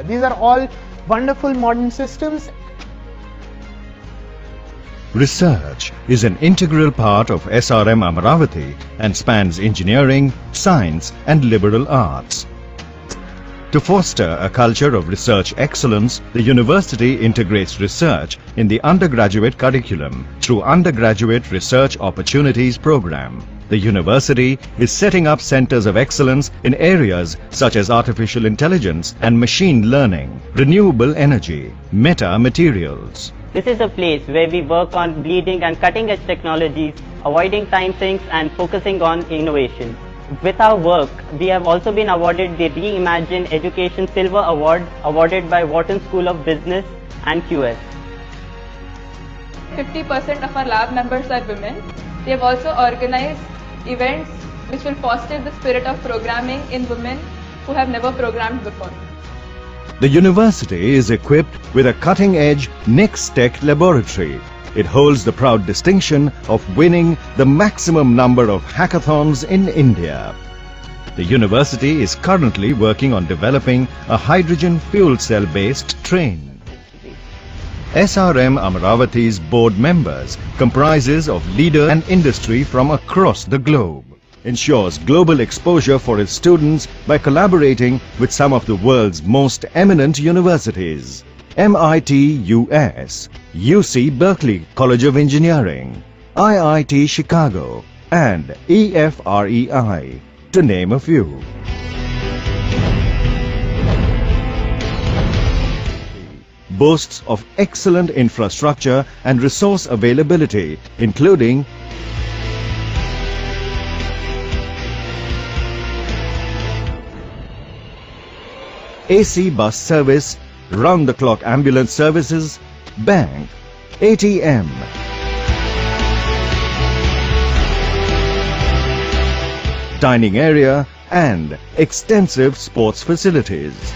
These are all wonderful modern systems. Research is an integral part of SRM Amaravati and spans engineering, science and liberal arts. To foster a culture of research excellence, the university integrates research in the undergraduate curriculum through Undergraduate Research Opportunities Program. The university is setting up centers of excellence in areas such as artificial intelligence and machine learning, renewable energy, metamaterials. This is a place where we work on bleeding and cutting edge technologies, avoiding time sinks and focusing on innovation. With our work, we have also been awarded the Reimagine Education Silver Award awarded by Wharton School of Business and QS. 50% of our lab members are women. We have also organized events which will foster the spirit of programming in women who have never programmed before. The university is equipped with a cutting-edge NextTech laboratory. It holds the proud distinction of winning the maximum number of hackathons in India. The university is currently working on developing a hydrogen fuel cell-based train. SRM Amaravati's board members comprises of leaders and industry from across the globe. Ensures global exposure for its students by collaborating with some of the world's most eminent universities. MIT US, UC Berkeley College of Engineering, IIT Chicago and EFREI, to name a few. Boasts of excellent infrastructure and resource availability, including AC bus service, round-the-clock ambulance services, bank, ATM, dining area and extensive sports facilities.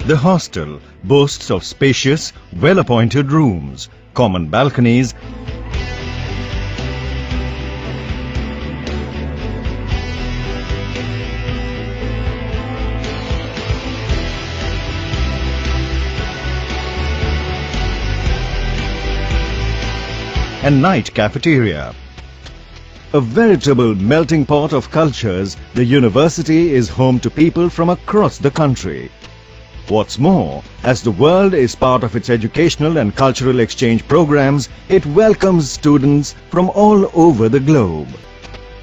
The hostel boasts of spacious, well-appointed rooms, common balconies, and night cafeteria. A veritable melting pot of cultures, the university is home to people from across the country. What's more, as the world is part of its educational and cultural exchange programs, it welcomes students from all over the globe.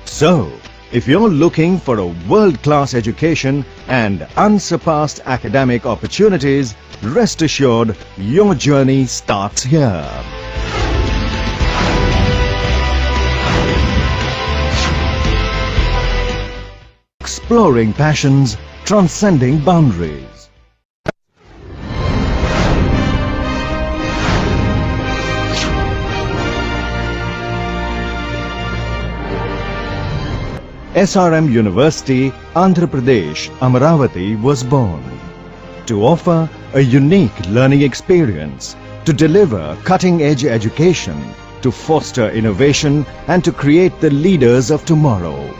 So, if you're looking for a world-class education and unsurpassed academic opportunities, rest assured your journey starts here. Exploring passions, transcending boundaries. SRM University, Andhra Pradesh, Amaravati was born to offer a unique learning experience, to deliver cutting-edge education, to foster innovation and to create the leaders of tomorrow.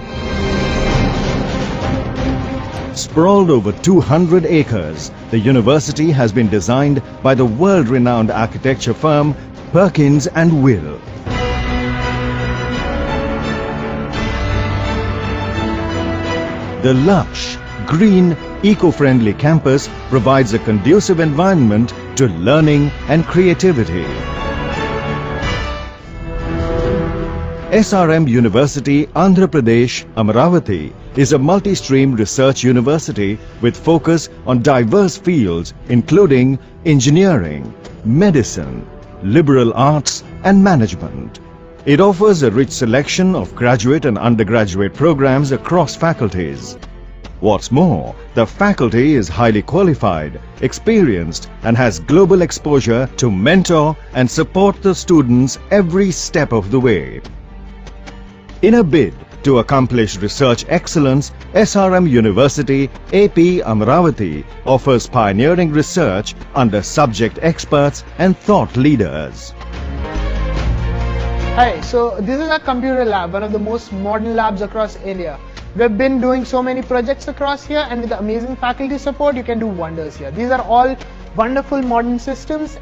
Sprawled over 200 acres, the university has been designed by the world-renowned architecture firm Perkins & Will. The lush, green, eco-friendly campus provides a conducive environment to learning and creativity. SRM University, Andhra Pradesh, Amaravati is a multi-stream research university with focus on diverse fields including engineering, medicine, liberal arts and management. It offers a rich selection of graduate and undergraduate programs across faculties. What's more, the faculty is highly qualified, experienced and has global exposure to mentor and support the students every step of the way. In a bid to accomplish research excellence, SRM University AP Amravati offers pioneering research under subject experts and thought leaders. Hi, so this is our computer lab, one of the most modern labs across India. We've been doing so many projects across here, and with the amazing faculty support, you can do wonders here. These are all wonderful modern systems.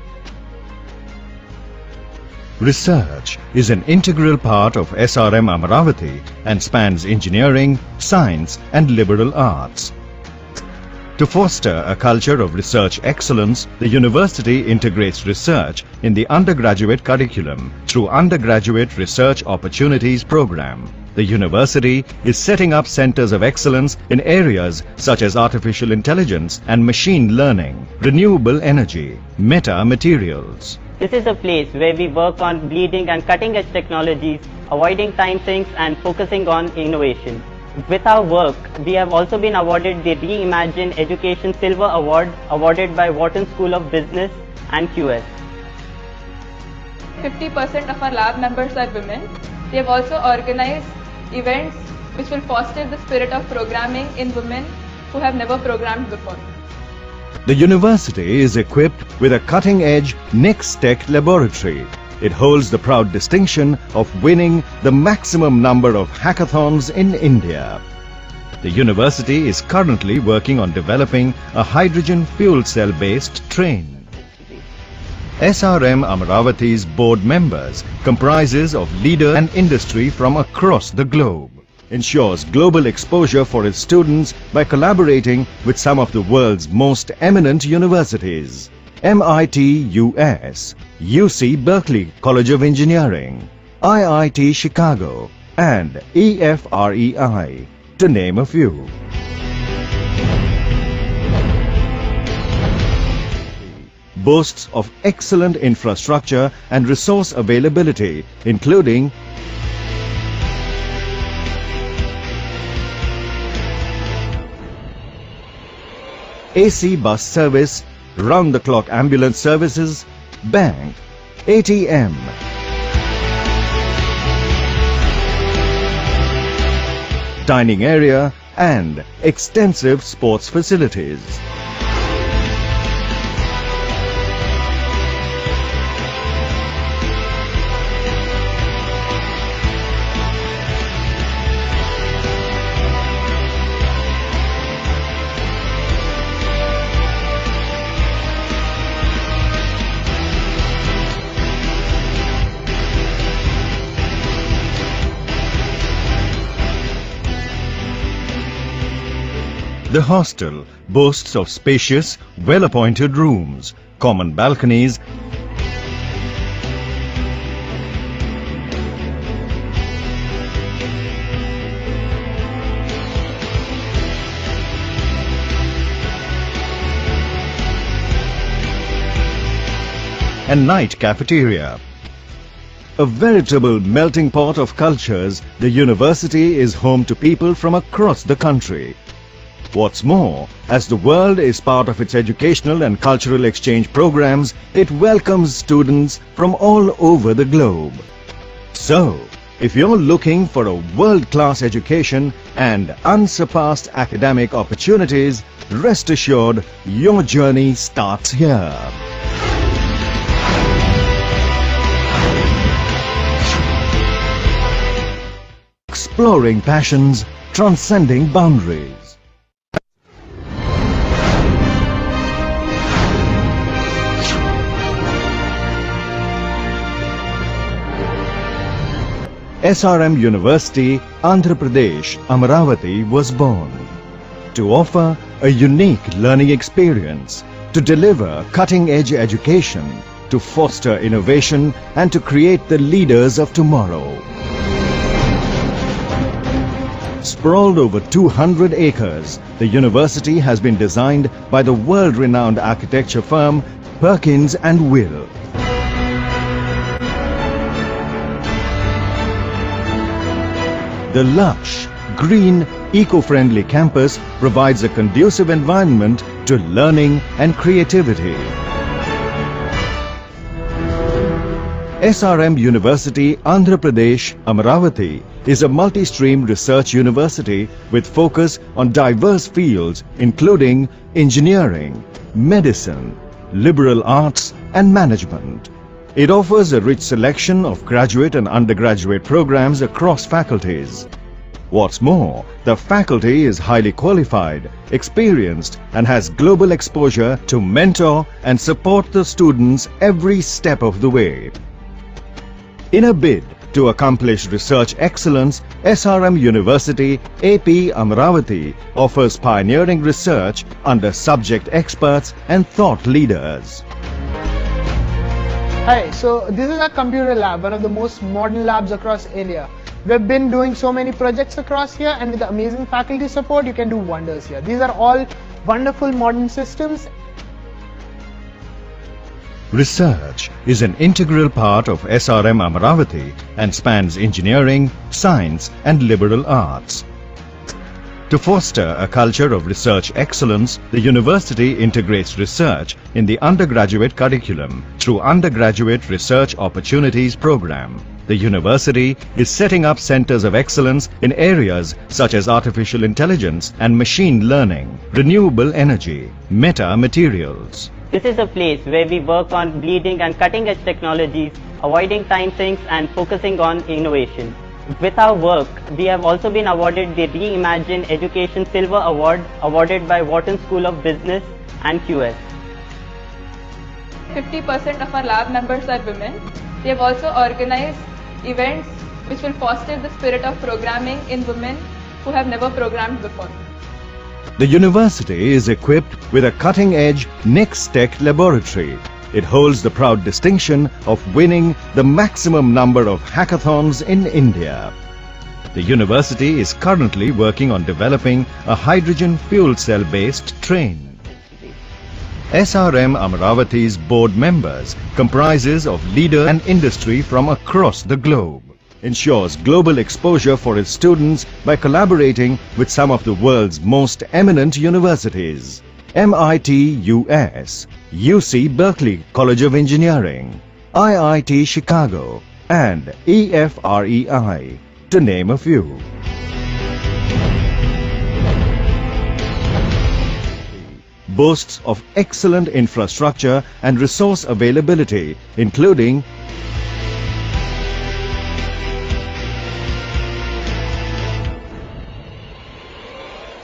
Research is an integral part of SRM Amravati and spans engineering, science and liberal arts. To foster a culture of research excellence, the university integrates research in the undergraduate curriculum through Undergraduate Research Opportunities Program. The university is setting up centers of excellence in areas such as artificial intelligence and machine learning, renewable energy, meta materials. This is a place where we work on bleeding and cutting edge technologies, avoiding time sinks and focusing on innovation. With our work, we have also been awarded the Reimagine Education Silver Award awarded by Wharton School of Business and QS. 50% of our lab members are women. We have also organized events which will foster the spirit of programming in women who have never programmed before. The university is equipped with a cutting-edge NextTech laboratory. It holds the proud distinction of winning the maximum number of hackathons in India. The university is currently working on developing a hydrogen fuel cell-based train. SRM Amravati's board members comprises of leaders and industry from across the globe. Ensures global exposure for its students by collaborating with some of the world's most eminent universities. MIT US, UC Berkeley College of Engineering, IIT Chicago and EFREI, to name a few. Boasts of excellent infrastructure and resource availability, including AC bus service, round-the-clock ambulance services, bank, ATM, dining area and extensive sports facilities. The hostel boasts of spacious, well-appointed rooms, common balconies, and night cafeteria. A veritable melting pot of cultures, the university is home to people from across the country. What's more, as the world is part of its educational and cultural exchange programs, it welcomes students from all over the globe. So, if you're looking for a world-class education and unsurpassed academic opportunities, rest assured your journey starts here. Exploring passions, transcending boundaries. SRM University, Andhra Pradesh, Amravati was born to offer a unique learning experience, to deliver cutting-edge education, to foster innovation and to create the leaders of tomorrow. Sprawled over 200 acres, the university has been designed by the world-renowned architecture firm Perkins & Will. The lush, green eco-friendly campus provides a conducive environment to learning and creativity. SRM University, Andhra Pradesh, Amaravati is a multi-stream research university with focus on diverse fields including engineering, medicine, liberal arts and management. It offers a rich selection of graduate and undergraduate programs across faculties. What's more, the faculty is highly qualified, experienced and has global exposure to mentor and support the students every step of the way. In a bid to accomplish research excellence, SRM University, AP Amaravati offers pioneering research under subject experts and thought leaders. Hi, so this is our computer lab, one of the most modern labs across India. We've been doing so many projects across here, and with the amazing faculty support, you can do wonders here. These are all wonderful modern systems. Research is an integral part of SRM Amaravati and spans engineering, science and liberal arts. To foster a culture of research excellence, the university integrates research in the undergraduate curriculum through Undergraduate Research Opportunities Program. The university is setting up centers of excellence in areas such as artificial intelligence and machine learning, renewable energy, meta materials. This is a place where we work on bleeding and cutting edge technologies, avoiding time sinks and focusing on innovation. With our work, we have also been awarded the Reimagine Education Silver Award awarded by Wharton School of Business and QS. 50% of our lab members are women. We have also organized events which will foster the spirit of programming in women who have never programmed before. The university is equipped with a cutting-edge NextTech laboratory. It holds the proud distinction of winning the maximum number of hackathons in India. The university is currently working on developing a hydrogen fuel cell-based train. SRM Amaravati's board members comprises of leader and industry from across the globe. Ensures global exposure for its students by collaborating with some of the world's most eminent universities. MIT US, UC Berkeley College of Engineering, IIT Chicago and EFREI, to name a few. Boasts of excellent infrastructure and resource availability, including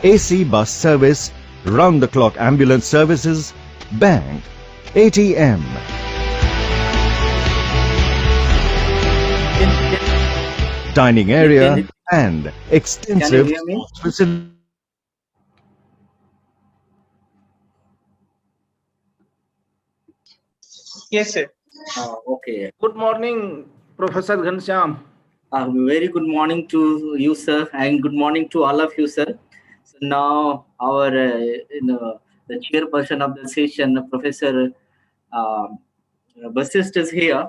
AC bus service, round-the-clock ambulance services, bank, ATM, dining area and extensive facilities. Yes, sir. Okay. Good morning, Professor Ghanshyam. Very good morning to you, sir, and good morning to all of you, sir. So now our the chairperson of the session, Professor Basist is here.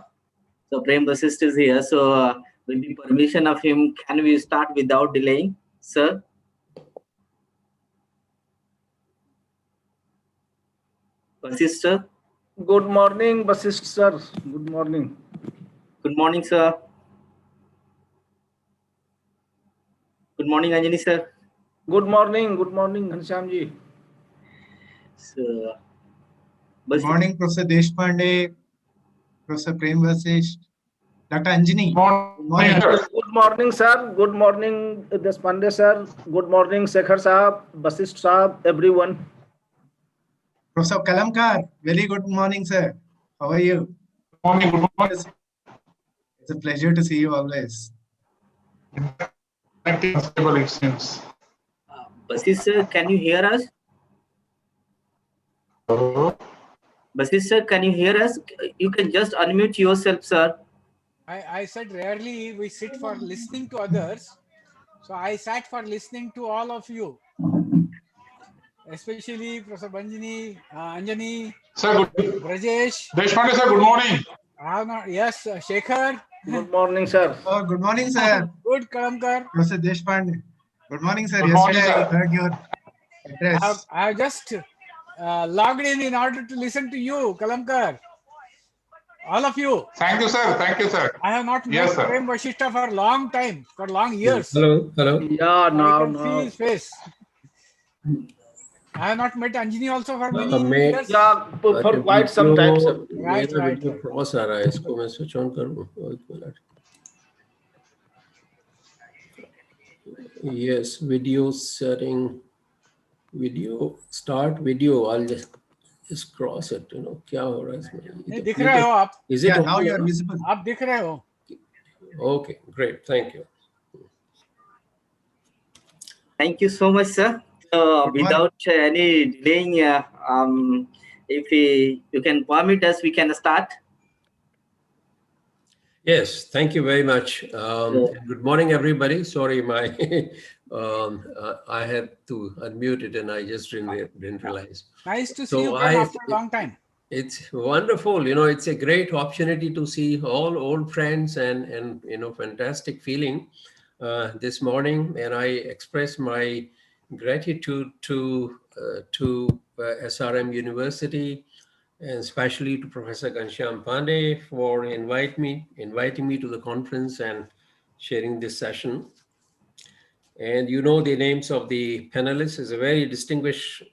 So Prem Basist is here. So with the permission of him, can we start without delaying, sir? Basist, sir. Good morning, Basist sir. Good morning. Good morning, sir. Good morning, Anjani, sir. Good morning, Ghanshyam ji. So, Good morning, Professor Deshpande, Professor Prem Vasisht, Dr. Anjani. Good morning, sir. Good morning, Deshpande sir. Good morning, Shekhar Saab, Basist Saab, everyone. Professor Kalamkar, very good morning, sir. How are you? Good morning. It's a pleasure to see you always. Basist, sir, can you hear us? Basist, sir, can you hear us? You can just unmute yourself, sir. I said rarely we sit for listening to others. So I sat for listening to all of you. Especially Professor Banjini, Anjani, Sir, Brajesh. Deshpande sir, good morning. Yes, Shekhar. Good morning, sir. Oh, good morning, sir. Good, Kalamkar. Professor Deshpande. Good morning, sir. Good morning, Yesterday I sir. heard your address. I have just logged in order to listen to you, Kalamkar. All of you. Thank you, sir. Thank you, sir. I have not Yes, met sir. Prem Vashishta for a long time, for long years. Hello, hello. Yeah, I now, can see his face. I have not met Anjani also for many मैं years. Yeah, for quite some time, sir. Right, मेरा right, video right. Cross आ रहा है, इसको मैं switch on करूँ, एक minute. Yes, video setting, video start video. I'll just cross it. You know क्या हो रहा है इसमें? नहीं दिख रहे हो आप? Is it Yeah, now okay you are now? visible. आप दिख रहे हो? Okay, great. Thank you. Thank you so much, sir. Without any delaying, if you can permit us, we can start. Yes, thank you very much. Good morning, everybody. Sorry, my I had to unmute it and I just didn't realize. Nice to see So you again after a long time. It's wonderful. You know, it's a great opportunity to see all old friends and you know, fantastic feeling this morning. And I express my gratitude to SRM University, and especially to Professor Ghanshyam Pandey for inviting me to the conference and sharing this session. And you know the names of the panelists. Is a very distinguished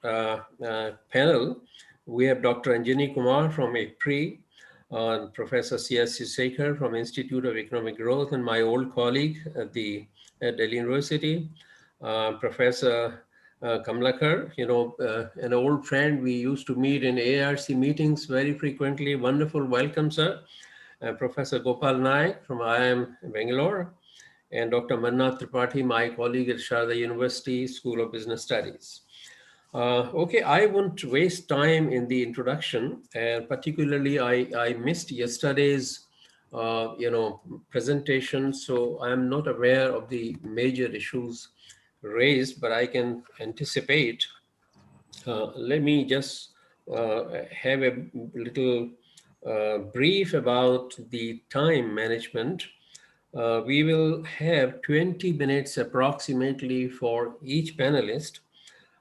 panel. We have Dr. Anjani Kumar from IPRI, Professor C.S. Sekar from Institute of Economic Growth, and my old colleague at Delhi University, Professor Kamlakar, you know, an old friend. We used to meet in ARC meetings very frequently. Wonderful welcome, sir. Professor Gopal Naik from IIM Bangalore, and Dr. Mannath Tripathi, my colleague at Sharda University School of Business Studies. Okay, I won't waste time in the introduction, and particularly I missed yesterday's you know, presentation, so I'm not aware of the major issues raised, but I can anticipate. Let me just have a little brief about the time management. We will have 20 minutes approximately for each panelist.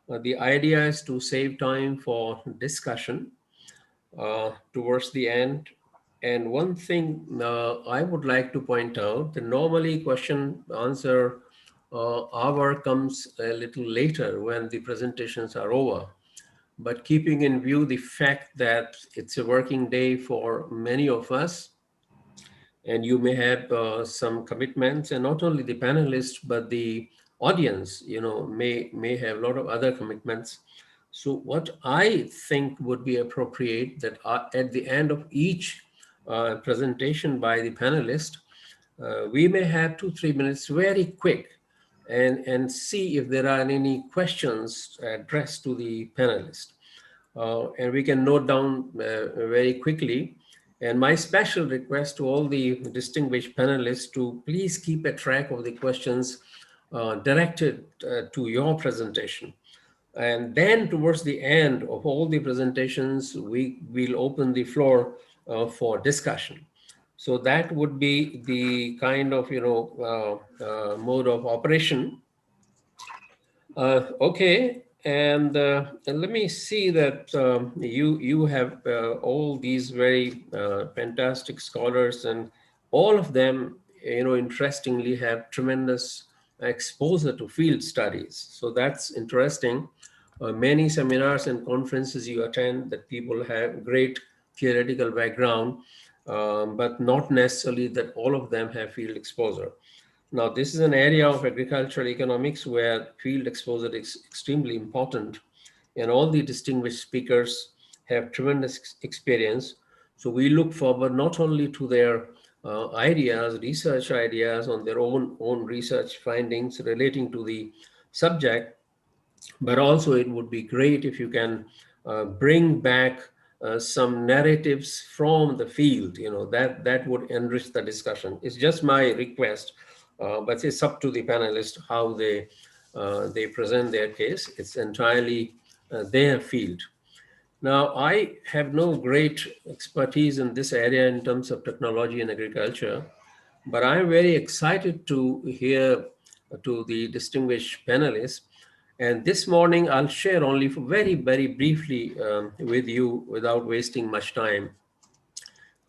The idea is to save time for discussion towards the end. And one thing I would like to point out, that normally question answer hour comes a little later when the presentations are over. But keeping in view the fact that it's a working day for many of us, and you may have some commitments, and not only the panelists, but the audience, you know, may have a lot of other commitments. So what I think would be appropriate, that at the end of each presentation by the panelist, we may have 2-3 minutes very quick and see if there are any questions addressed to the panelist. And we can note down very quickly. And my special request to all the distinguished panelists to please keep a track of the questions directed to your presentation. And then towards the end of all the presentations, we will open the floor for discussion. So that would be the kind of, you know, mode of operation. Okay. And let me see that you have all these very fantastic scholars, and all of them, you know, interestingly have tremendous exposure to field studies. So that's interesting. Many seminars and conferences you attend that people have great theoretical background, but not necessarily that all of them have field exposure. Now, this is an area of agricultural economics where field exposure is extremely important, and all the distinguished speakers have tremendous experience. So we look forward not only to their ideas, research ideas on their own research findings relating to the subject, but also it would be great if you can bring back some narratives from the field, you know, that would enrich the discussion. It's just my request. But it's up to the panelists how they present their case. It's entirely their field. Now, I have no great expertise in this area in terms of technology and agriculture, but I'm very excited to hear to the distinguished panelists. And this morning, I'll share only very, very briefly with you without wasting much time.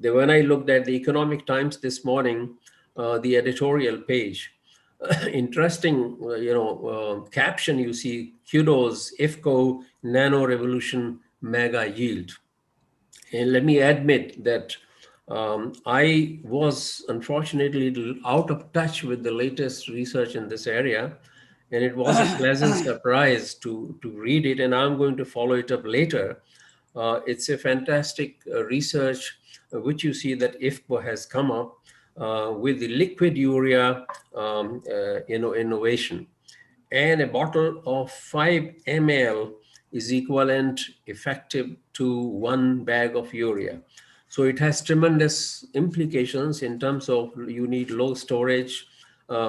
When I looked at the Economic Times this morning, the editorial page, interesting, caption you see, kudos, IFCO, nano revolution, mega yield. And let me admit that I was unfortunately a little out of touch with the latest research in this area. And it was a pleasant surprise to read it, and I'm going to follow it up later. It's a fantastic research, which you see that IFCO has come up with the liquid urea innovation. And a bottle of 5 ml is equivalent effective to 1 bag of urea. So it has tremendous implications in terms of you need low storage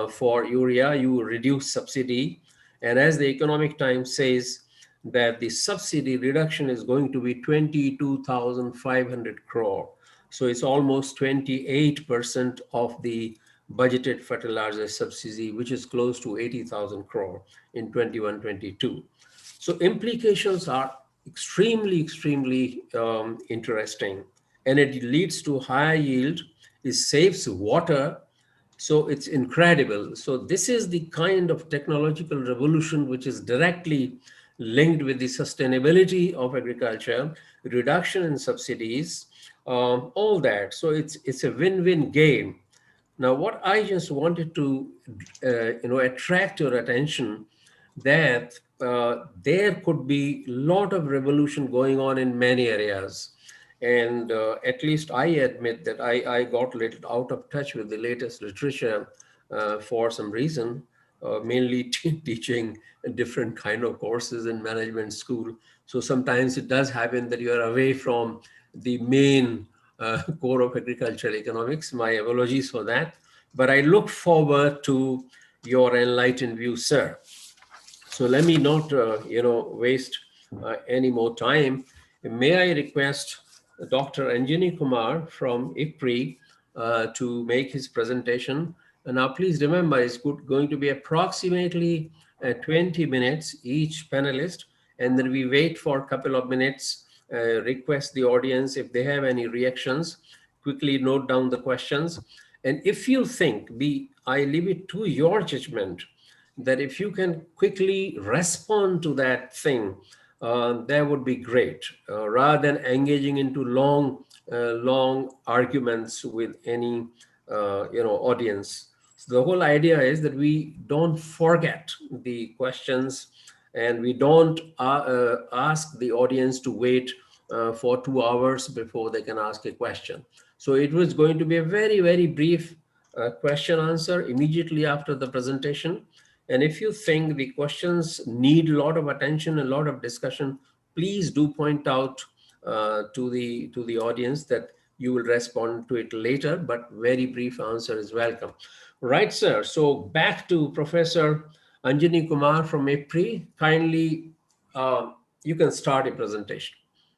for urea, you reduce subsidy. And as the Economic Times says, that the subsidy reduction is going to be 22,500 crore. So it's almost 28% of the budgeted fertilizer subsidy, which is close to 80,000 crore in 21-22. So implications are extremely, extremely interesting. And it leads to higher yield, it saves water. So it's incredible. So this is the kind of technological revolution which is directly linked with the sustainability of agriculture, reduction in subsidies, all that. So it's a win-win game. Now, what I just wanted to attract your attention that there could be a lot of revolution going on in many areas. And at least I admit that I got a little out of touch with the latest literature for some reason, mainly teaching a different kind of courses in management school. So sometimes it does happen that you are away from the main core of agricultural economics. My apologies for that. But I look forward to your enlightened view, sir. So let me not waste any more time. May I request Dr. Anjani Kumar from IFPRI to make his presentation. And now please remember, it's going to be approximately 20 minutes each panelist, and then we wait for a couple of minutes, request the audience if they have any reactions, quickly note down the questions. And if you think, I leave it to your judgment, that if you can quickly respond to that thing, that would be great, rather than engaging into long arguments with any audience. So the whole idea is that we don't forget the questions, and we don't ask the audience to wait for 2 hours before they can ask a question. So it was going to be a very, very brief question answer immediately after the presentation. And if you think the questions need a lot of attention, a lot of discussion, please do point out to the audience that you will respond to it later, but very brief answer is welcome. Right, sir. So back to Professor Anjani Kumar from IFPRI. Kindly, you can start your presentation.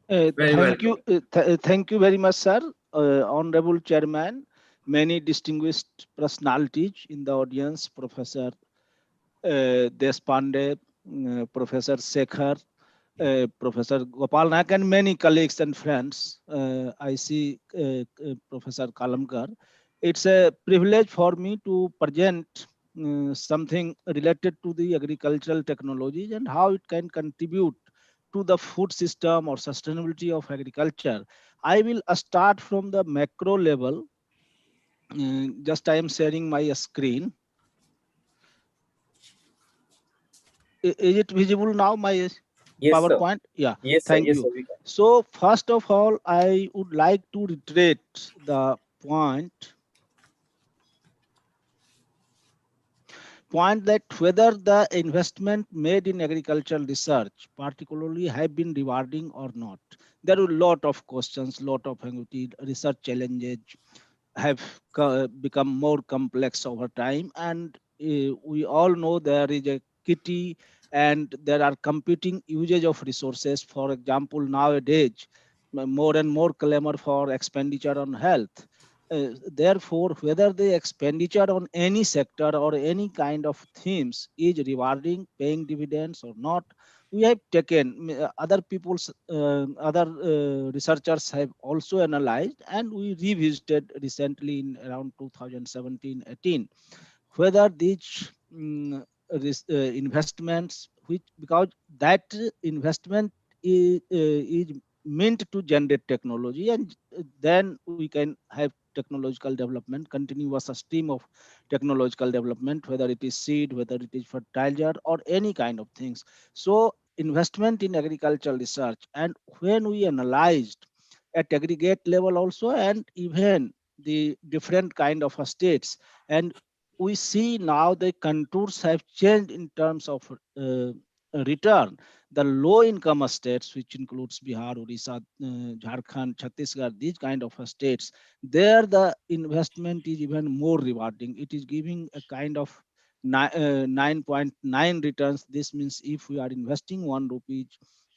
Thank you very much, sir. Honorable Chairman, many distinguished personalities in the audience, Professor Deshpande, Professor Sekhar, Professor Gopal Naik, and many colleagues and friends. I see Professor Kalamkar. It's a privilege for me to present something related to the agricultural technologies and how it can contribute to the food system or sustainability of agriculture. I will start from the macro level. Just I am sharing my screen. Is it visible now, my yes, PowerPoint? Sir. Yeah, yes, thank you. Sir, so first of all, I would like to reiterate the point that whether the investment made in agricultural research particularly have been rewarding or not. There are a lot of questions, lot of research challenges have become more complex over time, and we all know there is a kitty and there are competing usage of resources. For example, nowadays more and more clamor for expenditure on health, Therefore, whether the expenditure on any sector or any kind of themes is rewarding, paying dividends or not, we have taken other people's other researchers have also analyzed, and we revisited recently in around 2017-18 whether these investments, which because that investment is meant to generate technology, and then we can have technological development, continuous stream of technological development, whether it is seed, whether it is fertilizer or any kind of things. So investment in agricultural research, and when we analyzed at aggregate level also, and even the different kind of states, and we see now the contours have changed in terms of return. The low income states, which includes Bihar, Odisha, Jharkhand, Chhattisgarh, these kind of states, there the investment is even more rewarding. It is giving a kind of 9.9 returns. This means if we are investing 1 rupee,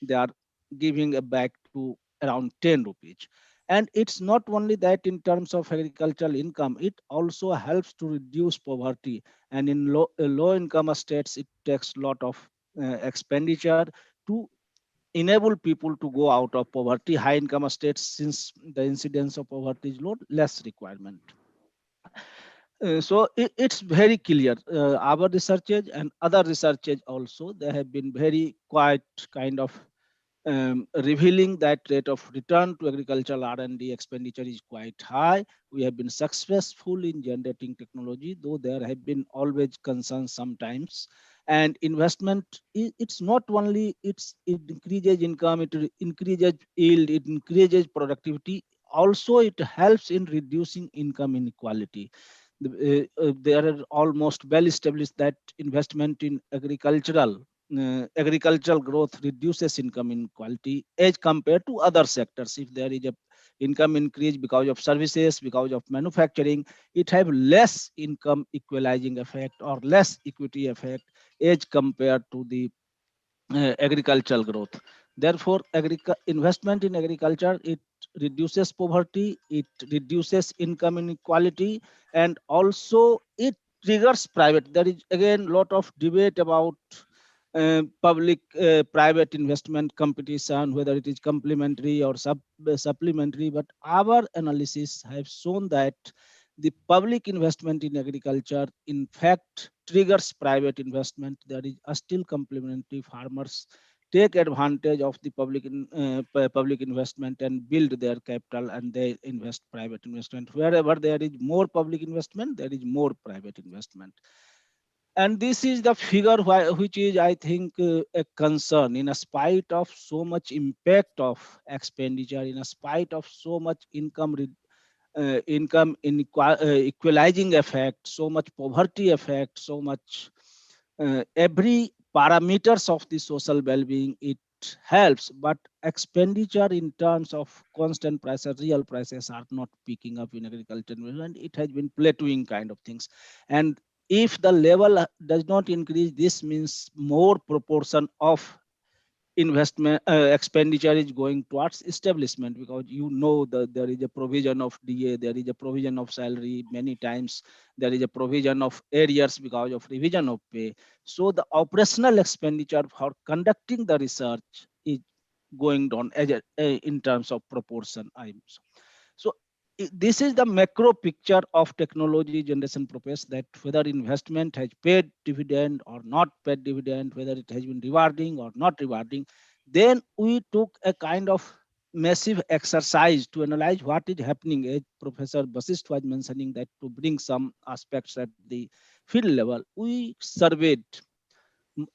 they are giving a back to around 10 rupees. And it's not only that in terms of agricultural income, it also helps to reduce poverty. And in low income states, it takes a lot of expenditure to enable people to go out of poverty. High income states, since the incidence of poverty is low, less requirement. So it's very clear. Our researchers and other researchers also, they have been very quite kind of revealing that rate of return to agricultural R&D expenditure is quite high. We have been successful in generating technology, though there have been always concerns sometimes. And investment, it's not only it increases income, it increases yield, it increases productivity. Also, it helps in reducing income inequality. There are almost well established that investment in agricultural growth reduces income inequality as compared to other sectors. If there is a income increase because of services, because of manufacturing, it have less income equalizing effect or less equity effect as compared to the agricultural growth. Therefore, investment in agriculture, it reduces poverty, it reduces income inequality, and also it triggers private. There is again a lot of debate about public private investment competition, whether it is complementary or supplementary, but our analysis have shown that the public investment in agriculture in fact triggers private investment. There is still complementary. Farmers take advantage of the public investment and build their capital, and they invest private investment. Wherever there is more public investment, there is more private investment. And this is the figure which is, I think, a concern. In spite of so much impact of expenditure, in spite of so much income equalizing effect, so much poverty effect, so much every parameters of the social well-being, it helps. But expenditure in terms of constant prices, real prices are not picking up in agriculture, and it has been plateauing kind of things. And if the level does not increase, this means more proportion of investment expenditure is going towards establishment, because there is a provision of DA, there is a provision of salary, many times there is a provision of arrears because of revision of pay. So the operational expenditure for conducting the research is going down in terms of proportion. So this is the macro picture of technology generation process, that whether investment has paid dividend or not paid dividend, whether it has been rewarding or not rewarding. Then we took a kind of massive exercise to analyze what is happening. As Professor Basist was mentioning, that to bring some aspects at the field level, we surveyed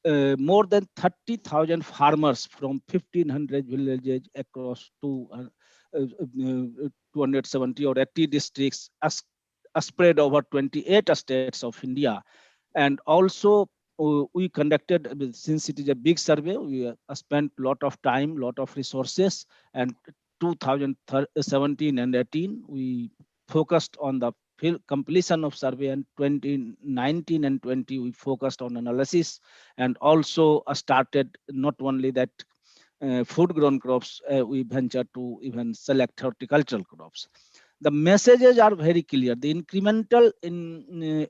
more than 30,000 farmers from 1,500 villages across 270 or 80 districts spread over 28 states of India. And also we conducted, since it is a big survey, we spent a lot of time, lot of resources, and 2017 and 18 we focused on the completion of survey, and 2019 and 20 we focused on analysis, and also started not only that food grown crops, we ventured to even select horticultural crops. The messages are very clear. The incremental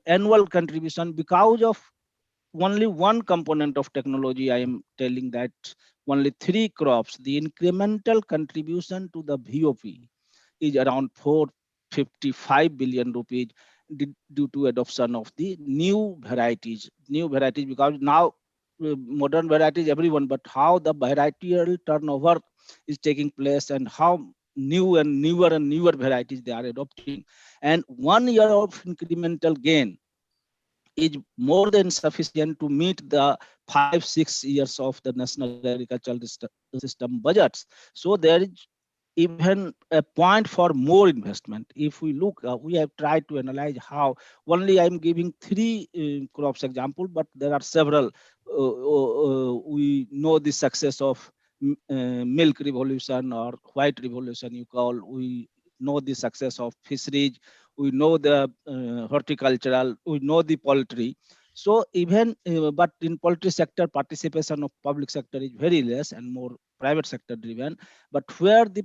annual contribution, because of only one component of technology, I am telling that only 3 crops, the incremental contribution to the VOP is around 455 billion rupees due to adoption of the new varieties. Because now modern varieties everyone, but how the varietal turnover is taking place and how new and newer varieties they are adopting. And 1 year of incremental gain is more than sufficient to meet the 5-6 years of the national agricultural system budgets. So there is even a point for more investment. If we look, we have tried to analyze how, only I'm giving 3 crops example, but there are several. We know the success of milk revolution or white revolution you call. We know the success of fisheries. We know the horticultural, we know the poultry. So even, but in poultry sector, participation of public sector is very less and more private sector driven, but where the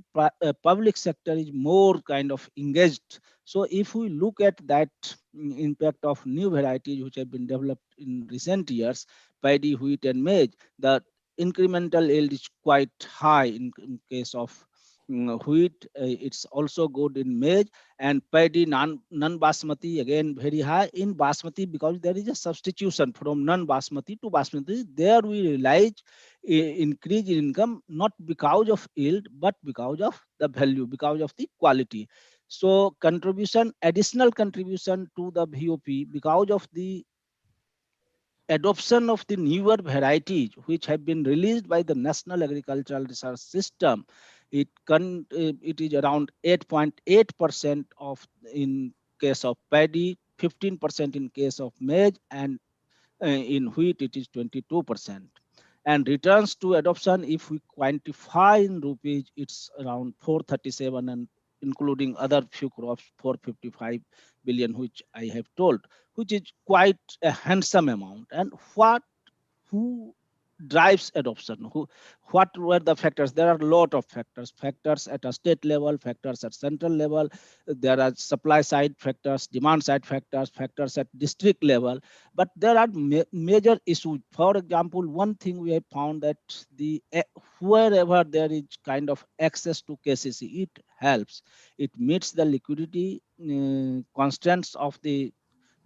public sector is more kind of engaged. So if we look at that impact of new varieties which have been developed in recent years, paddy, wheat and maize, the incremental yield is quite high in case of wheat. It's also good in maize, and paddy non-basmati again very high in basmati, because there is a substitution from non-basmati to basmati. There we realize increase in income, not because of yield but because of the value, because of the quality. So additional contribution to the VOP because of the adoption of the newer varieties which have been released by the National Agricultural Research System. It is around 8.8% of in case of paddy, 15% in case of maize, and in wheat it is 22%. And returns to adoption, if we quantify in rupees, it's around 437, and including other few crops 455 billion, which I have told, which is quite a handsome amount. And who drives adoption? What were the factors? There are a lot of factors at a state level, factors at central level. There are supply side factors, demand side factors at district level. But there are major issues. For example, one thing we have found that wherever there is kind of access to KCC, it helps. It meets the liquidity constraints of the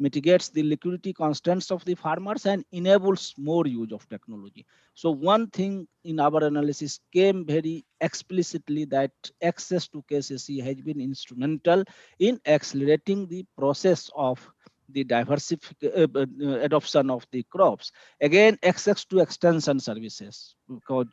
mitigates the liquidity constraints of the farmers and enables more use of technology. So one thing in our analysis came very explicitly that access to KCC has been instrumental in accelerating the process of the adoption of the crops. Again, access to extension services, because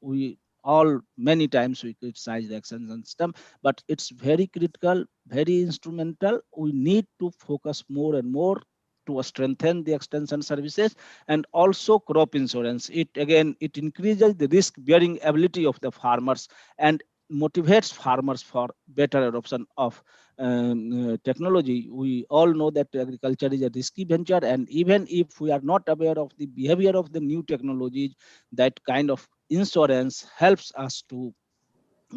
we all many times we criticize the extension system, but it's very critical, very instrumental. We need to focus more and more to strengthen the extension services, and also crop insurance. It increases the risk bearing ability of the farmers and motivates farmers for better adoption of technology. We all know that agriculture is a risky venture, and even if we are not aware of the behavior of the new technologies, that kind of insurance helps us to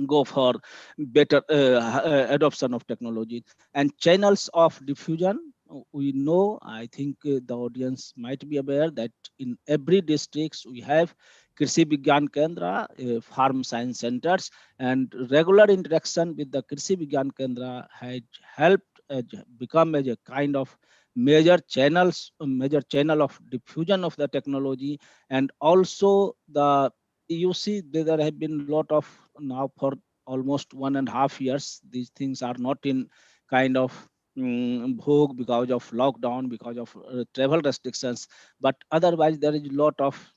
go for better adoption of technology. And channels of diffusion, we know, I think the audience might be aware that in every districts we have Krishi Vigyan Kendra, farm science centers, and regular interaction with the Krishi Vigyan Kendra has helped become a kind of major channel of diffusion of the technology. And also you see there have been a lot of, now for almost 1.5 years, these things are not in kind of vogue because of lockdown, because of travel restrictions, but otherwise there is a lot of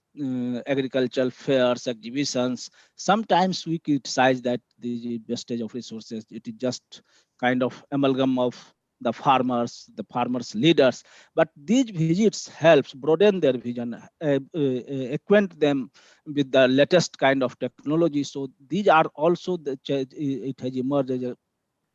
agricultural fairs, exhibitions. Sometimes we criticize that the wastage of resources, it is just kind of amalgam of the farmers leaders, but these visits helps broaden their vision, acquaint them with the latest kind of technology. So these are also it has emerged as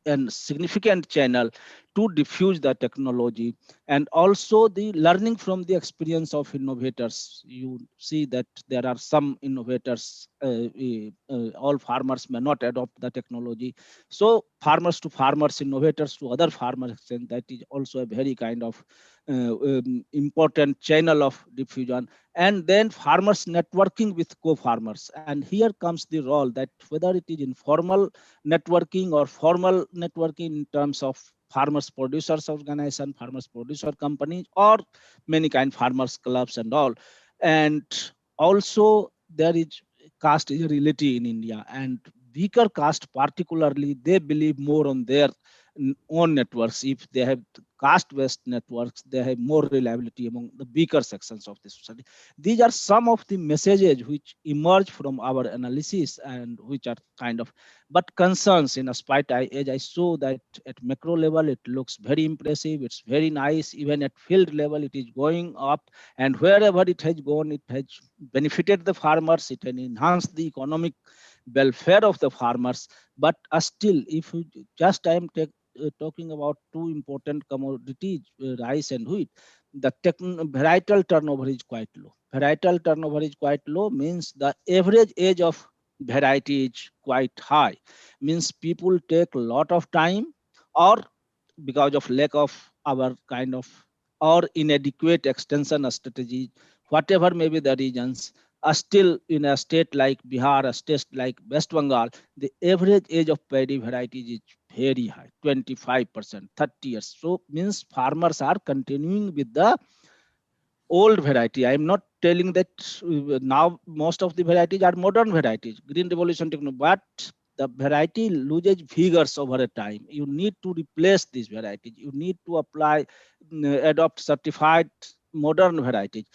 a significant channel to diffuse the technology, and also the learning from the experience of innovators. You see that there are some innovators, all farmers may not adopt the technology. So farmers to farmers, innovators to other farmers, and that is also a very kind of important channel of diffusion. And then farmers networking with co-farmers. And here comes the role that whether it is informal networking or formal networking in terms of farmers producers organization, farmers producer companies, or many kind farmers clubs and all. And also there is caste is a reality in India, and weaker caste particularly, they believe more on their own networks. If they have caste-based networks, they have more reliability among the weaker sections of the society. These are some of the messages which emerge from our analysis and which are kind of, but concerns in a spite, as I saw that at macro level, it looks very impressive. It's very nice. Even at field level, it is going up, and wherever it has gone, it has benefited the farmers. It has enhanced the economic welfare of the farmers. But still, if you just I am talking about two important commodities, rice and wheat, the varietal turnover is quite low. Varietal turnover is quite low means the average age of variety is quite high. Means people take a lot of time, or because of lack of our kind of or inadequate extension strategy, whatever may be the regions, still in a state like Bihar, a state like West Bengal, the average age of paddy varieties is very high, 25%, 30 years. So means farmers are continuing with the old variety. I am not telling that now most of the varieties are modern varieties, green revolution technology, but the variety loses vigors over a time. You need to replace these varieties. You need to apply, adopt certified modern varieties.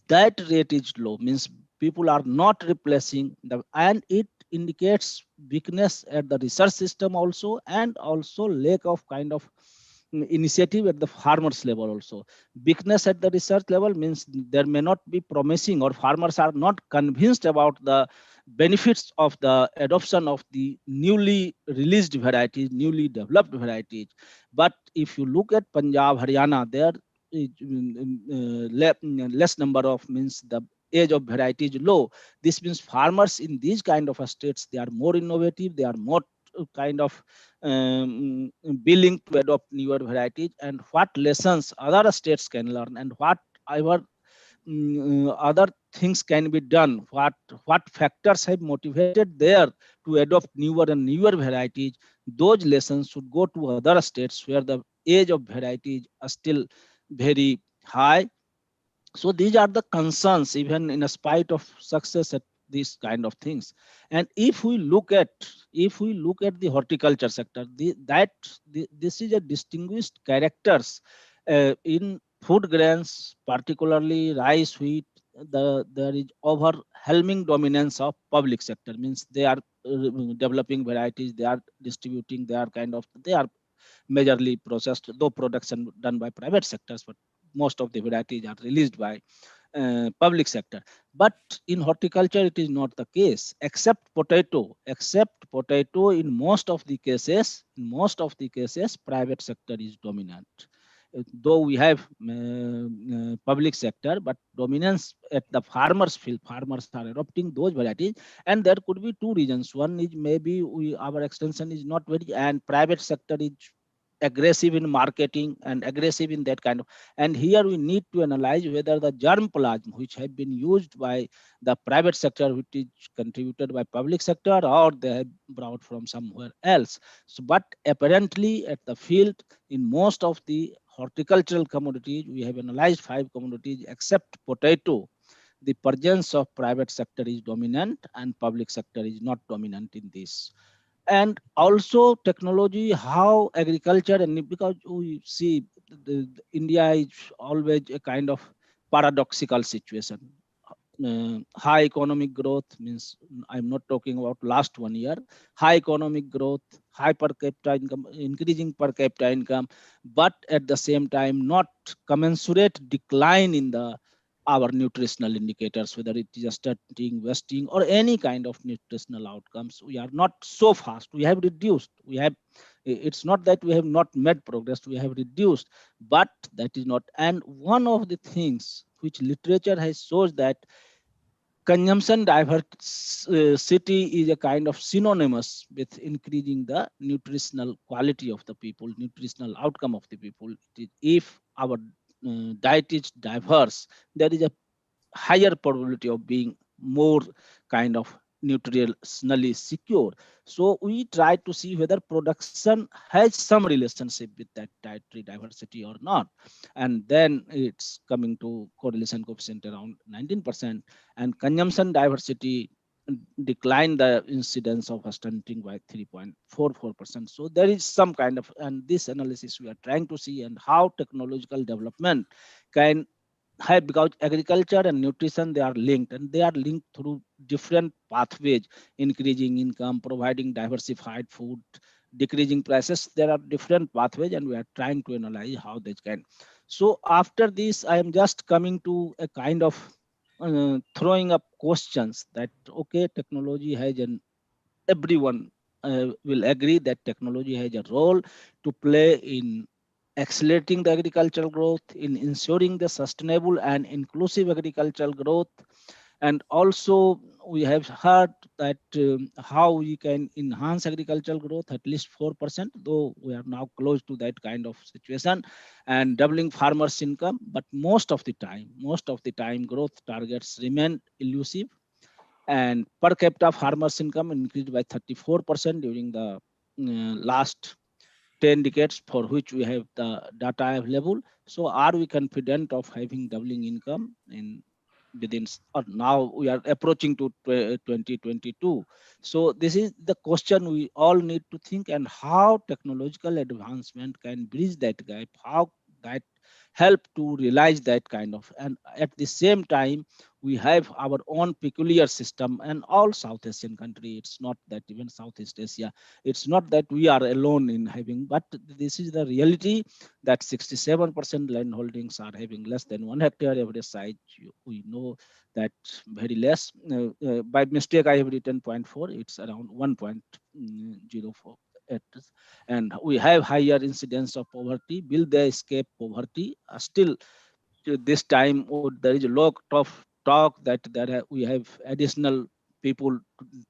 That rate is low, means people are not replacing the, and it indicates weakness at the research system also, and also lack of kind of initiative at the farmers level also. Weakness at the research level means there may not be promising, or farmers are not convinced about the benefits of the adoption of the newly released varieties, newly developed varieties. But if you look at Punjab, Haryana, there less number of, means the age of variety is low. This means farmers in these kind of states, they are more innovative, they are more kind of willing to adopt newer varieties, and what lessons other states can learn, and what other things can be done, what factors have motivated there to adopt newer and newer varieties, those lessons should go to other states where the age of varieties are still very high. So these are the concerns, even in spite of success at these kind of things. And if we look at the horticulture sector, this is a distinguished characters in food grains, particularly rice, wheat. There is overwhelming dominance of public sector, means they are developing varieties, they are distributing, they are majorly processed, though production done by private sectors, but most of the varieties are released by public sector. But in horticulture, it is not the case, except potato. In most of the cases, private sector is dominant. Though we have public sector, but dominance at the farmers field, farmers are adopting those varieties. And there could be two reasons. One is maybe our extension is not very, and private sector is aggressive in marketing and aggressive in that kind of, and here we need to analyze whether the germplasm which have been used by the private sector, which is contributed by public sector, or they have brought from somewhere else. So, but apparently at the field, in most of the horticultural commodities, we have analyzed 5 commodities, except potato, the presence of private sector is dominant and public sector is not dominant in this. And also technology, how agriculture, and because we see India is always a kind of paradoxical situation. High economic growth means, I'm not talking about last 1 year, high economic growth, high per capita income, increasing per capita income, but at the same time not commensurate decline in our nutritional indicators, whether it is stunting, wasting, or any kind of nutritional outcomes. We are not so fast. We have reduced. We have It's not that we have not made progress, we have reduced, but that is not. And one of the things which literature has shows that consumption diversity is a kind of synonymous with increasing the nutritional quality of the people, nutritional outcome of the people. If our diet is diverse, there is a higher probability of being more kind of nutritionally secure. So we try to see whether production has some relationship with that dietary diversity or not. And then it's coming to correlation coefficient around 19%, and consumption diversity decline the incidence of stunting by 3.44%. So there is some kind of, and this analysis we are trying to see and how technological development can have, because agriculture and nutrition, they are linked, and they are linked through different pathways: increasing income, providing diversified food, decreasing prices. There are different pathways, and we are trying to analyze how they can. So after this, I am just coming to a kind of throwing up questions that, okay, technology has an, everyone will agree that technology has a role to play in accelerating the agricultural growth, in ensuring the sustainable and inclusive agricultural growth. And also we have heard that how we can enhance agricultural growth at least 4%, though we are now close to that kind of situation, and doubling farmers' income. But most of the time growth targets remain elusive, and per capita farmers' income increased by 34% during the last 10 decades for which we have the data available. So are we confident of having doubling income in within, or now we are approaching to 2022? So this is the question we all need to think, and how technological advancement can bridge that gap, how that help to realize that kind of. And at the same time, we have our own peculiar system, and all South Asian country, it's not that even Southeast Asia, it's not that we are alone in having, but this is the reality that 67% land holdings are having less than 1 hectare average size. We know that very less. By mistake, I have written 0.4, it's around 1.04. And we have higher incidence of poverty. Will they escape poverty? Still, this time there is a lot of talk that we have additional people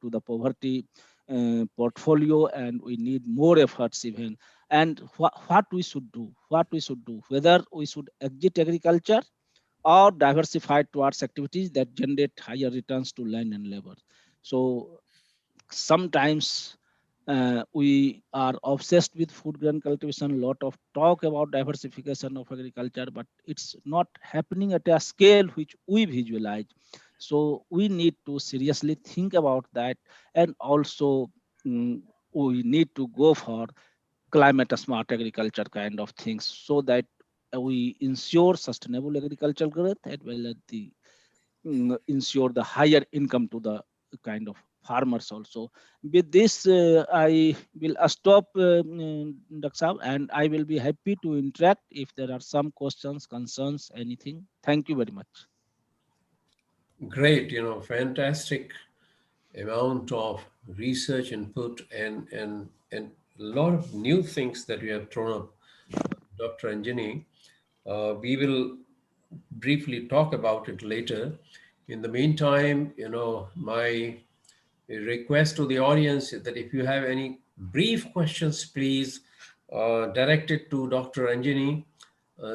to the poverty portfolio, and we need more efforts even. And what we should do, whether we should exit agriculture or diversify towards activities that generate higher returns to land and labor. So sometimes we are obsessed with food grain cultivation, a lot of talk about diversification of agriculture, but it's not happening at a scale which we visualize. So we need to seriously think about that, and also we need to go for climate smart agriculture kind of things, so that we ensure sustainable agricultural growth as well as the ensure the higher income to the kind of farmers also. With this, I will stop, Dr. Saab, and I will be happy to interact if there are some questions, concerns, anything. Thank you very much. Great, fantastic amount of research input and a lot of new things that you have thrown up, Dr. Anjani. We will briefly talk about it later. In the meantime, my request to the audience is that if you have any brief questions, please direct it to Dr. Anjani,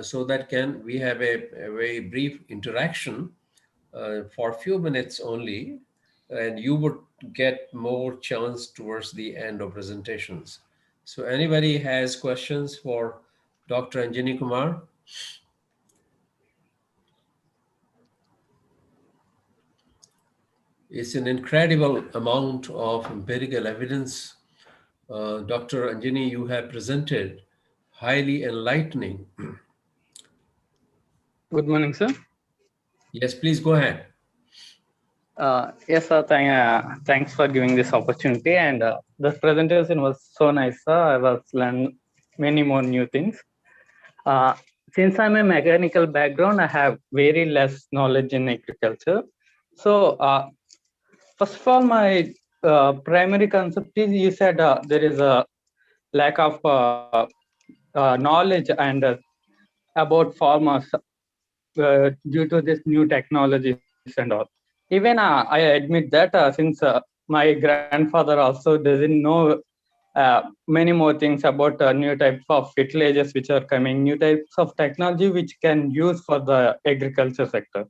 so that we have a very brief interaction for a few minutes only, and you would get more chance towards the end of presentations. So anybody has questions for Dr. Anjani Kumar? It's an incredible amount of empirical evidence. Dr. Anjani, you have presented, highly enlightening. Good morning, sir. Yes, please go ahead. Yes, sir. Thanks for giving this opportunity. And the presentation was so nice, sir. I was learning many more new things. Since I'm a mechanical background, I have very less knowledge in agriculture. So first of all, my primary concept is, you said there is a lack of knowledge and about farmers due to this new technologies and all. Even I admit that since my grandfather also doesn't know many more things about new types of fertilizers which are coming, new types of technology which can use for the agriculture sector.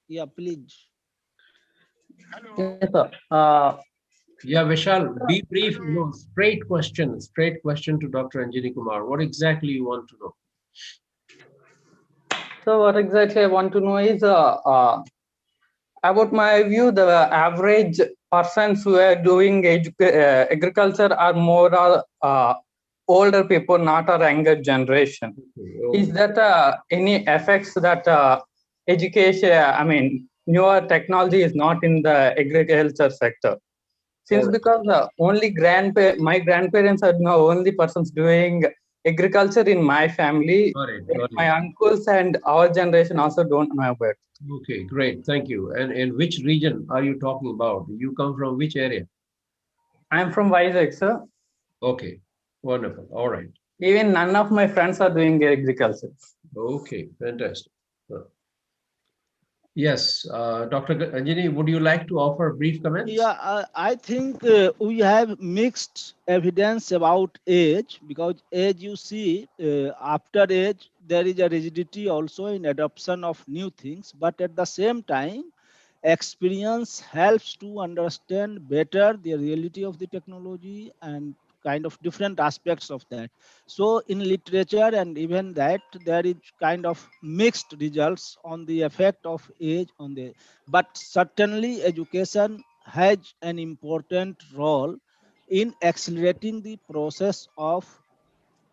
Yeah, please. Yes, sir. Yeah, Vishal, be brief. Straight question to Dr. Anjani Kumar. What exactly you want to know? So what exactly I want to know is about my view, the average persons who are doing agriculture are more older people, not a younger generation. Okay. Is that any effects that education, newer technology is not in the agriculture sector? Since because only my grandparents are the only persons doing agriculture in my family. Got it. My uncles and our generation also don't know about. Okay, great. Thank you. And in which region are you talking about? You come from which area? I'm from Vizag, sir. Okay, wonderful. All right. Even none of my friends are doing agriculture. Okay, fantastic. Yes, Dr. Anjani, would you like to offer brief comments? Yeah, I think we have mixed evidence about age, because age, you see, after age, there is a rigidity also in adoption of new things, but at the same time, experience helps to understand better the reality of the technology and kind of different aspects of that. So in literature and even that, there is kind of mixed results on the effect of age on the, but certainly education has an important role in accelerating the process of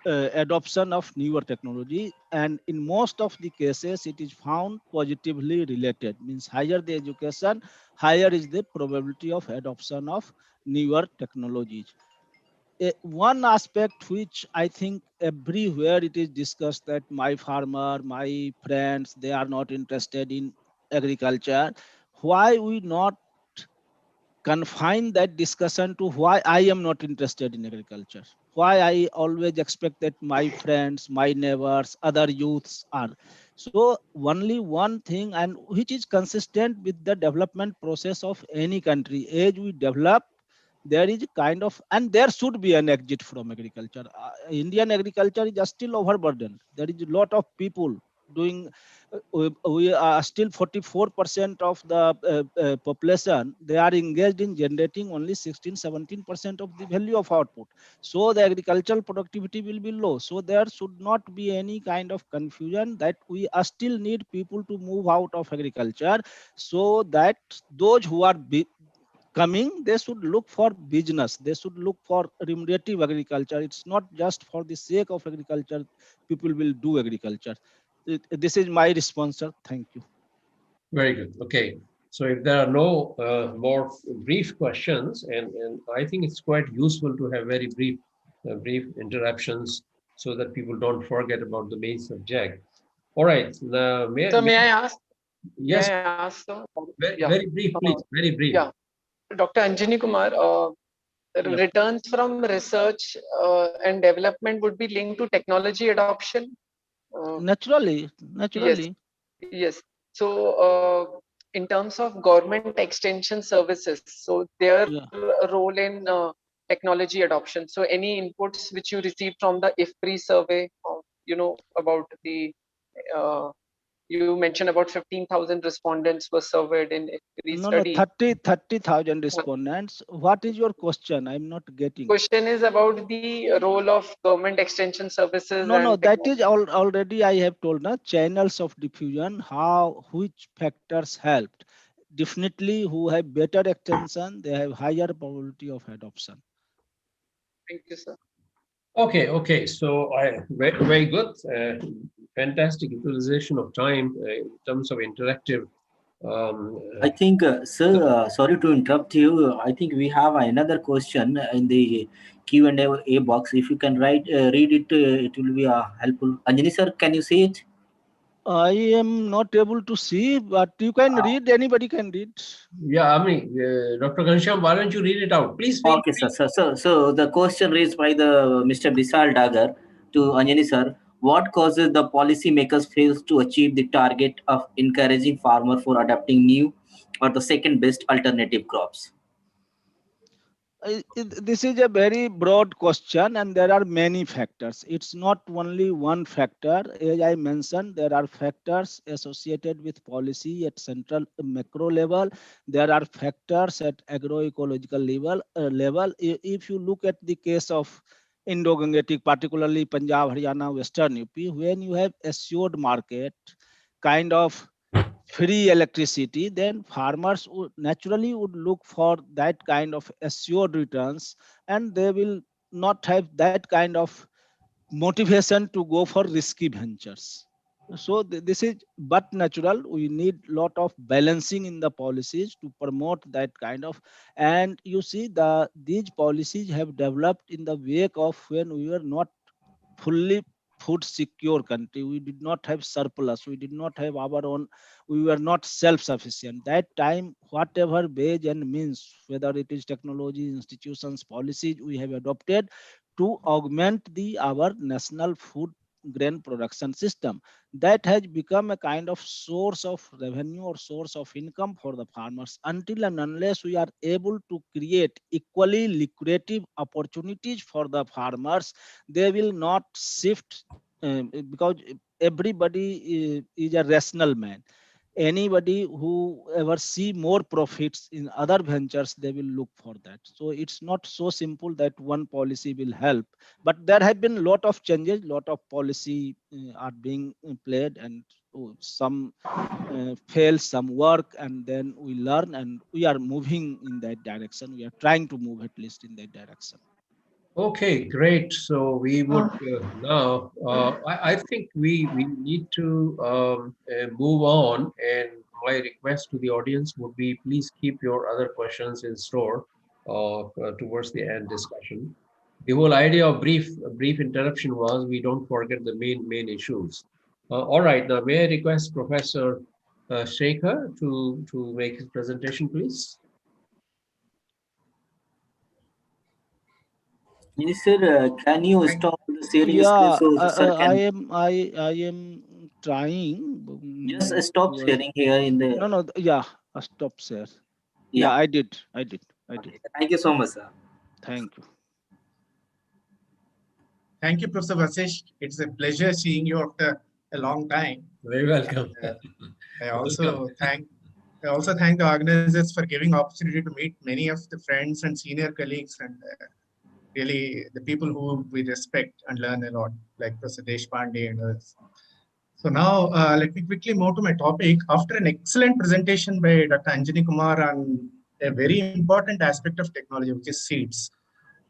adoption of newer technology, and in most of the cases it is found positively related, means higher the education, higher is the probability of adoption of newer technologies. One aspect which I think everywhere it is discussed, that my farmer, my friends, they are not interested in agriculture. Why we not confine that discussion to why I am not interested in agriculture? Why I always expect that my friends, my neighbors, other youths are. So only one thing, and which is consistent with the development process of any country. As we develop, there is kind of, and there should be an exit from agriculture. Indian agriculture is still overburdened. There is a lot of people doing, we are still 44% of the population, they are engaged in generating only 16-17% of the value of output. So the agricultural productivity will be low. So there should not be any kind of confusion that we still need people to move out of agriculture, so that those who are coming, they should look for business, they should look for remunerative agriculture. It's not just for the sake of agriculture people will do agriculture. This is my response, sir. Thank you. Very good. Okay. So if there are no more brief questions, and I think it's quite useful to have very brief interruptions so that people don't forget about the main subject. All right. May I ask? Yes. May I ask, sir? Very brief, please. Very brief. Yeah. Dr. Anjani Kumar, returns from research and development would be linked to technology adoption? Naturally. Yes. So in terms of government extension services, so their role in technology adoption. So any inputs which you received from the IFPRI survey, about the, you mentioned about 15,000 respondents were surveyed in IFPRI study. No, 30,000 respondents. What is your question? I'm not getting. Question is about the role of government extension services. No, that is already I have told, channels of diffusion, which factors helped. Definitely who have better extension, they have higher probability of adoption. Thank you, sir. Okay. So very good. Fantastic utilization of time in terms of interactive. I think, sir, sorry to interrupt you. I think we have another question in the Q&A box. If you can read it, it will be helpful. Anjani sir, can you see it? I am not able to see, but you can read. Anybody can read. Yeah, I mean, Dr. Ghanshyam, why don't you read it out? Please feel Okay, free. sir. So the question raised by the Mr. Bisal Dagar to Anjani sir: what causes the policymakers fails to achieve the target of encouraging farmer for adopting new or the second best alternative crops? This is a very broad question, and there are many factors. It's not only one factor. As I mentioned, there are factors associated with policy at central macro level. There are factors at agroecological level. If you look at the case of Indo-Gangetic, particularly Punjab, Haryana, Western UP, when you have assured market, kind of free electricity, then farmers would naturally would look for that kind of assured returns, and they will not have that kind of motivation to go for risky ventures. So this is but natural. We need lot of balancing in the policies to promote that kind of, and you see these policies have developed in the wake of when we were not fully food secure country. We did not have surplus, we did not have our own, we were not self-sufficient that time. Whatever ways and means, whether it is technology, institutions, policies, we have adopted to augment our national food grain production system, that has become a kind of source of revenue or source of income for the farmers. Until and unless we are able to create equally lucrative opportunities for the farmers, they will not shift, because everybody is a rational man. Anybody who ever see more profits in other ventures, they will look for that. So it's not so simple that one policy will help, but there have been a lot of changes, lot of policy are being played, and some fail, some work, and then we learn, and we are moving in that direction. We are trying to move at least in that direction. Okay, great. So we would now, I think we need to move on, and my request to the audience would be please keep your other questions in store towards the end discussion. The whole idea of brief interruption was we don't forget the main issues. All right, now may I request Professor Shekhar to make his presentation, please? Yes, sir. Can you stop the sharing screen Yeah, so sir can I am trying. just stop to, sharing here in the no, yeah, stop share. Yeah, yeah. I did. Okay. Thank you so much, sir. Thank you. Thank you, Professor Vasish. It's a pleasure seeing you after a long time. Very welcome. I also thank the organizers for giving opportunity to meet many of the friends and senior colleagues, and really the people who we respect and learn a lot, like Professor Deshpande and others. So now let me quickly move to my topic. After an excellent presentation by Dr. Anjani Kumar on a very important aspect of technology, which is seeds.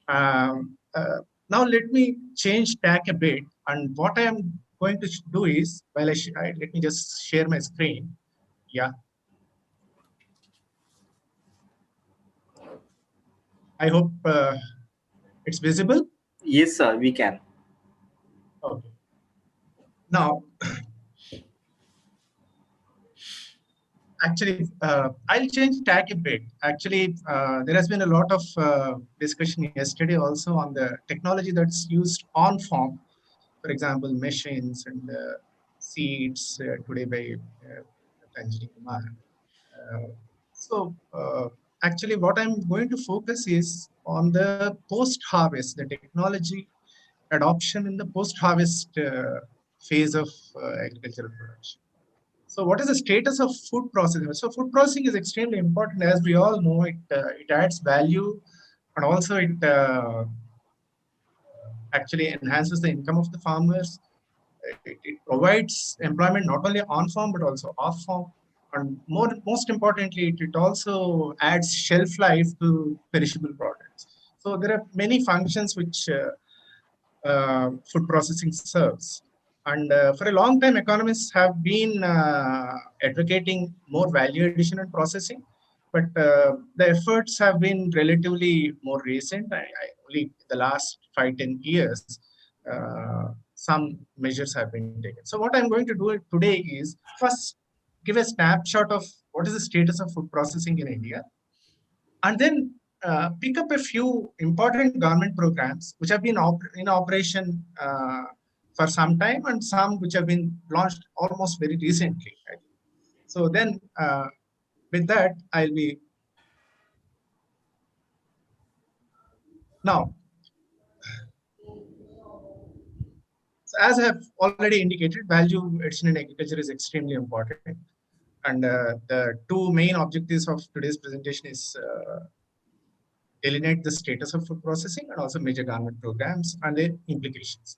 Now let me change tack a bit, and what I am going to do is, while let me just share my screen. Yeah. I hope it's visible. Yes, sir, we can. Okay. Now, actually, I'll change tack a bit. Actually, there has been a lot of discussion yesterday also on the technology that's used on farm. For example, machines and seeds today by Anjani Kumar. Actually, what I'm going to focus is on the post-harvest, the technology adoption in the post-harvest phase of agricultural production. So what is the status of food processing? So food processing is extremely important. As we all know, it adds value, and also it actually enhances the income of the farmers. It provides employment not only on farm but also off farm, and most importantly, it also adds shelf life to perishable products. So there are many functions which food processing serves. And for a long time, economists have been advocating more value addition and processing, but the efforts have been relatively more recent. Only the last 5-10 years, some measures have been taken. So what I'm going to do today is first give a snapshot of what is the status of food processing in India, and then pick up a few important government programs which have been in operation for some time and some which have been launched almost very recently. Right? So then with that, I'll be now. So as I have already indicated, value addition in agriculture is extremely important. And the two main objectives of today's presentation is delineate the status of food processing and also major government programs and their implications.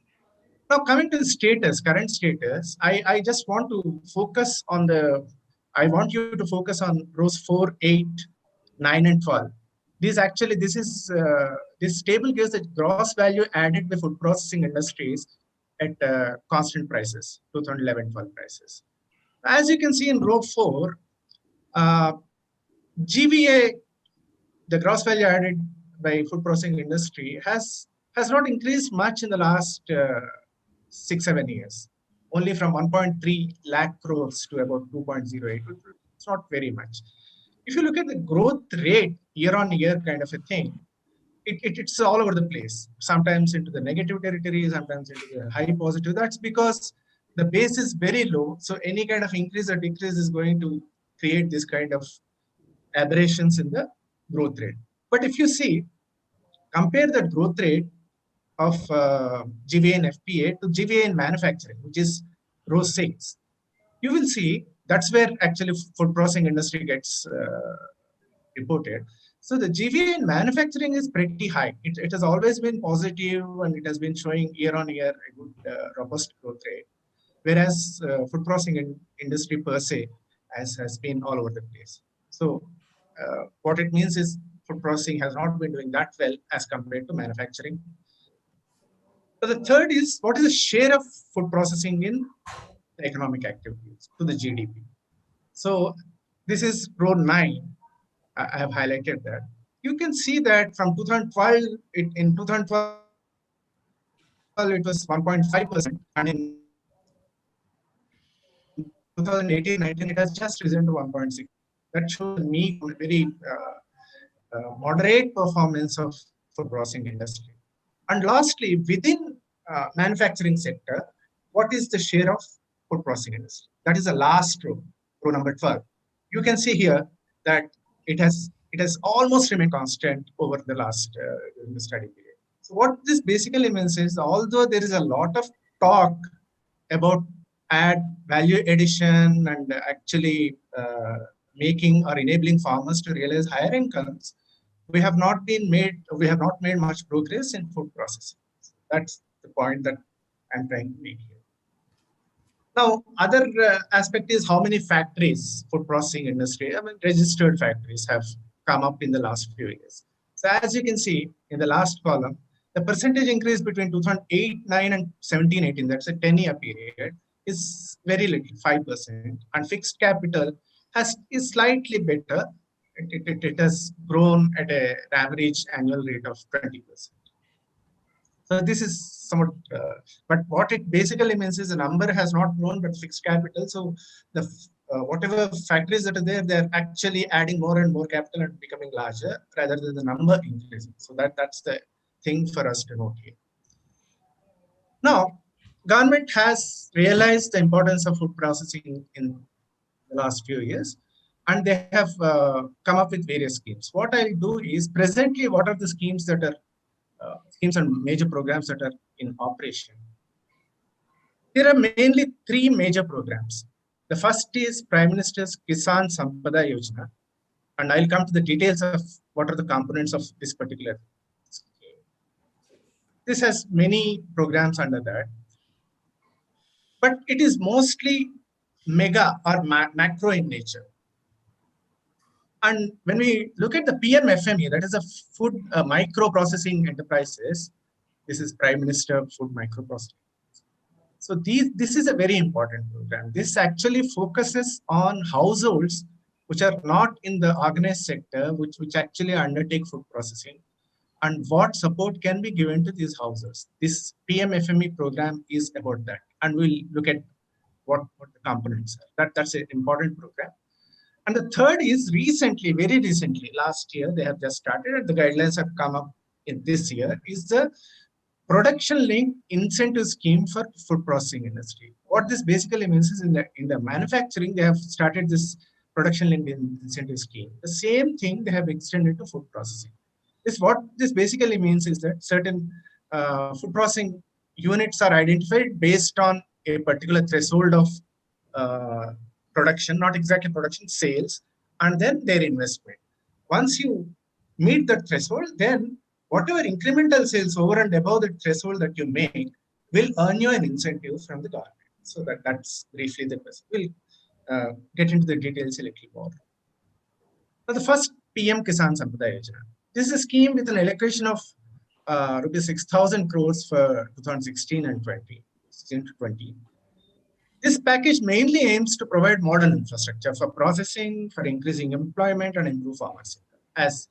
Now coming to the status, current status, I just want to focus on I want you to focus on rows 4, 8, 9 and 12. This table gives the gross value added by food processing industries at constant prices, 2011-12 prices. As you can see in row 4, GVA, the gross value added by food processing industry, has not increased much in the last 6-7 years, only from 1.3 lakh crores to about 2.08. It's not very much. If you look at the growth rate year on year kind of a thing, it's all over the place, sometimes into the negative territory, sometimes into the high positive. That's because the base is very low. So any kind of increase or decrease is going to create this kind of aberrations in the growth rate. But if you see, compare the growth rate of GVA and FPA to GVA in manufacturing, which is row 6, you will see that's where actually food processing industry gets reported. So the GVA in manufacturing is pretty high. It has always been positive and it has been showing year on year a good robust growth rate. Whereas food processing industry per se has been all over the place. So what it means is food processing has not been doing that well as compared to manufacturing. So the third is, what is the share of food processing in the economic activities to the GDP? So this is row 9. I have highlighted that. You can see that from 2012, in 2012 it was 1.5%, and in 2018-19 it has just risen to 1.6. That shows me a very moderate performance of food processing industry. And lastly, within manufacturing sector, what is the share of food processing industry? That is the last row, row number 12. You can see here that it has almost remained constant over the last during the study period. So what this basically means is, although there is a lot of talk about value addition and actually making or enabling farmers to realize higher incomes, we have not made much progress in food processing. That's the point that I'm trying to make here. Now, other aspect is how many factories, food processing industry, registered factories have come up in the last few years. So as you can see in the last column, the percentage increase between 2008-9 and 17-18, that's a 10-year period, is very little, 5%, and fixed capital is slightly better. It has grown at an average annual rate of 20%. So this is somewhat, but what it basically means is the number has not grown, but fixed capital. So the whatever factories that are there, they're actually adding more and more capital and becoming larger rather than the number increasing. So that's the thing for us to note here. Now, government has realized the importance of food processing in the last few years, and they have come up with various schemes. What I'll do is, presently, what are the schemes that are schemes and major programs that are in operation? There are mainly 3 major programs. The first is Prime Minister's Kisan Sampada Yojana, and I'll come to the details of what are the components of this particular scheme. This has many programs under that, but it is mostly mega or macro in nature. And when we look at the PMFME, that is a food micro processing enterprises, this is Prime Minister Food Micro Processing. So this is a very important program. This actually focuses on households which are not in the organized sector, which actually undertake food processing. and what support can be given to these houses. This PMFME program is about that, and we'll look at what the components are. That's an important program. And the third is recently, very recently, last year, they have just started, and the guidelines have come up in this year, is the production linked incentive scheme for food processing industry. What this basically means is in the manufacturing, they have started this production linked incentive scheme. The same thing they have extended to food processing. What this basically means is that certain food processing units are identified based on a particular threshold of production, not exactly production, sales, and then their investment. Once you meet that threshold, then whatever incremental sales over and above the threshold that you make will earn you an incentive from the government. So that's briefly the question. We'll get into the details a little more. Now, the first PM Kisan Sampada Yojana. This is a scheme with an allocation of rupees 6,000 crores for 2016 and 20. This package mainly aims to provide modern infrastructure for processing, for increasing employment, and improve farmers' income, as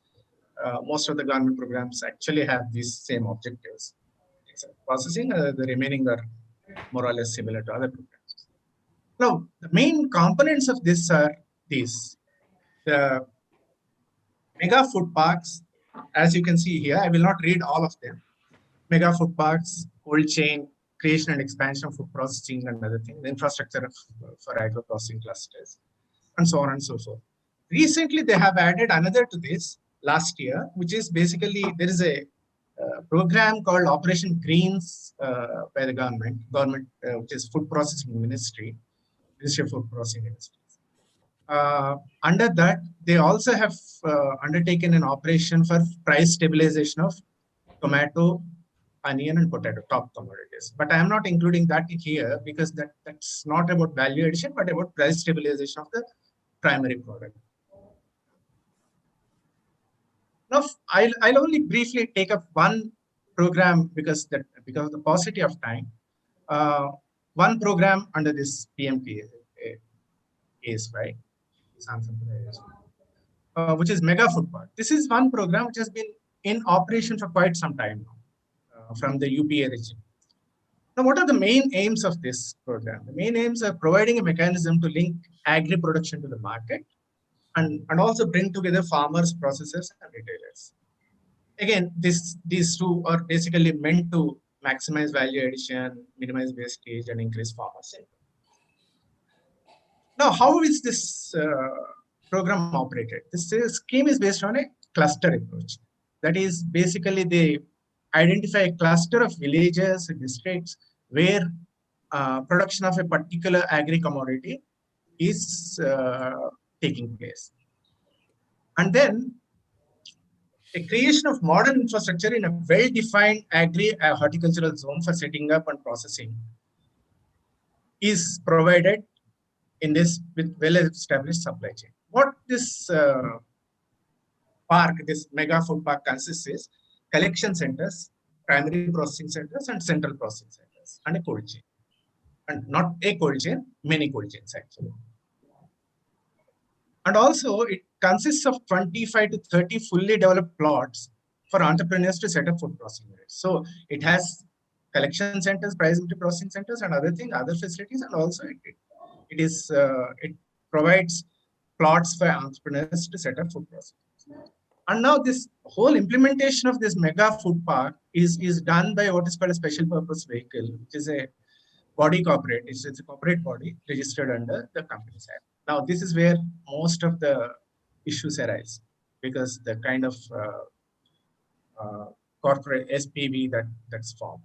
most of the government programs actually have these same objectives. Except processing, the remaining are more or less similar to other programs. Now, the main components of this are these. The mega food parks, as you can see here, I will not read all of them. Mega food parks, cold chain, creation and expansion of food processing and other things, infrastructure for agro-processing clusters, and so on and so forth. Recently, they have added another to this last year, which is basically, there is a program called Operation Greens by the government, which is Food Processing Ministry of Food Processing Industries. Under that, they also have undertaken an operation for price stabilization of tomato, onion, and potato, top commodities. But I am not including that here because that's not about value addition, but about price stabilization of the primary product. Now, I'll only briefly take up one program because of the paucity of time. One program under this PMP is right, which is Mega Food Park. This is one program which has been in operation for quite some time now. From the UPA regime. Now, what are the main aims of this program? The main aims are providing a mechanism to link agri-production to the market and also bring together farmers, processors, and retailers. Again, these two are basically meant to maximize value addition, minimize wastage, and increase farmers' income. Now, how is this program operated? This scheme is based on a cluster approach. That is, basically, they identify a cluster of villages and districts where production of a particular agri-commodity is taking place. And then a creation of modern infrastructure in a well-defined agri-horticultural zone for setting up and processing is provided in this with well-established supply chain. What this park, this mega food park consists is collection centers, primary processing centers, and central processing centers, and a cold chain. And not a cold chain, many cold chains actually. And also, it consists of 25 to 30 fully developed plots for entrepreneurs to set up food processing units. So it has collection centers, primary processing centers, and other facilities, and also it provides plots for entrepreneurs to set up food processing. And now this whole implementation of this mega food park is done by what is called a special purpose vehicle, which is a body corporate. It's a corporate body registered under the Companies Act. Now, this is where most of the issues arise because the kind of corporate SPV that's formed.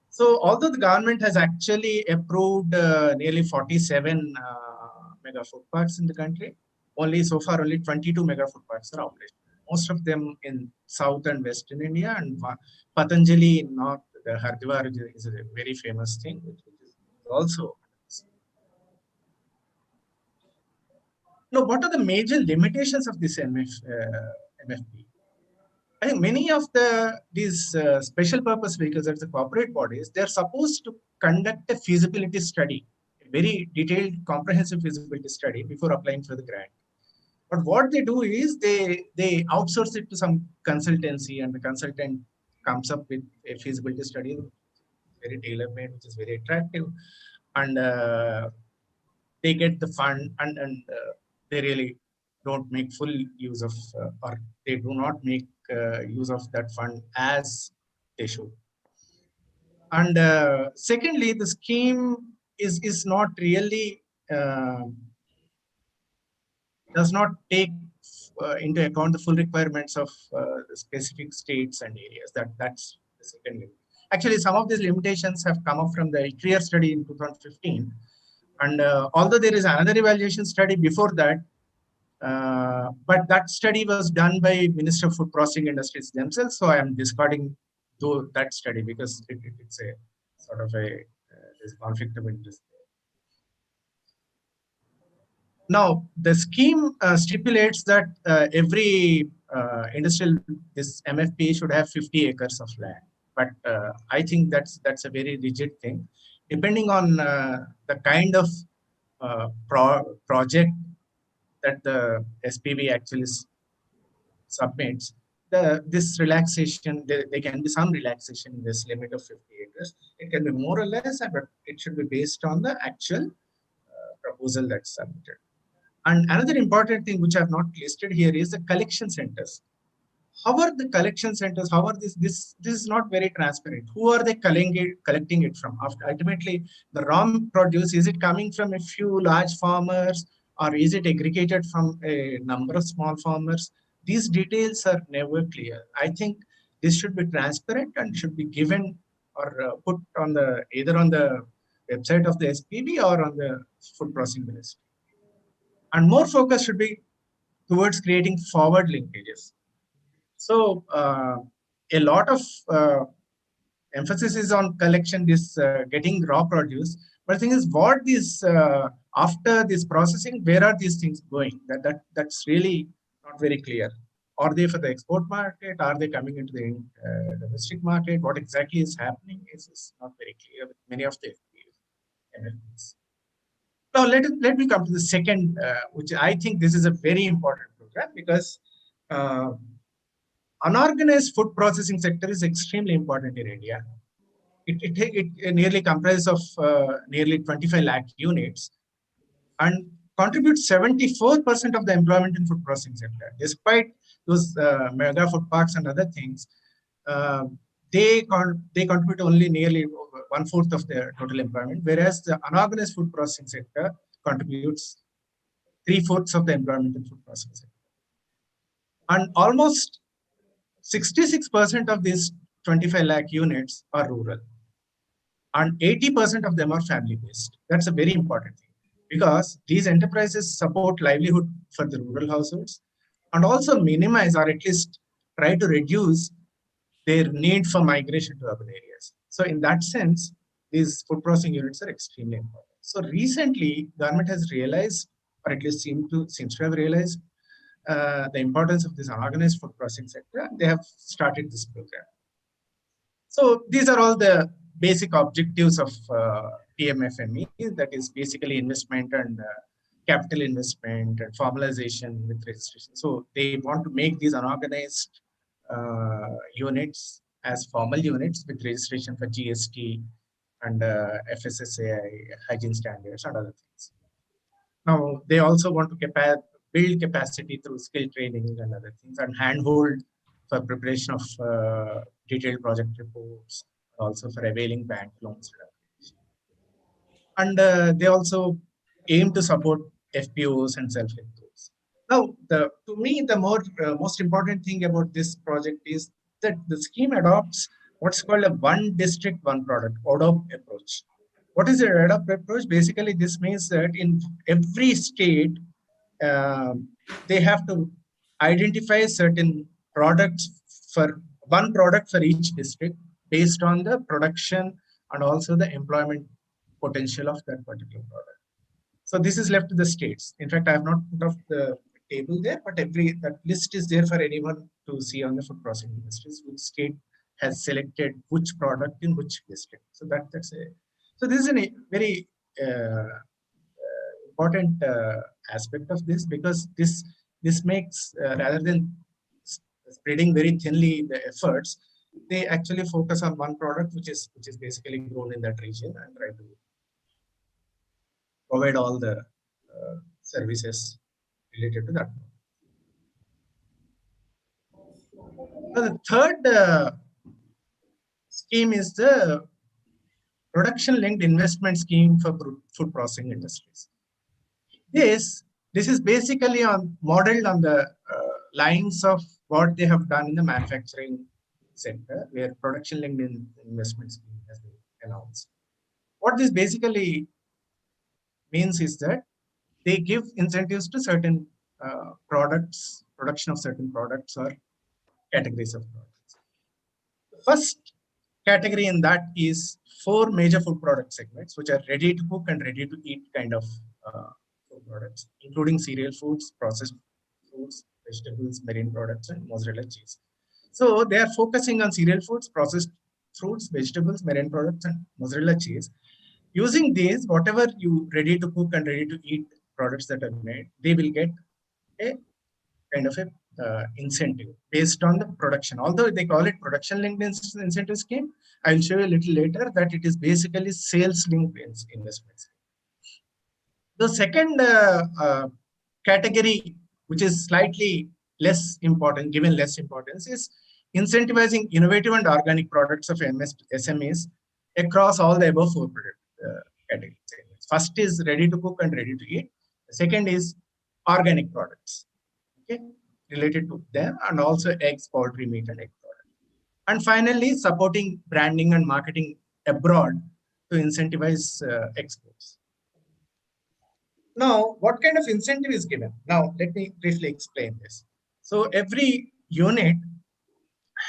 So, although the government has actually approved nearly 47 mega food parks in the country, so far only 22 mega food parks are operational. Most of them in South and Western India, and Patanjali in North, the Hardwar is a very famous thing, which is also. Now, what are the major limitations of this MFP? I think many of these special purpose vehicles, as the corporate bodies, they're supposed to conduct a feasibility study, a very detailed, comprehensive feasibility study before applying for the grant. But what they do is they outsource it to some consultancy, and the consultant comes up with a feasibility study, very tailor-made, which is very attractive, and they get the fund, and they really don't make full use of, or they do not make use of that fund as they should. And secondly, the scheme is not really does not take into account the full requirements of the specific states and areas. That's the second limit. Actually, some of these limitations have come up from the ICRIER study in 2015. And although there is another evaluation study before that, but that study was done by Minister of Food Processing Industries themselves. So I am discarding that study because it's a sort of a there's conflict of interest. Now, the scheme stipulates that every this MFP should have 50 acres of land. But I think that's a very rigid thing. Depending on the kind of project that the SPV actually submits, this relaxation, there can be some relaxation in this limit of 50 acres. It can be more or less, but it should be based on the actual proposal that's submitted. And another important thing which I have not listed here is the collection centers. How are the collection centers? How are this is not very transparent. Who are they collecting it from? Ultimately, the raw produce, is it coming from a few large farmers, or is it aggregated from a number of small farmers? These details are never clear. I think this should be transparent and should be given or put on the either on the website of the SPV or on the food processing ministry. And more focus should be towards creating forward linkages. So a lot of emphasis is on collection, this getting raw produce. But the thing is, what this after this processing, where are these things going? That's really not very clear. Are they for the export market? Are they coming into the domestic market? What exactly is happening is not very clear with many of the MFPs. Now let me come to the second, which I think this is a very important program, because unorganized food processing sector is extremely important in India. It nearly comprises of nearly 25 lakh units and contributes 74% of the employment in food processing sector. Despite those mega food parks and other things, they contribute only nearly 1/4 of their total employment, whereas the unorganized food processing sector contributes 3/4 of the employment in food processing sector. And almost 66% of these 25 lakh units are rural, and 80% of them are family-based. That's a very important thing, because these enterprises support livelihood for the rural households and also minimize, or at least try to reduce, their need for migration to urban areas. So in that sense, these food processing units are extremely important. So recently, government has realized, or at least seems to have realized, the importance of this unorganized food processing sector, and they have started this program. So these are all the basic objectives of PMFME, that is basically investment and capital investment and formalization with registration. So they want to make these unorganized units as formal units with registration for GST and FSSAI, hygiene standards and other things. Now, they also want to build capacity through skill training and other things, and handhold for preparation of detailed project reports, also for availing bank loans. And they also aim to support FPOs and self-help groups. Now, to me, the most important thing about this project is that the scheme adopts what's called a one district, one product, ODOP approach. What is the ODOP approach? Basically, this means that in every state, they have to identify certain products, for one product for each district, based on the production and also the employment potential of that particular product. So this is left to the states. In fact, I have not put up the table there, but that list is there for anyone to see on the food processing industries, which state has selected which product in which district. So so this is a very important aspect of this, because this this makes, rather than spreading very thinly the efforts, they actually focus on one product which is basically grown in that region and try to provide all the services related to that. So the third scheme is the production linked investment scheme for food processing industries. This is basically modeled on the lines of what they have done in the manufacturing sector, where production linked investment scheme has been announced. What this basically means is that they give incentives to certain products, production of certain products or categories of products. The first category in that is 4 major food product segments, which are ready to cook and ready to eat kind of food products, including cereal foods, processed foods, vegetables, marine products, and mozzarella cheese. So they are focusing on cereal foods, processed fruits, vegetables, marine products, and mozzarella cheese. Using these, whatever you ready to cook and ready to eat products that are made, they will get a kind of a incentive based on the production. Although they call it production linked incentive scheme, I will show you a little later that it is basically sales linked investments. The second category, which is slightly less important, given less importance, is incentivizing innovative and organic products of SMEs across all the above 4 product categories. First is ready to cook and ready to eat. The second is organic products, okay, related to them, and also eggs, poultry, meat, and egg products. And finally, supporting branding and marketing abroad to incentivize exports. Now, what kind of incentive is given? Now, let me briefly explain this. So every unit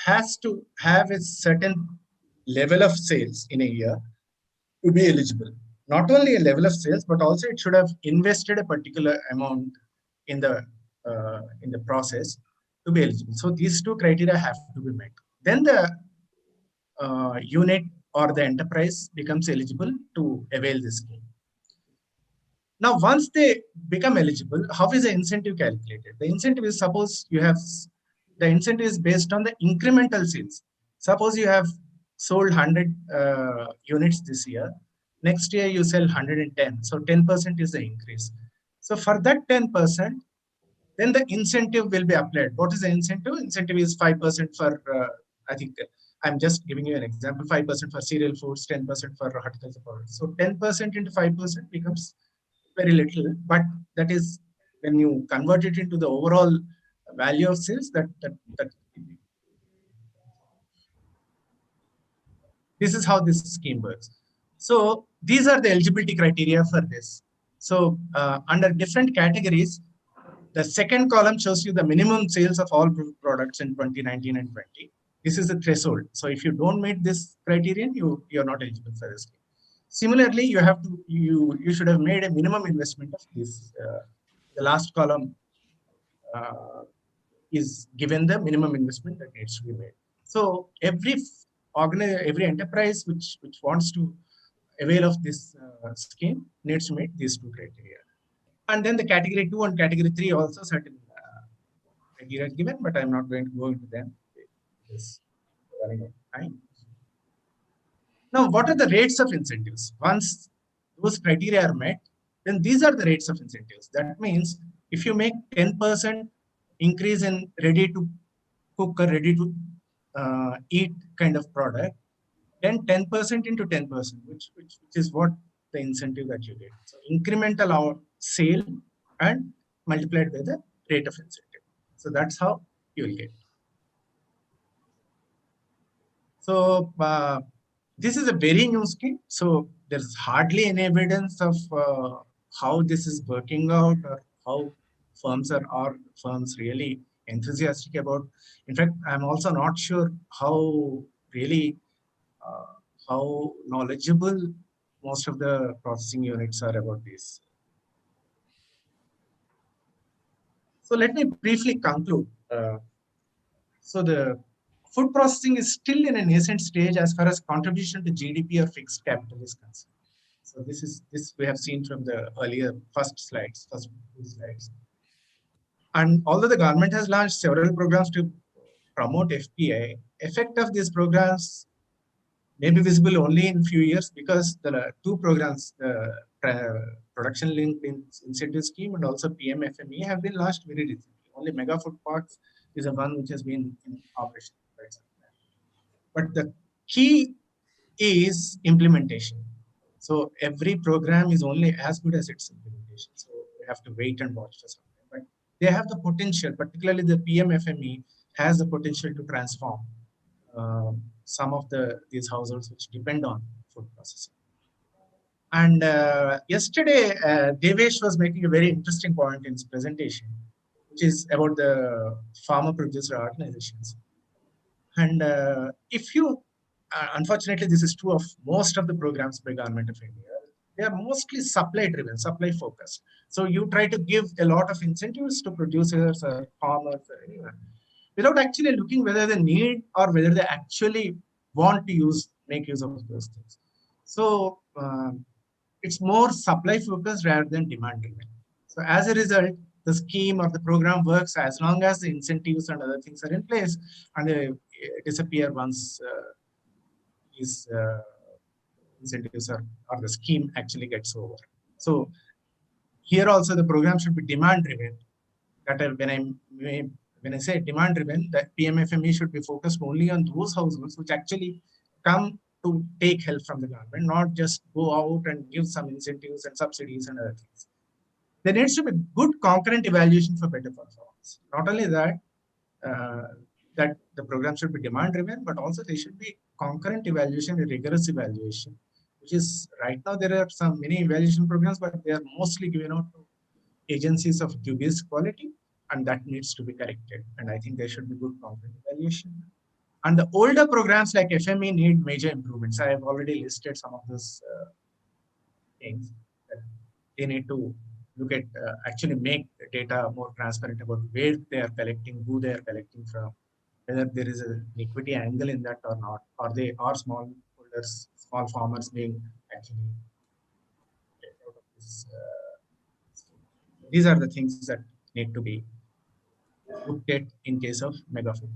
has to have a certain level of sales in a year to be eligible. Not only a level of sales, but also it should have invested a particular amount in the process to be eligible. So these 2 criteria have to be met. Then the unit or the enterprise becomes eligible to avail this scheme. Now, once they become eligible, how is the incentive calculated? The incentive is, suppose you have, the incentive is based on the incremental sales. Suppose you have sold 100 units this year. Next year you sell 110. So 10% is the increase. So for that 10%, then the incentive will be applied. What is the incentive? Incentive is 5% for, I think, I'm just giving you an example, 5% for cereal foods, 10% for horticulture products. So 10% into 5% becomes very little, but that is when you convert it into the overall value of sales, that this is how this scheme works. So these are the eligibility criteria for this. So under different categories, the second column shows you the minimum sales of all products in 2019 and 20. This is the threshold. So if you don't meet this criterion, you're not eligible for this scheme. Similarly, you have to you should have made a minimum investment of this. The last column is given the minimum investment that needs to be made. So every enterprise which wants to avail of this scheme needs to meet these 2 criteria. And then the category 2 and category 3 also certain criteria given, but I'm not going to go into them. It's running out of time. Now, what are the rates of incentives? Once those criteria are met, then these are the rates of incentives. That means if you make 10% increase in ready to cook or ready to eat kind of product, then 10% into 10%, which is what the incentive that you get. So incremental sale and multiplied by the rate of incentive. So that's how you will get. So this is a very new scheme. So there's hardly any evidence of how this is working out or how firms are really enthusiastic about. In fact, I'm also not sure how really how knowledgeable most of the processing units are about this. So let me briefly conclude. So the food processing is still in a nascent stage as far as contribution to GDP or fixed capital is concerned. So this we have seen from the earlier first 2 slides. And although the government has launched several programs to promote FPI, effect of these programs may be visible only in few years, because the two programs, the production linked incentive scheme and also PMFME, have been launched very recently. Only Mega Food Parks is the one which has been in operation for quite some time. But the key is implementation. So every program is only as good as its implementation. So we have to wait and watch for some time. But they have the potential, particularly the PMFME has the potential to transform some of these households which depend on food processing. And yesterday, Devesh was making a very interesting point in his presentation, which is about the farmer producer organizations. And if you, unfortunately, this is true of most of the programs by Government of India, they are mostly supply driven, supply focused. So you try to give a lot of incentives to producers or farmers or anyone, without actually looking whether they need or whether they actually want to make use of those things. So it's more supply focused rather than demand driven. So as a result, the scheme or the program works as long as the incentives and other things are in place, and they disappear once these incentives or the scheme actually gets over. So here also the program should be demand driven. That when I say demand driven, that PMFME should be focused only on those households which actually come to take help from the government, not just go out and give some incentives and subsidies and other things. There needs to be good concurrent evaluation for better performance. Not only that, that the program should be demand driven, but also there should be concurrent evaluation, a rigorous evaluation, which is right now there are many evaluation programs, but they are mostly given out to agencies of dubious quality, and that needs to be corrected. And I think there should be good concurrent evaluation. And the older programs like FME need major improvements. I have already listed some of those things that they need to look at, actually make the data more transparent about where they are collecting, who they are collecting from, whether there is an equity angle in that or not, or they are small holders, small farmers being actually out of this. These are the things that need to be looked at in case of mega food.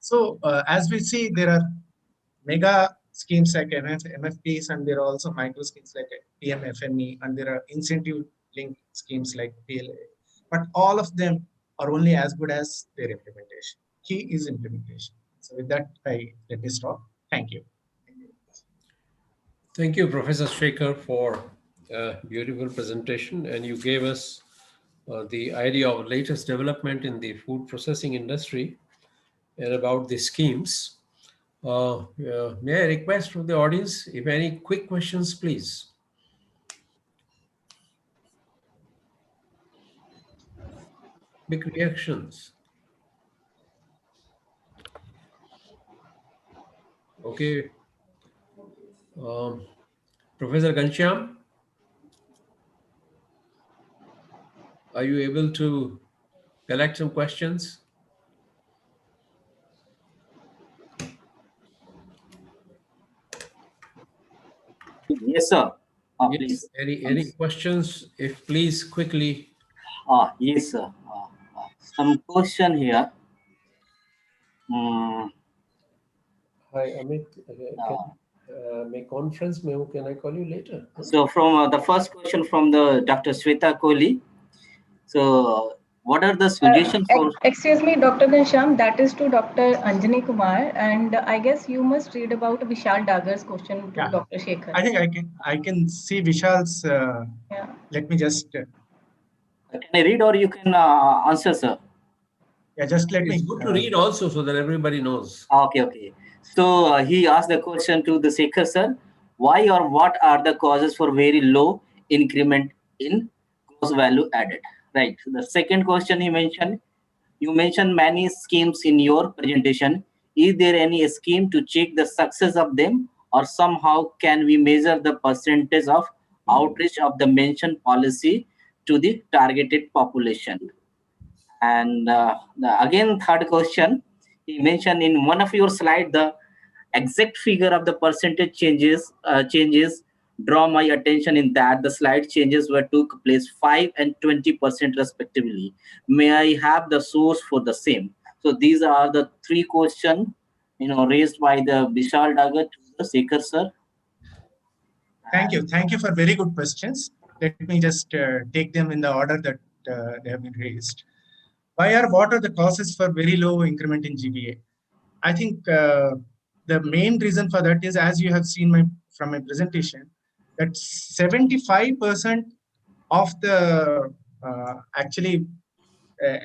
So as we see, there are mega schemes like MFPs, and there are also micro schemes like PMFME, and there are incentive linked schemes like PLA. But all of them are only as good as their implementation. Key is implementation. So with that, let me stop. Thank you. Thank you, Professor Shekhar, for a beautiful presentation, and you gave us the idea of latest development in the food processing industry and about the schemes. May I request from the audience, if any quick questions, please. Big reactions. Okay. Professor Ghanshyam, are you able to collect some questions? Yes, sir. Yes. Please. Any questions? If please quickly. Yes, sir. Some question here. Hi, Amit. May conference, can I call you later? So from the first question from the Dr. Shweta Kohli. So what are the suggestions for? Excuse me, Dr. Ghanshyam, that is to Dr. Anjani Kumar, and I guess you must read about Vishal Dagar's question to Dr. Shekhar. I think I can see Vishal's. Let me just. Can I read or you can answer, sir? Yeah, just let me. It's good to read also so that everybody knows. Okay. So he asked the question to the Shekhar sir. Why or what are the causes for very low increment in gross value added? Right. So the second question he mentioned, you mentioned many schemes in your presentation. Is there any scheme to check the success of them, or somehow can we measure the percentage of outreach of the mentioned policy to the targeted population? And again, third question, he mentioned in one of your slides the exact figure of the percentage changes draw my attention in that the slide changes were took place 5 and 20% respectively. May I have the source for the same? So these are the three questions, raised by the Vishal Dagar to the Sekhar sir. Thank you. Thank you for very good questions. Let me just take them in the order that they have been raised. What are the causes for very low increment in GVA? I think the main reason for that is, as you have seen from my presentation, that 75% of the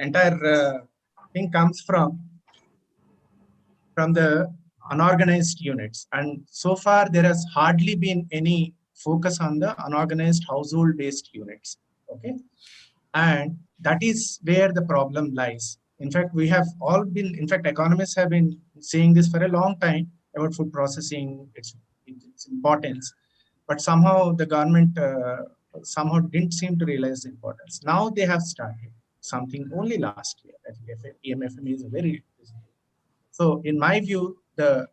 entire thing comes from the unorganized units, and so far there has hardly been any focus on the unorganized household based units. Okay, and that is where the problem lies. In fact, economists have been saying this for a long time about food processing, its importance, but somehow the government somehow didn't seem to realize the importance. Now they have started something only last year. I think PMFME is a very. So in my view, the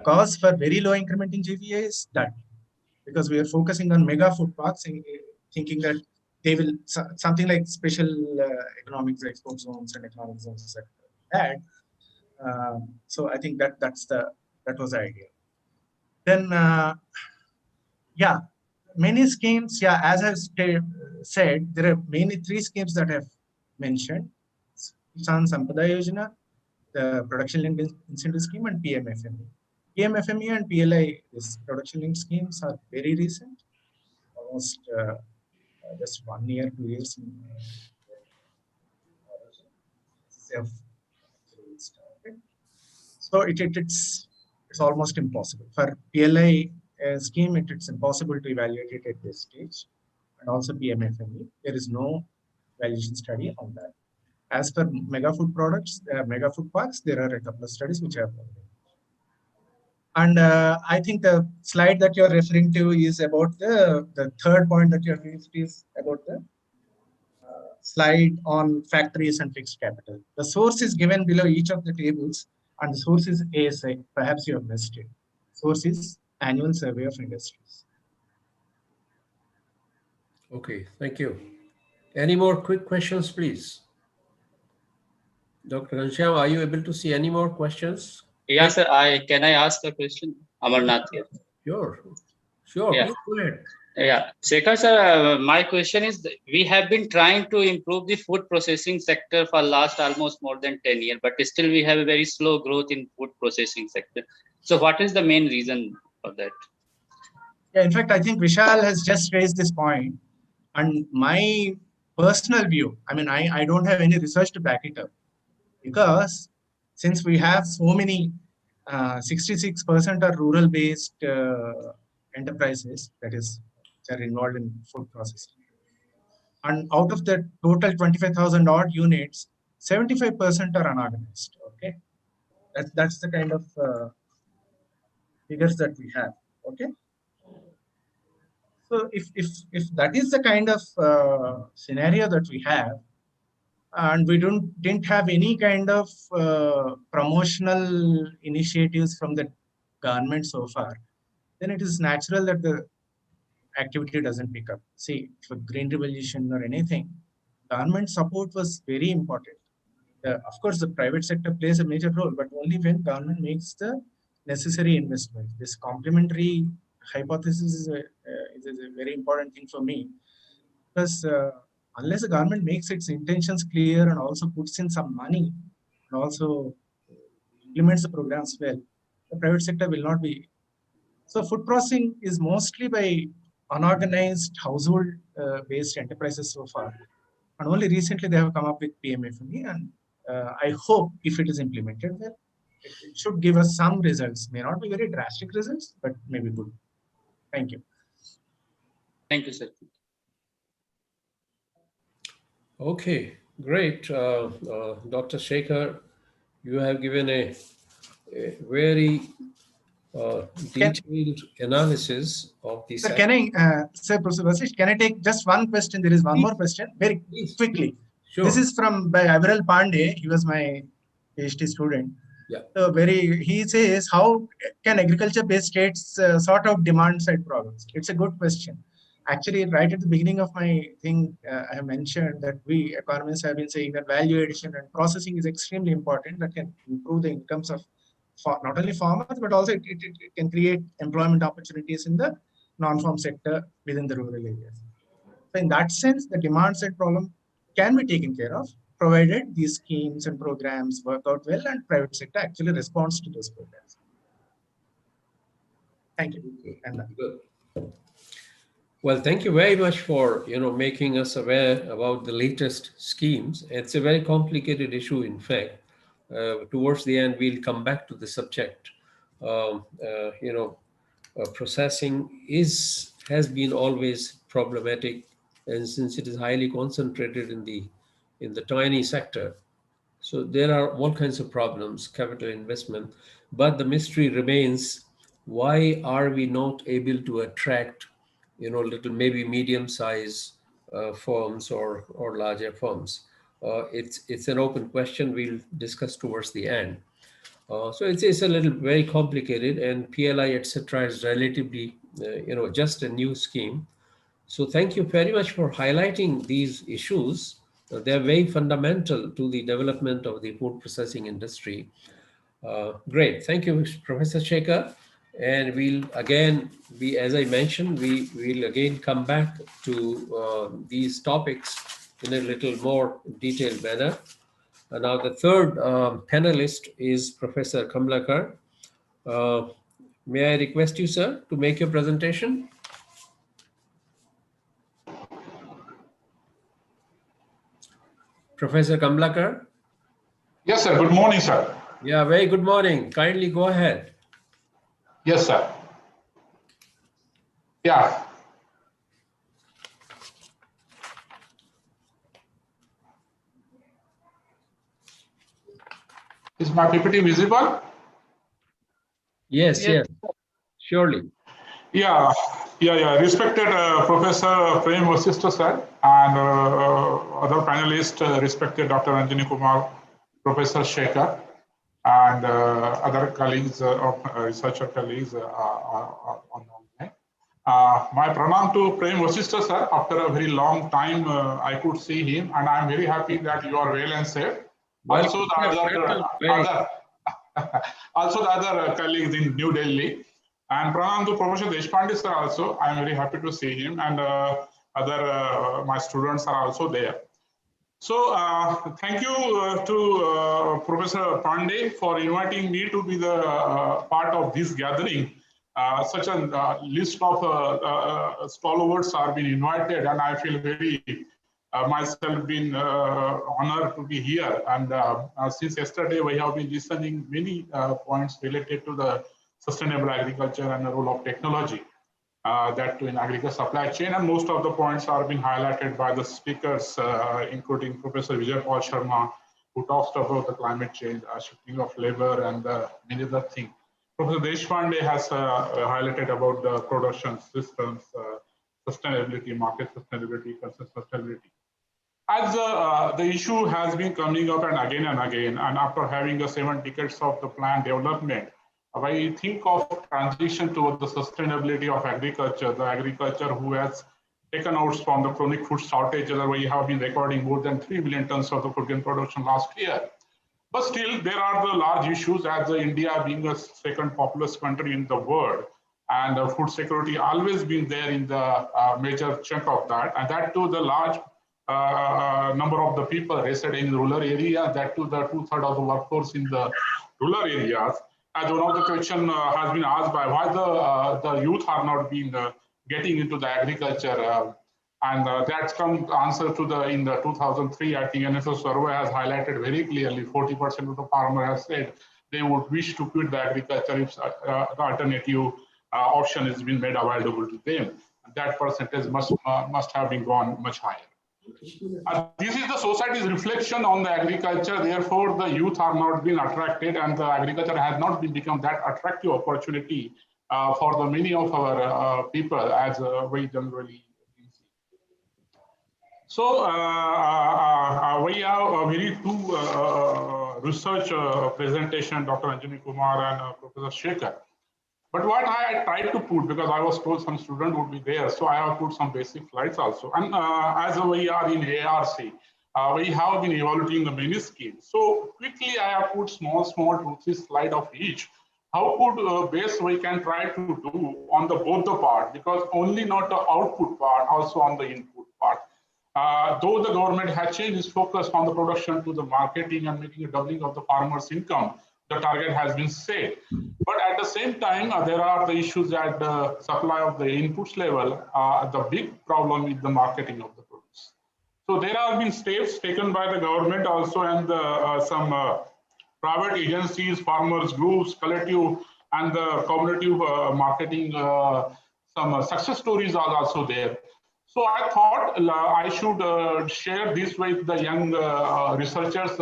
cause for very low increment in GVA is that, because we are focusing on mega food parks, thinking that they will something like special economics export zones and economic zones that so I think that was the idea. Then many schemes, as I've said, there are mainly 3 schemes that I've mentioned: Kisan Sampada Yojana, the production linked incentive scheme, and PMFME. PMFME and PLI, this production linked schemes, are very recent, almost just 1 year, 2 years. So it's almost impossible. For PLI scheme, it's impossible to evaluate it at this stage. And also PMFME, there is no valuation study on that. As for mega food products, mega food parks, there are a couple of studies which have. And I think the slide that you're referring to is about the third point that you have raised is about the slide on factories and fixed capital. The source is given below each of the tables, and the source is ASI. Perhaps you have missed it. Source is Annual Survey of Industries. Okay, thank you. Any more quick questions, please? Dr. Ghanshyam, are you able to see any more questions? Yeah, sir. Can I ask a question? Amarnath here. Sure. Yeah. Please go ahead. Yeah, Sekhar sir, my question is, we have been trying to improve the food processing sector for last almost more than 10 years, but still we have a very slow growth in food processing sector. So what is the main reason for that? Yeah, in fact, I think Vishal has just raised this point, and my personal view, I mean, I don't have any research to back it up, because since we have so many 66% are rural based enterprises, that is, which are involved in food processing, and out of the total 25,000 odd units, 75% are unorganized. Okay, that's the kind of figures that we have. Okay, so if that is the kind of scenario that we have, and we didn't have any kind of promotional initiatives from the government so far, then it is natural that the activity doesn't pick up. See, for Green Revolution or anything, government support was very important. Of course, the private sector plays a major role, but only when government makes the necessary investment. This complementary hypothesis is a very important thing for me, because unless the government makes its intentions clear and also puts in some money and also implements the programs well, the private sector will not be. So food processing is mostly by unorganized household based enterprises so far, and only recently they have come up with PMFME, and I hope if it is implemented well, it should give us some results. May not be very drastic results, but maybe good. Thank you. Thank you, sir. Okay, great. Dr. Sekhar, you have given a very detailed analysis of the. Sir, can I, Professor Vasish, can I take just one question? There is one more question, very quickly. Sure. This is by Aviral Pandey. He was my PhD student. He says, how can agriculture-based states sort out demand-side problems? It's a good question. Actually, right at the beginning of my thing, I have mentioned that we economists have been saying that value addition and processing is extremely important. That can improve the incomes of not only farmers, but also it can create employment opportunities in the non-farm sector within the rural areas. So in that sense, the demand-side problem can be taken care of, provided these schemes and programs work out well and private sector actually responds to those programs. Thank you. Good. Well, thank you very much for making us aware about the latest schemes. It's a very complicated issue, in fact. Towards the end, we'll come back to the subject. Processing has been always problematic, and since it is highly concentrated in the tiny sector, so there are all kinds of problems, capital investment. But the mystery remains: why are we not able to attract little, maybe medium-sized firms or larger firms? It's an open question we'll discuss towards the end. So it's a little very complicated, and PLI, etc., is relatively, just a new scheme. So thank you very much for highlighting these issues. They're very fundamental to the development of the food processing industry. Great, thank you, Professor Shekhar. And we'll again as I mentioned, we'll again come back to these topics in a little more detailed manner. Now the third panelist is Professor Kamlakar. May I request you, sir, to make your presentation? Professor Kamlakar? Yes, sir. Good morning, sir. Yeah, very good morning. Kindly go ahead. Yes, sir. Yeah. Is my PPT visible? Yes, yes, surely. Yeah. Respected Professor Prem Vasishtha sir, and other panelists, respected Dr. Anjani Kumar, Professor Shekhar, and other colleagues researcher colleagues on the my pranam to Prem Vasishtha sir. After a very long time, I could see him, and I am very happy that you are well and safe. Also, the other colleagues in New Delhi. And pranam to Professor Deshpande sir also. I am very happy to see him, and other my students are also there. So thank you to Professor Pandey for inviting me to be the part of this gathering. Such a list of stalwarts are being invited, and I feel very myself been honored to be here. And since yesterday, we have been listening many points related to the sustainable agriculture and the role of technology that in agriculture supply chain, and most of the points are being highlighted by the speakers, including Professor Vijay Paul Sharma, who talks about the climate change, shifting of labor, and many other things. Professor Deshpande has highlighted about the production systems, sustainability, market sustainability, consumer sustainability. As the issue has been coming up and again, and after having 7 decades of the plan development, when I think of transition toward the sustainability of agriculture, the agriculture who has taken out from the chronic food shortage, where we have been recording more than 3 million tons of the food grain production last year. But still, there are the large issues as India being the second populous country in the world, and food security always been there in the major chunk of that, and that too the large number of the people residing in the rural area, that too the 2/3 of the workforce in the rural areas. As one of the question has been asked by why the youth are not being getting into the agriculture, and that's come answer to the in the 2003 I think NSS survey has highlighted very clearly 40% of the farmer has said they would wish to quit the agriculture if the alternative option has been made available to them. That percentage must have been gone much higher. This is the society's reflection on the agriculture. Therefore, the youth are not being attracted, and the agriculture has not been become that attractive opportunity for the many of our people as we generally see. So we have very two research presentation, Dr. Anjani Kumar and Professor Shekhar. But what I tried to put, because I was told some student would be there, so I have put some basic slides also. And as we are in ARC, we have been evaluating the many schemes. So quickly I have put small 2-3 slides of each. How could best we can try to do on the both the part, because only not the output part, also on the input part. Though the government has changed its focus on the production to the marketing and making a doubling of the farmers' income, the target has been set. But at the same time, there are the issues at the supply of the inputs level. The big problem is the marketing of the produce. So there have been steps taken by the government also, and some private agencies, farmers groups, collective, and the community marketing. Some success stories are also there. So I thought I should share this with the young researchers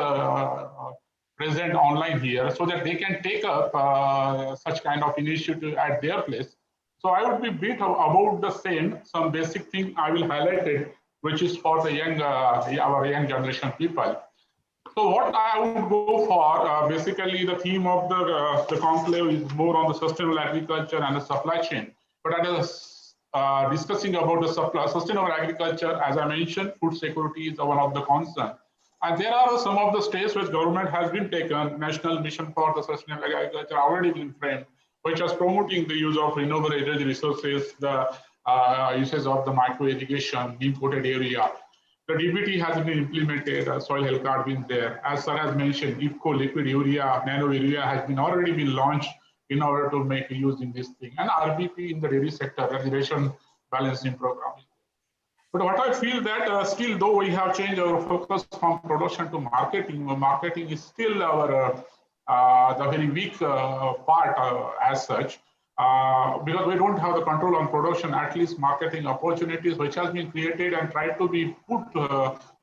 present online here, so that they can take up such kind of initiative at their place. So I would be bit about the same, some basic thing I will highlight it, which is for the young, our young generation people. So what I would go for, basically the theme of the conclave is more on the sustainable agriculture and the supply chain. But I was discussing about the sustainable agriculture, as I mentioned, food security is one of the concerns. And there are some of the steps which government has been taken. National Mission for the Sustainable Agriculture already been framed, which was promoting the use of renewable energy resources, the uses of the micro irrigation, imported area. The DBT has been implemented, soil health card been there. As Sir has mentioned, IFCO liquid urea, nano urea has been already been launched in order to make use in this thing. And RBP in the dairy sector, reservation balancing program. But what I feel that still, though we have changed our focus from production to marketing, marketing is still our the very weak part as such, because we don't have the control on production. At least marketing opportunities which has been created and tried to be put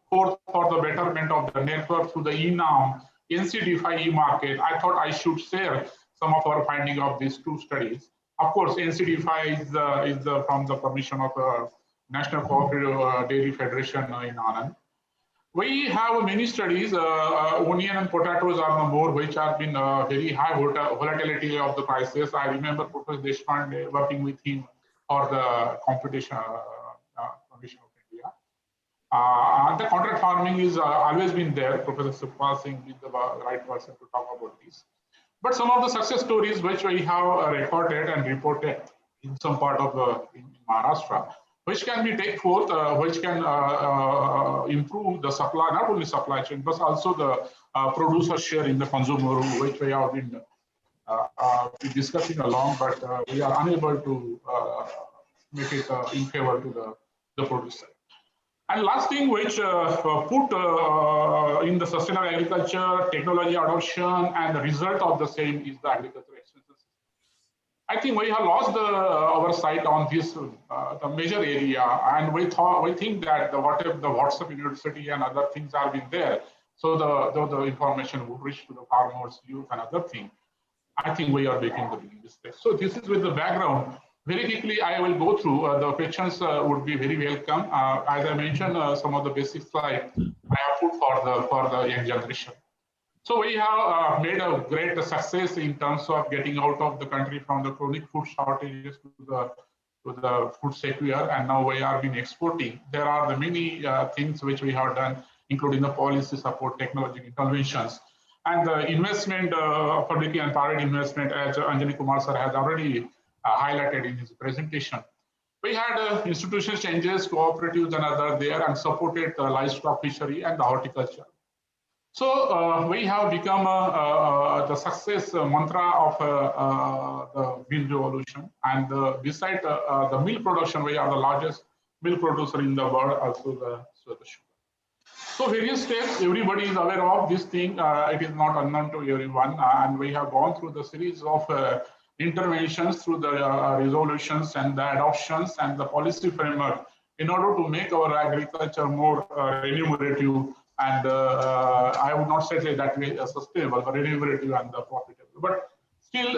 forth for the betterment of the network through the ENAM, NCDFI e-market. I thought I should share some of our finding of these two studies. Of course, NCDFI is from the permission of National Cooperative Dairy Federation in Anand. We have many studies, onion and potatoes are the more, which have been very high volatility of the prices. I remember Professor Deshpande working with him for the competition Commission of India. The contract farming is always been there. Professor Supal Singh is the right person to talk about this. But some of the success stories which we have recorded and reported in some part of in Maharashtra, which can be take forth, which can improve the supply, not only supply chain, but also the producer share in the consumer, which we have been discussing along, but we are unable to make it in favor to the producer. And last thing which put in the sustainable agriculture, technology adoption, and the result of the same is the agricultural extension. I think we have lost our sight on this the major area, and we think that whatever the WhatsApp University and other things have been there, so the information would reach to the farmers, youth, and other things. I think we are making the big mistake. So this is with the background. Very quickly, I will go through the questions. Would be very welcome. As I mentioned, some of the basic slides I have put for the young generation. So we have made a great success in terms of getting out of the country from the chronic food shortages to the food secure, and now we are been exporting. There are the many things which we have done, including the policy support, technology interventions, and the investment, public and private investment, as Anjani Kumar sir has already highlighted in his presentation. We had institutional changes, cooperatives and other there, and supported the livestock fishery and the horticulture. So we have become the success mantra of the milk revolution. And beside the milk production, we are the largest milk producer in the world, also the sugar. So various steps, everybody is aware of this thing. It is not unknown to everyone. And we have gone through the series of interventions through the resolutions and the adoptions and the policy framework in order to make our agriculture more remunerative and I would not say that way sustainable, but remunerative and profitable. But still,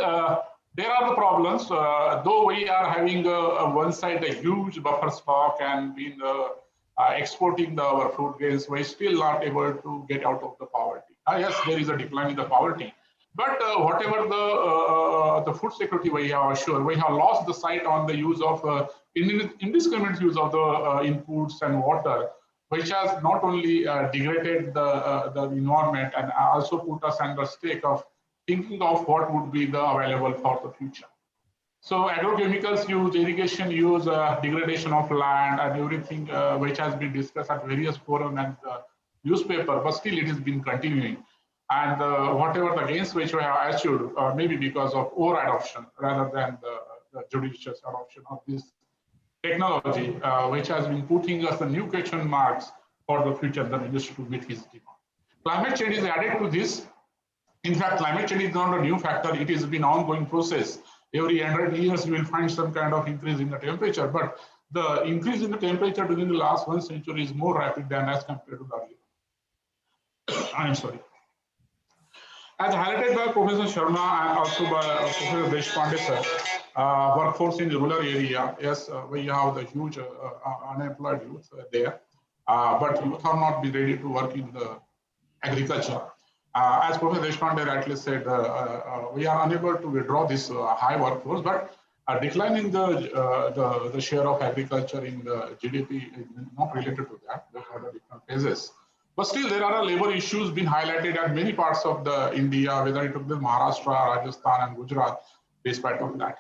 there are the problems. Though we are having one side a huge buffer stock and been exporting our food grains, we're still not able to get out of the poverty. Yes, there is a decline in the poverty, but whatever the food security we have assured, we have lost the sight on the use of indiscriminate use of the inputs and water, which has not only degraded the environment and also put us under stake of thinking of what would be the available for the future. So agrochemicals use, irrigation use, degradation of land and everything which has been discussed at various forums and newspaper, but still it has been continuing. And whatever the gains which we have achieved, maybe because of over-adoption rather than the judicious adoption of this technology, which has been putting us the new question marks for the future that industry to meet his demand. Climate change is added to this. In fact, climate change is not a new factor. It has been an ongoing process. Every 100 years, you will find some kind of increase in the temperature, but the increase in the temperature during the last 1 century is more rapid than as compared to the earlier. I am sorry. As highlighted by Professor Sharma and also by Professor Deshpande sir, workforce in the rural area, yes, we have the huge unemployed youth there, but youth are not be ready to work in the agriculture. As Professor Deshpande rightly said, we are unable to withdraw this high workforce, but a decline in the share of agriculture in the GDP is not related to that. There are different phases. But still, there are labor issues being highlighted at many parts of the India, whether it took the Maharashtra, Rajasthan, and Gujarat, despite of that.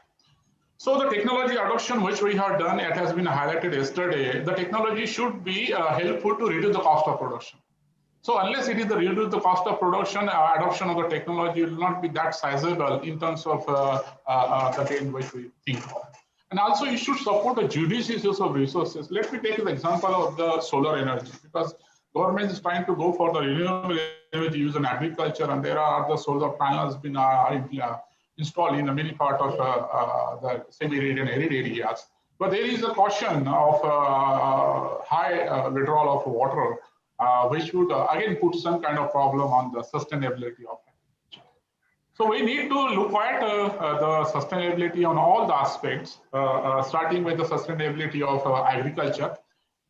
So the technology adoption which we have done, it has been highlighted yesterday. The technology should be helpful to reduce the cost of production. So unless it is the reduce the cost of production, adoption of the technology will not be that sizable in terms of the gain which we think of. And also, you should support the judicious use of resources. Let me take the example of the solar energy, because government is trying to go for the renewable energy use in agriculture, and there are the solar panels been installed in many parts of the semi-arid and arid areas. But there is a caution of high withdrawal of water, which would again put some kind of problem on the sustainability of agriculture. So we need to look at the sustainability on all the aspects, starting with the sustainability of agriculture.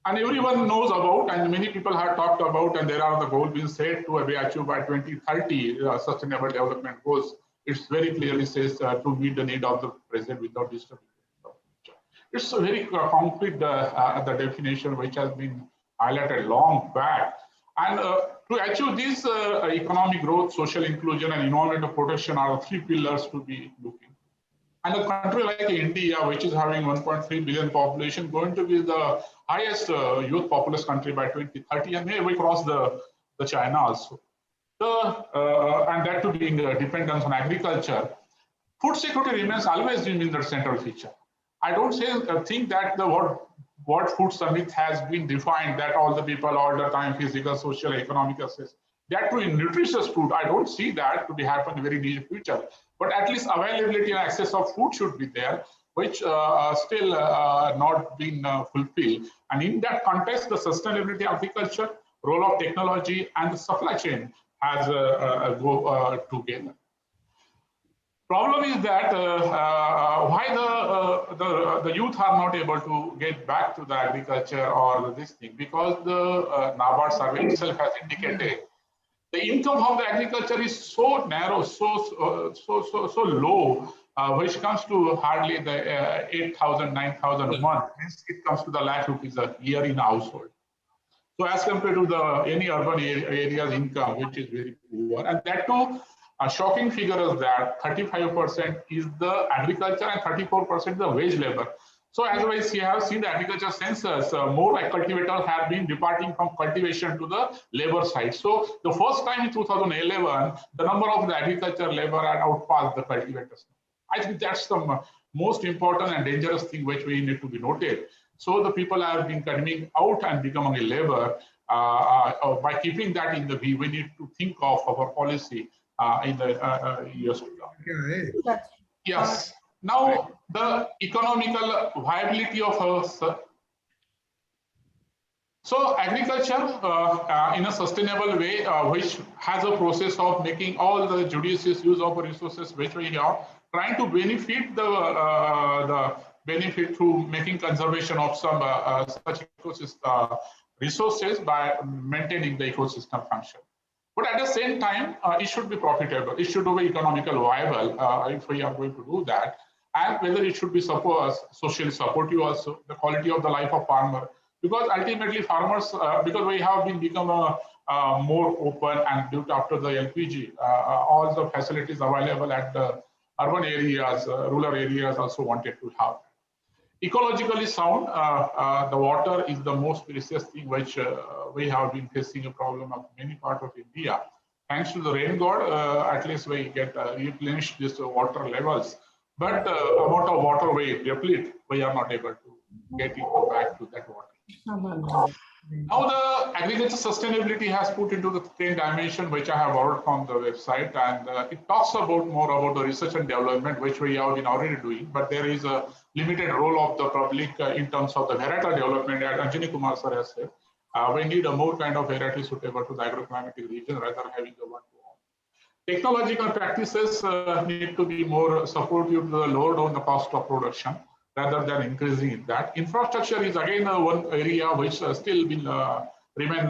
And everyone knows about, and many people have talked about, and there are the goals being set to be achieved by 2030, sustainable development goals. It very clearly says to meet the need of the present without disturbing the future. It's a very concrete the definition which has been highlighted long back. And to achieve this economic growth, social inclusion, and environmental protection are the 3 pillars to be looking. And a country like India, which is having 1.3 billion population, going to be the highest youth populous country by 2030, and maybe we cross the China also. And that to being dependence on agriculture. Food security remains always in the central feature. I don't think that the what food summit has been defined that all the people all the time physical, social, economic access. That to nutritious food, I don't see that to be happen in the very near future. But at least availability and access of food should be there, which still not been fulfilled. And in that context, the sustainability agriculture, role of technology, and the supply chain has go together. Problem is that why the youth are not able to get back to the agriculture or this thing, because the NABARD survey itself has indicated the income of the agriculture is so narrow, so low, which comes to hardly the 8,000, 9,000 a month. It comes to the lakh rupees a year in a household. So as compared to the any urban areas income, which is very poor, and that too. A shocking figure is that 35% is the agriculture and 34% the wage labor. So as we have seen the agriculture census, more like cultivators have been departing from cultivation to the labor side. So the first time in 2011, the number of the agriculture labor had outpassed the cultivators. I think that's the most important and dangerous thing which we need to be noted. So the people have been coming out and becoming a labor. By keeping that in the view, we need to think of our policy in the years to come. Yes. Now, the economical viability of so agriculture in a sustainable way, which has a process of making all the judicious use of resources which we have, trying to benefit the benefit through making conservation of some such ecosystem resources by maintaining the ecosystem function. But at the same time, it should be profitable. It should be economical viable if we are going to do that. And whether it should be socially supportive also, the quality of the life of farmer. Because ultimately farmers, because we have been become more open and built after the LPG, all the facilities available at the urban areas, rural areas also wanted to have. Ecologically sound, the water is the most precious thing which we have been facing a problem of many parts of India. Thanks to the rain god, at least we get replenished these water levels. But amount of water we deplete, we are not able to get it back to that water. Now the agriculture sustainability has put into the 10 dimension which I have borrowed from the website, and it talks about more about the research and development which we have been already doing, but there is a limited role of the public in terms of the varietal development, as Anjani Kumar sir has said. We need a more kind of variety suitable to the agroclimatic region rather than having the one-to-one. Technological practices need to be more supportive to the lower down the cost of production rather than increasing that. Infrastructure is again one area which still been remain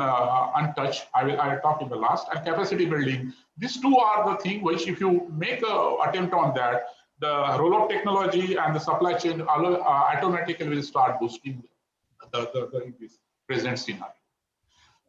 untouched. I will talk in the last. And capacity building. These two are the thing which, if you make an attempt on that, the role of technology and the supply chain automatically will start boosting this present scenario.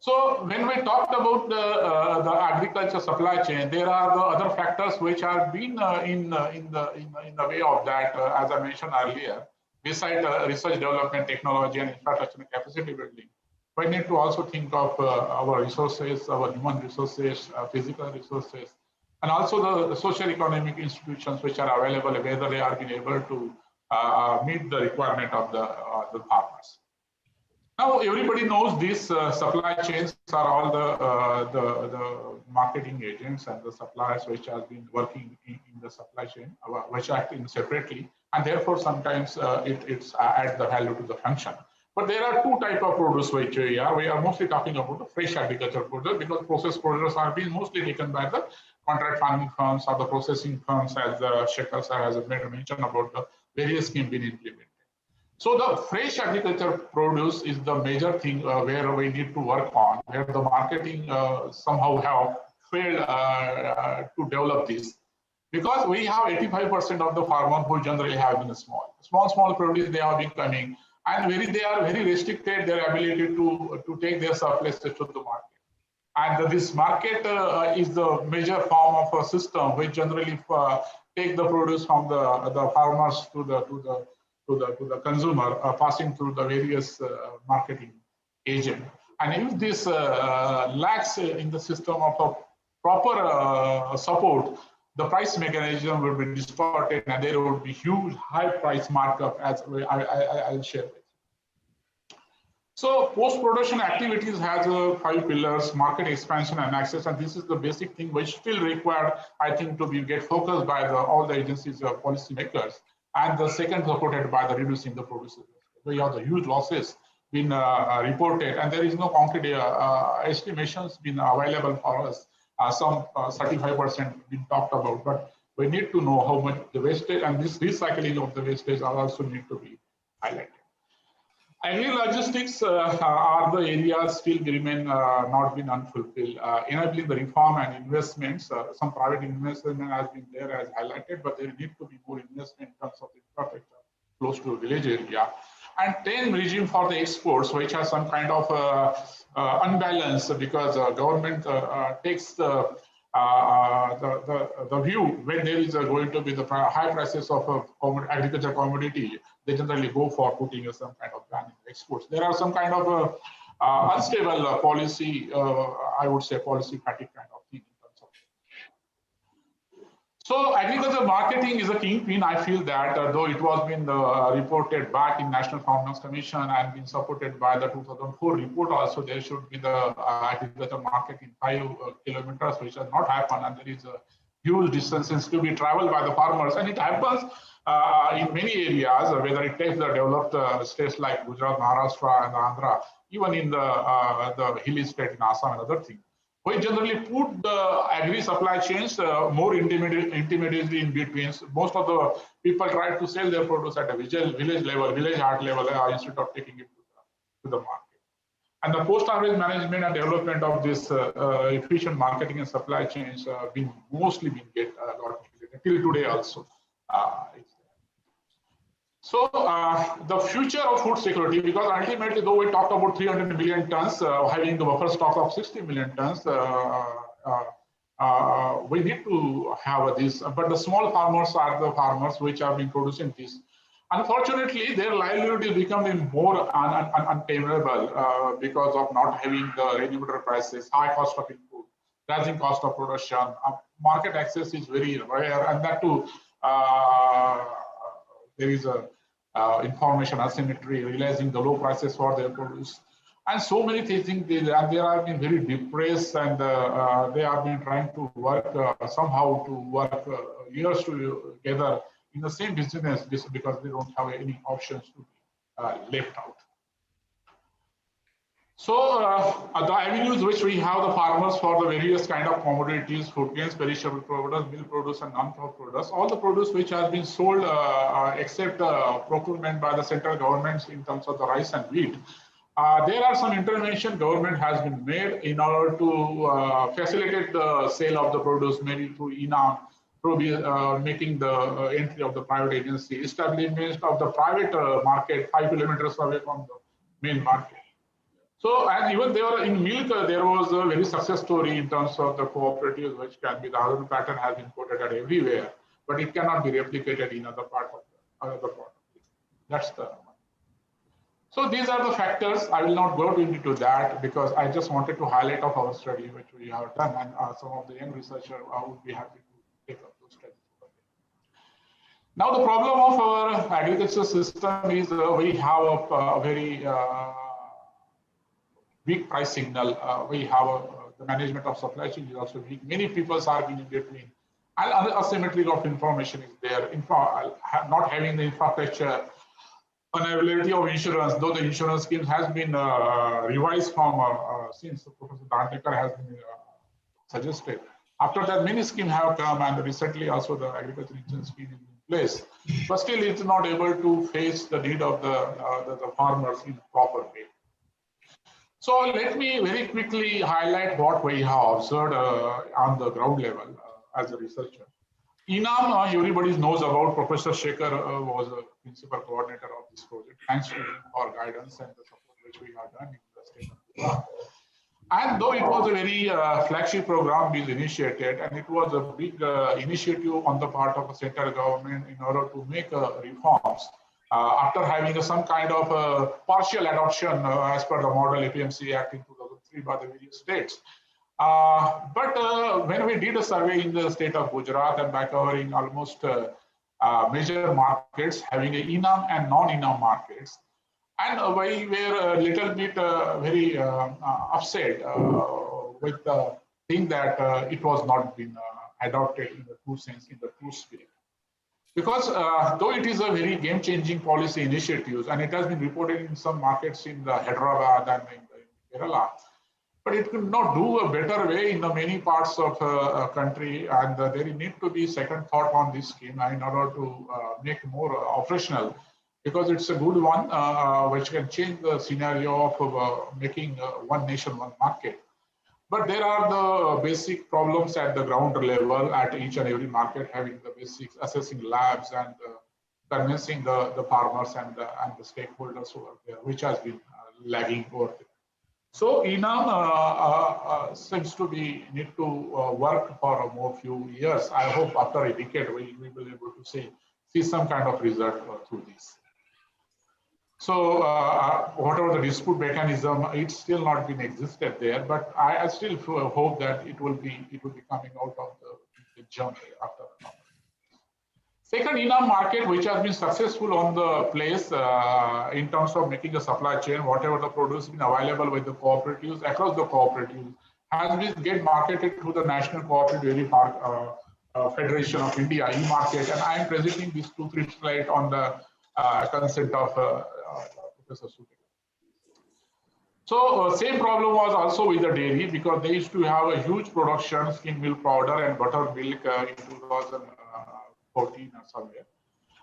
So when we talked about the agriculture supply chain, there are the other factors which have been in the way of that, as I mentioned earlier. Besides research, development, technology, and infrastructure and capacity building, we need to also think of our resources, our human resources, physical resources, and also the social economic institutions which are available, whether they are being able to meet the requirement of the farmers. Now everybody knows these supply chains are all the marketing agents and the suppliers which have been working in the supply chain, which are acting separately, and therefore sometimes it's adds the value to the function. But there are two types of produce which we are mostly talking about the fresh agriculture produce, because processed produce are being mostly taken by the contract farming firms or the processing firms, as Shekhar sir has made a mention about the various schemes being implemented. So the fresh agriculture produce is the major thing where we need to work on, where the marketing somehow have failed to develop this. Because we have 85% of the farmers who generally have been small produce, they have been coming, and they are very restricted their ability to take their surpluses to the market. And this market is the major form of a system which generally take the produce from the farmers to the consumer, passing through the various marketing agent. And if this lacks in the system of a proper support, the price mechanism will be distorted, and there would be huge high price markup, as I'll share with you. So post-production activities has 5 pillars: market expansion and access, and this is the basic thing which still required, I think, to get focused by all the agencies of policymakers. And the second, supported by the reducing the producer. We have the huge losses been reported, and there is no concrete estimations been available for us. Some 35% been talked about, but we need to know how much the wastage, and this recycling of the wastage also need to be highlighted. Agri-logistics are the areas still remain not been unfulfilled. Enabling the reform and investments, some private investment has been there as highlighted, but there need to be more investment in terms of infrastructure close to a village area. And 10 regime for the exports, which has some kind of unbalance, because government takes the view when there is going to be the high prices of agriculture commodity, they generally go for putting some kind of ban in exports. There are some kind of unstable policy, I would say policy fatigue kind of thing. So agriculture marketing is a kingpin. I feel that though it was been reported back in National Farmers Commission and been supported by the 2004 report also, there should be the agriculture market in 5 kilometers, which has not happened, and there is a huge distances to be traveled by the farmers, and it happens in many areas, whether it takes the developed states like Gujarat, Maharashtra, and Andhra, even in the hilly state in Assam and other things. we generally put the agri supply chains more intermediately in between. Most of the people try to sell their produce at a village level, village art level, instead of taking it to the market. And the post-harvest management and development of this efficient marketing and supply chains mostly been get a lot till today also. So the future of food security, because ultimately, though we talked about 300 million tons, having the buffer stock of 60 million tons, we need to have this. But the small farmers are the farmers which have been producing this. Unfortunately, their livelihood is becoming more untenable because of not having the regulatory prices, high cost of input, rising cost of production. Market access is very rare, and that too, there is a information asymmetry, realizing the low prices for their produce, and so many things. They have been very depressed, and they have been trying to work somehow to work years together in the same business because they don't have any options to be left out. So the avenues which we have the farmers for the various kind of commodities, food grains, perishable products, milk produce, and non-crop products, all the produce which has been sold except procurement by the central governments in terms of the rice and wheat. There are some intervention government has been made in order to facilitate the sale of the produce, maybe through ENAM, through making the entry of the private agency, establishment of the private market 5 kilometers away from the main market. So, and even there in milk, there was a very success story in terms of the cooperatives, which can be the other pattern has been quoted at everywhere, but it cannot be replicated in other part of the That's the one. So these are the factors. I will not go into that because I just wanted to highlight of our study which we have done, and some of the young researchers would be happy to take up those studies. Now the problem of our agriculture system is we have a very weak price signal. We have the management of supply chain is also weak. Many people are in between. And asymmetry of information is there. Not having the infrastructure, unavailability of insurance, though the insurance scheme has been revised from since Professor Dandekar has been suggested. After that, many schemes have come, and recently also the agriculture insurance scheme is in place. But still, it's not able to face the need of the farmers in a proper way. So let me very quickly highlight what we have observed on the ground level as a researcher. ENAM, everybody knows about. Professor Shekhar was a principal coordinator of this project. Thanks to him for guidance and the support which we have done in the state of Gujarat. And though it was a very flagship program being initiated, and it was a big initiative on the part of the central government in order to make reforms after having some kind of partial adoption as per the model APMC Act in 2003 by the various states. But when we did a survey in the state of Gujarat and by covering almost major markets having a ENAM and non-ENAM markets, and we were a little bit very upset with the thing that it was not been adopted in the true sense, in the true spirit. Because though it is a very game-changing policy initiative, and it has been reported in some markets in the Hyderabad and in Kerala, but it could not do a better way in the many parts of the country, and there need to be second thought on this scheme in order to make more operational, because it's a good one which can change the scenario of making one nation, one market. But there are the basic problems at the ground level at each and every market, having the basics, assessing labs and convincing the farmers and the stakeholders who are there, which has been lagging over there. So ENAM seems to be need to work for a more few years. I hope after a decade we will be able to see some kind of result through this. So whatever the dispute mechanism, it's still not been existed there, but I still hope that it will be coming out of the journey after. Second, ENAM market, which has been successful on the place in terms of making a supply chain, whatever the produce been available with the cooperatives, across the cooperatives, has been get marketed through the National Cooperative Dairy Federation of India, e-market, and I am presenting these 2-3 slides on the consent of Professor Sudhir. So same problem was also with the dairy, because they used to have a huge production, skim milk powder and buttermilk in 2014 or somewhere.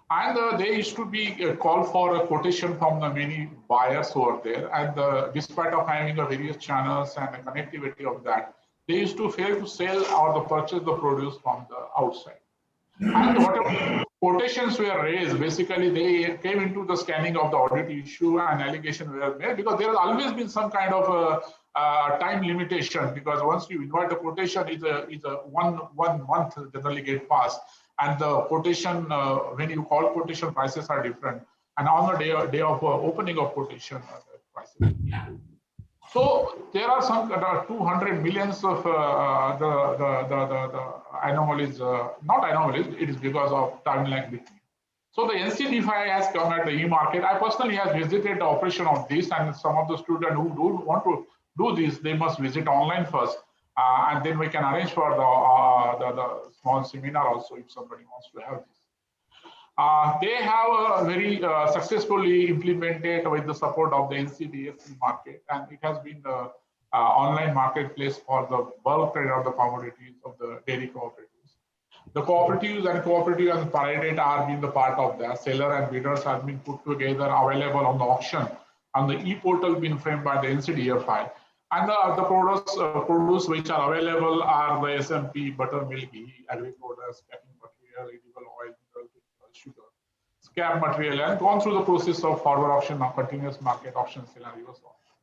And they used to be called for a quotation from the many buyers who were there. And despite of having the various channels and the connectivity of that, they used to fail to sell or to purchase the produce from the outside. And whatever quotations were raised, basically they came into the scanning of the audit issue and allegations were made, because there has always been some kind of a time limitation, because once you invite a quotation, it's a one month generally get passed. And the quotation, when you call quotation, prices are different. And on the day of opening of quotation, prices are different. So there are some 200 millions of the anomalies, not anomalies, it is because of time lag between. So the NCDFI has come at the e-market. I personally have visited the operation of this, and some of the students who don't want to do this, they must visit online first. And then we can arrange for the small seminar also if somebody wants to have this. They have very successfully implemented with the support of the NCDFC market, and it has been the online marketplace for the bulk trade of the commodities of the dairy cooperatives. The cooperatives and parade are being the part of that. Seller and bidders have been put together, available on the auction, and the e-portal been framed by the NCDFI. And the produce which are available are the SMP, buttermilk, ghee, agri-products, packing material, edible oil, sugar, scrap material, and gone through the process of forward auction, continuous market auction, sale and reverse auction.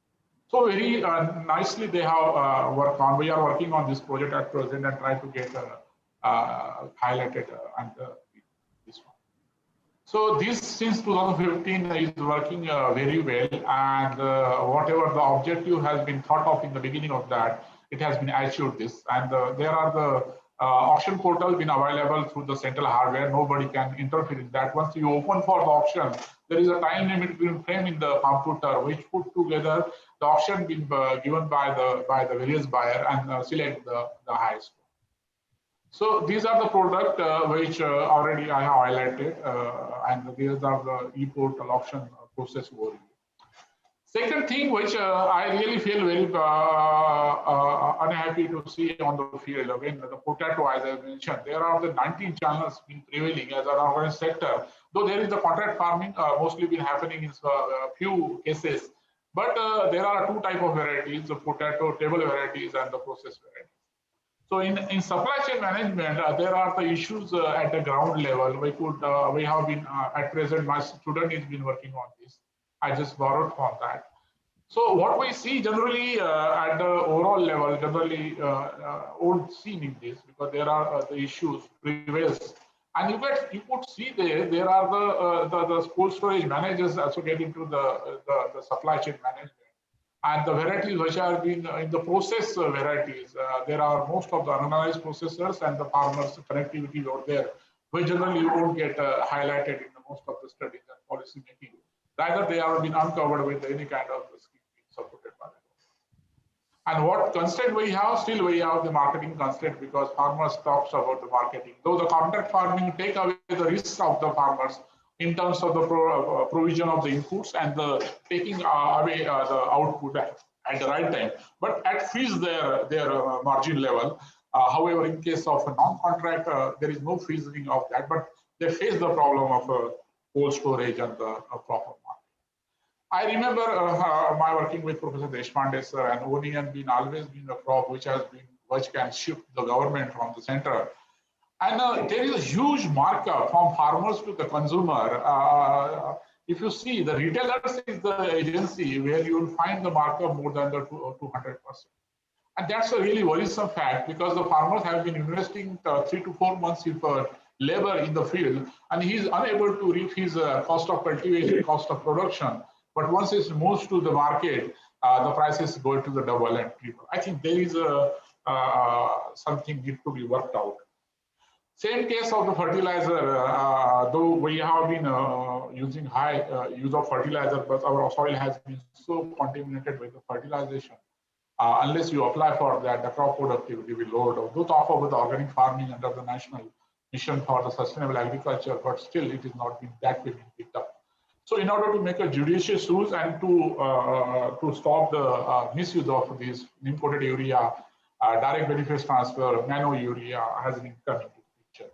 So very nicely they have worked on. We are working on this project at present and try to get highlighted under this one. So this since 2015 is working very well, and whatever the objective has been thought of in the beginning of that, it has been achieved this. And there are the auction portal been available through the central hardware. Nobody can interfere in that. Once you open for the auction, there is a time limit being framed in the computer, which put together the auction being given by the various buyer and select the highest. So these are the product which already I have highlighted, and these are the e-portal auction process overview. Second thing which I really feel very unhappy to see on the field, when the potato, as I mentioned, there are the 19 channels been prevailing as an organized sector, though there is the contract farming mostly been happening in a few cases, but there are two types of varieties, the potato table varieties and the processed varieties. So in supply chain management, there are the issues at the ground level. We have been at present, my student has been working on this. I just borrowed from that. So what we see generally at the overall level, generally won't see in this, because there are the issues prevails. And you could see there are the cold storage managers also get into the supply chain management. And the varieties which are being in the process varieties, there are most of the analyzed processors and the farmers connectivity out there, which generally won't get highlighted in the most of the studies and policy making. Rather, they have been uncovered with any kind of scheme being supported by them. And what constraint we have? Still we have the marketing constraint, because farmers talks about the marketing. Though the contract farming take away the risks of the farmers in terms of the provision of the inputs and the taking away the output at the right time, but at freeze their margin level. However, in case of a non-contract, there is no freezing of that, but they face the problem of cold storage and the proper market. I remember my working with Professor Deshpande sir, and onion being always been a crop which can shift the government from the center. And there is a huge markup from farmers to the consumer. If you see, the retailers is the agency where you will find the markup more than the 200%. And that's a really worrisome fact, because the farmers have been investing 3 to 4 months of labor in the field, and he is unable to reap his cost of cultivation, cost of production. But once it moves to the market, the prices go to the double and triple. I think there is something need to be worked out. Same case of the fertilizer, though we have been using high use of fertilizer, but our soil has been so contaminated with the fertilization. Unless you apply for that, the crop productivity will lower. Though offer with organic farming under the National Mission for the Sustainable Agriculture, but still it is not been that way being picked up. So in order to make a judicious rules and to stop the misuse of these imported urea, direct benefits transfer, nano urea has been coming to the picture.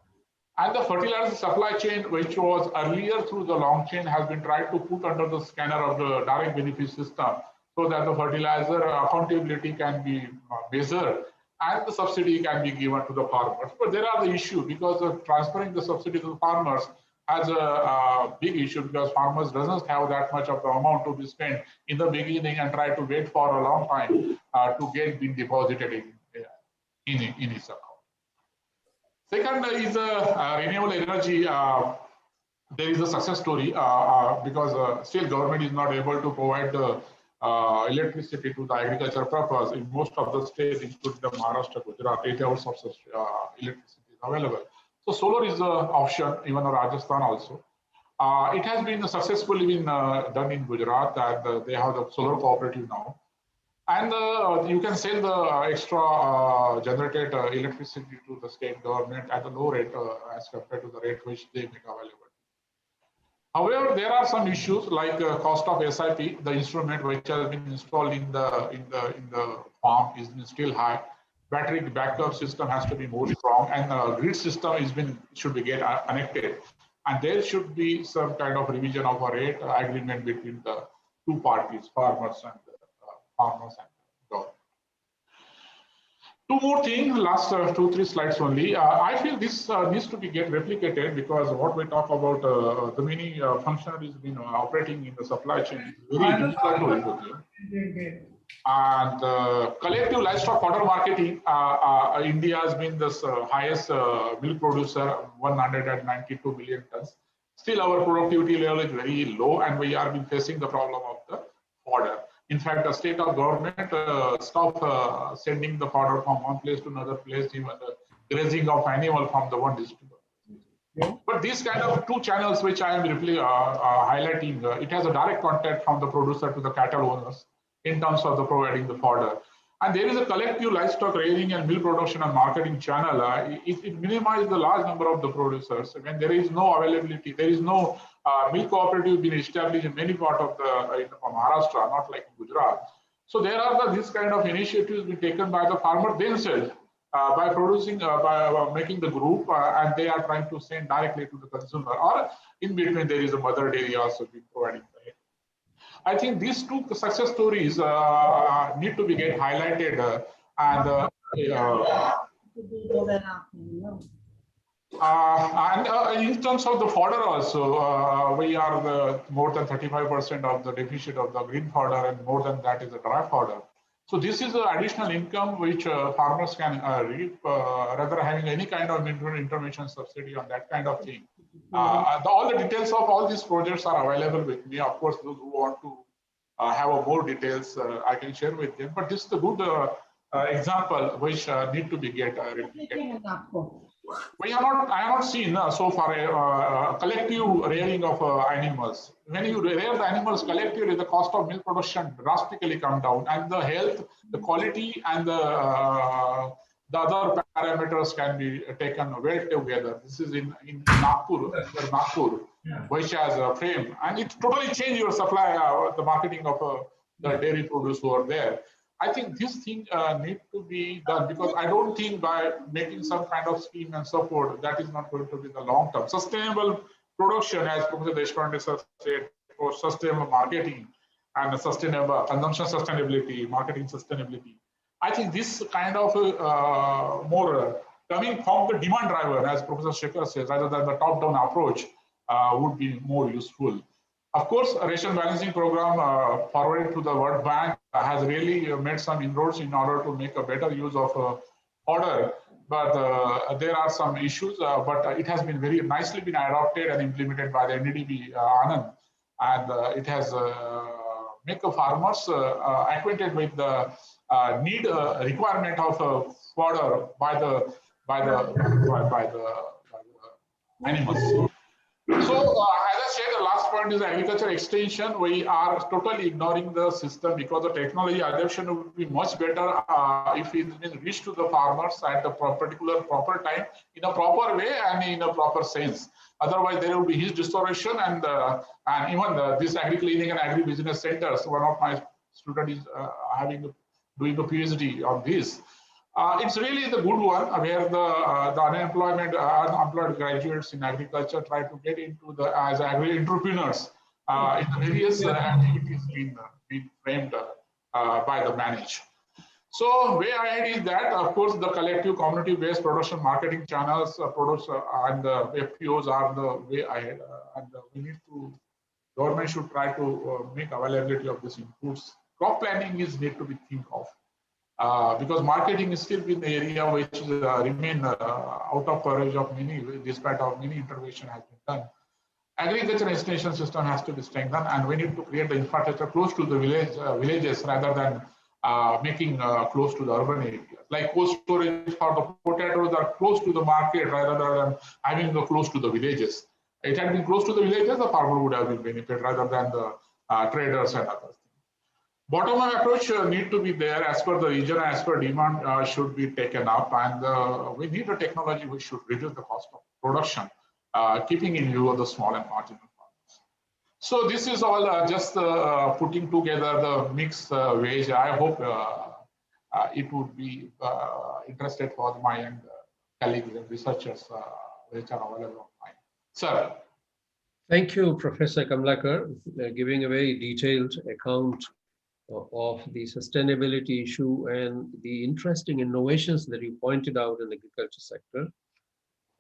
And the fertilizer supply chain, which was earlier through the long chain, has been tried to put under the scanner of the direct benefit system so that the fertilizer accountability can be measured and the subsidy can be given to the farmers. But there are the issue because of transferring the subsidy to the farmers has a big issue because farmers doesn't have that much of the amount to be spent in the beginning and try to wait for a long time to get being deposited in his account. Second is renewable energy. There is a success story because still government is not able to provide the electricity to the agriculture purpose. In most of the states, including the Maharashtra, Gujarat, 8 hours of electricity is available. So solar is an option, even in Rajasthan also. It has been successfully been done in Gujarat, and they have the solar cooperative now. And you can sell the extra generated electricity to the state government at a low rate as compared to the rate which they make available. However, there are some issues like cost of SIP, the instrument which has been installed in the farm is still high. Battery backup system has to be more strong, and grid system should be connected. And there should be some kind of revision of a rate agreement between the two parties, farmers and government. Two more things, last 2-3 slides only. I feel this needs to be replicated because what we talk about the many functionaries been operating in the supply chain is very difficult to replicate. And collective livestock fodder marketing, India has been the highest milk producer, 192 million tons. Still, our productivity level is very low, and we are facing the problem of the fodder. In fact, the state of government stopped sending the fodder from one place to another place, even the grazing of animal from the one district. But these kind of two channels, which I am highlighting, it has a direct contact from the producer to the cattle owners in terms of the providing the fodder. And there is a collective livestock rearing and milk production and marketing channel. It minimizes the large number of the producers. When there is no availability, there is no milk cooperative being established in many parts of the Maharashtra, not like Gujarat. So there are these kind of initiatives being taken by the farmer themselves by producing, by making the group, and they are trying to send directly to the consumer. Or in between, there is a mother dairy also being providing. I think these two success stories need to be highlighted, and in terms of the fodder also, we are more than 35% of the deficit of the green fodder, and more than that is the dry fodder. So this is an additional income which farmers can reap rather having any kind of intervention subsidy on that kind of thing. All the details of all these projects are available with me. Of course, those who want to have more details, I can share with them. But this is a good example which need to be replicated. I have not seen so far a collective rearing of animals. When you rear the animals collectively, the cost of milk production drastically come down, and the health, the quality, and the other parameters can be taken well together. This is in Nagpur, which has a frame, and it totally changed your supply, the marketing of the dairy produce over there. I think this thing need to be done because I don't think by making some kind of scheme and support, that is not going to be the long term. Sustainable production, as Professor Deshpande said, for sustainable marketing and sustainable consumption sustainability, marketing sustainability. I think this kind of more coming from the demand driver, as Professor Shekhar says, rather than the top-down approach would be more useful. Of course, a ration balancing program forwarded to the World Bank has really made some inroads in order to make a better use of fodder, but there are some issues, but it has been very nicely been adopted and implemented by the NDDB Anand, and it has make the farmers acquainted with the requirement of fodder by the animals. So, as I said, the last point point is agriculture extension. We are totally ignoring the system because the technology adoption would be much better if it is reached to the farmers at the particular proper time, in a proper way and in a proper sense. Otherwise, there will be huge distortion, and even this agri-clinic and agri-business centers. One of my students is doing a PhD on this. It's really the good one where the unemployed graduates in agriculture try to get into as agri-entrepreneurs in the various activities being framed by the manage. So way ahead is that, of course, the collective community-based production marketing channels, and the FPOs are the way ahead, and we need to. Government should try to make availability of these inputs. Crop planning is need to be think of. Because marketing is still in the area which remain out of coverage of many, despite of many intervention has been done. Agriculture extension system has to be strengthened, and we need to create the infrastructure close to the villages rather than making close to the urban areas. Like cold storage for the potatoes are close to the market rather than having the close to the villages. It had been close to the villages, the farmer would have been benefit rather than the traders and others. Bottom-up approach need to be there as per the region, as per demand should be taken up, and we need a technology which should reduce the cost of production, keeping in view of the small and marginal farmers. So this is all just putting together the mixed wage. I hope it would be interested for my and colleagues and researchers which are available online. Sir. Thank you, Professor Kamlakar, giving a very detailed account of the sustainability issue and the interesting innovations that you pointed out in the agriculture sector.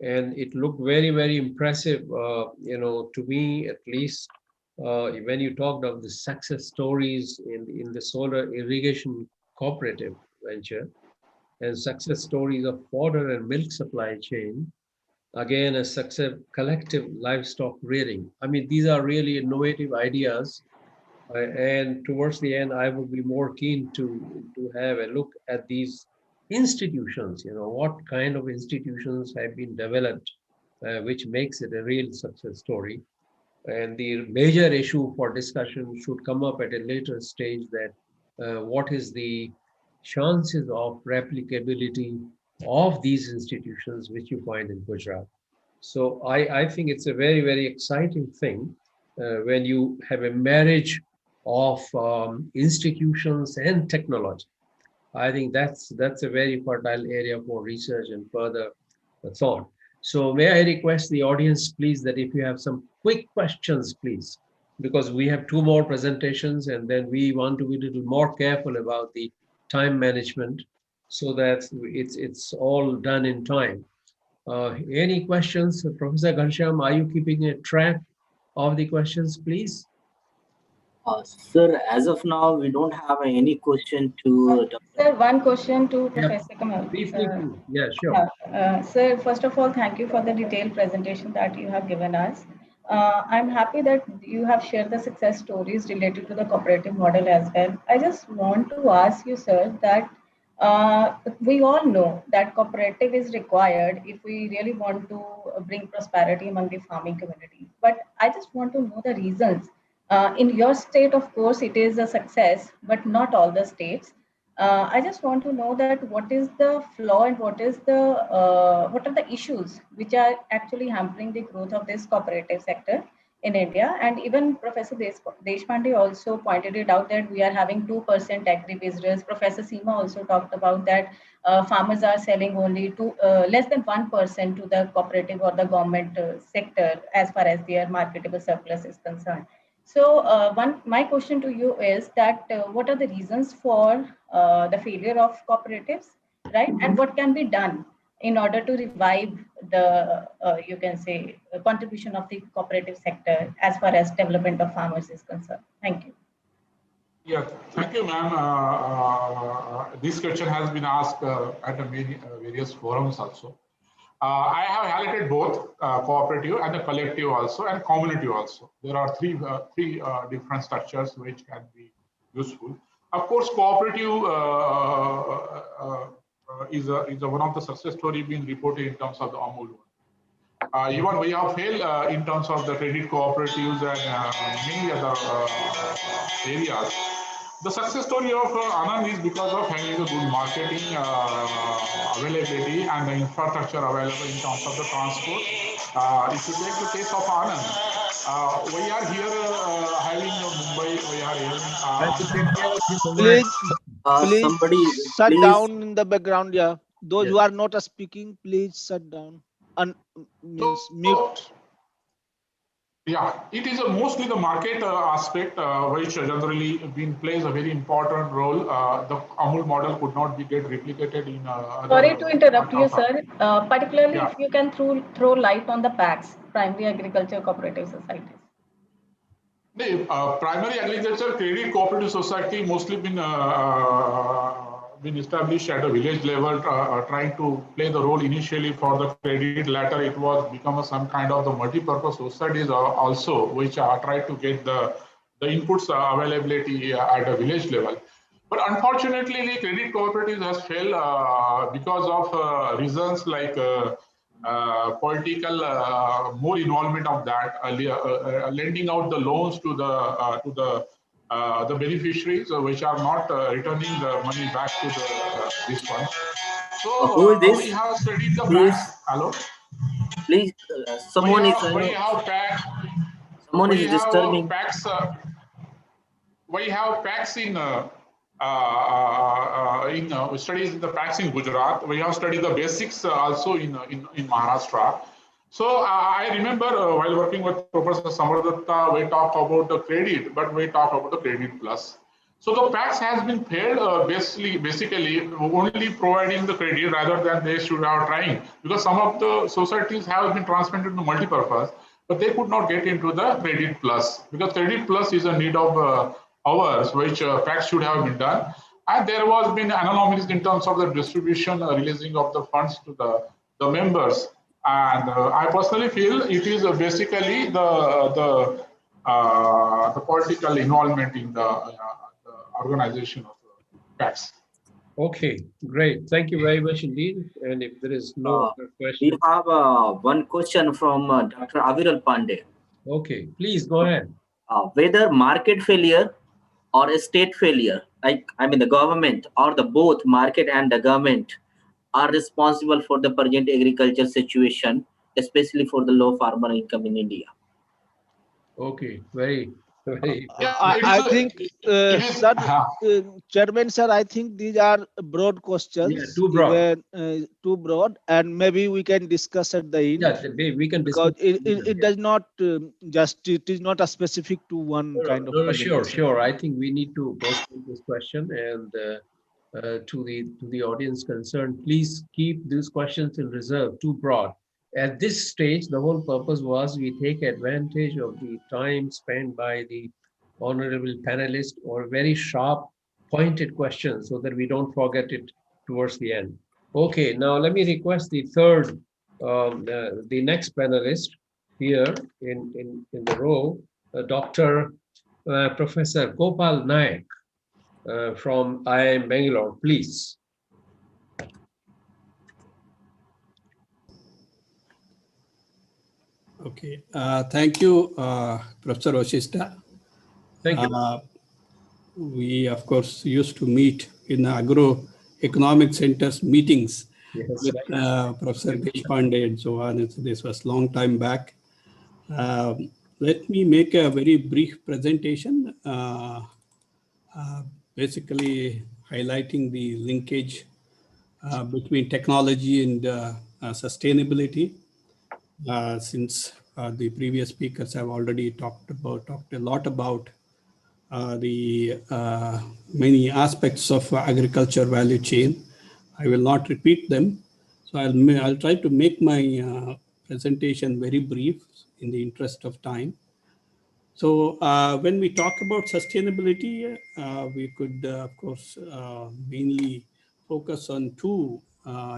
And it looked very, very impressive, to me at least, when you talked of the success stories in the solar irrigation cooperative venture and success stories of fodder and milk supply chain, again, a success collective livestock rearing. I mean, these are really innovative ideas. And towards the end, I would be more keen to have a look at these institutions, what kind of institutions have been developed, which makes it a real success story. And the major issue for discussion should come up at a later stage, that what is the chances of replicability of these institutions which you find in Gujarat. So I think it's a very, very exciting thing when you have a marriage of institutions and technology. I think that's a very fertile area for research and further thought. So may I request the audience, please, that if you have some quick questions, please, because we have 2 more presentations and then we want to be a little more careful about the time management so that it's all done in time. Any questions? Professor Ghanshyam, are you keeping a track of the questions, please? Sir, as of now, we don't have any question to... Sir, one question to Professor Kamal. Yeah, sure. Sir, first of all, thank you for the detailed presentation that you have given us. I'm happy that you have shared the success stories related to the cooperative model as well. I just want to ask you, sir, that we all know that cooperative is required if we really want to bring prosperity among the farming community. But I just want to know the reasons. In your state, of course, it is a success, but not all the states. I just want to know that what is the flaw and what are the issues which are actually hampering the growth of this cooperative sector in India. And even Professor Deshpande also pointed it out that we are having 2% agribusiness. Professor Seema also talked about that farmers are selling only less than 1% to the cooperative or the government sector as far as their marketable surplus is concerned. So my question to you is that what are the reasons for the failure of cooperatives, right? And what can be done in order to revive the, you can say, contribution of the cooperative sector as far as development of farmers is concerned? Thank you. Yeah, thank you, ma'am. This question has been asked at various forums also. I have highlighted both cooperative and the collective also, and community also. There are three different structures which can be useful. Of course, cooperative is one of the success story being reported in terms of the Amul one. even we have failed in terms of the credit cooperatives and many other areas. The success story of Anand is because of having a good marketing availability and the infrastructure available in terms of the transport. If you take the case of Anand, we are here having Mumbai, we are here. Please somebody shut please down in the background. Yeah, those Yes. who are not speaking, please shut down and means mute. Yeah, it is mostly the market aspect which generally plays a very important role. The Amul model could not be get replicated in. Sorry to interrupt you, sir. Particularly Yeah. if you can throw light on the PACS, Primary Agriculture Cooperative Societies. The primary agriculture credit cooperative society mostly been established at a village level, trying to play the role initially for the credit. Later, it was become some kind of the multi-purpose societies also, which try to get the inputs availability at a village level. But unfortunately, the credit cooperatives has failed because of reasons like political more involvement of that, lending out the loans to the beneficiaries, which are not returning the money back to this fund. So who is this? we have studied the Please. facts. Hello. Please, someone is We have PACS. someone We is have disturbing. PACS. We have PACS in studies in the PACS in Gujarat. We have studied the basics also in Maharashtra. So I remember while working with Professor Samardatta, we talk about the credit, but we talk about the credit plus. So the PACS has been failed basically only providing the credit rather than they should have trying, because some of the societies have been transmitted to multi-purpose, but they could not get into the credit plus, because credit plus is a need of hours which PACS should have been done. And there was been anomalies in terms of the distribution, releasing of the funds to the members. And I personally feel it is basically the political involvement in the organization of PACS. Okay, great. Thank you very much indeed. And if there is no other question. We have one question from Dr. Aviral Pandey. Okay, please go ahead. Whether market failure or a state failure, like the government or the both market and the government are responsible for the present agriculture situation, especially for the low farmer income in India. Okay, very. I think, sir, Chairman, sir, I think these are broad questions. Yeah, too broad. Too broad, and maybe we can discuss at the end. Yeah, we can discuss. Because it does not it is not a specific to one kind of. No, sure. I think we need to postpone this question, and to the audience concerned, please keep these questions in reserve. Too broad. At this stage, the whole purpose was we take advantage of the time spent by the honorable panelists or very sharp, pointed questions so that we don't forget it towards the end. Okay, now let me request the third, the next panelist here in the row, Dr. Professor Gopal Naik from IIM Bangalore, please. Okay, thank you, Professor Vashishta. Thank you. We, of course, used to meet in agro-economic centers meetings with Professor Deshpande and so on. This was a long time back. Let me make a very brief presentation, basically highlighting the linkage between technology and sustainability. Since the previous speakers have already talked a lot about the many aspects of agriculture value chain, I will not repeat them. So I'll try to make my presentation very brief in the interest of time. So when we talk about sustainability, we could, of course, mainly focus on two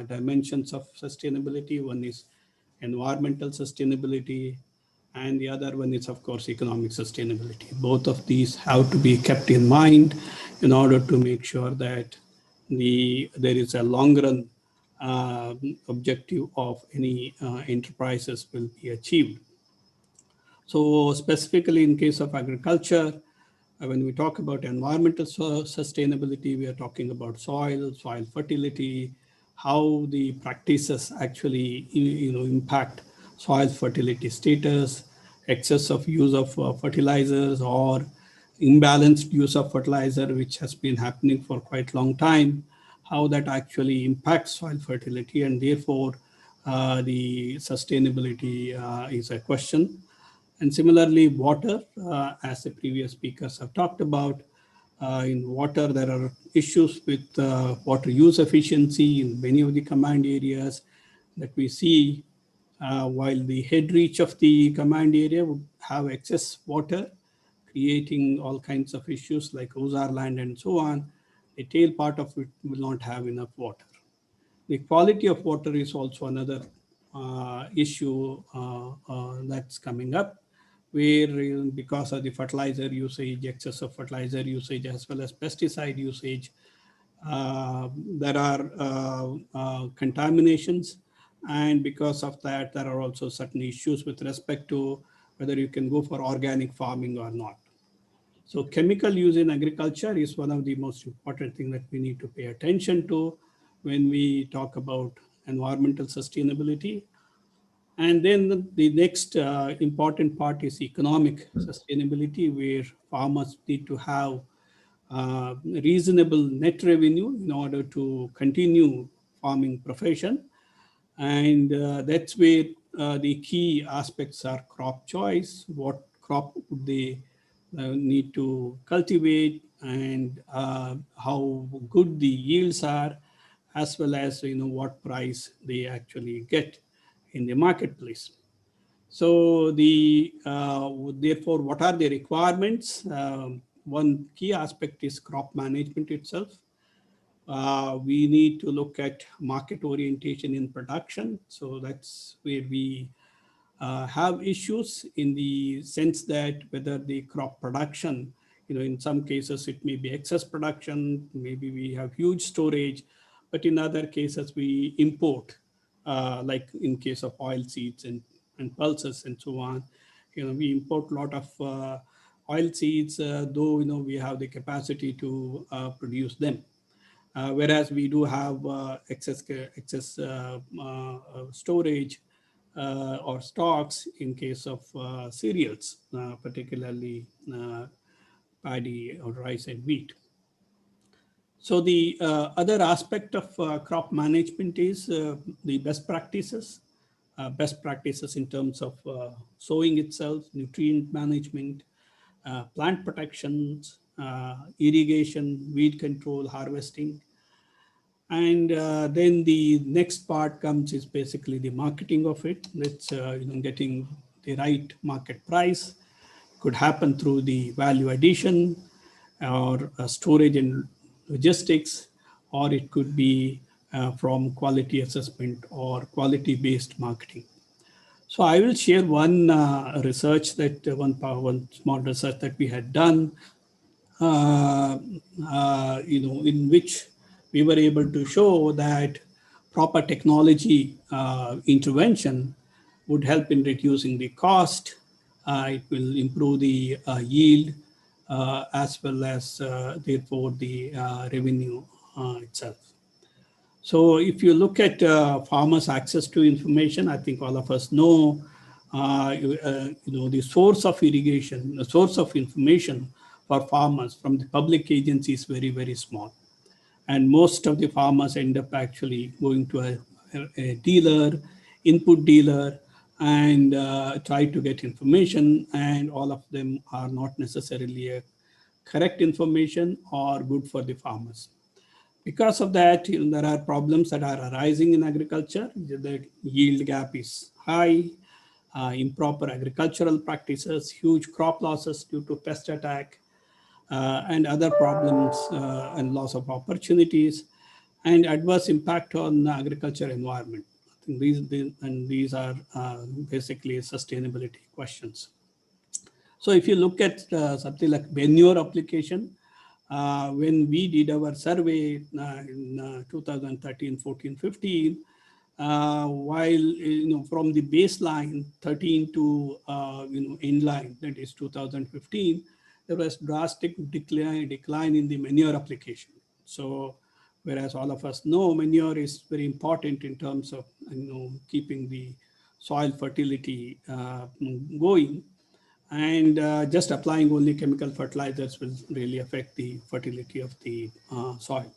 dimensions of sustainability. One is environmental sustainability, and the other one is, of course, economic sustainability. Both of these have to be kept in mind in order to make sure that there is a long run objective of any enterprises will be achieved. So specifically in case of agriculture, when we talk about environmental sustainability, we are talking about soil fertility, how the practices actually impact soil fertility status, excess of use of fertilizers or imbalanced use of fertilizer, which has been happening for quite a long time, how that actually impacts soil fertility, and therefore the sustainability is a question. And similarly, water, as the previous speakers have talked about, in water, there are issues with water use efficiency in many of the command areas that we see. While the head reach of the command area would have excess water, creating all kinds of issues like Ozar land and so on, the tail part of it will not have enough water. The quality of water is also another issue that's coming up, where because of the fertilizer usage, excess of fertilizer usage, as well as pesticide usage, there are contaminations. And because of that, there are also certain issues with respect to whether you can go for organic farming or not. So chemical use in agriculture is one of the most important things that we need to pay attention to when we talk about environmental sustainability. And then the next important part is economic sustainability, where farmers need to have reasonable net revenue in order to continue farming profession. And that's where the key aspects are crop choice, what crop would they need to cultivate, and how good the yields are, as well as what price they actually get in the marketplace. So therefore, what are the requirements? One key aspect is crop management itself. We need to look at market orientation in production. So that's where we have issues in the sense that whether the crop production, in some cases it may be excess production, maybe we have huge storage, but in other cases we import, like in case of oil seeds and pulses and so on. We import a lot of oil seeds, though we have the capacity to produce them. Whereas we do have excess storage or stocks in case of cereals, particularly paddy or rice and wheat. So the other aspect of crop management is the best practices in terms of sowing itself, nutrient management, plant protections, irrigation, weed control, harvesting. And then the next part comes is basically the marketing of it. That's getting the right market price. Could happen through the value addition or storage and logistics, or it could be from quality assessment or quality-based marketing. So I will share one research that one small research that we had done, in which we were able to show that proper technology intervention would help in reducing the cost. It will improve the yield as well as therefore the revenue itself. So if you look at farmers' access to information, I think all of us know, the source of irrigation, the source of information for farmers from the public agency is very, very small. And most of the farmers end up actually going to a dealer, input dealer, and try to get information, and all of them are not necessarily a correct information or good for the farmers. Because of that, there are problems that are arising in agriculture. The yield gap is high, improper agricultural practices, huge crop losses due to pest attack, and other problems and loss of opportunities, and adverse impact on the agriculture environment. I think these are basically sustainability questions. So if you look at something like manure application, when we did our survey in 2013, 14, 15, while from the baseline 13 to inline, that is 2015, there was drastic decline in the manure application. So whereas all of us know manure is very important in terms of keeping the soil fertility going, and just applying only chemical fertilizers will really affect the fertility of the soil.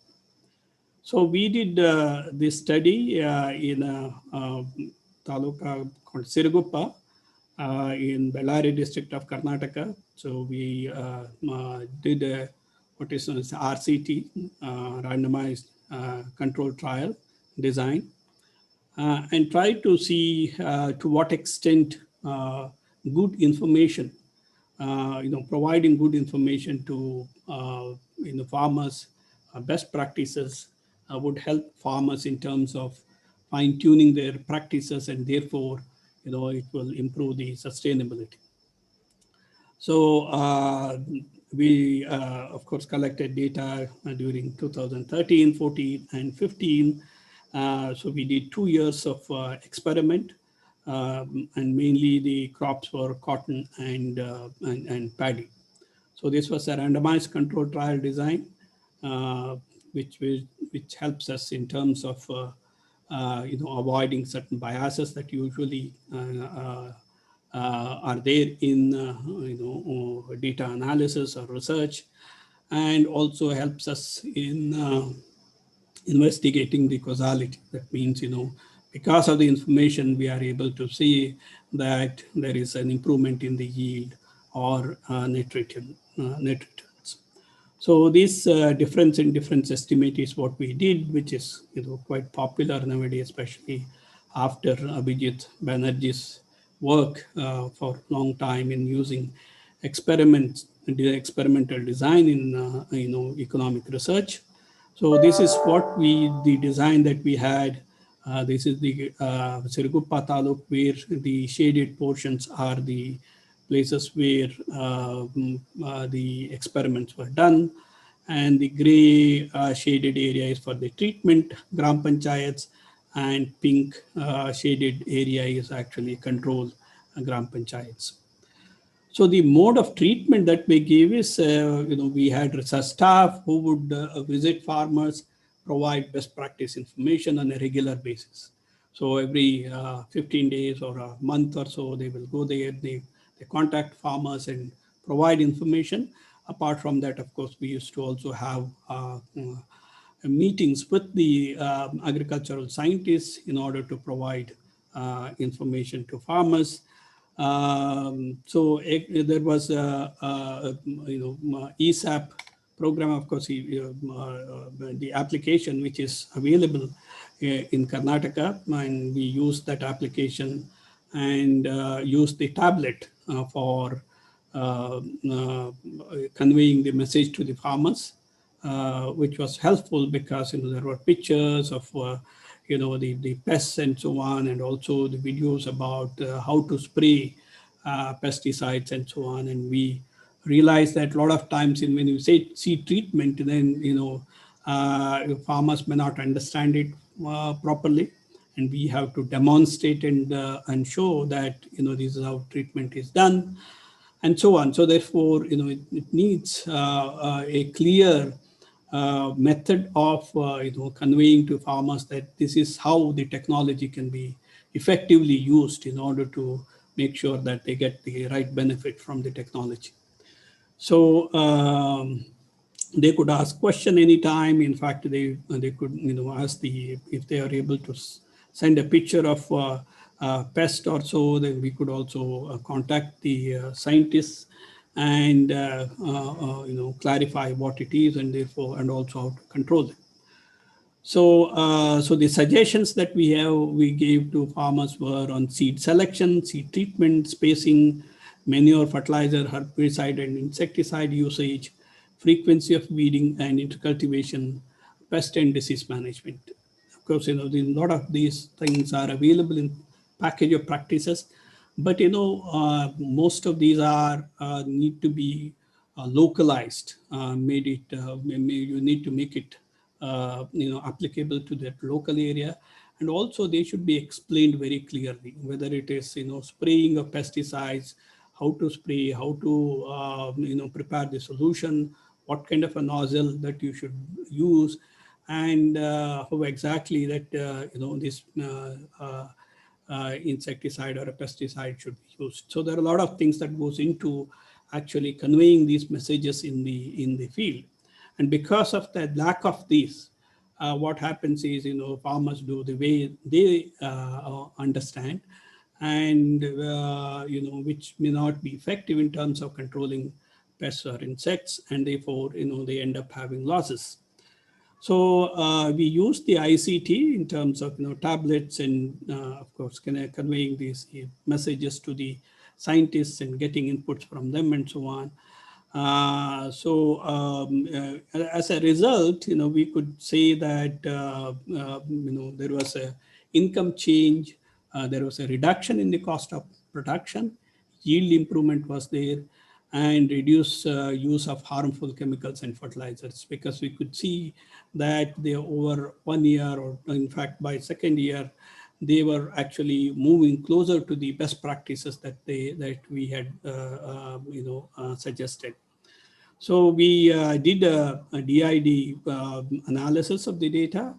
So we did this study in a taluka called Siruguppa in Bellary district of Karnataka. So we did what is known as RCT, randomized control trial design, and tried to see to what extent good information, providing good information to farmers, best practices would help farmers in terms of fine-tuning their practices, and therefore, it will improve the sustainability. So we, of course, collected data during 2013, 14, and 15. So we did 2 years of experiment, and mainly the crops were cotton and paddy. So this was a randomized control trial design, which helps us in terms of avoiding certain biases that usually are there in data analysis or research, and also helps us in investigating the causality. That means, because of the information, we are able to see that there is an improvement in the yield or net returns. So this difference in difference estimate is what we did, which is quite popular nowadays, especially after Abhijit Banerjee's work for a long time in using experimental design in economic research. So this is what the design that we had. This is the Siruguppa Taluk, where the shaded portions are the places where the experiments were done, and the gray shaded area is for the treatment gram panchayats, and pink shaded area is actually control gram panchayats. So the mode of treatment that we gave is, we had research staff who would visit farmers, provide best practice information on a regular basis. So every 15 days or a month or so, they will go there, they contact farmers and provide information. Apart from that, of course, we used to also have meetings with the agricultural scientists in order to provide information to farmers. So there was ESAP program, of course, the application which is available in Karnataka, and we used that application and used the tablet for conveying the message to the farmers, which was helpful because there were pictures of the pests and so on, and also the videos about how to spray pesticides and so on. And we realized that a lot of times when you say seed treatment, then farmers may not understand it properly, and we have to demonstrate and show that this is how treatment is done, and so on. So therefore, it needs a clear method of conveying to farmers that this is how the technology can be effectively used in order to make sure that they get the right benefit from the technology. So they could ask question anytime. In fact, they could ask if they are able to send a picture of pest or so, then we could also contact the scientists and clarify what it is, and therefore, and also how to control it. So the suggestions that we gave to farmers were on seed selection, seed treatment, spacing, manure, fertilizer, herbicide and insecticide usage, frequency of weeding and intercultivation, pest and disease management. Of course, a lot of these things are available in package of practices, but most of these are need to be localized, made it, you need to make it, applicable to that local area. And also they should be explained very clearly, whether it is, spraying of pesticides, how to spray, how to, prepare the solution, what kind of a nozzle that you should use, and how exactly that, this insecticide or a pesticide should be used. So there are a lot of things that goes into actually conveying these messages in the field. And because of the lack of these, what happens is, farmers do the way they understand, and which may not be effective in terms of controlling pests or insects, and therefore they end up having losses. So we use the ICT in terms of tablets and of course conveying these messages to the scientists and getting inputs from them and so on. As a result, we could say that there was a income change, there was a reduction in the cost of production, yield improvement was there, and reduced use of harmful chemicals and fertilizers, because we could see that they over 1 year, or in fact by second year, they were actually moving closer to the best practices that we had suggested. So we did a DID analysis of the data,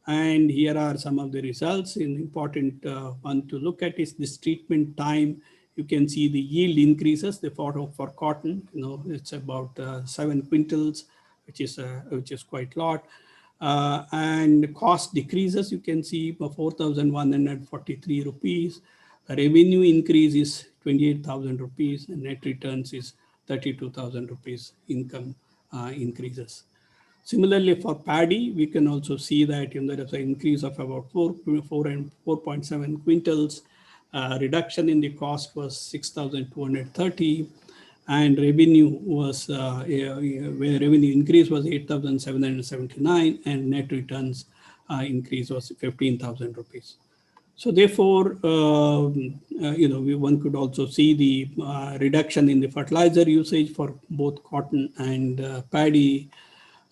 and here are some of the results. An important one to look at is this treatment time. You can see the yield increases. The photo for cotton, it's about 7 quintals, which is quite a lot. And cost decreases, you can see 4,143 rupees. Revenue increase is 28,000 rupees, and net returns is 32,000 rupees income increases. Similarly, for paddy, we can also see that there is an increase of about 4.7 quintals. Reduction in the cost was 6,230, and revenue was where revenue increase was 8,779, and net returns increase was 15,000 rupees. So therefore, one could also see the reduction in the fertilizer usage for both cotton and paddy.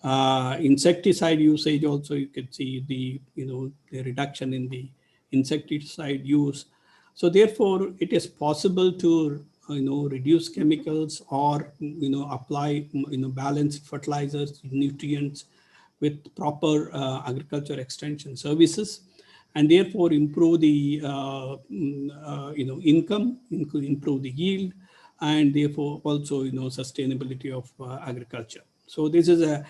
Insecticide usage also, you can see the the reduction in the insecticide use. So therefore, it is possible to reduce chemicals or apply balanced fertilizers, nutrients with proper agriculture extension services, and therefore improve the income, improve the yield, and therefore also sustainability of agriculture. So this is a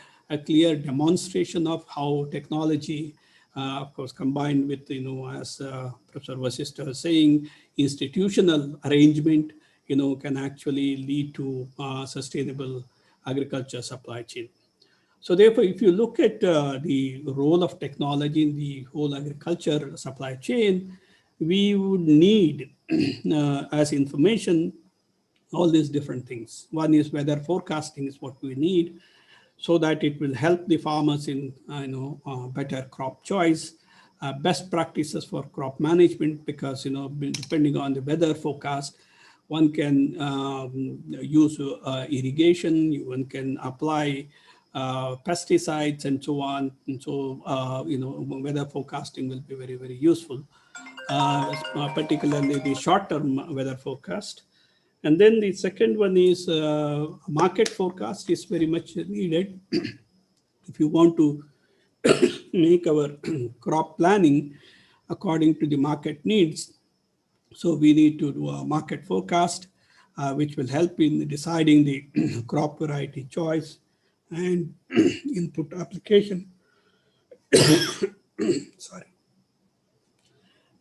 clear demonstration of how technology, of course, combined with as Professor Vasishtha was saying, institutional arrangement can actually lead to sustainable agriculture supply chain. So therefore, if you look at the role of technology in the whole agriculture supply chain, we would need as information all these different things. One is weather forecasting is what we need, so that it will help the farmers in better crop choice, best practices for crop management, because depending on the weather forecast, one can use irrigation, one can apply pesticides and so on. And so, weather forecasting will be very, very useful, particularly the short-term weather forecast. And then the second one is market forecast is very much needed. If you want to make our crop planning according to the market needs, so we need to do a market forecast, which will help in deciding the crop variety choice and input application. Sorry.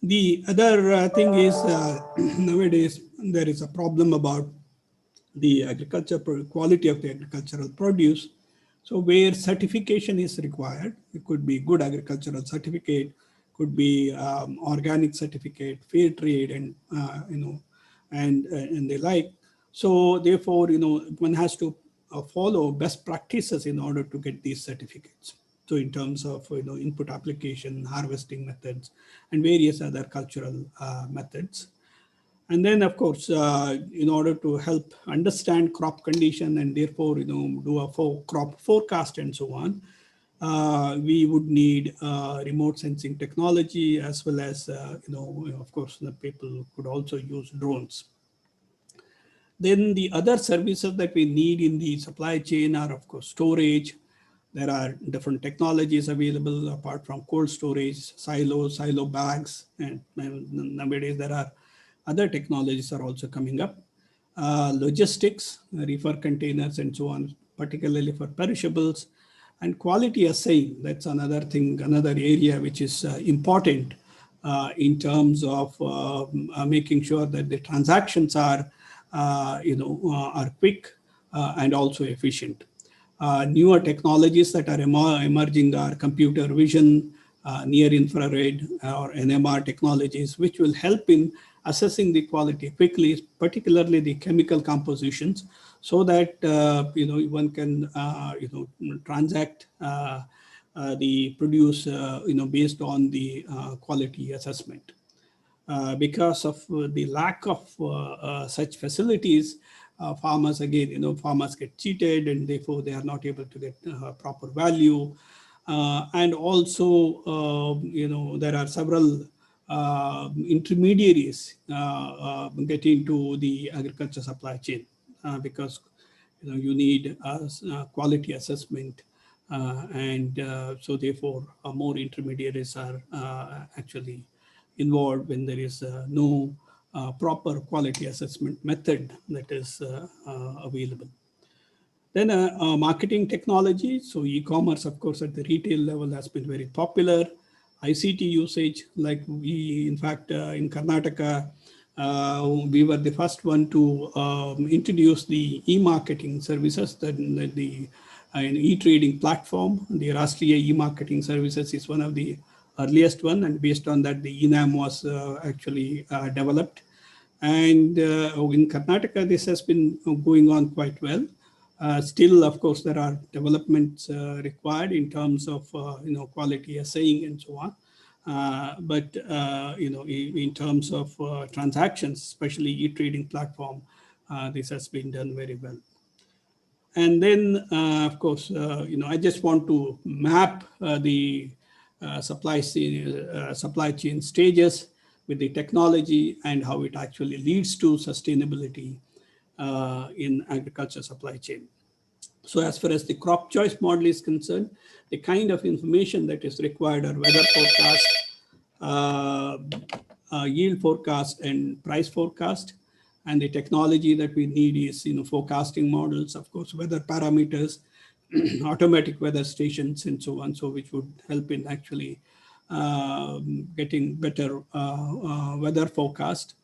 The other thing is nowadays there is a problem about the agriculture quality of the agricultural produce. So where certification is required, it could be good agricultural certificate, could be organic certificate, fair trade, and and the like. So therefore, one has to follow best practices in order to get these certificates. So in terms of input application, harvesting methods, and various other cultural methods. And then, of course, in order to help understand crop condition and therefore, do a crop forecast and so on, we would need remote sensing technology, as well as, of course, the people could also use drones. Then the other services that we need in the supply chain are, of course, storage. There are different technologies available apart from cold storage, silo bags, and nowadays there are other technologies are also coming up. Logistics, reefer containers and so on, particularly for perishables, and quality assaying. That's another thing, another area which is important in terms of making sure that the transactions are, are quick and also efficient. Newer technologies that are emerging are computer vision, near infrared or NMR technologies, which will help in assessing the quality quickly, particularly the chemical compositions, so that one can transact the produce based on the quality assessment. Because of the lack of such facilities, farmers again, farmers get cheated, and therefore they are not able to get proper value. And also, there are several intermediaries getting into the agriculture supply chain because you need quality assessment, and so therefore more intermediaries are actually involved when there is no proper quality assessment method that is available. Then marketing technology. So e-commerce, of course, at the retail level has been very popular. ICT usage, like we, in fact, in Karnataka, we were the first one to introduce the e-marketing services, the e-trading platform. The Rastriya e-marketing services is one of the earliest one, and based on that, the ENAM was actually developed. And in Karnataka, this has been going on quite well. Still, of course, there are developments required in terms of quality assaying and so on. But in terms of transactions, especially e-trading platform, this has been done very well. And then, of course, I just want to map the supply chain stages with the technology and how it actually leads to sustainability in agriculture supply chain. So as far as the crop choice model is concerned, the kind of information that is required are weather forecast, yield forecast, and price forecast. And the technology that we need is forecasting models, of course, weather parameters, automatic weather stations, and so on, so which would help in actually getting better weather forecast.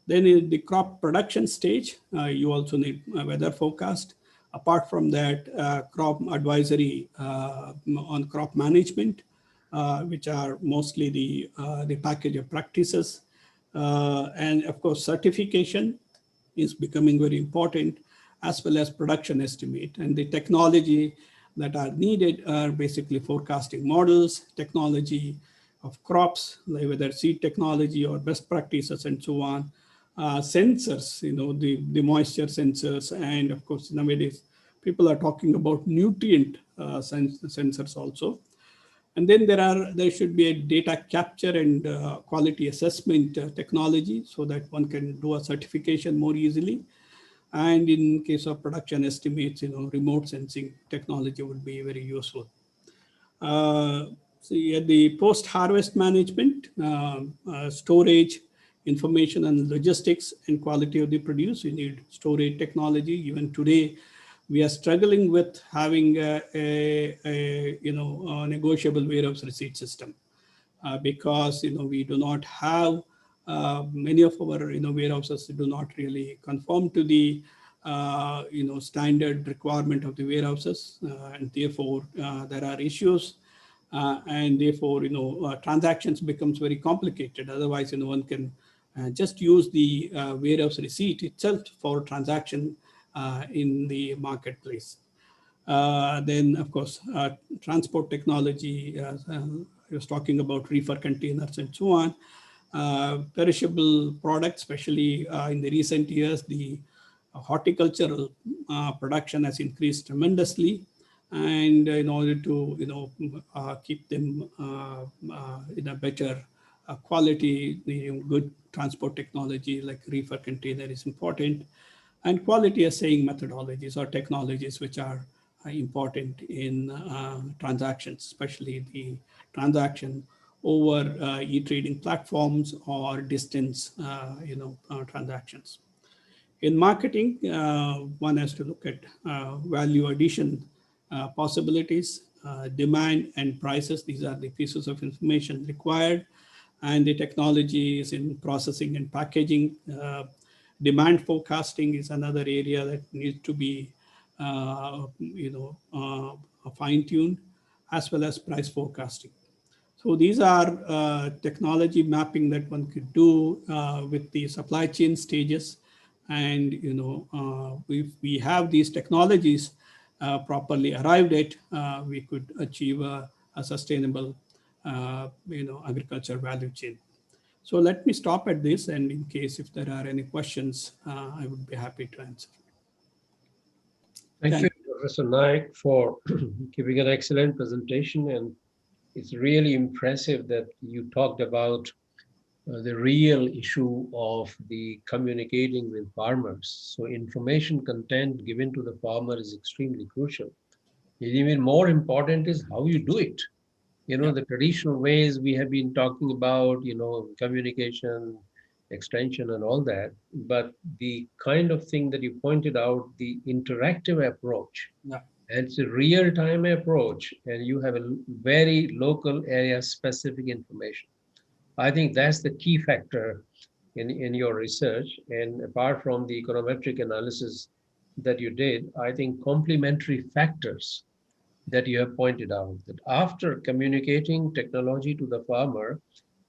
Then in the crop production stage, you also need a weather forecast. Apart from that, crop advisory on crop management, which are mostly the package of practices. And of course, certification is becoming very important, as well as production estimate. And the technology that are needed are basically forecasting models, technology of crops, like whether seed technology or best practices and so on. Sensors, the moisture sensors, and of course, nowadays, people are talking about nutrient sensors also. And then there should be a data capture and quality assessment technology, so that one can do a certification more easily. And in case of production estimates, remote sensing technology would be very useful. So at the post-harvest management, storage, information and logistics, and quality of the produce, you need storage technology. Even today, we are struggling with having a negotiable warehouse receipt system because we do not have many of our warehouses do not really conform to the standard requirement of the warehouses, and therefore there are issues, and therefore transactions becomes very complicated. Otherwise, one can just use the warehouse receipt itself for transaction in the marketplace. Then, of course, transport technology. I was talking about reefer containers and so on. perishable products, especially in the recent years, the horticultural production has increased tremendously. And in order to, keep them in a better quality, the good transport technology like reefer container is important. And quality assaying methodologies or technologies which are important in transactions, especially the transaction over e-trading platforms or distance, transactions. In marketing, one has to look at value addition possibilities, demand and prices. These are the pieces of information required, and the technologies in processing and packaging. Demand forecasting is another area that needs to be, fine-tuned, as well as price forecasting. So these are technology mapping that one could do with the supply chain stages. And if we have these technologies properly arrived at, we could achieve a sustainable, agriculture value chain. So let me stop at this, and in case if there are any questions, I would be happy to answer. Thank you, Professor Naik, for giving an excellent presentation. And it's really impressive that you talked about the real issue of the communicating with farmers. So information content given to the farmer is extremely crucial. And even more important is how you do it. The traditional ways we have been talking about, communication, extension and all that, but the kind of thing that you pointed out, the interactive approach, and it's a real-time approach, and you have a very local area specific information. I think that's the key factor in your research. And apart from the econometric analysis that you did, I think complementary factors that you have pointed out, that after communicating technology to the farmer,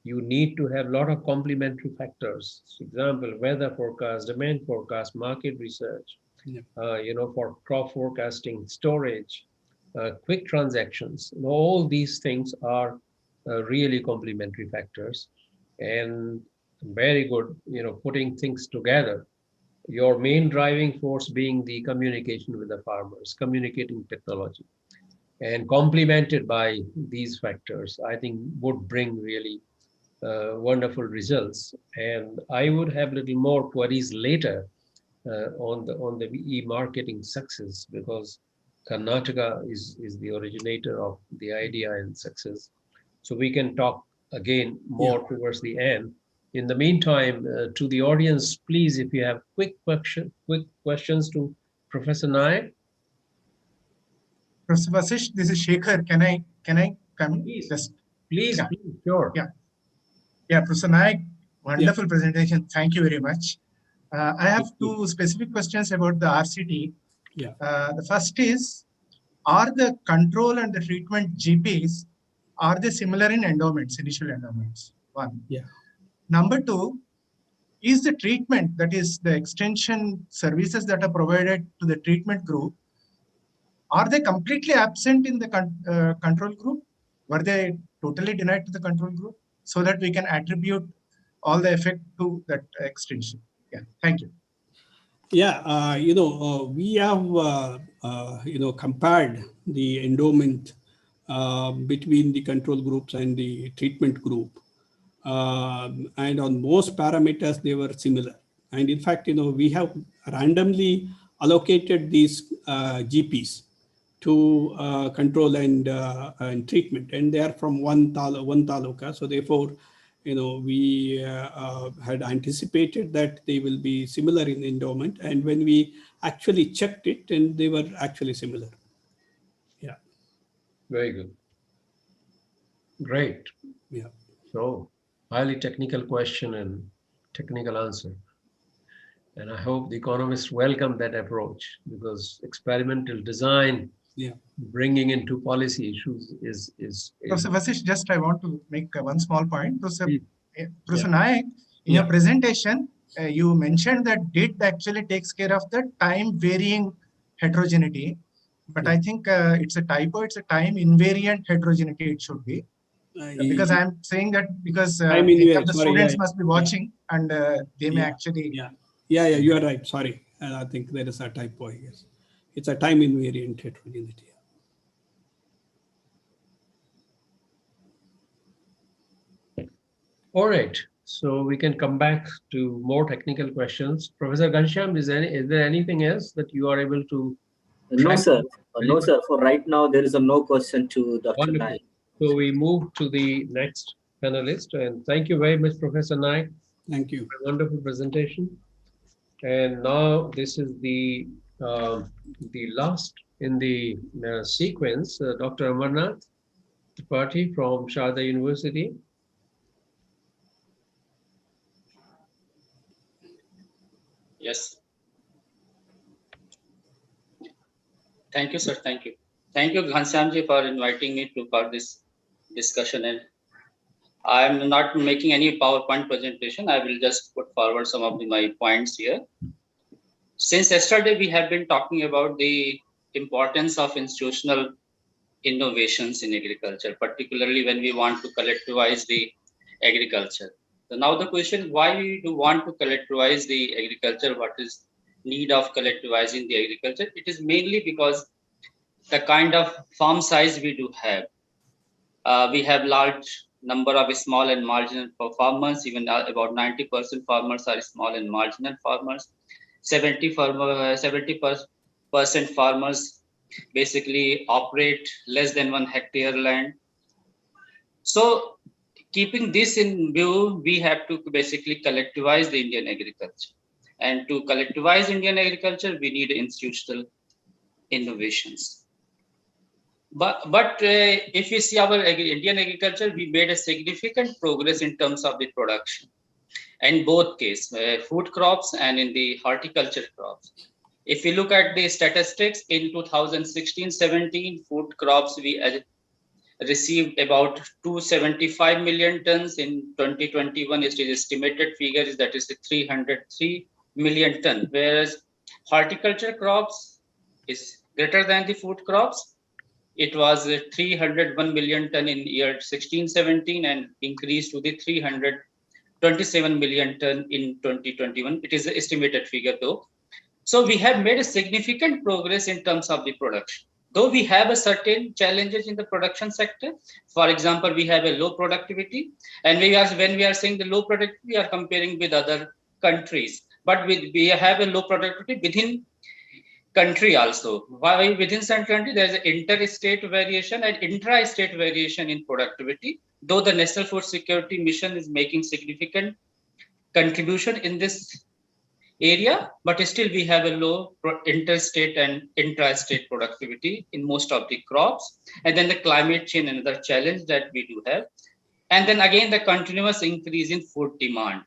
you need to have a lot of complementary factors. For example, weather forecast, demand forecast, market research, for crop forecasting, storage, quick transactions. All these things are really complementary factors, and very good, putting things together. Your main driving force being the communication with the farmers, communicating technology, and complemented by these factors, I think would bring really wonderful results. And I would have a little more queries later on the e-marketing success, because Karnataka is the originator of the idea and success. So we can talk again more towards the end. In the meantime, to the audience, please, if you have quick questions to Professor Naik. Professor Vasish, this is Shekhar. Can I come in? Please, sure. Yeah, Professor Naik, wonderful presentation. Thank you very much. I have two specific questions about the RCT. The first is, are the control and the treatment GPs, are they similar in endowments, initial endowments? One. Number two, is the treatment, that is the extension services that are provided to the treatment group, are they completely absent in the control group? Were they totally denied to the control group, so that we can attribute all the effect to that extension? Thank you. We have, compared the endowment between the control groups and the treatment group. And on most parameters, they were similar. And in fact, we have randomly allocated these GPs to control and treatment, and they are from one taluka. So therefore, we had anticipated that they will be similar in endowment, and when we actually checked it, and they were actually similar. Very good. Great. So highly technical question and technical answer. And I hope the economists welcome that approach, because experimental design, bringing into policy issues is Professor Vasish, just I want to make one small point. Professor Naik, in your presentation, you mentioned that DIT actually takes care of the time varying heterogeneity, but I think it's a typo, it's a time invariant heterogeneity it should be. Because I'm saying that because I mean, many of the sorry, students yeah, must be watching and they may yeah, actually. Yeah, you are right. Sorry. I think there is a typo here. It's a time invariant heterogeneity. All right. So we can come back to more technical questions. Professor Ghanshyam, is there anything else that you are able to? No, sir. No, sir. For right now, there is no question to Dr. Wonderful. Naik. So we move to the next panelist, and thank you very much, Professor Naik. Thank you. For a wonderful presentation. And now this is the last in the sequence, Dr. Amarnath Tripathi from Sharda University. Yes. Thank you, sir. Thank you. Thank you, Ghanshyamji, for inviting me for this discussion. And I am not making any PowerPoint presentation. I will just put forward some of my points here. Since yesterday, we have been talking about the importance of institutional innovations in agriculture, particularly when we want to collectivize the agriculture. So now the question, why we do want to collectivize the agriculture? What is need of collectivizing the agriculture? It is mainly because the kind of farm size we do have. We have large number of small and marginal farmers. Even about 90% farmers are small and marginal farmers. 70% farmers basically operate less than 1 hectare land. So keeping this in view, we have to basically collectivize the Indian agriculture. And to collectivize Indian agriculture, we need institutional innovations. But if we see our Indian agriculture, we made a significant progress in terms of the production. In both cases, food crops and in the horticulture crops. If we look at the statistics in 2016-17, food crops, we received about 275 million tons. In 2021, it is estimated figure is that is 303 million tons, whereas horticulture crops is greater than the food crops. It was 301 million ton in year 16-17 and increased to the 327 million ton in 2021. It is the estimated figure though. So we have made a significant progress in terms of the production. Though we have a certain challenges in the production sector. For example, we have a low productivity, and when we are saying the low productivity, we are comparing with other countries. But we have a low productivity within country also. Why within some country there is an interstate variation and intra-state variation in productivity. Though the National Food Security Mission is making significant contribution in this area, but still we have a low interstate and intra-state productivity in most of the crops. And then the climate change, another challenge that we do have. And then again, the continuous increase in food demand.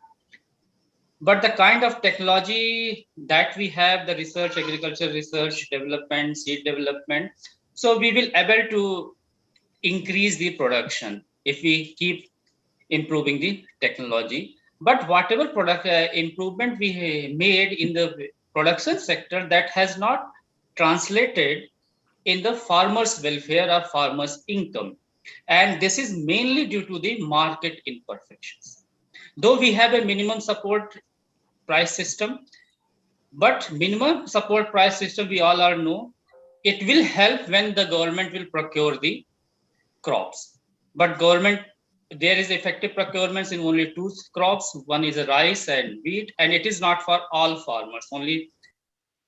But the kind of technology that we have, the research, agriculture research, development, seed development, so we will able to increase the production if we keep improving the technology. But whatever product improvement we made in the production sector, that has not translated in the farmers' welfare or farmers' income. And this is mainly due to the market imperfections. Though we have a minimum support price system, but minimum support price system, we all know, it will help when the government will procure the crops. But government, there is effective procurements in only 2 crops. One is rice and wheat, and it is not for all farmers. Only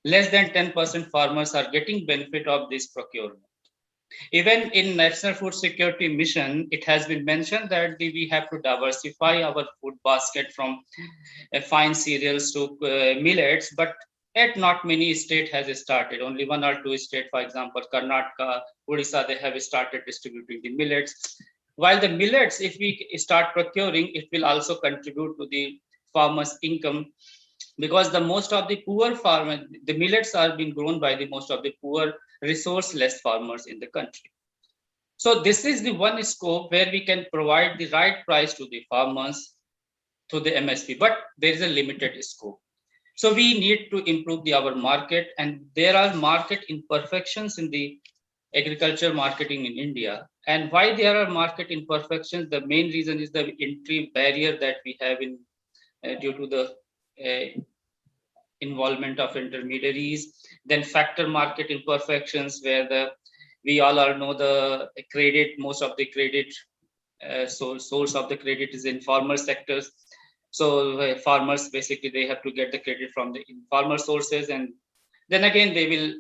less than 10% farmers are getting benefit of this procurement. Even in National Food Security Mission, it has been mentioned that we have to diversify our food basket from fine cereals to millets, but yet not many states has started. Only 1 or 2 states, for example, Karnataka, Odisha, they have started distributing the millets. While the millets, if we start procuring, it will also contribute to the farmers' income, because the most of the poor farmers, the millets are being grown by the most of the poor resourceless farmers in the country. So this is the one scope where we can provide the right price to the farmers through the MSP, but there is a limited scope. So we need to improve our market, and there are market imperfections in the agriculture marketing in India. And why there are market imperfections? The main reason is the entry barrier that we have in due to the involvement of intermediaries. Then factor market imperfections, where we all know the credit, most of the credit source of the credit is in farmer sectors. So farmers basically they have to get the credit from the informal sources, and then again they will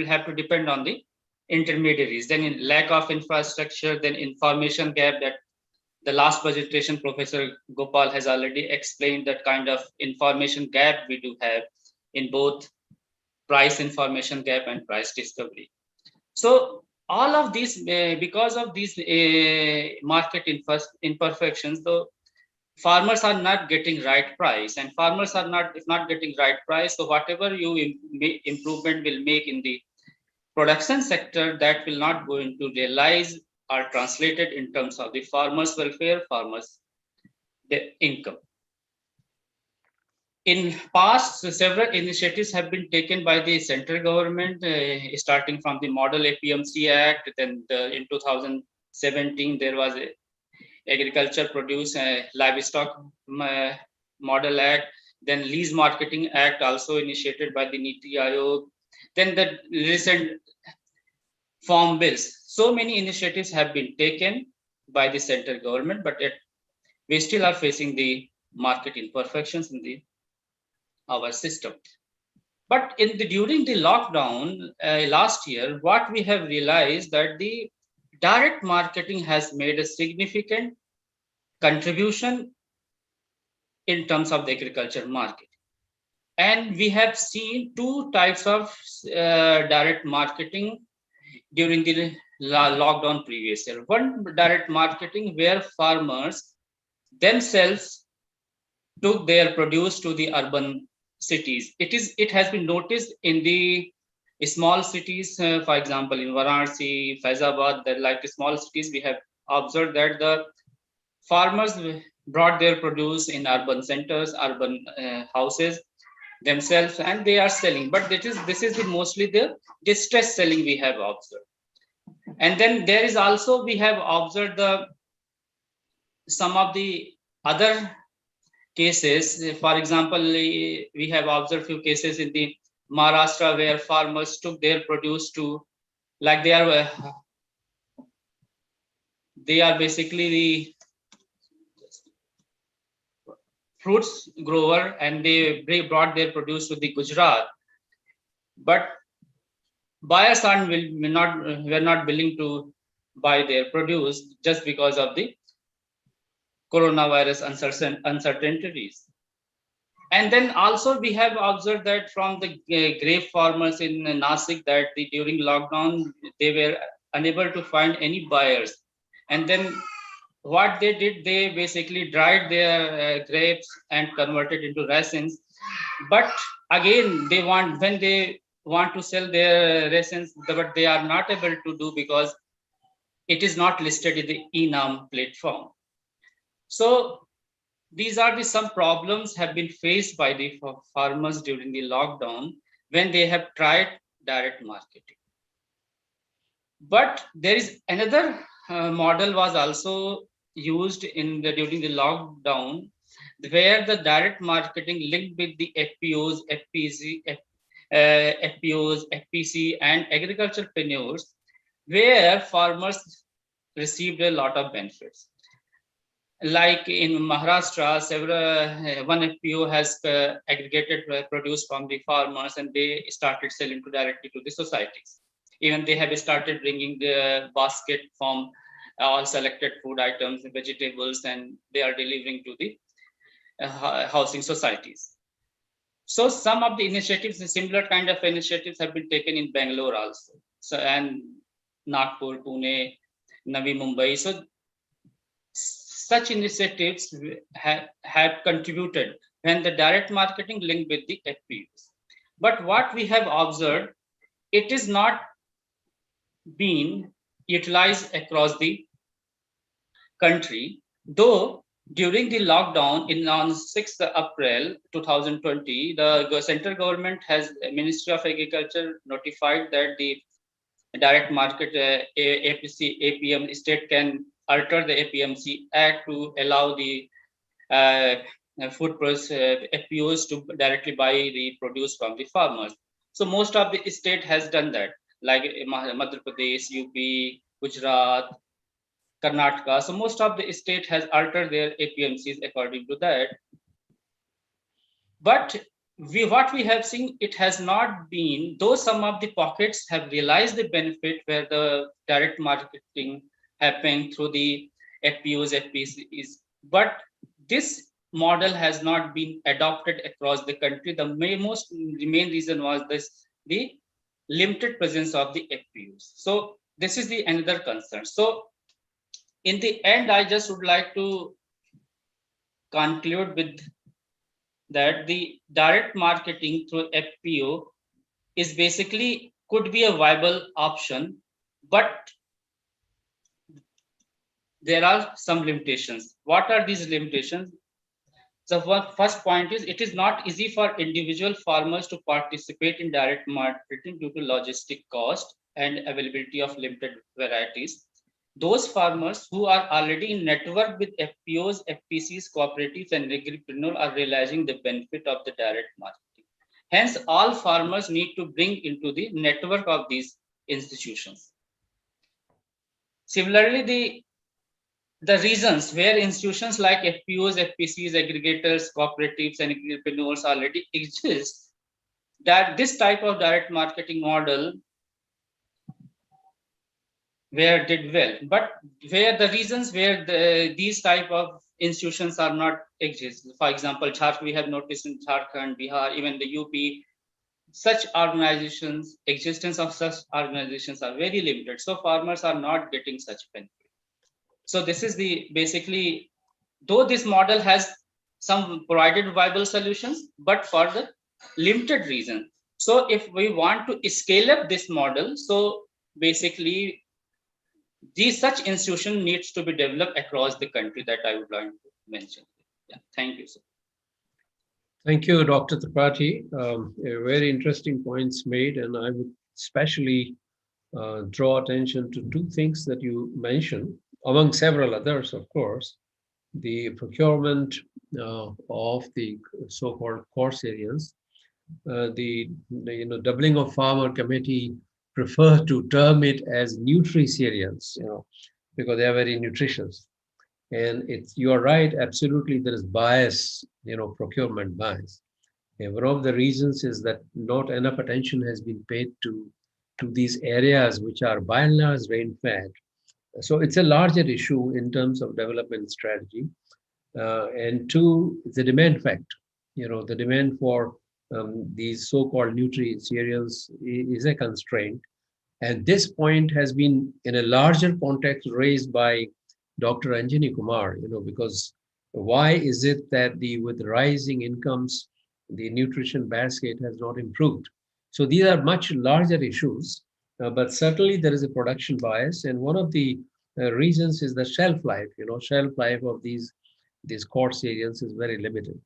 have to depend on the intermediaries. Then in lack of infrastructure, then information gap, that the last presentation Professor Gopal has already explained that kind of information gap we do have in both price information gap and price discovery. So all of these, because of these market imperfections, the farmers are not getting right price, and farmers are not getting right price. So whatever improvement will make in the production sector, that will not go into realize or translated in terms of the farmers' welfare, farmers' income. In past, several initiatives have been taken by the central government, starting from the Model APMC Act. Then in 2017, there was a Agriculture Produce Livestock Model Act. Then Lease Marketing Act, also initiated by the NITI Aayog. Then the recent farm bills. So many initiatives have been taken by the central government, but yet we still are facing the market imperfections in our system. But during the lockdown last year, what we have realized that the direct marketing has made a significant contribution in terms of the agriculture market. And we have seen two types of direct marketing during the lockdown previous year. One, direct marketing, where farmers themselves took their produce to the urban cities. It has been noticed in the small cities, for example, in Varanasi, Faizabad, like small cities, we have observed that the farmers brought their produce in urban centers, urban houses themselves, and they are selling. But this is mostly the distress selling we have observed. And then there is also, we have observed some of the other cases. For example, we have observed few cases in the Maharashtra where farmers took their produce to, like they are basically the fruits grower, and they brought their produce to the Gujarat. But buyers were not willing to buy their produce just because of the coronavirus uncertainties. And then also we have observed that from the grape farmers in Nasik, that during lockdown they were unable to find any buyers. And then what they did, they basically dried their grapes and converted into raisins. But again, when they want to sell their raisins, but they are not able to do because it is not listed in the e-Naam platform. So these are some problems have been faced by the farmers during the lockdown when they have tried direct marketing. But there is another model was also used during the lockdown, where the direct marketing linked with the FPOs, FPC, and agriculturepreneurs, where farmers received a lot of benefits. Like in Maharashtra, one FPO has aggregated produce from the farmers, and they started selling directly to the societies. Even they have started bringing the basket from all selected food items, vegetables, and they are delivering to the housing societies. So some of the initiatives, the similar kind of initiatives have been taken in Bangalore also, and Nagpur, Pune, Navi Mumbai. So such initiatives have contributed when the direct marketing linked with the FPOs. But what we have observed, it is not being utilized across the country, though during the lockdown on 6th April 2020, the central government has, Ministry of Agriculture notified that the direct market APM state can alter the APMC Act to allow the food FPOs to directly buy the produce from the farmers. So most of the state has done that, like Madhya Pradesh, UP, Gujarat, Karnataka. So most of the state has altered their APMCs according to that. But what we have seen, it has not been, though some of the pockets have realized the benefit where the direct marketing happening through the FPOs, FPCs, but this model has not been adopted across the country. The main reason was the limited presence of the FPOs. So this is the another concern. So in the end, I just would like to conclude with that the direct marketing through FPO is basically could be a viable option, but there are some limitations. What are these limitations? The first point is it is not easy for individual farmers to participate in direct marketing due to logistic cost and availability of limited varieties. Those farmers who are already in network with FPOs, FPCs, cooperatives, and agripreneurs are realizing the benefit of the direct marketing. Hence, all farmers need to bring into the network of these institutions. Similarly, the reasons where institutions like FPOs, FPCs, aggregators, cooperatives, and agripreneurs already exist, that this type of direct marketing model where did well, but where the reasons where these type of institutions are not exist. For example, we have noticed in Jharkhand, Bihar, even the UP, such organizations, existence of such organizations are very limited. So farmers are not getting such benefit. So this is the basically, though this model has some provided viable solutions, but for the limited reason. So if we want to scale up this model, so basically such institution needs to be developed across the country that I would like to mention. Yeah, thank you, sir. Thank you, Dr. Tripathi. Very interesting points made, and I would especially draw attention to two things that you mentioned, among several others, of course. The procurement of the so-called coarse areas, the doubling of farmer committee prefer to term it as nutri-cereals, because they are very nutritious. And you are right, absolutely, there is bias, procurement bias. And one of the reasons is that not enough attention has been paid to these areas which are by and large rain-fed. So it's a larger issue in terms of development strategy. And two, the demand factor. The demand for these so-called nutri-cereals is a constraint. And this point has been in a larger context raised by Dr. Anjani Kumar, because why is it that with rising incomes, the nutrition basket has not improved? So these are much larger issues, but certainly there is a production bias. And one of the reasons is the shelf life, shelf life of these coarse cereals is very limited.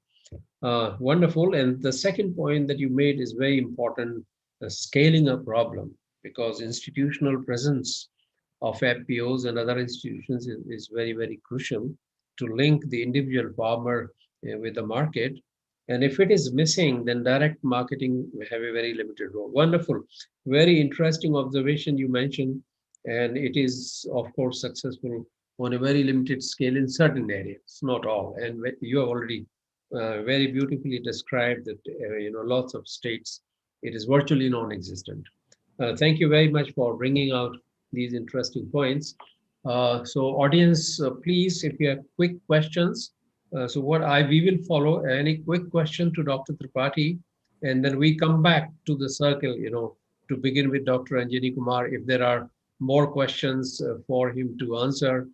Wonderful. And the second point that you made is very important, the scaling up problem, because institutional presence of FPOs and other institutions is very, very crucial to link the individual farmer with the market. And if it is missing, then direct marketing will have a very limited role. Wonderful. Very interesting observation you mentioned. And it is, of course, successful on a very limited scale in certain areas, not all. And you have already very beautifully described that, lots of states, it is virtually non-existent. Thank you very much for bringing out these interesting points. So audience, please, if you have quick questions, so we will follow any quick question to Dr. Tripathi, and then we come back to the circle, to begin with Dr. Anjani Kumar. If there are more questions for him to answer,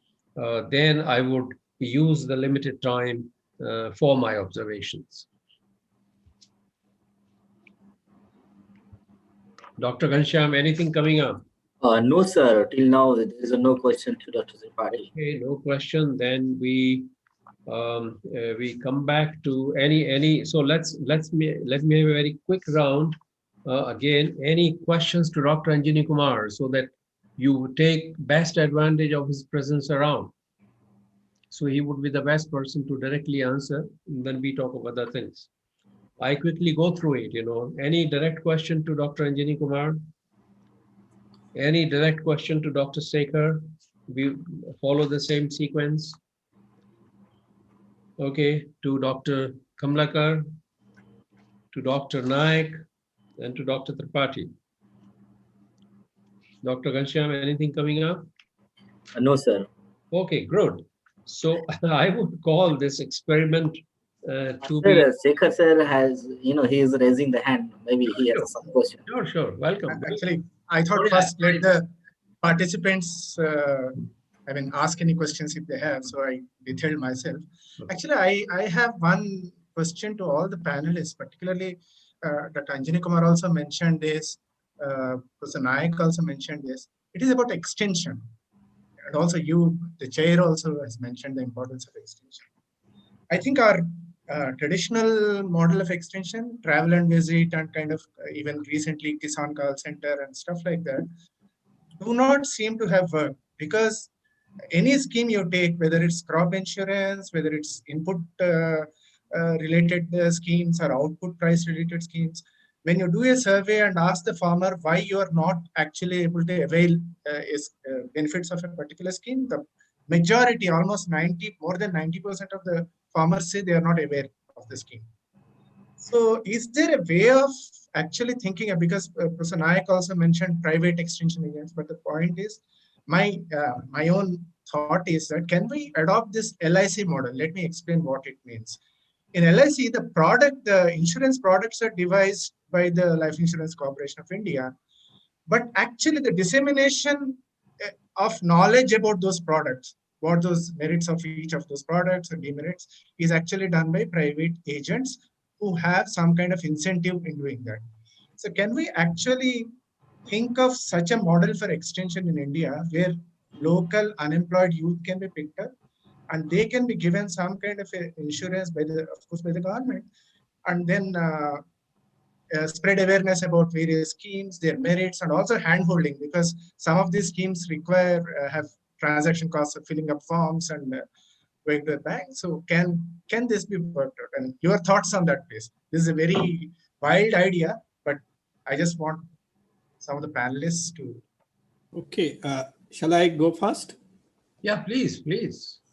then I would use the limited time for my observations. Dr. Ghanshyam, anything coming up? No, sir. Till now, there is no question to Dr. Tripathi. Okay, no question. Then we we come back to any. So let me have a very quick round. Again, any questions to Dr. Anjani Kumar so that you take best advantage of his presence around. So he would be the best person to directly answer. Then we talk about other things. I quickly go through it. Any direct question to Dr. Anjani Kumar? Any direct question to Dr. Sekhar? We follow the same sequence. Okay, to Dr. Kamlakar, to Dr. Naik, and to Dr. Tripathi. Dr. Ghanshyam, anything coming up? No, sir. Okay, good. So I would call this experiment to be... Sekhar sir has, he is raising the hand. Maybe he has some question. Sure. Welcome. Actually, I thought first let the participants ask any questions if they have. So I detailed myself. Actually, I have one question to all the panelists, particularly Dr. Anjani Kumar also mentioned this, Professor Naik also mentioned this. It is about extension. And also you, the chair also has mentioned the importance of extension. I think our traditional model of extension, travel and visit and kind of even recently Kisan Call Center and stuff like that, do not seem to have worked because any scheme you take, whether it's crop insurance, whether it's input related schemes or output price related schemes, when you do a survey and ask the farmer why you are not actually able to avail benefits of a particular scheme, the majority, almost more than 90% of the farmers say they are not aware of the scheme. So is there a way of actually thinking, because Professor Naik also mentioned private extension agents, but the point is, my own thought is that can we adopt this LIC model? Let me explain what it means. In LIC, the insurance products are devised by the Life Insurance Corporation of India, but actually the dissemination of knowledge about those products, what those merits of each of those products and demerits, is actually done by private agents who have some kind of incentive in doing that. So can we actually think of such a model for extension in India where local unemployed youth can be picked up and they can be given some kind of insurance by the government, and then spread awareness about various schemes, their merits, and also hand-holding, because some of these schemes require have transaction costs of filling up forms and going to a bank. So can this be worked out? And your thoughts on that, please. This is a very wild idea, but I just want some of the panelists to... Okay, shall I go first? Yeah, please.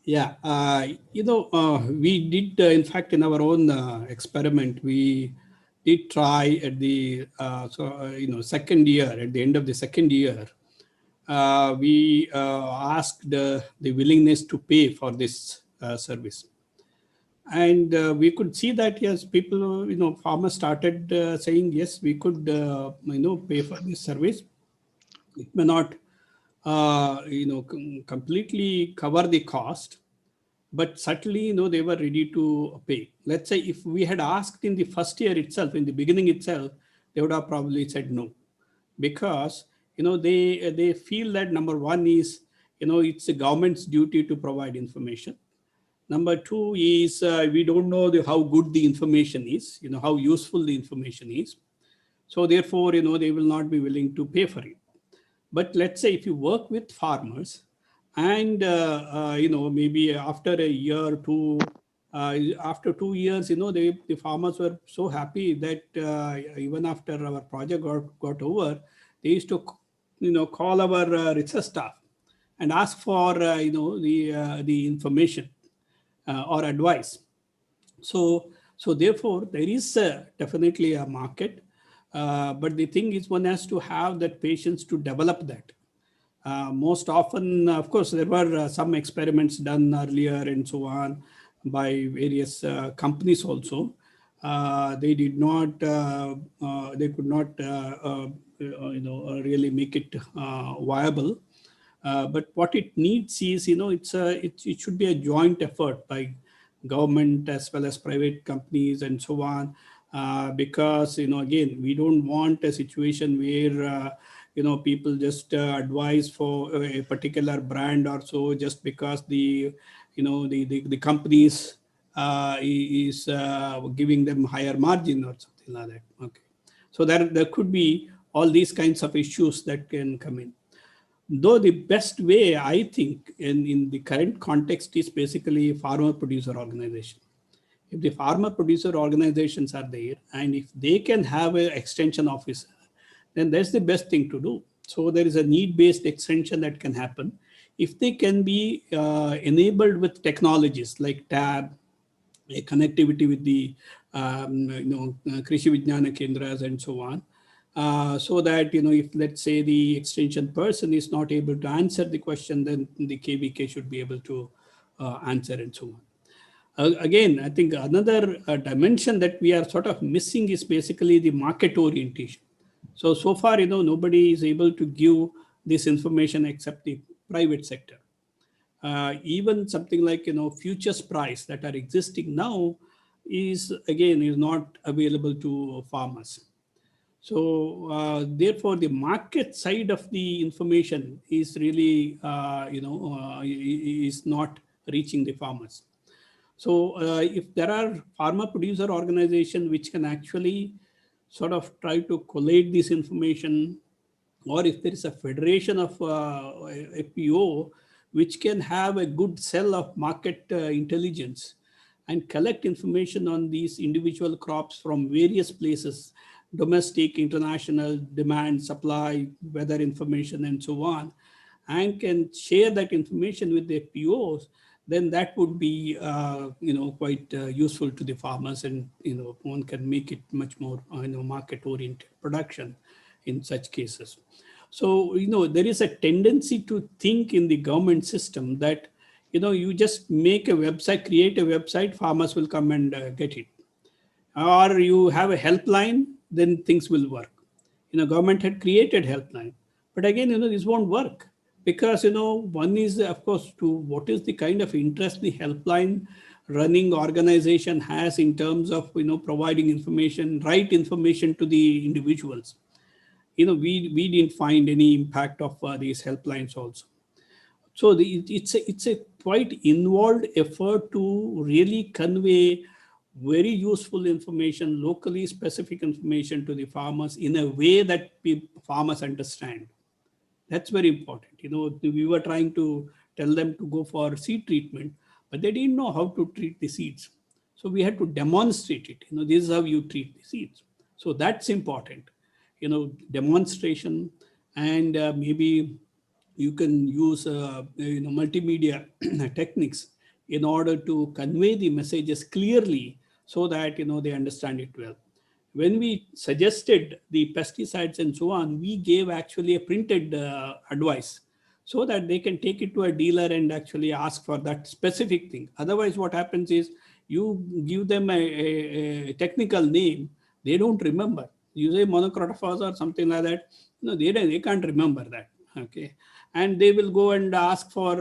Yeah, we did, in fact, in our own experiment, we did try at the second year, at the end of the second year, we asked the willingness to pay for this service. And we could see that, yes, people, farmers started saying, yes, we could, pay for this service. It may not, completely cover the cost, but certainly, they were ready to pay. Let's say if we had asked in the first year itself, in the beginning itself, they would have probably said no, because, they feel that number one is, it's the government's duty to provide information. Number two is we don't know how good the information is, how useful the information is. So therefore, they will not be willing to pay for it. But let's say if you work with farmers and, maybe after a year or two, after 2 years, the farmers were so happy that even after our project got over, they used to, call our research staff and ask for, the information or advice. So therefore, there is definitely a market. But the thing is, one has to have that patience to develop that. Most often, of course, there were some experiments done earlier and so on by various companies also. They did not, they could not, really make it viable. But what it needs is, it should be a joint effort by government as well as private companies and so on. Because, again, we don't want a situation where, people just advise for a particular brand or so just because the the companies is giving them higher margin or something like that. Okay, so there could be all these kinds of issues that can come in. Though the best way, I think, in the current context is basically farmer-producer organization. If the farmer-producer organizations are there, and if they can have an extension officer, then that's the best thing to do. So there is a need-based extension that can happen. If they can be enabled with technologies like TAB, a connectivity with the Krishi Vijnana Kendras and so on, so that, if let's say the extension person is not able to answer the question, then the KVK should be able to answer and so on. Again, I think another dimension that we are sort of missing is basically the market orientation. So far, nobody is able to give this information except the private sector. Even something like, futures price that are existing now is not available to farmers. So therefore, the market side of the information is really, is not reaching the farmers. So if there are farmer-producer organizations which can actually sort of try to collate this information, or if there is a federation of FPO which can have a good cell of market intelligence and collect information on these individual crops from various places, domestic, international, demand, supply, weather information, and so on, and can share that information with the FPOs, then that would be quite useful to the farmers, and one can make it much more market-oriented production in such cases. So there is a tendency to think in the government system that you just make a website, create a website, farmers will come and get it, or you have a helpline, then things will work. Government had created helpline, but again, this won't work, because one is, of course, to what is the kind of interest the helpline running organization has in terms of providing information, right information to the individuals. We didn't find any impact of these helplines also. So it's a quite involved effort to really convey very useful information, locally specific information to the farmers in a way that farmers understand. That's very important. We were trying to tell them to go for seed treatment, but they didn't know how to treat the seeds. So we had to demonstrate it. This is how you treat the seeds. So that's important. Demonstration, and maybe you can use multimedia techniques in order to convey the messages clearly so that they understand it well. When we suggested the pesticides and so on, we gave actually a printed advice so that they can take it to a dealer and actually ask for that specific thing. Otherwise, what happens is you give them a technical name, they don't remember. You say monocrotophos or something like that, they can't remember that. Okay, and they will go and ask for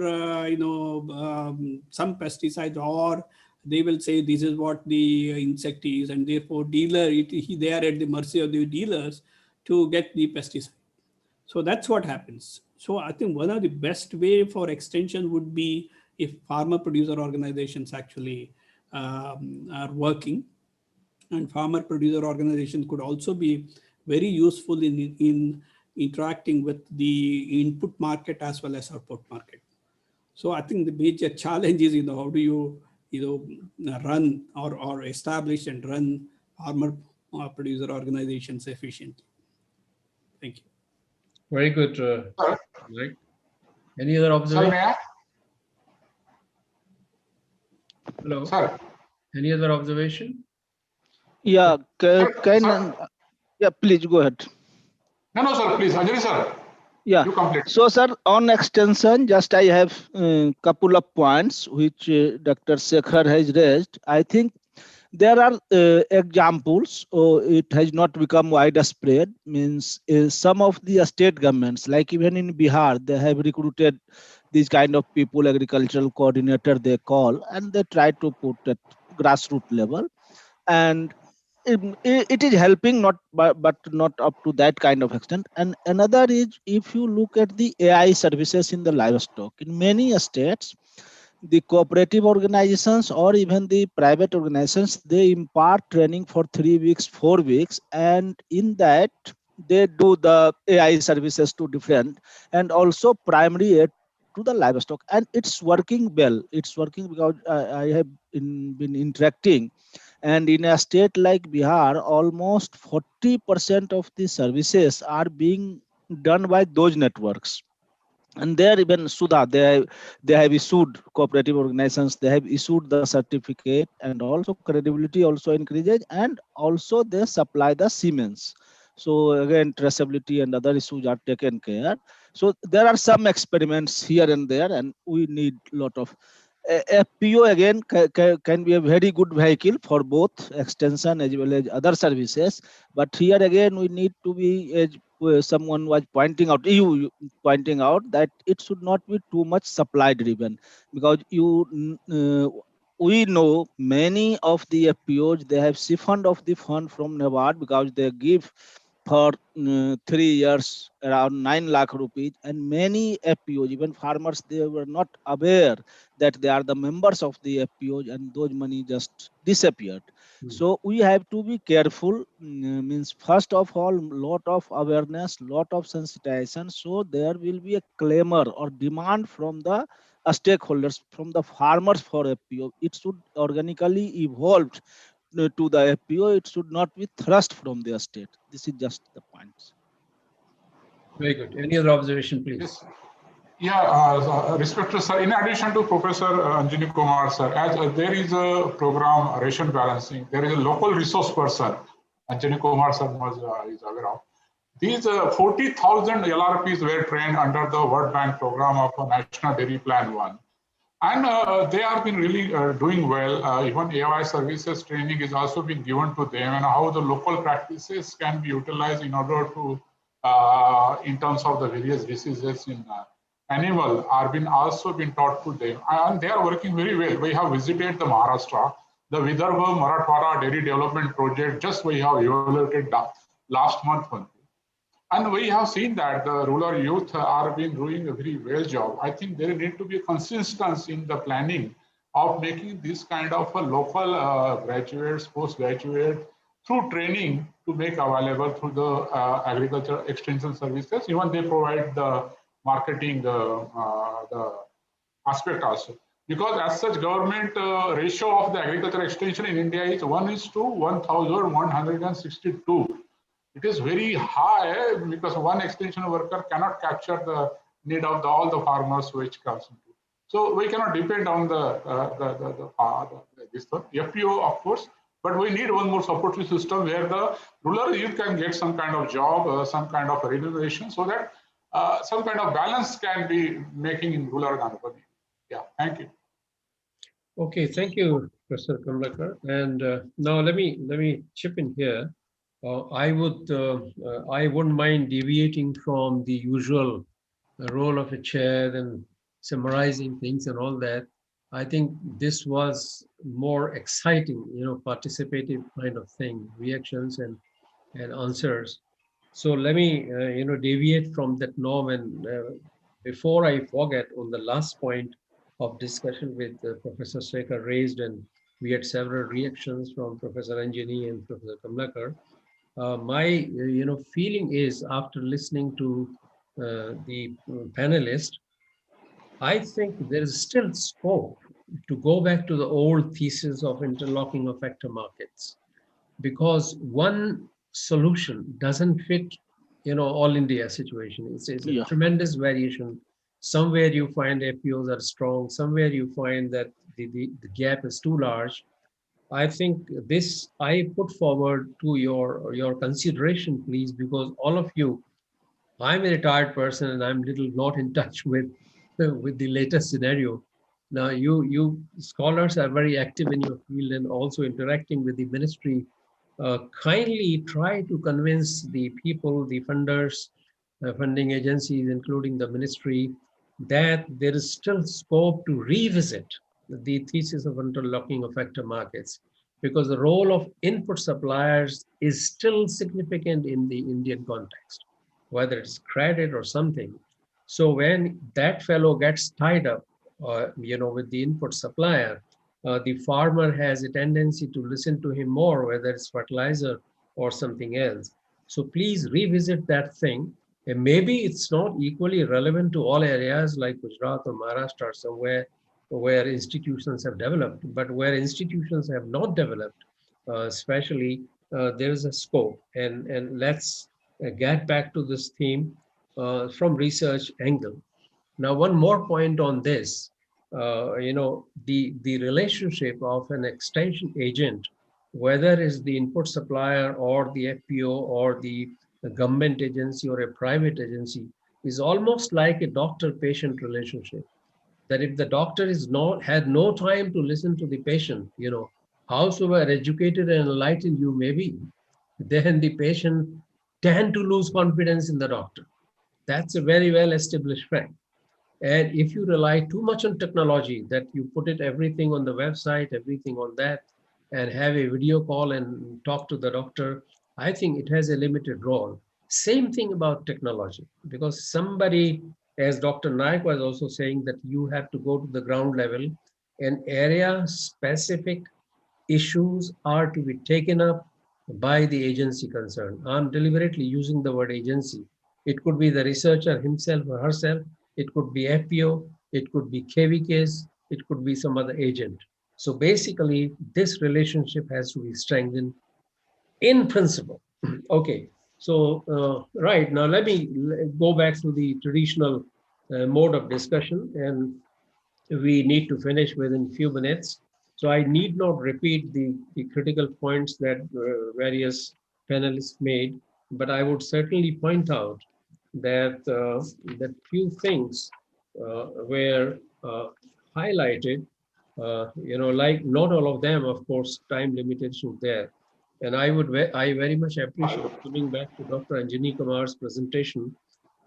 some pesticides, or they will say this is what the insect is, and therefore they are at the mercy of the dealers to get the pesticide. So that's what happens. So I think one of the best way for extension would be if farmer-producer organizations actually are working. And farmer-producer organizations could also be very useful in interacting with the input market as well as output market. So I think the major challenge is, how do you run or establish and run farmer-producer organizations efficiently? Thank you. Very good. Right. Any other observation? Sir, hello. Sir. Any other observation? Yeah, yeah, please go ahead. No, sir, please, Anjali sir. Yeah. You complete. So, sir, on extension, just I have a couple of points which Dr. Sekhar has raised. I think there are examples. It has not become widespread. Means some of the state governments, like even in Bihar, they have recruited these kind of people, agricultural coordinator they call, and they try to put at grassroots level, and it is helping, but not up to that kind of extent. And another is, if you look at the AI services in the livestock, in many states, the cooperative organizations or even the private organizations, they impart training for 3 weeks, 4 weeks, and in that they do the AI services to different and also primary aid to the livestock, and it's working well. It's working because I have been interacting, and in a state like Bihar, almost 40% of the services are being done by those networks. And there even Sudha, they have issued cooperative organizations, they have issued the certificate, and also credibility also increases, and also they supply the Siemens. So again, traceability and other issues are taken care. So there are some experiments here and there, and we need lot of FPO again can be a very good vehicle for both extension as well as other services. But here again, we need to be, as someone was pointing out, you pointing out that it should not be too much supply driven, because we know many of the FPOs, they have siphoned off the fund from NABARD because they give for 3 years around 9 lakh rupees, and many FPOs, even farmers, they were not aware that they are the members of the FPOs, and those money just disappeared. So we have to be careful. Means first of all, lot of awareness, lot of sensitization. So there will be a clamor or demand from the stakeholders, from the farmers for FPO. It should organically evolve to the FPO. It should not be thrust from the state. This is just the point. Very good. Any other observation, please? Yeah, respected sir, in addition to Professor Anjani Kumar sir, as there is a program ration balancing, there is a local resource person, Anjani Kumar sir is aware of. These 40,000 LRPs were trained under the World Bank program of National Dairy Plan 1. And they have been really doing well. Even AI services training is also being given to them, and how the local practices can be utilized in order to, in terms of the various diseases in animal are been also been taught to them, and they are working very well. We have visited the Maharashtra, the Vidarbha Marathwada Dairy Development Project, just we have evaluated last month only. And we have seen that the rural youth are been doing a very well job. I think there need to be a consistency in the planning of making this kind of a local graduates, postgraduate, through training to make available through the agriculture extension services. Even they provide the marketing, the aspect also. Because as such, government ratio of the agriculture extension in India is 1:1,162. It is very high because one extension worker cannot capture the need of all the farmers which comes into. So we cannot depend on this FPO, of course, but we need one more supportive system where the rural youth can get some kind of job, some kind of remuneration, so that some kind of balance can be making in rural and urban. Yeah, thank you. Okay, thank you, Professor Kamlakar. And now let me chip in here. I wouldn't mind deviating from the usual role of a chair and summarizing things and all that. I think this was more exciting, participative kind of thing, reactions and answers. So let me, deviate from that norm. And before I forget, on the last point of discussion with Professor Sekhar raised, and we had several reactions from Professor Anjani and Professor Kamlakar. My, feeling is, after listening to the panelists, I think there is still scope to go back to the old thesis of interlocking of factor markets, because one solution doesn't fit, all India situation. It's a tremendous variation. Somewhere you find FPOs are strong, somewhere you find that the gap is too large. I think this I put forward to your consideration, please, because all of you, I'm a retired person and I'm little not in touch with the latest scenario. Now you scholars are very active in your field and also interacting with the ministry. Kindly try to convince the people, the funders, funding agencies, including the ministry, that there is still scope to revisit the thesis of interlocking of factor markets, because the role of input suppliers is still significant in the Indian context, whether it's credit or something. So when that fellow gets tied up, with the input supplier, the farmer has a tendency to listen to him more, whether it's fertilizer or something else. So please revisit that thing. And maybe it's not equally relevant to all areas like Gujarat or Maharashtra or somewhere where institutions have developed, but where institutions have not developed, especially there is a scope. And let's get back to this theme from research angle. Now, one more point on this, the relationship of an extension agent, whether it's the input supplier or the FPO or the government agency or a private agency, is almost like a doctor-patient relationship. That if the doctor had no time to listen to the patient, howsoever educated and enlightened you may be, then the patient tend to lose confidence in the doctor. That's a very well established fact. And if you rely too much on technology, that you put everything on the website, everything on that, and have a video call and talk to the doctor, I think it has a limited role. Same thing about technology, because somebody, as Dr. Naik was also saying, that you have to go to the ground level and area-specific issues are to be taken up by the agency concerned. I'm deliberately using the word agency. It could be the researcher himself or herself. It could be FPO, it could be KVKs, it could be some other agent. So basically, this relationship has to be strengthened in principle. Okay, so right, now let me go back to the traditional mode of discussion, and we need to finish within a few minutes. So I need not repeat the critical points that various panelists made, but I would certainly point out that that few things were highlighted, like not all of them, of course, time limitation there. And I very much appreciate, coming back to Dr. Anjani Kumar's presentation,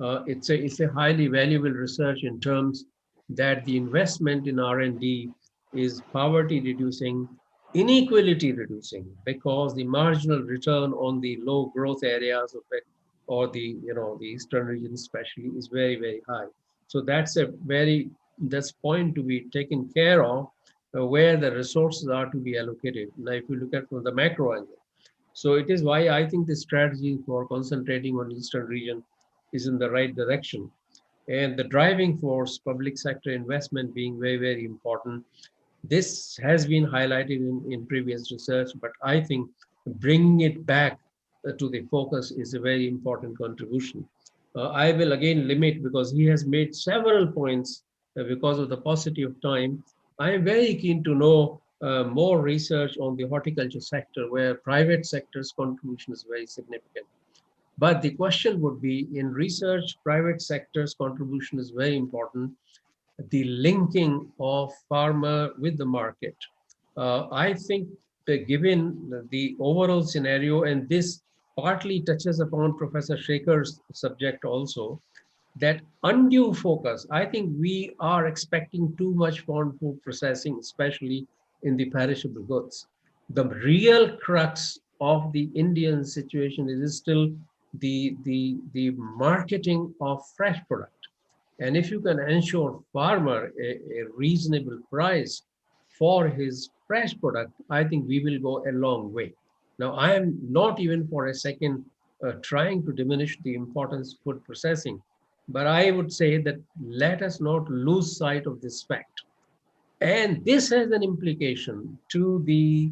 it's a highly valuable research in terms that the investment in R&D is poverty reducing, inequality reducing, because the marginal return on the low growth areas of it, or the eastern region especially, is very, very high. So that's point to be taken care of, where the resources are to be allocated. Now, if you look at from the macro angle, so it is why I think the strategy for concentrating on eastern region is in the right direction, and the driving force, public sector investment, being very, very important. This has been highlighted in previous research, but I think bringing it back to the focus is a very important contribution. I will again limit, because he has made several points because of the paucity of time. I am very keen to know more research on the horticulture sector, where private sector's contribution is very significant. But the question would be, in research, private sector's contribution is very important. The linking of farmer with the market. I think that given the overall scenario, and this partly touches upon Professor Shekhar's subject also, that undue focus, I think we are expecting too much on food processing, especially in the perishable goods. The real crux of the Indian situation is still the marketing of fresh product. And if you can ensure farmer a reasonable price for his fresh product, I think we will go a long way. Now, I am not even for a second trying to diminish the importance of food processing, but I would say that let us not lose sight of this fact. And this has an implication to the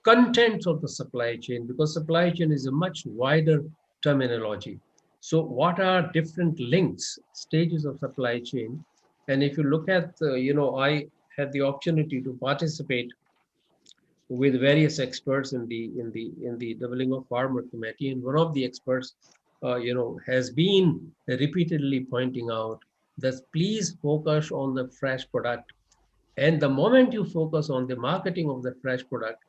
contents of the supply chain, because supply chain is a much wider terminology. So what are different links, stages of supply chain? And if you look at, I had the opportunity to participate with various experts in the Doubling of Farmer Committee, and one of the experts, has been repeatedly pointing out that please focus on the fresh product. And the moment you focus on the marketing of the fresh product,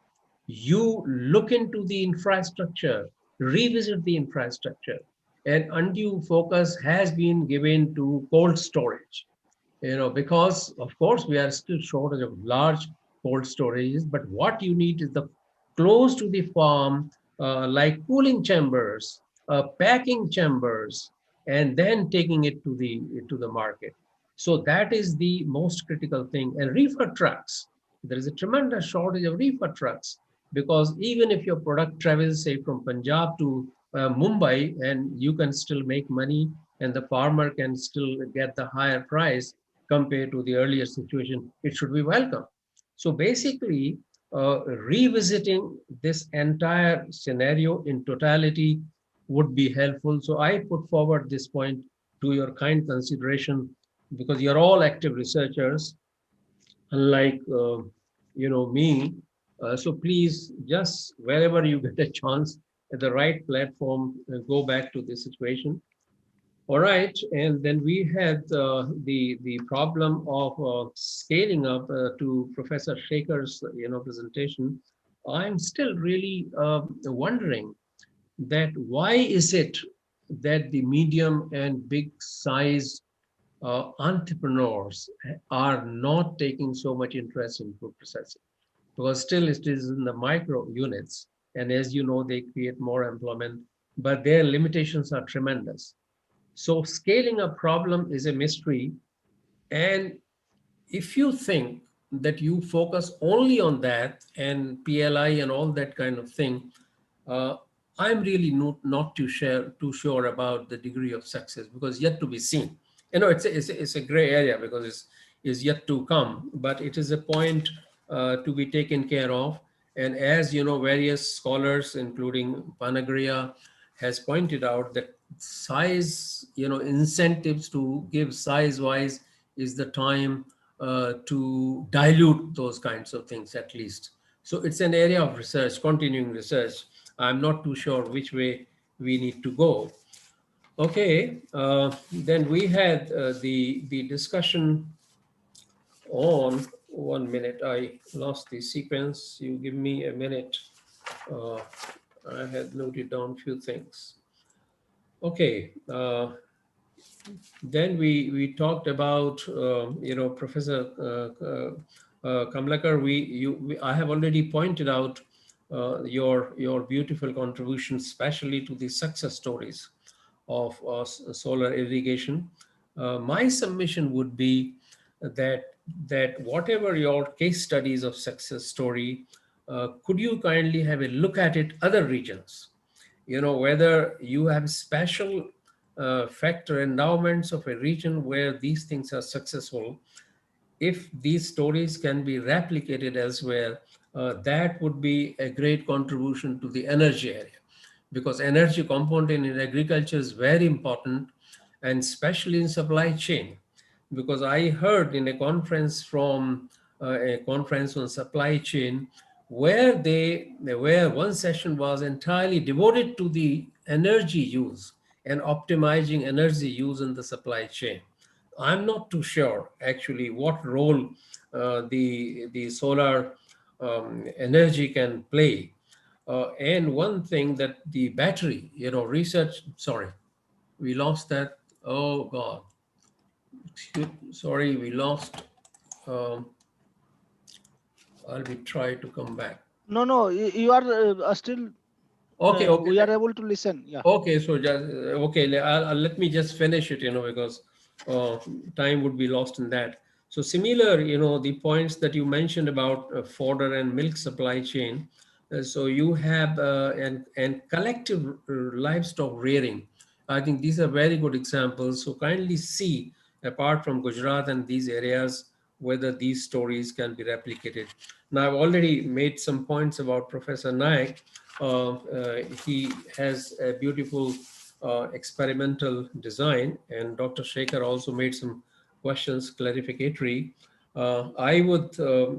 you look into the infrastructure, revisit the infrastructure. And undue focus has been given to cold storage, because of course we are still shortage of large cold storages, but what you need is the close to the farm, like cooling chambers, packing chambers, and then taking it to the market. So that is the most critical thing. And reefer trucks, there is a tremendous shortage of reefer trucks, because even if your product travels, say, from Punjab to Mumbai, and you can still make money, and the farmer can still get the higher price compared to the earlier situation, it should be welcome. So basically, revisiting this entire scenario in totality would be helpful. So I put forward this point to your kind consideration, because you're all active researchers, unlike me. So please, just wherever you get a chance at the right platform, go back to this situation. All right, and then we had the problem of scaling up to Professor Shekhar's presentation. I'm still really wondering that why is it that the medium and big size entrepreneurs are not taking so much interest in food processing? Because still it is in the micro units, and as you know, they create more employment, but their limitations are tremendous. So scaling a problem is a mystery. And if you think that you focus only on that and PLI and all that kind of thing, I'm really not too sure about the degree of success, because yet to be seen. It's a gray area, because it's yet to come, but it is a point to be taken care of. And as you know, various scholars, including Panagria, has pointed out that size, incentives to give size-wise is the time to dilute those kinds of things, at least. So it's an area of research, continuing research. I'm not too sure which way we need to go. Okay, then we had the discussion on, 1 minute, I lost the sequence. You give me a minute. I had noted down a few things. Okay, then we talked about, Professor Kamlekar, I have already pointed out your beautiful contribution, especially to the success stories of solar irrigation. My submission would be that whatever your case studies of success story, could you kindly have a look at it other regions? Whether you have special factor endowments of a region where these things are successful. If these stories can be replicated elsewhere, that would be a great contribution to the energy area, because energy component in agriculture is very important, and especially in supply chain. Because I heard in a conference on supply chain, where one session was entirely devoted to the energy use and optimizing energy use in the supply chain. I'm not too sure actually what role the solar energy can play. And one thing that the battery, research, sorry, we lost that. Oh God. Sorry, we lost. I'll be trying to come back. No, you are still. Okay. We are able to listen. Yeah. Okay, so let me just finish it, because time would be lost in that. So similar, the points that you mentioned about fodder and milk supply chain. So you have and collective livestock rearing. I think these are very good examples. So kindly see, apart from Gujarat and these areas, whether these stories can be replicated. Now, I've already made some points about Professor Naik. He has a beautiful experimental design, and Dr. Shekhar also made some questions clarificatory. I would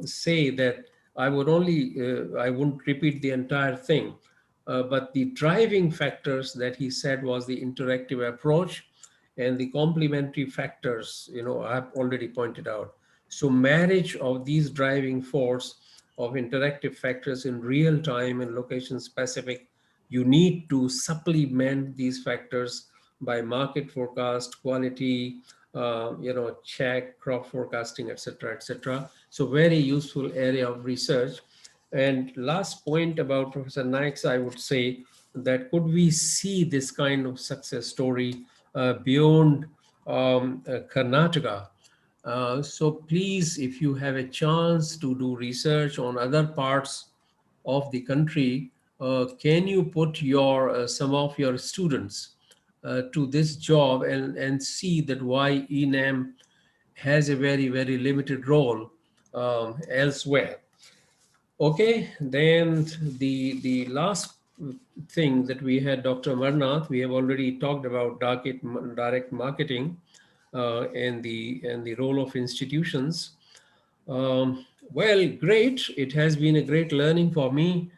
say that I wouldn't repeat the entire thing, but the driving factors that he said was the interactive approach and the complementary factors, I've already pointed out. So marriage of these driving force of interactive factors in real time and location specific, you need to supplement these factors by market forecast, quality, check, crop forecasting, etc., etc. So very useful area of research. And last point about Professor Naik's, I would say that could we see this kind of success story beyond Karnataka? So please, if you have a chance to do research on other parts of the country, can you put your some of your students to this job and see that why ENAM has a very, very limited role elsewhere. Okay, then the last thing that we had, Dr. Amarnath, we have already talked about direct marketing and the role of institutions. Well, great. It has been a great learning for me.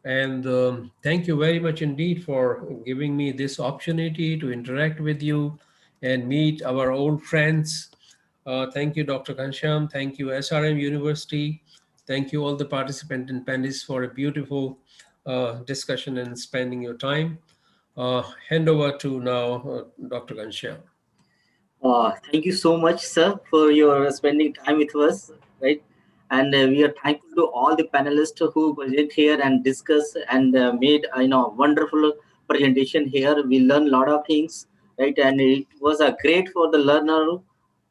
And thank you very much indeed for giving me this opportunity to interact with you and meet our old friends. Thank you, Dr. Kansham. Thank you, SRM University. Thank you all the participants and panelists for a beautiful discussion and spending your time. Hand over to now Dr. Kansham. Thank you so much, sir, for your spending time with us, right? And we are thankful to all the panelists who present here and discuss and made wonderful presentation here. We learned a lot of things, right? And it was great for the learner,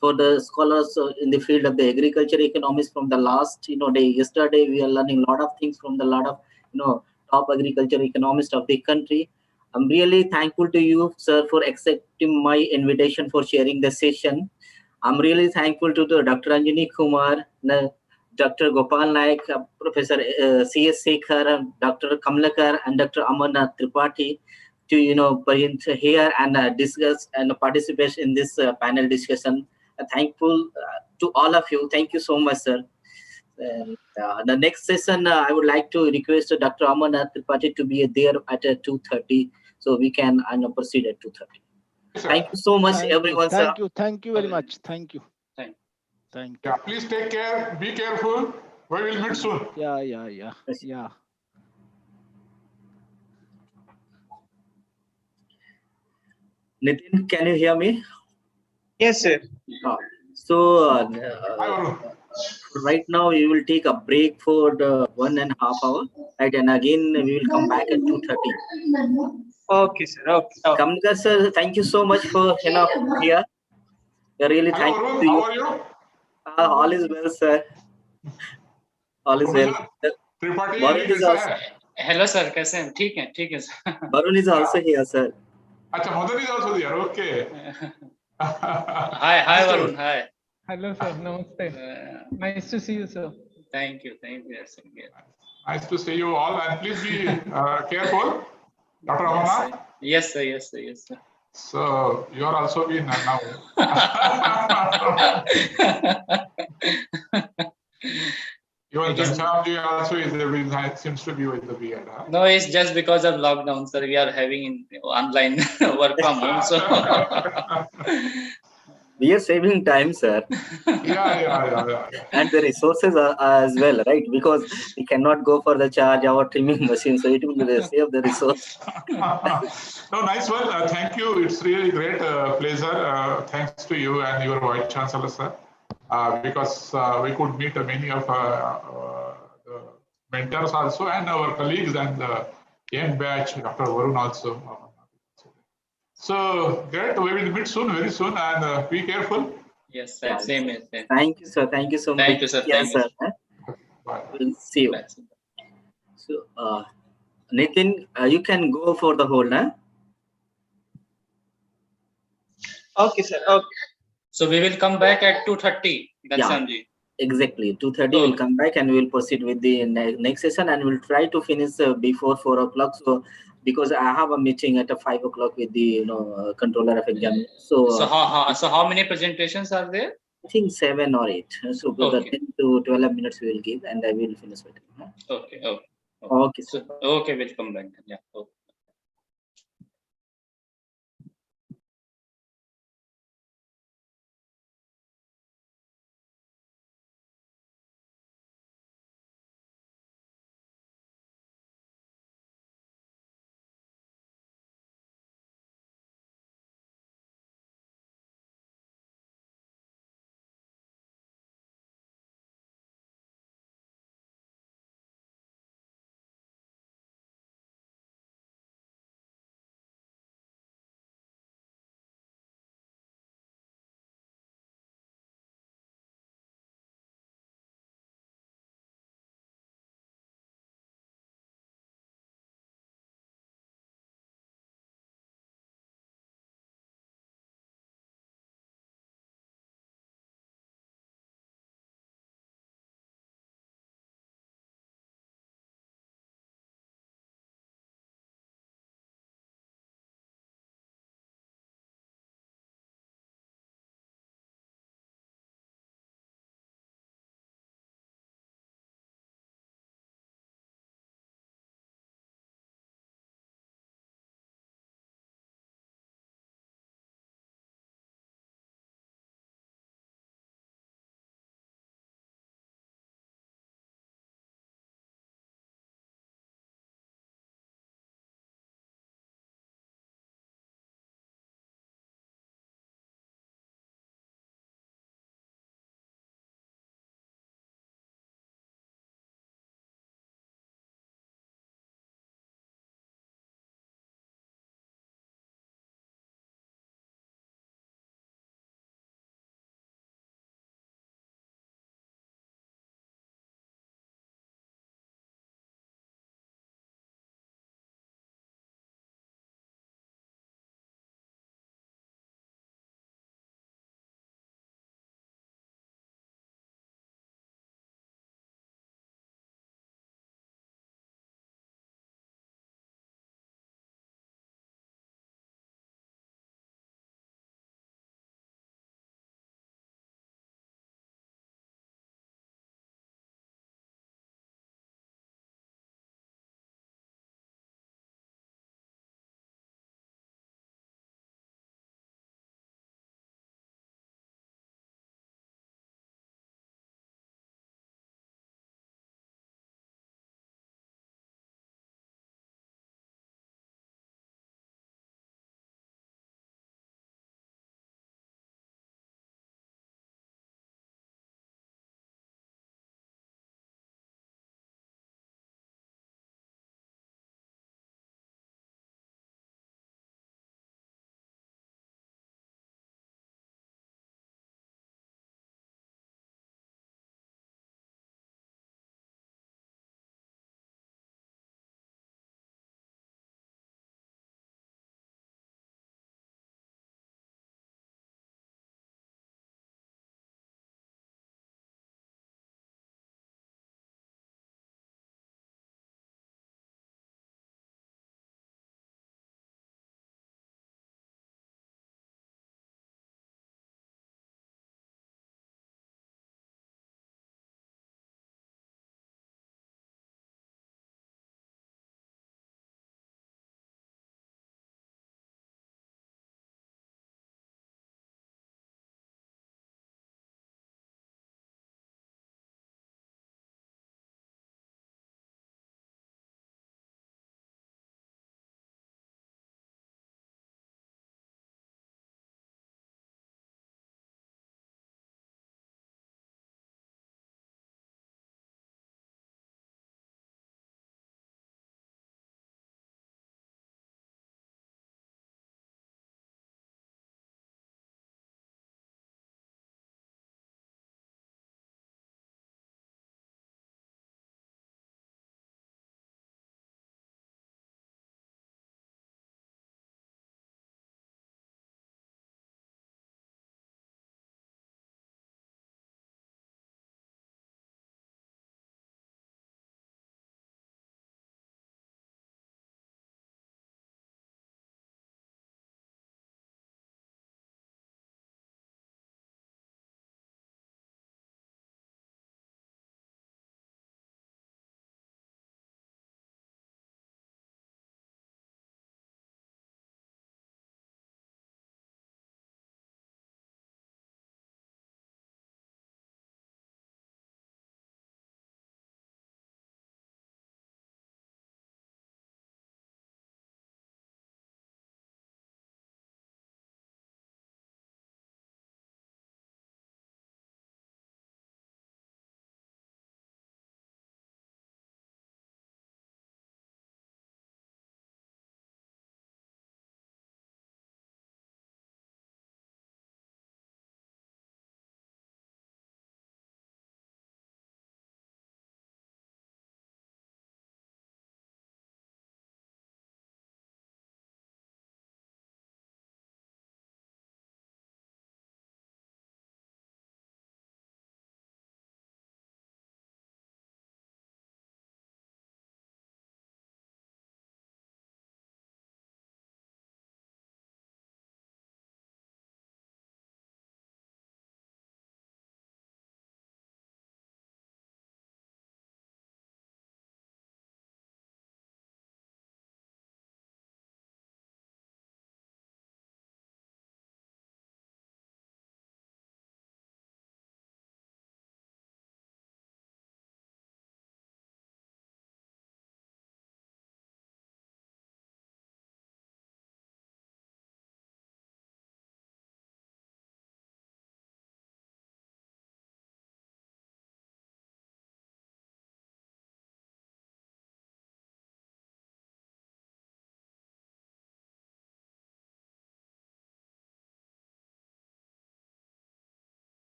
for the scholars in the field of the agriculture economics from the last day. Yesterday we are learning a lot of things from the lot of top agriculture economists of the country. I'm really thankful to you, sir, for accepting my invitation for sharing the session. I'm really thankful to the Dr. Anjani Kumar, Dr. Gopal Naik, Professor C.S. Sekhar, Dr. Kamlakar, and Dr. Amarnath Tripathi to present here and discuss and participate in this panel discussion. Thankful to all of you. Thank you so much, sir. The next session, I would like to request Dr. Amarnath Tripathi to be there at 2:30, so we can proceed at 2:30. Thank you so much, everyone. Thank you very much. Thank you. Thank you. Yeah, please take care. Be careful. We will meet soon. Yeah. Nitin, can you hear me? Yes, sir. So right now we will take a break for the 1.5 hours, right? And again we will come back at 2:30. Okay, sir. Okay. Kamlakar sir, thank you so much for here. We're really thankful to you. How are you? All is well, sir. All is well. Varun is also. Hello, sir. कैसे हैं? ठीक है, sir. Varun is also here, sir. Acha, Madan is also there. Okay. Hi, Varun. Hi. Hello, sir. Namaste. Nice to see you, sir. Thank you. Yes, nice to see you all, and please be careful, Dr. Amarnath. Yes, sir. So you are also being now. Even Janshamji also seems to be with the beard. Huh? No, it's just because of lockdown, sir. We are having online work from home, so. We are saving time, sir. Yeah. And the resources are as well, right? Because we cannot go for the charge our trimming machine, so it will save the resource. No, nice one. Thank you. It's really great pleasure. Thanks to you and your Vice Chancellor, sir. Because we could meet many of the mentors also and our colleagues and the young batch, Dr. Varun also. So great, we will meet soon, very soon, and be careful. Yes, sir. Same. Thank you, sir. Thank you so much. Thank you, sir. Yes, sir. We'll see you. So, Nitin, you can go for the whole, huh? Okay, sir. Okay. So we will come back at 2:30. Yeah, exactly. 2:30 we'll come back and we'll proceed with the next session, and we'll try to finish before 4 o'clock. So because I have a meeting at 5 o'clock with the controller of exam. So how many presentations are there? I think 7 or 8. So the 10 to 12 minutes we will give, and I will finish with it. Okay. Okay. So, okay, we'll come back. Yeah. Okay.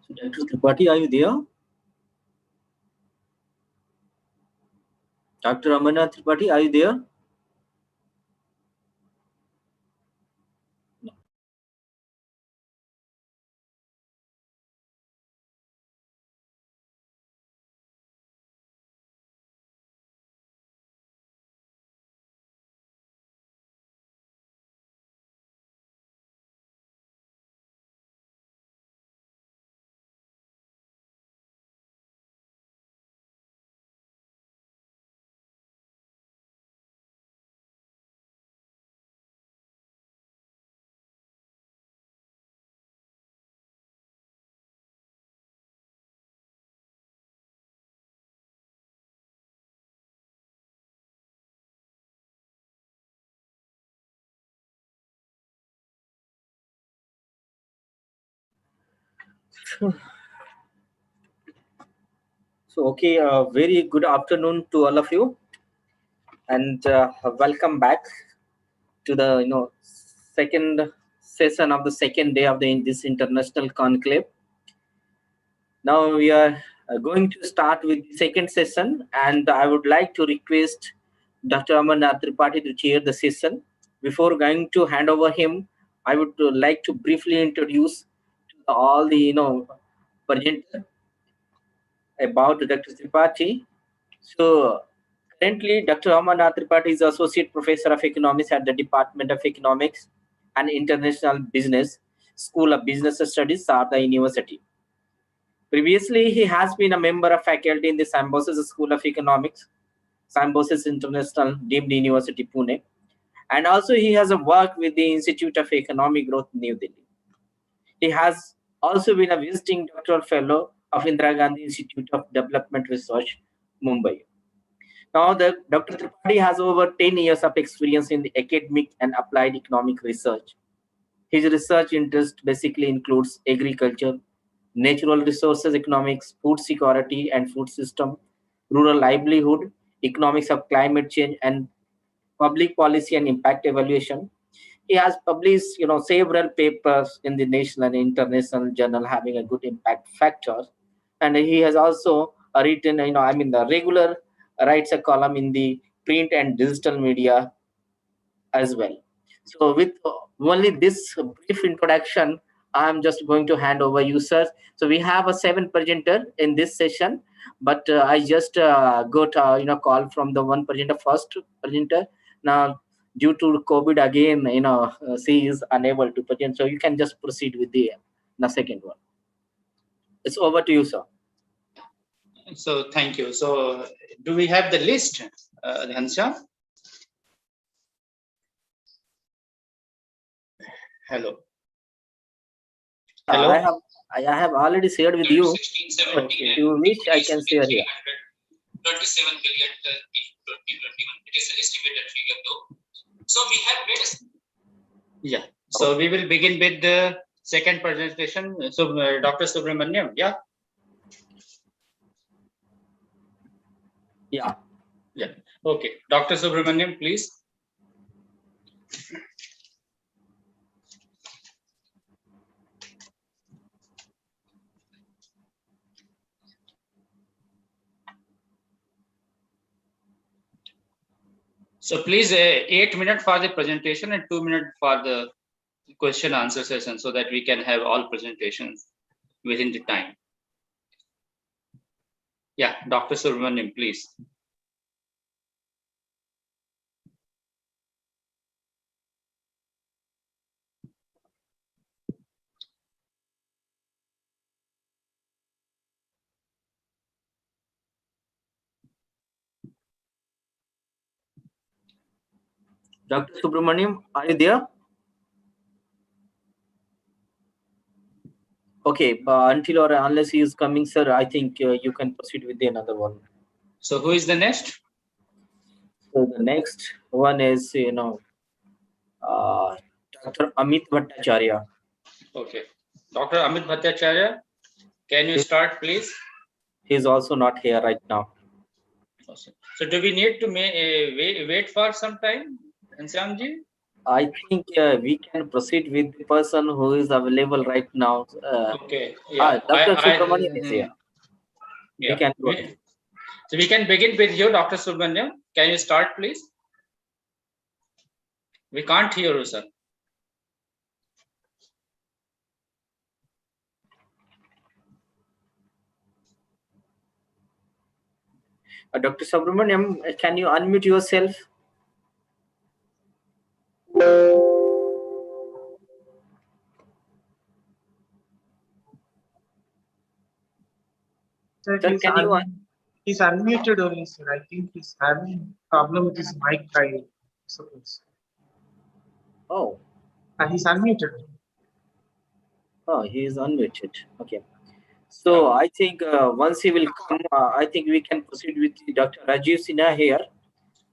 Dr. Tripathi, are you there? Dr. Amarnath Tripathi, are you there? Sure. So, okay, very good afternoon to all of you, and welcome back to the second session of the second day of this international conclave. Now we are going to start with the second session, and I would like to request Dr. Amarnath Tripathi to chair the session. Before going to hand over him, I would like to briefly introduce all the presenters about Dr. Tripathi. So Currently, Dr. Amarnath Tripathi is Associate Professor of Economics at the Department of Economics and International Business, School of Business Studies, Sarda University. Previously, he has been a member of faculty in the Symbiosis School of Economics, Symbiosis International Deemed University, Pune, and also he has worked with the Institute of Economic Growth, New Delhi. He has also been a visiting doctoral fellow of Indira Gandhi Institute of Development Research, Mumbai. Now, Dr. Tripathi has over 10 years of experience in the academic and applied economic research. His research interest basically includes agriculture, natural resources economics, food security and food system, rural livelihood, economics of climate change, and public policy and impact evaluation. He has published, several papers in the national and international journal having a good impact factor, and he has also written, the regular writes a column in the print and digital media as well. So with only this brief introduction, I'm just going to hand over you, sir. So we have a 7 presenter in this session, but I just got call from the one presenter, first presenter. Now, due to COVID again, she is unable to present. So you can just proceed with the second one. It's over to you, sir. So thank you. So do we have the list, Ghanshyam? Hello. Hello. I have already shared with you. If you wish, I can share here. 27 billion in 2021. It is an estimated figure though. So we have made. Yeah. So we will begin with the second presentation. So Dr. Subramaniam, yeah. Yeah. Yeah. Okay. Dr. Subramaniam, please. So please 8 minutes for the presentation and 2 minutes for the question answer session so that we can have all presentations within the time. Yeah, Dr. Subramaniam, please. Dr. Subramaniam, are you there? Okay, until or unless he is coming, sir, I think you can proceed with the another one. So who is the next? So the next one is, Dr. Amit Bhattacharya. Okay. Dr. Amit Bhattacharya, can you start, please? He is also not here right now. Awesome. So do we need to wait for some time, Ghanshyamji? I think we can proceed with the person who is available right now. Okay. Yeah. Dr. Subramaniam is here. Yeah. We can go. So we can begin with you, Dr. Subramaniam. Can you start, please? We can't hear you, sir. Dr. Subramaniam, can you unmute yourself? Sir, he's unmuted only, sir. I think he's having problem with his mic, I suppose. Oh. He's unmuted. Oh, he is unmuted. Okay. So I think once he will come, I think we can proceed with Dr. Rajiv Sinha here.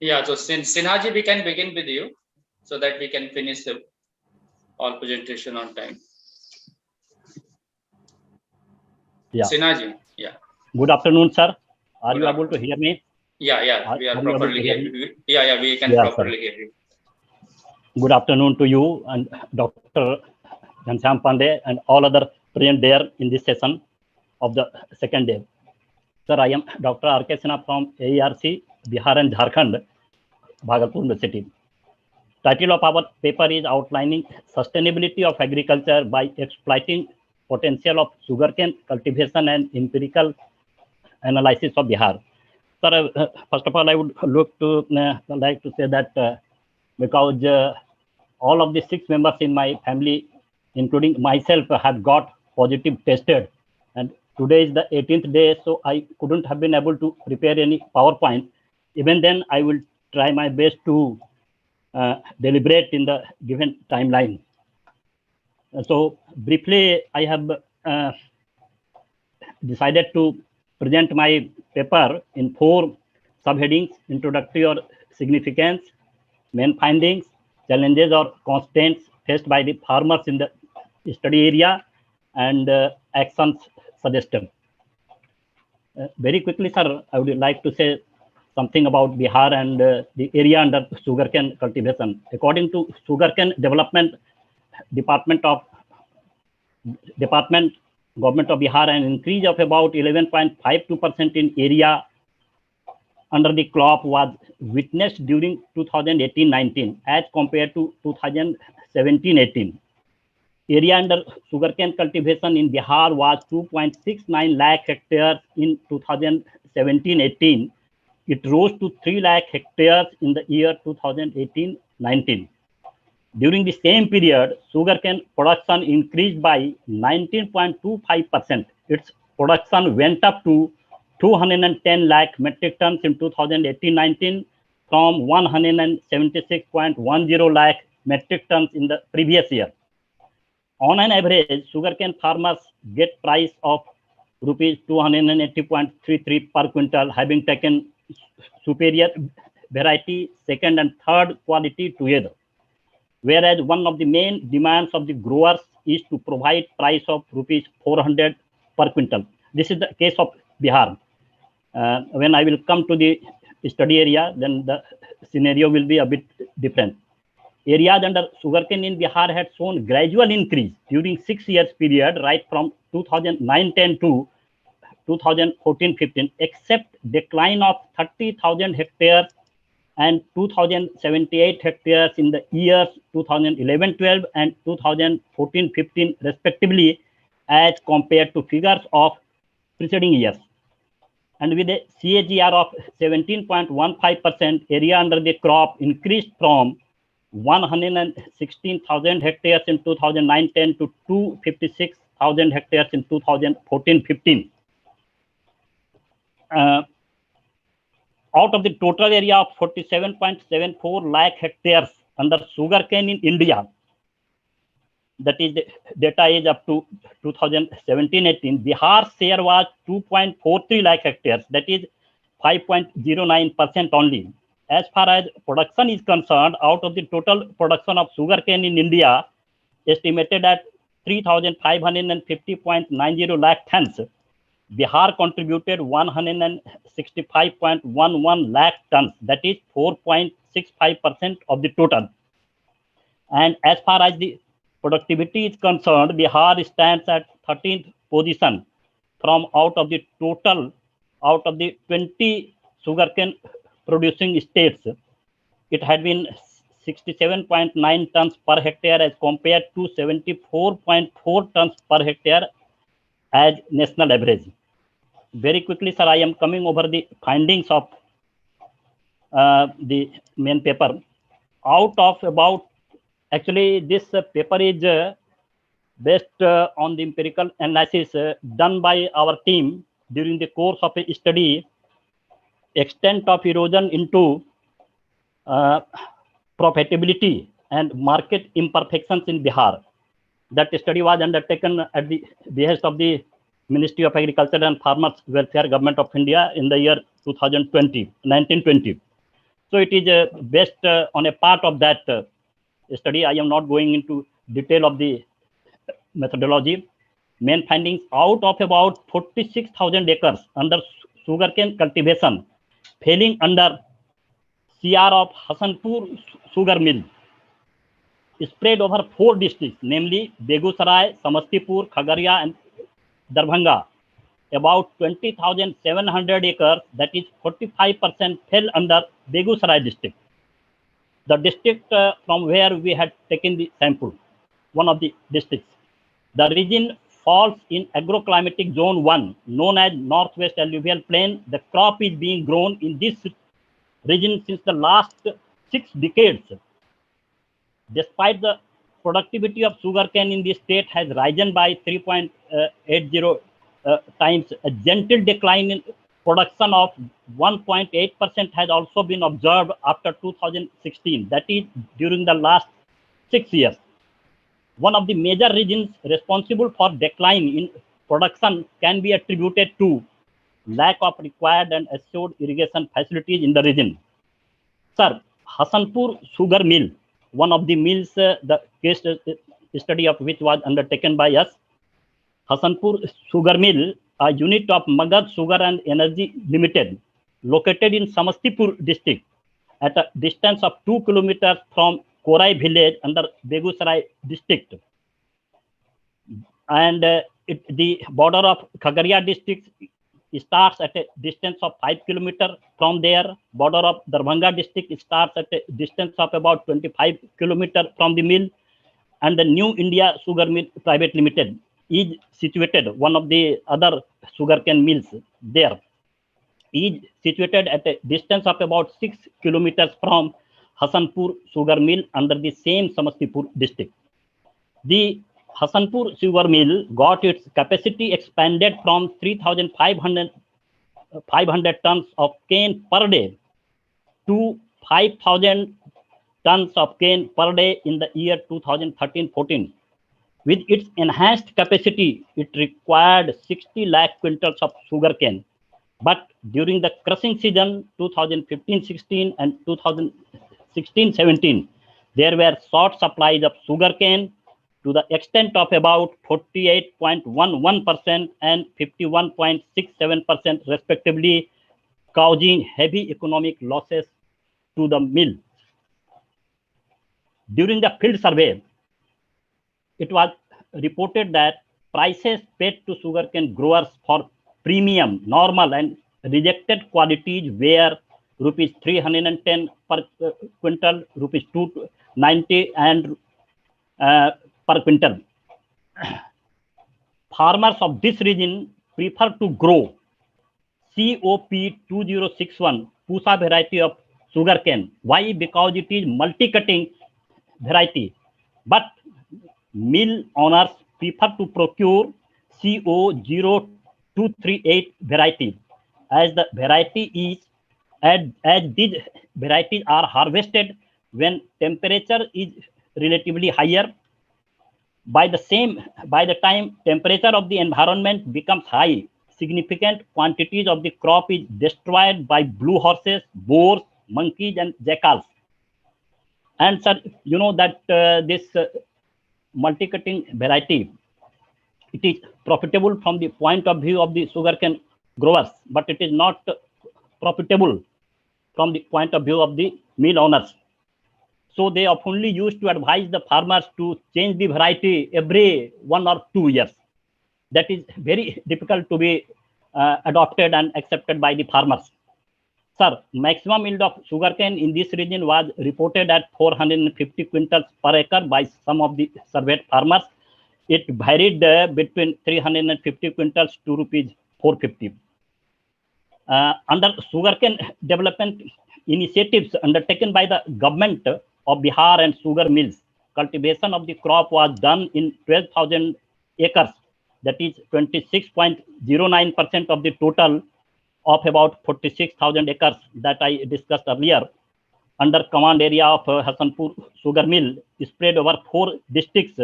Yeah, so Sinhaji, we can begin with you so that we can finish the all presentation on time. Yeah. Sinhaji, yeah. Good afternoon, sir. Are you able to hear me? Yeah, we are properly hearing you. Yeah, we can properly hear you. Good afternoon to you and Dr. Ghanshyam Pandey and all other present there in this session of the second day. Sir, I am Dr. R.K. Sinha from AERC, Bihar and Jharkhand, Bhagalpur University. Title of our paper is outlining sustainability of agriculture by exploiting potential of sugarcane cultivation and empirical analysis of Bihar. Sir, first of all, I would like to say that because all of the 6 members in my family, including myself, have got positive tested, and today is the 18th day, so I couldn't have been able to prepare any PowerPoint. Even then, I will try my best to deliberate in the given timeline. So briefly, I have decided to present my paper in 4 subheadings: introductory or significance, main findings, challenges or constraints faced by the farmers in the study area, and actions suggested. Very quickly, sir, I would like to say something about Bihar and the area under sugarcane cultivation. According to Sugarcane Development Department, Government of Bihar, an increase of about 11.52% in area under the crop was witnessed during 2018-19 as compared to 2017-18. Area under sugarcane cultivation in Bihar was 2.69 lakh hectares in 2017-18. It rose to 3 lakh hectares in the year 2018-19. During the same period, sugarcane production increased by 19.25%. Its production went up to 210 lakh metric tons in 2018-19 from 176.10 lakh metric tons in the previous year. On an average, sugarcane farmers get price of rupees 280.33 per quintal, having taken superior variety, second and third quality together. Whereas one of the main demands of the growers is to provide price of rupees 400 per quintal. This is the case of Bihar. When I will come to the study area, then the scenario will be a bit different. Areas under sugarcane in Bihar had shown gradual increase during 6 years period, right from 2009-10 to 2014-15, except decline of 30,000 hectares and 2,078 hectares in the years 2011-12 and 2014-15 respectively, as compared to figures of preceding years. And with a CAGR of 17.15%, area under the crop increased from 116,000 hectares in 2009-10 to 256,000 hectares in 2014-15. Out of the total area of 47.74 lakh hectares under sugarcane in India, that is, the data is up to 2017-18, Bihar's share was 2.43 lakh hectares, that is 5.09% only. As far as production is concerned, out of the total production of sugarcane in India, estimated at 3,550.90 lakh tons, Bihar contributed 165.11 lakh tons, that is 4.65% of the total. And as far as the productivity is concerned, Bihar stands at 13th position from out of the 20 sugarcane producing states. It had been 67.9 tons per hectare as compared to 74.4 tons per hectare as national average. Very quickly, sir, I am coming over the findings of the main paper. Out of about, actually this paper is based on the empirical analysis done by our team during the course of a study, extent of erosion into profitability and market imperfections in Bihar. That study was undertaken at the behest of the Ministry of Agriculture and Farmers Welfare, Government of India in the year 1920. So it is based on a part of that study. I am not going into detail of the methodology. Main findings: out of about 46,000 acres under sugarcane cultivation, falling under CR of Hasanpur sugar mill, spread over 4 districts, namely Begusarai, Samastipur, Khagaria, and Darbhanga. About 20,700 acres, that is 45%, fell under Begusarai district, the district from where we had taken the sample, one of the districts. The region falls in agroclimatic zone 1, known as Northwest Alluvial Plain. The crop is being grown in this region since the last 6 decades. Despite the productivity of sugarcane in the state has risen by 3.80 times, a gentle decline in production of 1.8% has also been observed after 2016, that is during the last 6 years. One of the major reasons responsible for decline in production can be attributed to lack of required and assured irrigation facilities in the region. Sir, Hasanpur Sugar Mill, one of the mills, the case study of which was undertaken by us. Hasanpur Sugar Mill, a unit of Magad Sugar and Energy Limited, located in Samastipur district at a distance of 2 kilometers from Korai village under Begusarai district. And the border of Khagaria district starts at a distance of 5 kilometers from there. Border of Darbhanga district starts at a distance of about 25 kilometers from the mill. And the New India Sugar Mill Private Limited is situated, one of the other sugarcane mills there, is situated at a distance of about 6 kilometers from Hasanpur Sugar Mill under the same Samastipur district. The Hasanpur Sugar Mill got its capacity expanded from 3,500 tons of cane per day to 5,000 tons of cane per day in the year 2013-14. With its enhanced capacity, it required 60 lakh quintals of sugarcane. But during the crushing season 2015-16 and 2016-17, there were short supplies of sugarcane to the extent of about 48.11% and 51.67% respectively, causing heavy economic losses to the mill. During the field survey, it was reported that prices paid to sugarcane growers for premium, normal and rejected qualities were rupees 310 per quintal, rupees 290 and per quintal. Farmers of this region prefer to grow COP 2061 Pusa variety of sugarcane. Why? Because it is multi-cutting variety. But mill owners prefer to procure CO 0238 variety, as the variety is as these varieties are harvested when temperature is relatively higher. By the time temperature of the environment becomes high, significant quantities of the crop is destroyed by blue horses, boars, monkeys, and jackals. And sir, you know that this multi-cutting variety, it is profitable from the point of view of the sugarcane growers, but it is not profitable from the point of view of the mill owners. So they oftenly used to advise the farmers to change the variety every 1 or 2 years. That is very difficult to be adopted and accepted by the farmers. Sir, maximum yield of sugarcane in this region was reported at 450 quintals per acre by some of the surveyed farmers. It varied between 350 quintals to rupees 450. Under sugarcane development initiatives undertaken by the government of Bihar and sugar mills, cultivation of the crop was done in 12,000 acres, that is 26.09% of the total of about 46,000 acres that I discussed earlier, under command area of Hasanpur Sugar Mill, spread over 4 districts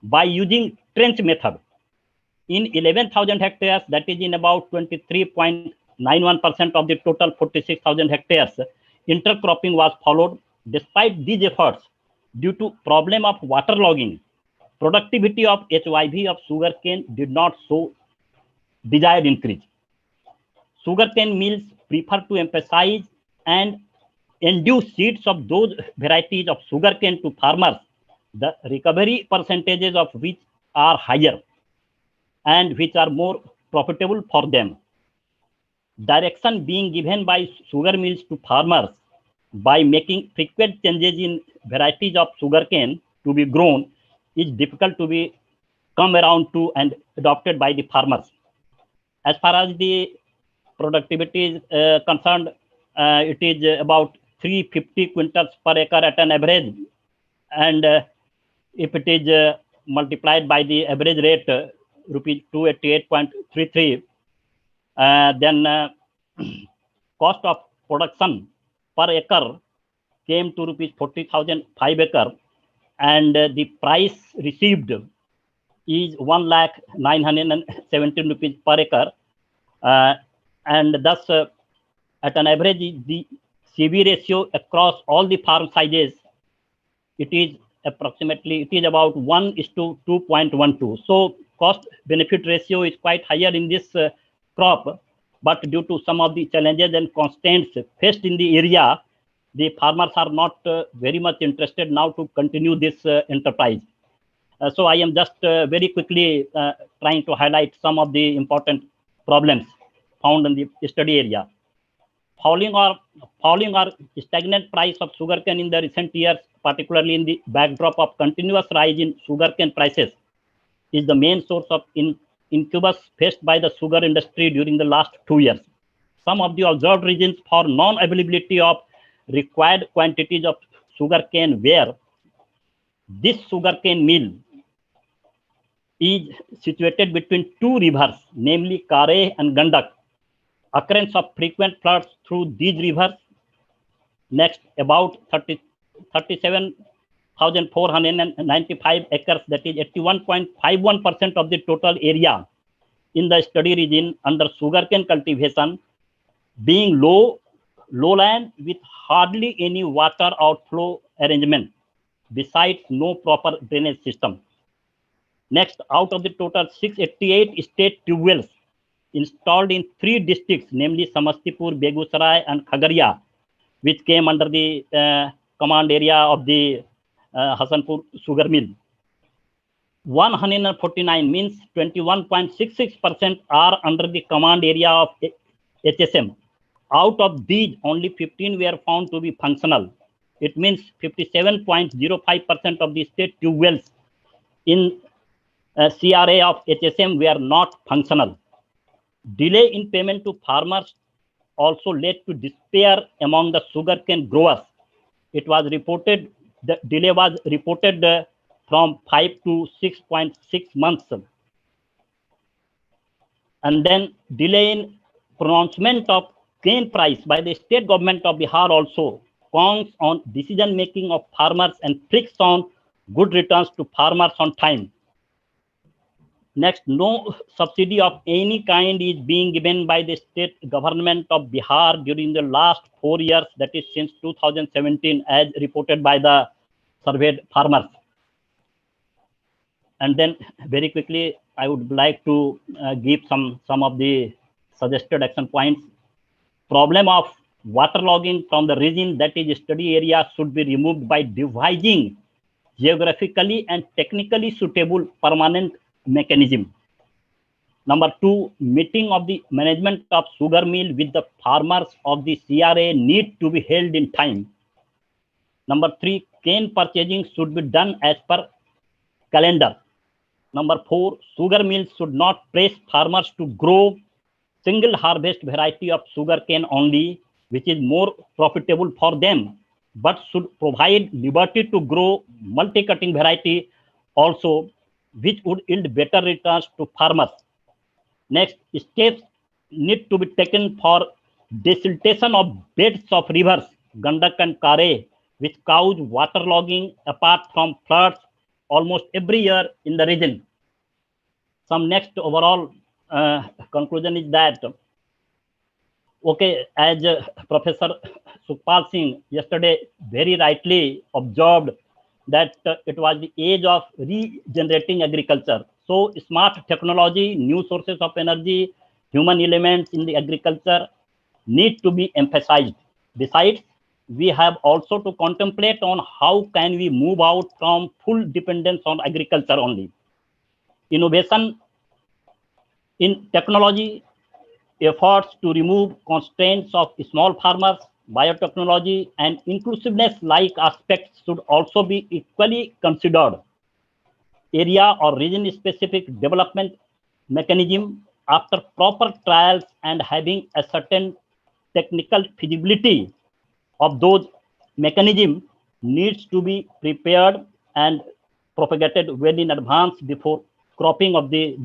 by using trench method. In 11,000 hectares, that is in about 23.91% of the total 46,000 hectares, intercropping was followed. Despite these efforts, due to problem of waterlogging, productivity of HYV of sugarcane did not show desired increase. Sugarcane mills prefer to emphasize and induce seeds of those varieties of sugarcane to farmers, the recovery percentages of which are higher and which are more profitable for them. Direction being given by sugar mills to farmers by making frequent changes in varieties of sugarcane to be grown is difficult to be come around to and adopted by the farmers. As far as the productivity is concerned, it is about 350 quintals per acre at an average. And if it is multiplied by the average rate, rupees 288.33, then cost of production per acre came to rupees 40,000 5 acre, and the price received is 1,917 rupees per acre, and thus at an average the CV ratio across all the farm sizes, it is about 1:2.12. So cost benefit ratio is quite higher in this crop, but due to some of the challenges and constraints faced in the area, the farmers are not very much interested now to continue this enterprise. So I am just very quickly trying to highlight some of the important problems found in the study area. Falling or stagnant price of sugarcane in the recent years, particularly in the backdrop of continuous rise in sugarcane prices, is the main source of incubus faced by the sugar industry during the last 2 years. Some of the observed reasons for non-availability of required quantities of sugarcane were: this sugarcane mill is situated between two rivers, namely Kareh and Gandak. Occurrence of frequent floods through these rivers. Next, about 37,495 acres, that is 81.51% of the total area in the study region under sugarcane cultivation, being lowland with hardly any water outflow arrangement, besides no proper drainage system. Next, out of the total 688 state tube wells installed in 3 districts, namely Samastipur, Begusarai, and Khagaria, which came under the command area of the Hasanpur sugar mill, 149, means 21.66%, are under the command area of HSM. Out of these, only 15 were found to be functional. It means 57.05% of the state tube wells in CRA of HSM were not functional. Delay in payment to farmers also led to despair among the sugarcane growers. It was reported, the delay was reported from 5 to 6.6 months. And then delay in pronouncement of cane price by the state government of Bihar also conks on decision making of farmers and fricks on good returns to farmers on time. Next, no subsidy of any kind is being given by the state government of Bihar during the last 4 years, that is since 2017, as reported by the surveyed farmers. And then very quickly, I would like to give some of the suggested action points. Problem of waterlogging from the region, that is study area, should be removed by devising geographically and technically suitable permanent mechanism. Number 2, meeting of the management of sugar mill with the farmers of the CRA need to be held in time. Number 3, cane purchasing should be done as per calendar. Number 4, sugar mills should not press farmers to grow single harvest variety of sugar cane only, which is more profitable for them, but should provide liberty to grow multi-cutting variety also, which would yield better returns to farmers. Next, steps need to be taken for desiltation of beds of rivers, Gandak and Kareh, which cause waterlogging apart from floods almost every year in the region. Some next overall conclusion is that, okay, as Professor Sukhpal Singh yesterday very rightly observed, that it was the age of regenerating agriculture. So smart technology, new sources of energy, human elements in the agriculture need to be emphasized. Besides, we have also to contemplate on how can we move out from full dependence on agriculture only. Innovation in technology, efforts to remove constraints of small farmers, biotechnology, and inclusiveness like aspects should also be equally considered. area or region specific development mechanism after proper trials and having a certain technical feasibility of those mechanism needs to be prepared and propagated well in advance before cropping of the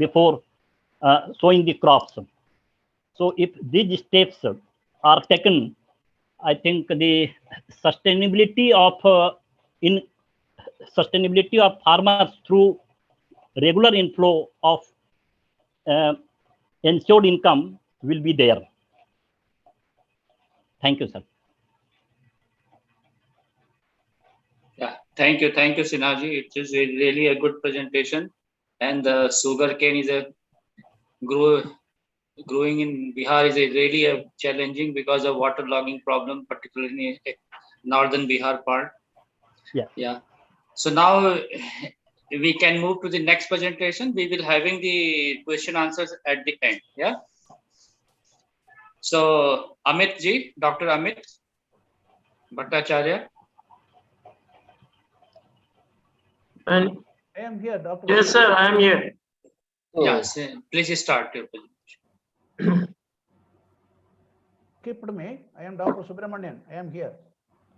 sowing the crops. So if these steps are taken, I think the sustainability of farmers through regular inflow of ensured income will be there. Thank you, sir. Yeah, thank you, Sinhaji. It is really a good presentation, and the sugarcane is growing in Bihar is really challenging because of waterlogging problem, particularly in northern Bihar part. Yeah. So now we can move to the next presentation. We will having the question answers at the end. Yeah. So Amit ji, Dr. Amit Bhattacharya. And I am here, Dr. Yes, sir, I am here. Yes, please start your presentation. Keep me. I am Dr. Subramanian. I am here.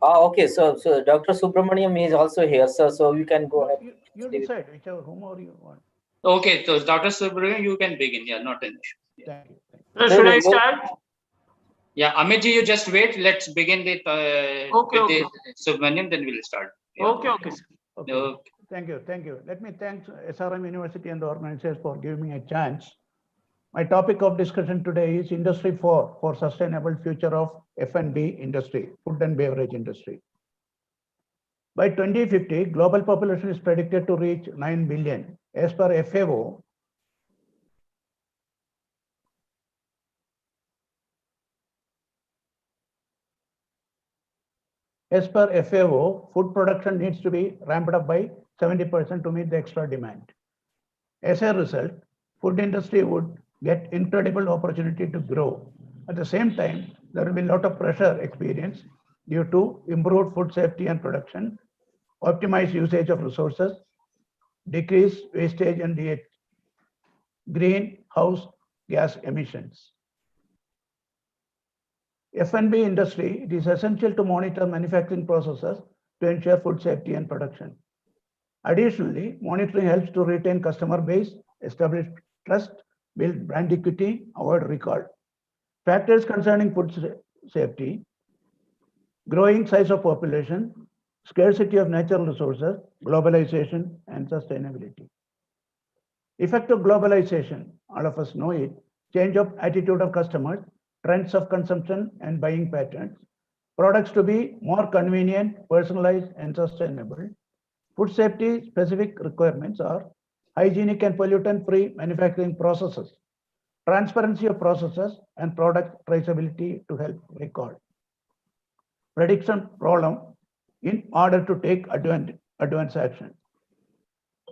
Okay, so Dr. Subramaniam is also here, sir. So you can go ahead. You decide whichever whomever you want. Okay, so Dr. Subramaniam, you can begin. Yeah, not an issue. Thank you. Should I start? Yeah, Amit ji, you just wait. Let's begin the the Subramaniam, then we'll start. Yeah. Okay, sir. Okay. Thank you. Let me thank SRM University and the organizers for giving me a chance. My topic of discussion today is Industry 4 for Sustainable Future of F&B Industry, Food and Beverage Industry. By 2050, global population is predicted to reach 9 billion. As per FAO, food production needs to be ramped up by 70% to meet the extra demand. As a result, food industry would get incredible opportunity to grow. At the same time, there will be a lot of pressure experienced due to improved food safety and production, optimized usage of resources, decreased wastage and greenhouse gas emissions. F&B industry, it is essential to monitor manufacturing processes to ensure food safety and production. Additionally, monitoring helps to retain customer base, establish trust, build brand equity, avoid recall. Factors concerning food safety, growing size of population, scarcity of natural resources, globalization, and sustainability. Effect of globalization, all of us know it, change of attitude of customers, trends of consumption and buying patterns, products to be more convenient, personalized, and sustainable. Food safety specific requirements are hygienic and pollutant-free manufacturing processes, transparency of processes, and product traceability to help recall. Prediction problem in order to take advance action.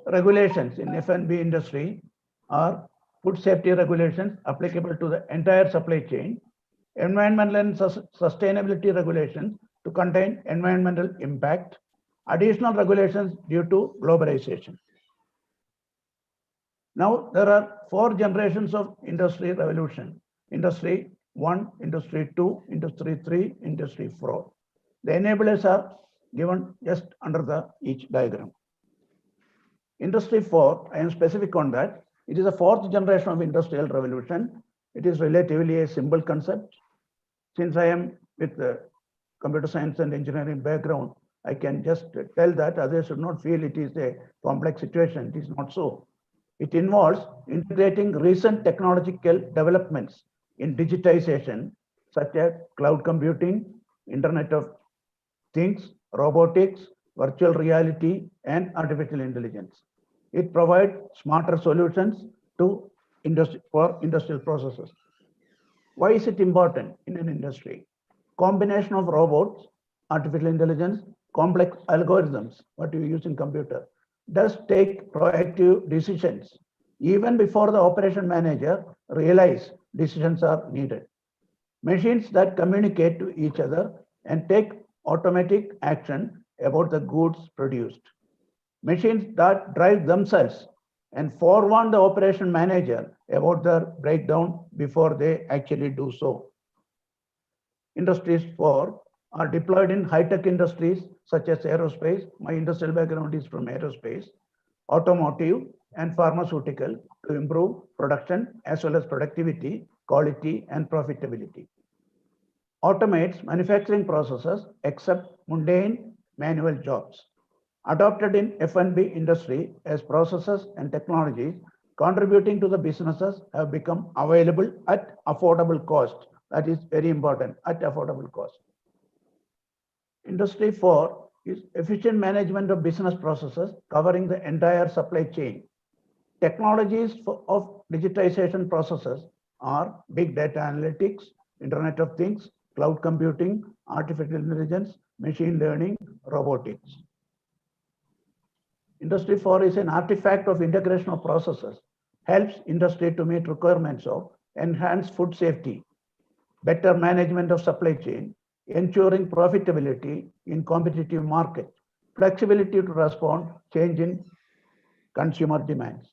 Regulations in F&B industry are food safety regulations applicable to the entire supply chain, environmental and sustainability regulations to contain environmental impact, additional regulations due to globalization. Now, there are 4 generations of industry revolution. Industry 1, Industry 2, Industry 3, Industry 4. The enablers are given just under each diagram. Industry 4, I am specific on that. It is the 4th generation of industrial revolution. It is relatively a simple concept. Since I am with the computer science and engineering background, I can just tell that others should not feel it is a complex situation. It is not so. It involves integrating recent technological developments in digitization, such as cloud computing, Internet of Things, robotics, virtual reality, and artificial intelligence. It provides smarter solutions to for industrial processes. Why is it important in an industry? Combination of robots, artificial intelligence, complex algorithms, what you use in computer, does take proactive decisions even before the operation manager realize decisions are needed. Machines that communicate to each other and take automatic action about the goods produced. machines that drive themselves and forewarn the operation manager about their breakdown before they actually do so. Industries 4 are deployed in high-tech industries such as aerospace. My industrial background is from aerospace, automotive, and pharmaceutical to improve production as well as productivity, quality, and profitability. Automates manufacturing processes except mundane manual jobs. Adopted in F&B industry as processes and technologies contributing to the businesses have become available at affordable cost. That is very important, at affordable cost. Industry 4 is efficient management of business processes covering the entire supply chain. Technologies of digitization processes are big data analytics, Internet of Things, cloud computing, artificial intelligence, machine learning, robotics. Industry 4 is an artifact of integration of processes, helps industry to meet requirements of enhanced food safety, better management of supply chain, ensuring profitability in competitive market, flexibility to respond change in consumer demands.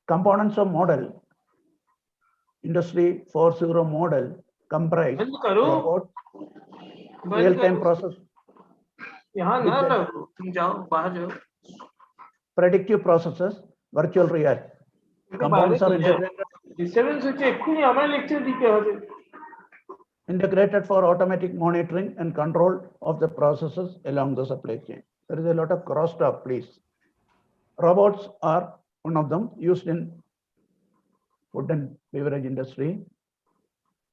Components of model, Industry 4.0 model comprise robot, real-time process, predictive processes, virtual reality. Components are integrated for automatic monitoring and control of the processes along the supply chain. There is a lot of crosstalk, please. Robots are one of them used in food and beverage industry.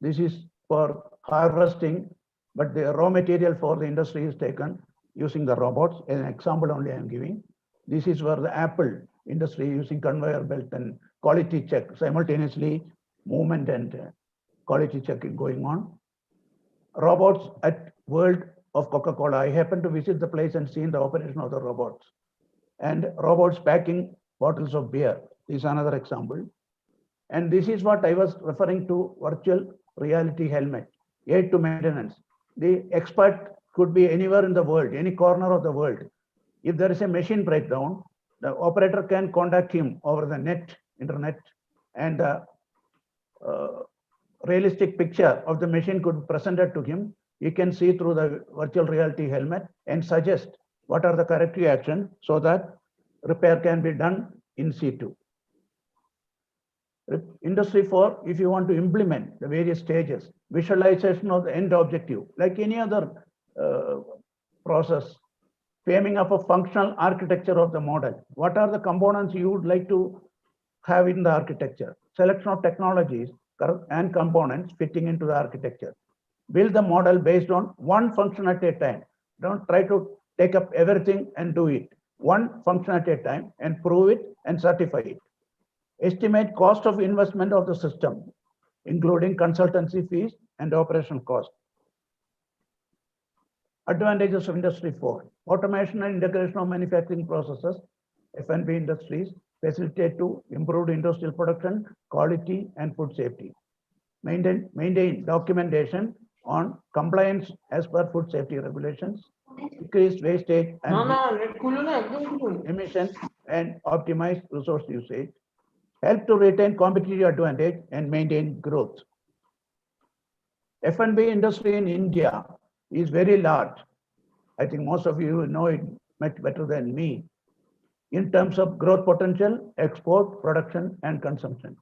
This is for harvesting, but the raw material for the industry is taken using the robots. As an example only I am giving. This is where the Apple industry using conveyor belt and quality check simultaneously, movement and quality checking going on. Robots at World of Coca-Cola. I happened to visit the place and seen the operation of the robots. And robots packing bottles of beer is another example. And this is what I was referring to, virtual reality helmet, aid to maintenance. The expert could be anywhere in the world, any corner of the world. If there is a machine breakdown, the operator can contact him over the net, internet, and realistic picture of the machine could be presented to him. He can see through the virtual reality helmet and suggest what are the corrective actions so that repair can be done in situ. Industry 4, if you want to implement the various stages, visualization of the end objective, like any other process, framing up a functional architecture of the model. What are the components you would like to have in the architecture? Selection of technologies and components fitting into the architecture. Build the model based on one function at a time. Don't try to take up everything and do it. One function at a time and prove it and certify it. Estimate cost of investment of the system, including consultancy fees and operation cost. Advantages of Industry 4. Automation and integration of manufacturing processes, F&B industries, facilitate to improved industrial production, quality, and food safety. Maintain documentation on compliance as per food safety regulations, decrease wastage and emissions, and optimize resource usage. Help to retain competitive advantage and maintain growth. F&B industry in India is very large. I think most of you know it much better than me in terms of growth potential, export, production, and consumption.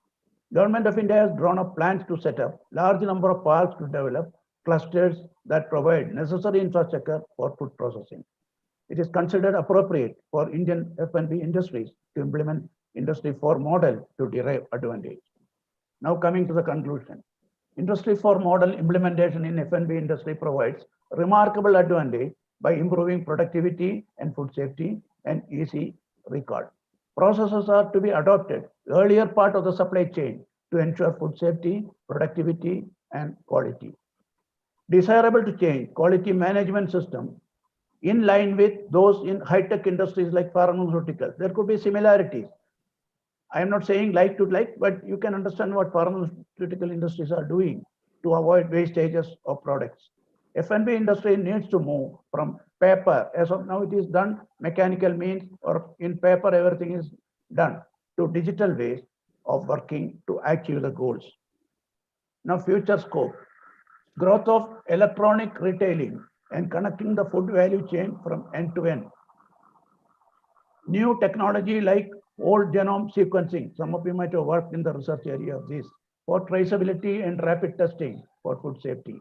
Government of India has drawn up plans to set up large number of parks to develop clusters that provide necessary infrastructure for food processing. It is considered appropriate for Indian F&B industries to implement Industry 4 model to derive advantage. Now coming to the conclusion. Industry 4 model implementation in F&B industry provides remarkable advantage by improving productivity and food safety and easy recall. Processes are to be adopted earlier part of the supply chain to ensure food safety, productivity, and quality. Desirable to change quality management system in line with those in high-tech industries like pharmaceuticals. There could be similarities. I am not saying like to like, but you can understand what pharmaceutical industries are doing to avoid wastages of products. F&B industry needs to move from paper. As of now, it is done mechanical means, or in paper, everything is done, to digital ways of working to achieve the goals. Now, future scope. Growth of electronic retailing and connecting the food value chain from end to end. New technology like whole genome sequencing. Some of you might have worked in the research area of this, for traceability and rapid testing for food safety.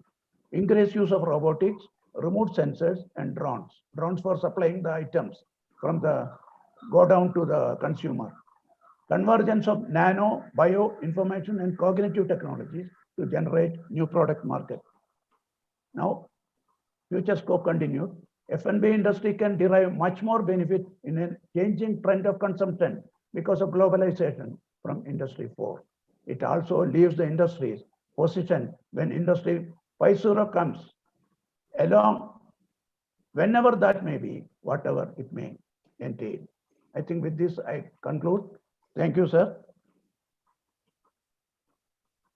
Increased use of robotics, remote sensors, and drones. Drones for supplying the items from the go down to the consumer. Convergence of nano, bio, information, and cognitive technologies to generate new product market. Now, future scope continued. F&B industry can derive much more benefit in a changing trend of consumption because of globalization from Industry 4. It also leaves the industry's position when Industry 5.0 comes along, whenever that may be, whatever it may entail. I think with this, I conclude. Thank you, sir.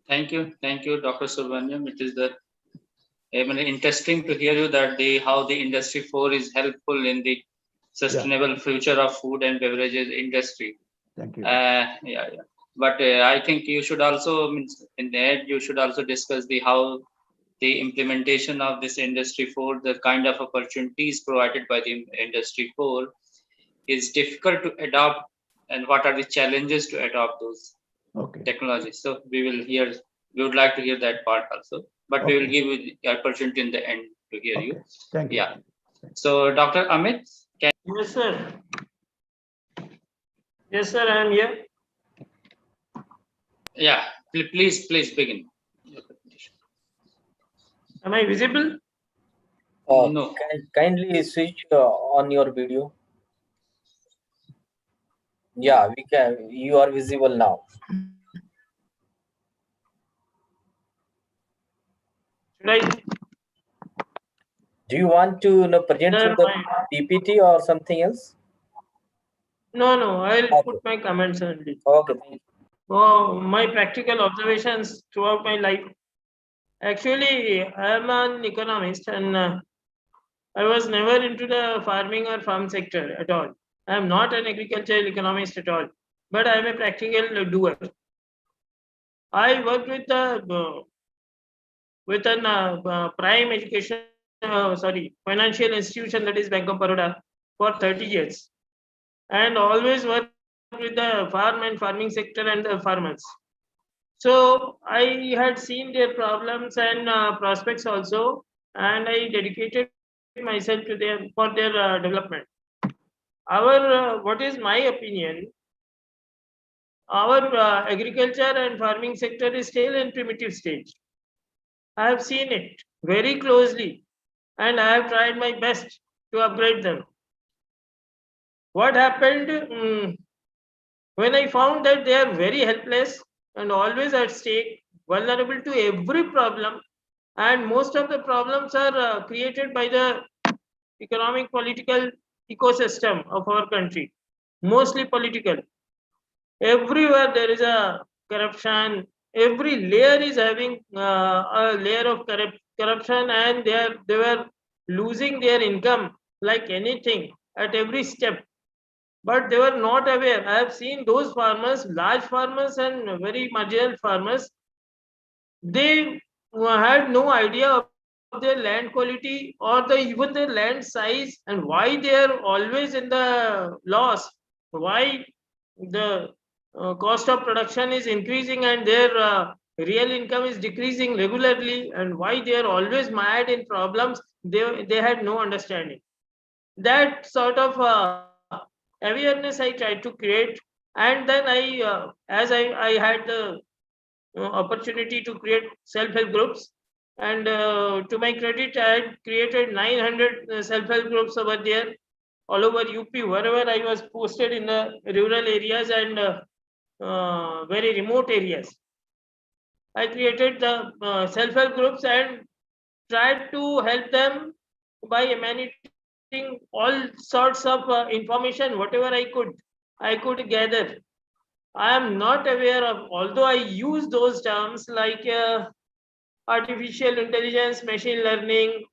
Thank you, Dr. Subramaniam. It is interesting to hear you that how the Industry 4 is helpful in the sustainable future of food and beverages industry. Thank you. But I think you should also, in the end, you should also discuss how the implementation of this Industry 4, the kind of opportunities provided by the Industry 4 is difficult to adopt, and what are the challenges to adopt those technologies. So we would like to hear that part also, but we will give you the opportunity in the end to hear you. Thank you. Yeah. So Dr. Amit, can Yes, sir. Yes, sir, I am here. Yeah, please begin. Am I visible? No. Kindly switch on your video. Yeah, we can. You are visible now. Should I? Do you want to present Sir, the PPT or something else? No, I'll put my comments only. Okay, thank you. Oh, my practical observations throughout my life. Actually, I am an economist, and I was never into the farming or farm sector at all. I am not an agricultural economist at all, but I am a practical doer. I worked with an prime education, financial institution, that is Bank of Baroda, for 30 years, and always worked with the farm and farming sector and the farmers. So I had seen their problems and prospects also, and I dedicated myself to them for their development. What is my opinion? Our agriculture and farming sector is still in primitive stage. I have seen it very closely, and I have tried my best to upgrade them. What happened when I found that they are very helpless and always at stake, vulnerable to every problem, and most of the problems are created by the economic political ecosystem of our country, mostly political. Everywhere there is a corruption. Every layer is having a layer of corruption, and they were losing their income like anything at every step. But they were not aware. I have seen those farmers, large farmers and very marginal farmers, they had no idea of their land quality or even their land size, and why they are always in the loss, why the cost of production is increasing and their real income is decreasing regularly, and why they are always mired in problems. They had no understanding. That sort of awareness I tried to create, and then as I had the opportunity to create self-help groups, and to my credit, I had created 900 self-help groups over there, all over UP, wherever I was posted in the rural areas and very remote areas. I created the self-help groups and tried to help them by emanating all sorts of information, whatever I could gather. I am not aware of, although I use those terms like artificial intelligence, machine learning,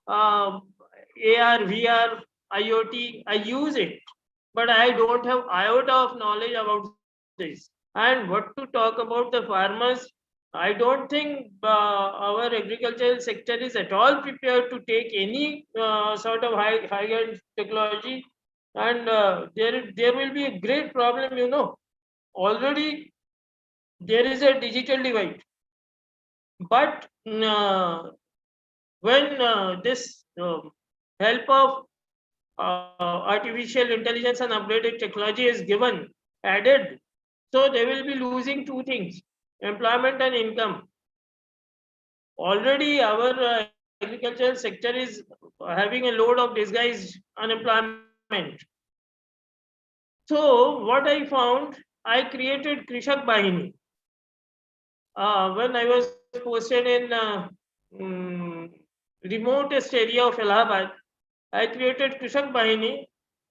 AR, VR, IoT. I use it, but I don't have iota of knowledge about this. And what to talk about the farmers? I don't think our agricultural sector is at all prepared to take any sort of high-end technology, and there will be a great problem. You know, already there is a digital divide, but when this help of artificial intelligence and upgraded technology is given, added, so they will be losing two things: employment and income. Already our agricultural sector is having a load of disguised unemployment. So what I found, I created Krishak Bahini. When I was posted in remotest area of Allahabad, I created Krishak Bahini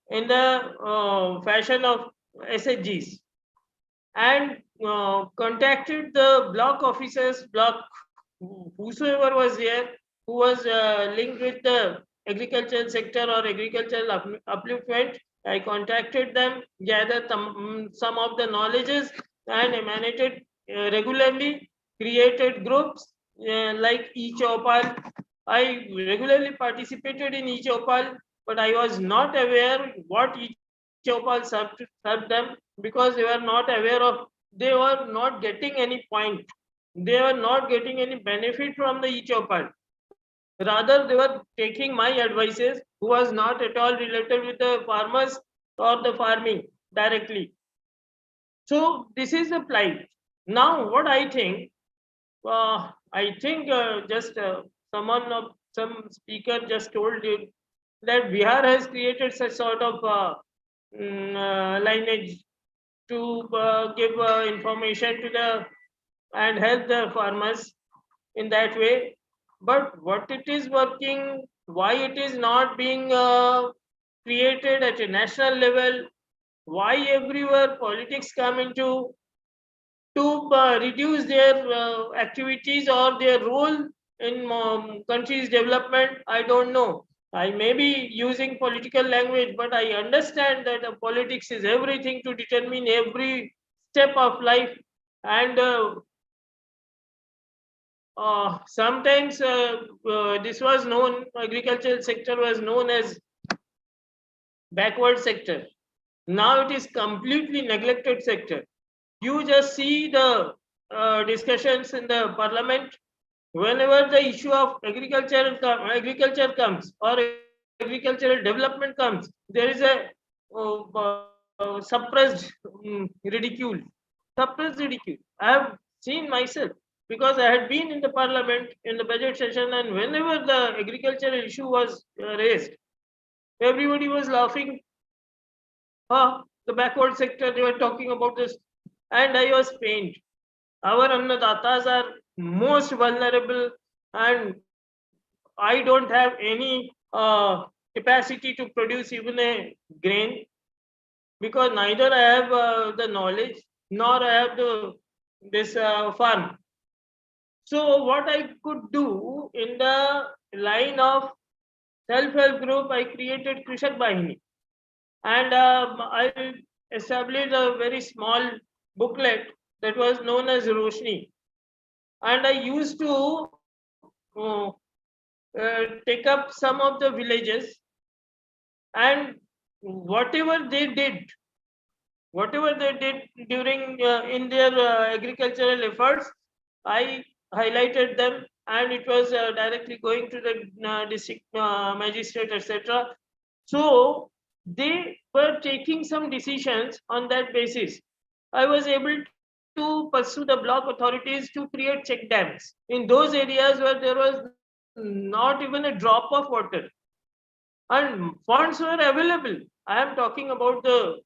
in the fashion of SHGs and contacted the block officers, whosoever was there, who was linked with the agricultural sector or agricultural upliftment. I contacted them, gathered some of the knowledges, and emanated regularly, created groups like e-Chopal. I regularly participated in e-Chopal, but I was not aware what e-Chopal served them, because they were not aware of, they were not getting any point. They were not getting any benefit from the e-Chopal. Rather, they were taking my advices, who was not at all related with the farmers or the farming directly. So this is the plight. Now, what I think just some speaker just told you that Bihar has created such sort of lineage to give information to the and help the farmers in that way. But what it is working, why it is not being created at a national level, why everywhere politics come into to reduce their activities or their role in country's development, I don't know. I may be using political language, but I understand that politics is everything to determine every step of life. And sometimes this was known, agricultural sector was known as backward sector. Now it is completely neglected sector. You just see the discussions in the parliament. Whenever the issue of agriculture comes or agricultural development comes, there is a suppressed ridicule. Suppressed ridicule. I have seen myself, because I had been in the parliament in the budget session, and whenever the agricultural issue was raised, everybody was laughing. The backward sector, they were talking about this, and I was pained. Our Annadatas are most vulnerable, and I don't have any capacity to produce even a grain, because neither I have the knowledge nor I have this farm. So what I could do in the line of self-help group, I created Krishak Bahini, and I established a very small booklet that was known as Roshni, and I used to take up some of the villages, and whatever they did during in their agricultural efforts, I highlighted them, and it was directly going to the district magistrate, etc. So they were taking some decisions on that basis. I was able to pursue the block authorities to create check dams in those areas where there was not even a drop of water, and funds were available. I am talking about the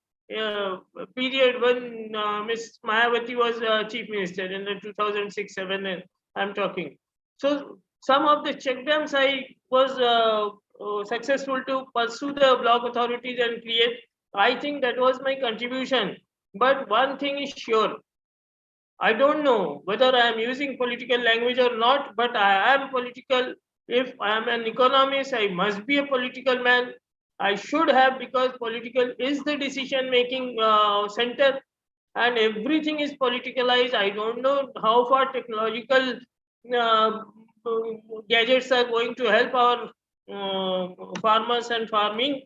period when Ms. Mayawati was chief minister in the 2006-7. I'm talking. So some of the check dams I was successful to pursue the block authorities and create. I think that was my contribution. But one thing is sure, I don't know whether I am using political language or not, but I am political If I am an economist, I must be a political man. I should have, because political is the decision making center, and everything is politicalized. I don't know how far technological uh, gadgets are going to help our farmers and farming.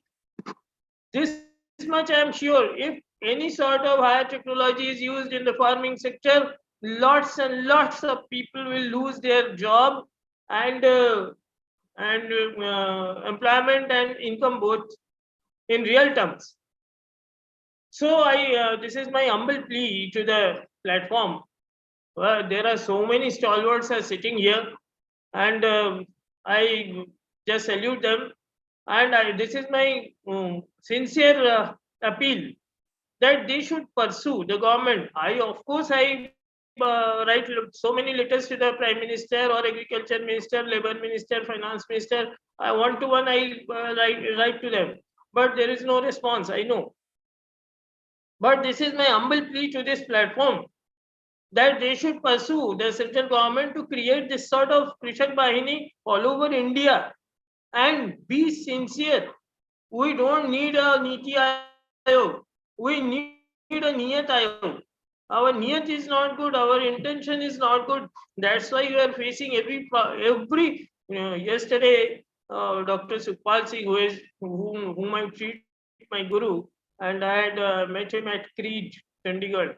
This much I am sure. If any sort of higher technology is used in the farming sector, lots and lots of people will lose their job, and employment and income both in real terms. So this is my humble plea to the platform. There are so many stalwarts are sitting here, and I just salute them. And this is my sincere appeal that they should pursue the government. Of course, I write so many letters to the Prime Minister or Agriculture Minister, Labour Minister, Finance Minister. I write to them, but there is no response. I know. But this is my humble plea to this platform, that they should pursue the central government to create this sort of Krishak Bahini all over India, and be sincere. We don't need a Niti Aayog. We need a Niyat Aayog. Our Niyat is not good. Our intention is not good. That's why we are facing every. Yesterday, Dr. Sukhpal Singh, whom I treat my guru, and I had met him at Creed, Chandigarh,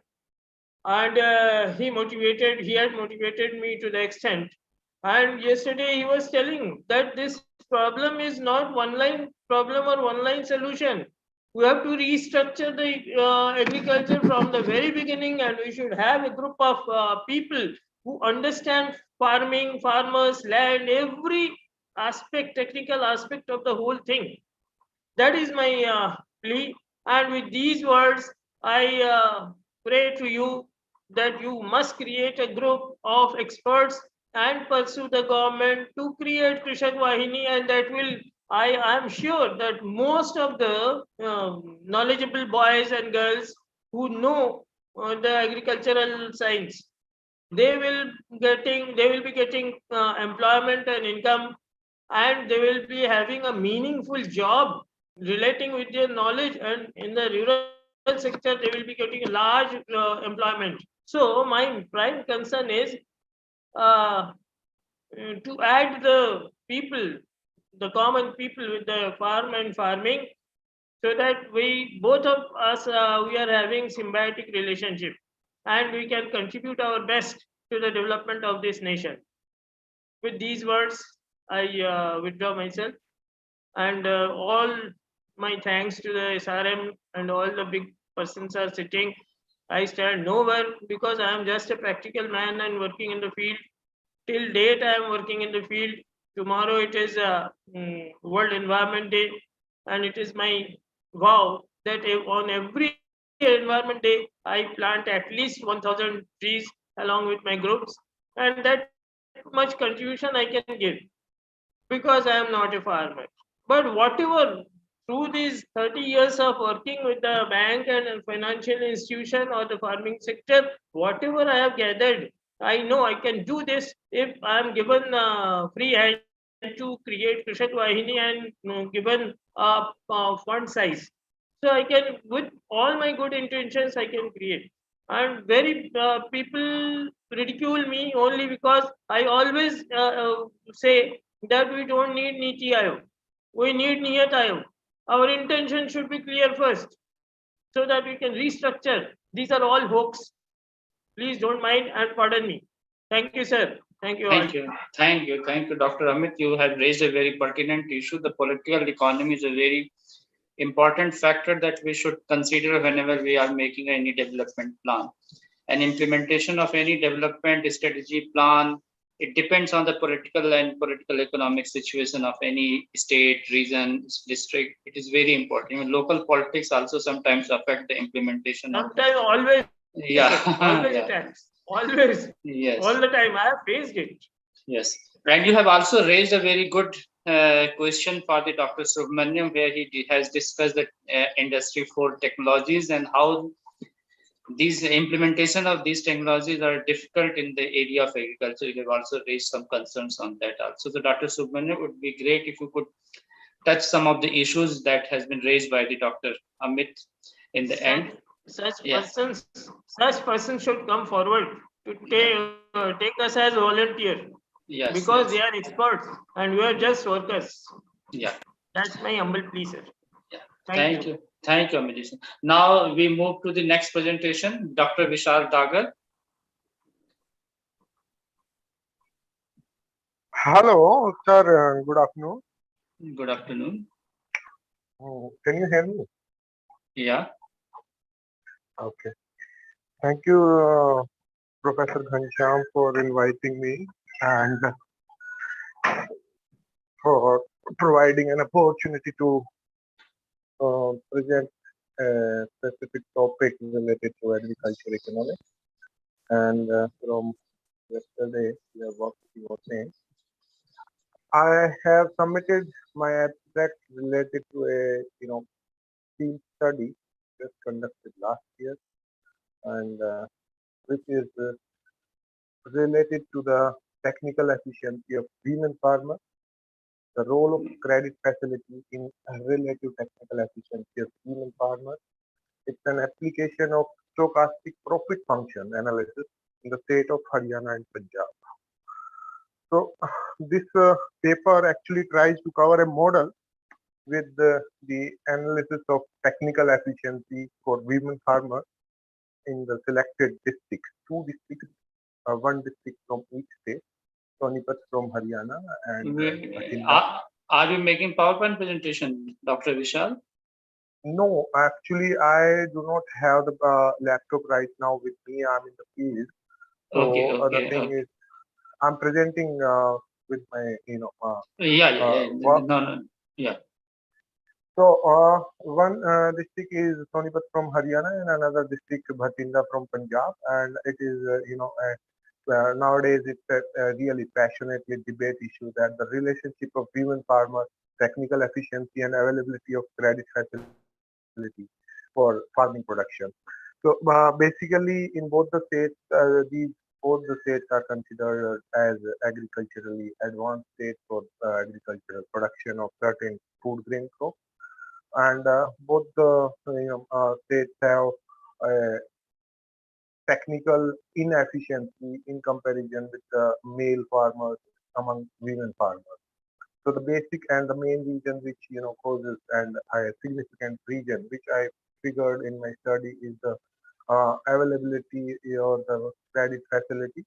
and he had motivated me to the extent. And yesterday he was telling that this problem is not one line problem or one line solution. We have to restructure the agriculture from the very beginning, and we should have a group of people who understand farming, farmers, land, every aspect, technical aspect of the whole thing. That is my plea. And with these words, I pray to you that you must create a group of experts and pursue the government to create Krishak Vahini, and that will, I am sure that most of the knowledgeable boys and girls who know the agricultural science, they will be getting employment and income, and they will be having a meaningful job relating with their knowledge, and in the rural sector they will be getting large employment. So my prime concern is to add the people, the common people with the farm and farming, so that we both of us we are having symbiotic relationship, and we can contribute our best to the development of this nation. With these words, I withdraw myself, and all my thanks to the SRM and all the big persons are sitting. I stand nowhere because I am just a practical man and working in the field. Till date, I am working in the field. Tomorrow it is World Environment Day, and it is my vow that on every Environment Day, I plant at least 1,000 trees along with my groups, and that much contribution I can give, because I am not a farmer. But whatever, through these 30 years of working with the bank and financial institution or the farming sector, whatever I have gathered, I know I can do this if I am given free hand to create Krishak Vahini and given fund size. So I can, with all my good intentions, I can create. And very people ridicule me only because I always say that we don't need Niti Aayog. We need Niyat Aayog. Our intention should be clear first, so that we can restructure. These are all hoax. Please don't mind and pardon me. Thank you, sir. Thank you all. Thank you, Dr. Amit. You have raised a very pertinent issue. The political economy is a very important factor that we should consider whenever we are making any development plan. And implementation of any development strategy plan, it depends on the political and political economic situation of any state, region, district. It is very important. Even local politics also sometimes affect the implementation. Sometimes, always. Yeah. Always Yeah. attacks. Always. Yes. All the time. I have faced it. Yes. And you have also raised a very good question for the Dr. Subramaniam, where he has discussed the industry 4 technologies and how these implementation of these technologies are difficult in the area of agriculture. You have also raised some concerns on that also. So Dr. Subramanian, it would be great if you could touch some of the issues that has been raised by the Dr. Amit in the end. Such Yeah. persons should come forward to take us as volunteer. Yes, because yes. they are experts and we are just workers. Yeah. That's my humble plea, sir. Yeah. Thank you. Thank you, Amit. Now we move to the next presentation, Dr. Vishal Dagar. Hello, sir. Good afternoon. Good afternoon. Can you hear me? Yeah. Okay. Thank you, Professor Ghanshyam, for inviting me and for providing an opportunity to present a specific topic related to agriculture economics. And from yesterday, we are working on things. I have submitted my abstract related to a field study just conducted last year, and which is related to the technical efficiency of women farmers, the role of credit facility in relative technical efficiency of women farmers. It's an application of stochastic profit function analysis in the state of Haryana and Punjab. So this paper actually tries to cover a model with the analysis of technical efficiency for women farmers in the selected districts, two districts, one district from each state, Sonipat from Haryana and Bathinda. Are you making PowerPoint presentation, Dr. Vishal? No, actually, I do not have the laptop right now with me. I'm in the field. So the thing is, I'm presenting with my, Yeah. So one district is Sonipat from Haryana and another district Bathinda from Punjab, and it is nowadays it's a really passionately debate issue that the relationship of women farmers, technical efficiency and availability of credit facility for farming production. So basically, in both the states, both the states are considered as agriculturally advanced states for agricultural production of certain food grain crops, and both the states have technical inefficiency in comparison with the male farmers among women farmers. So the basic and the main reason which causes and a significant reason which I figured in my study is the availability or the credit facility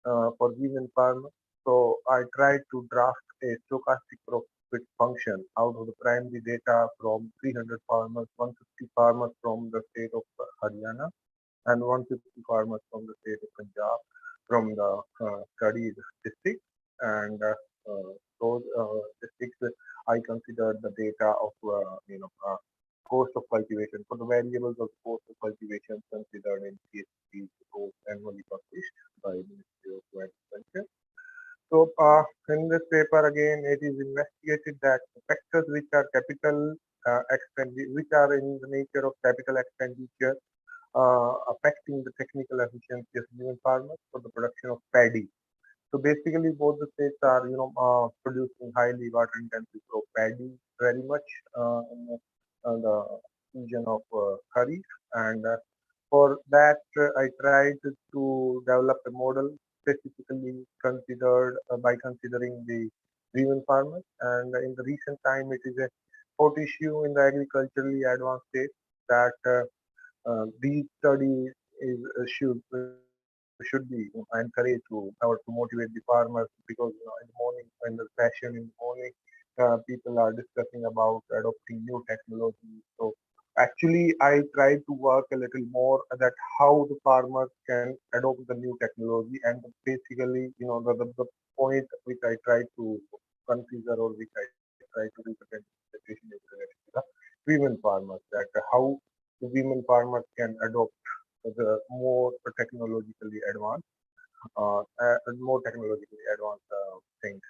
for women farmers. So I tried to draft a stochastic profit function out of the primary data from 300 farmers, 150 farmers from the state of Haryana, and 150 farmers from the state of Punjab from the studied district. And those districts, I considered the data of cost of cultivation for the variables of cost of cultivation considered in CSP reports annually published by Ministry of Agriculture. So in this paper again, it is investigated that factors which are capital which are in the nature of capital expenditure affecting the technical efficiency of women farmers for the production of paddy. So basically, both the states are producing highly water intensive crop paddy very much in the region of Kharif, and for that I tried to develop a model specifically considered by considering the women farmers, and in the recent time it is a hot issue in the agriculturally advanced states that these studies should be encouraged to motivate the farmers, because in the morning, in the session in the morning, people are discussing about adopting new technology. So actually, I try to work a little more that how the farmers can adopt the new technology, and basically, the point which I try to consider or which I try to represent the situation is related to the women farmers, that how the women farmers can adopt the more technologically advanced things.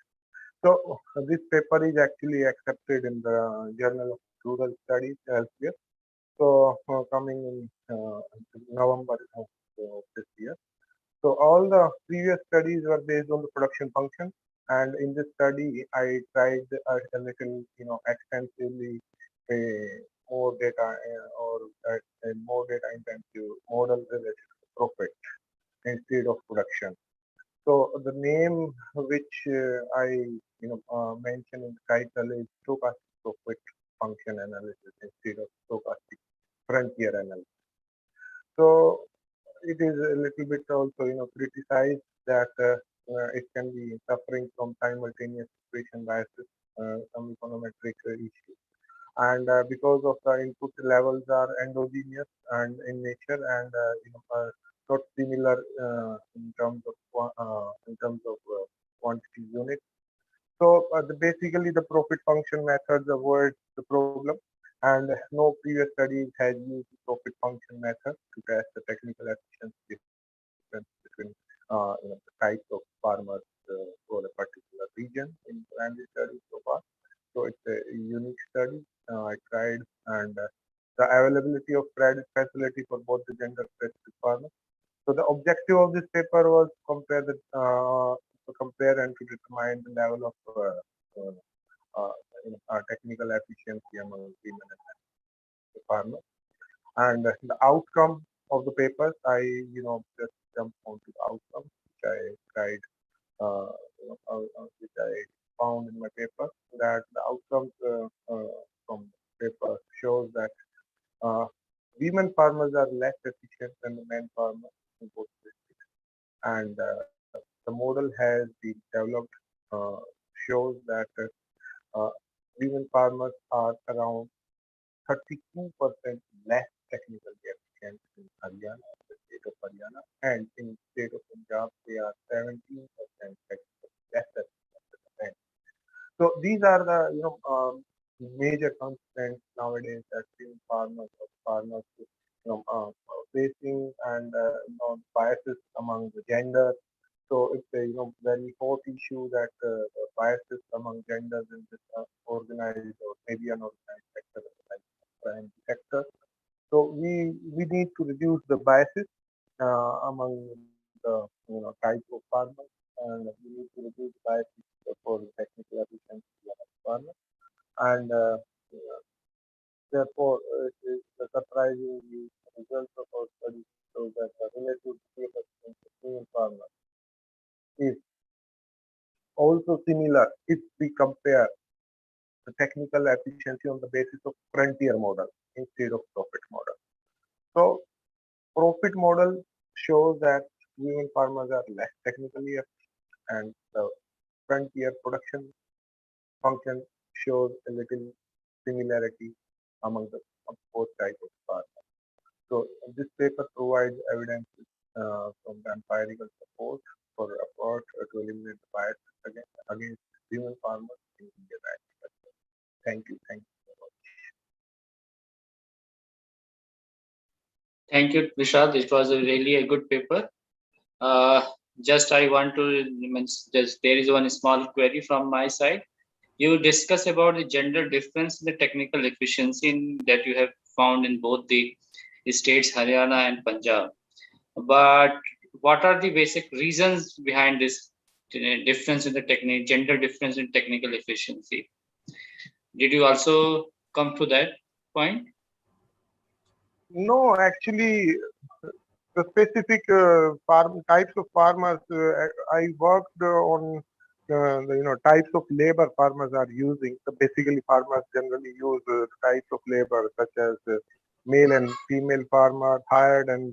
So this paper is actually accepted in the Journal of Rural Studies elsewhere. So coming in November of this year. So all the previous studies were based on the production function, and in this study, I tried a little, extensively more data or a more data intensive model related to profit instead of production. So the name which I mentioned in the title is stochastic profit function analysis instead of stochastic frontier analysis. So it is a little bit also criticized that it can be suffering from simultaneous equation biases, some econometric issues, and because of the input levels are endogenous and in nature, and not similar in terms of quantity units. So basically the profit function methods avoid the problem, and no previous studies has used the profit function method to test the technical efficiency difference between the types of farmers for a particular region in primary study so far. So it's a unique study. I tried, and the availability of credit facility for both the gender specific farmers. So the objective of this paper was to compare and to determine the level of technical efficiency among women and farmers. And the outcome of the papers, I just jumped onto the outcome which I tried, which I found in my paper, that the outcomes from the paper shows that women farmers are less efficient than the men farmers in both districts, and the model has been developed shows that women farmers are around 32% less technically efficient in Haryana, the state of Haryana, and in the state of Punjab they are 17% technically less efficient. So these are the major constraints nowadays that farmers facing, and biases among the gender. So it's a very hot issue that biases among genders in this organized or maybe unorganized sector like prime sector. So we need to reduce the biases among the types of farmers, and we need to reduce biases for the technical efficiency of farmers. And therefore, it is surprising the results of our study show that the relative efficiency of female farmers is also similar if we compare the technical efficiency on the basis of frontier model instead of profit model. So profit model shows that women farmers are less technically efficient, and the frontier production function shows a little similarity among the both types of farmers. So this paper provides evidence from the empirical support for the effort to eliminate the bias against women farmers in Indian agriculture. Thank you. Thank you very much. Thank you, Vishal. It was really a good paper. Just I want to mention, there is one small query from my side. You discuss about the gender difference in the technical efficiency that you have found in both the states, Haryana and Punjab. But what are the basic reasons behind this difference in the gender difference in technical efficiency? Did you also come to that point? No, actually, the specific types of farmers, I worked on the types of labor farmers are using. So basically, farmers generally use types of labor such as male and female farmer, hired and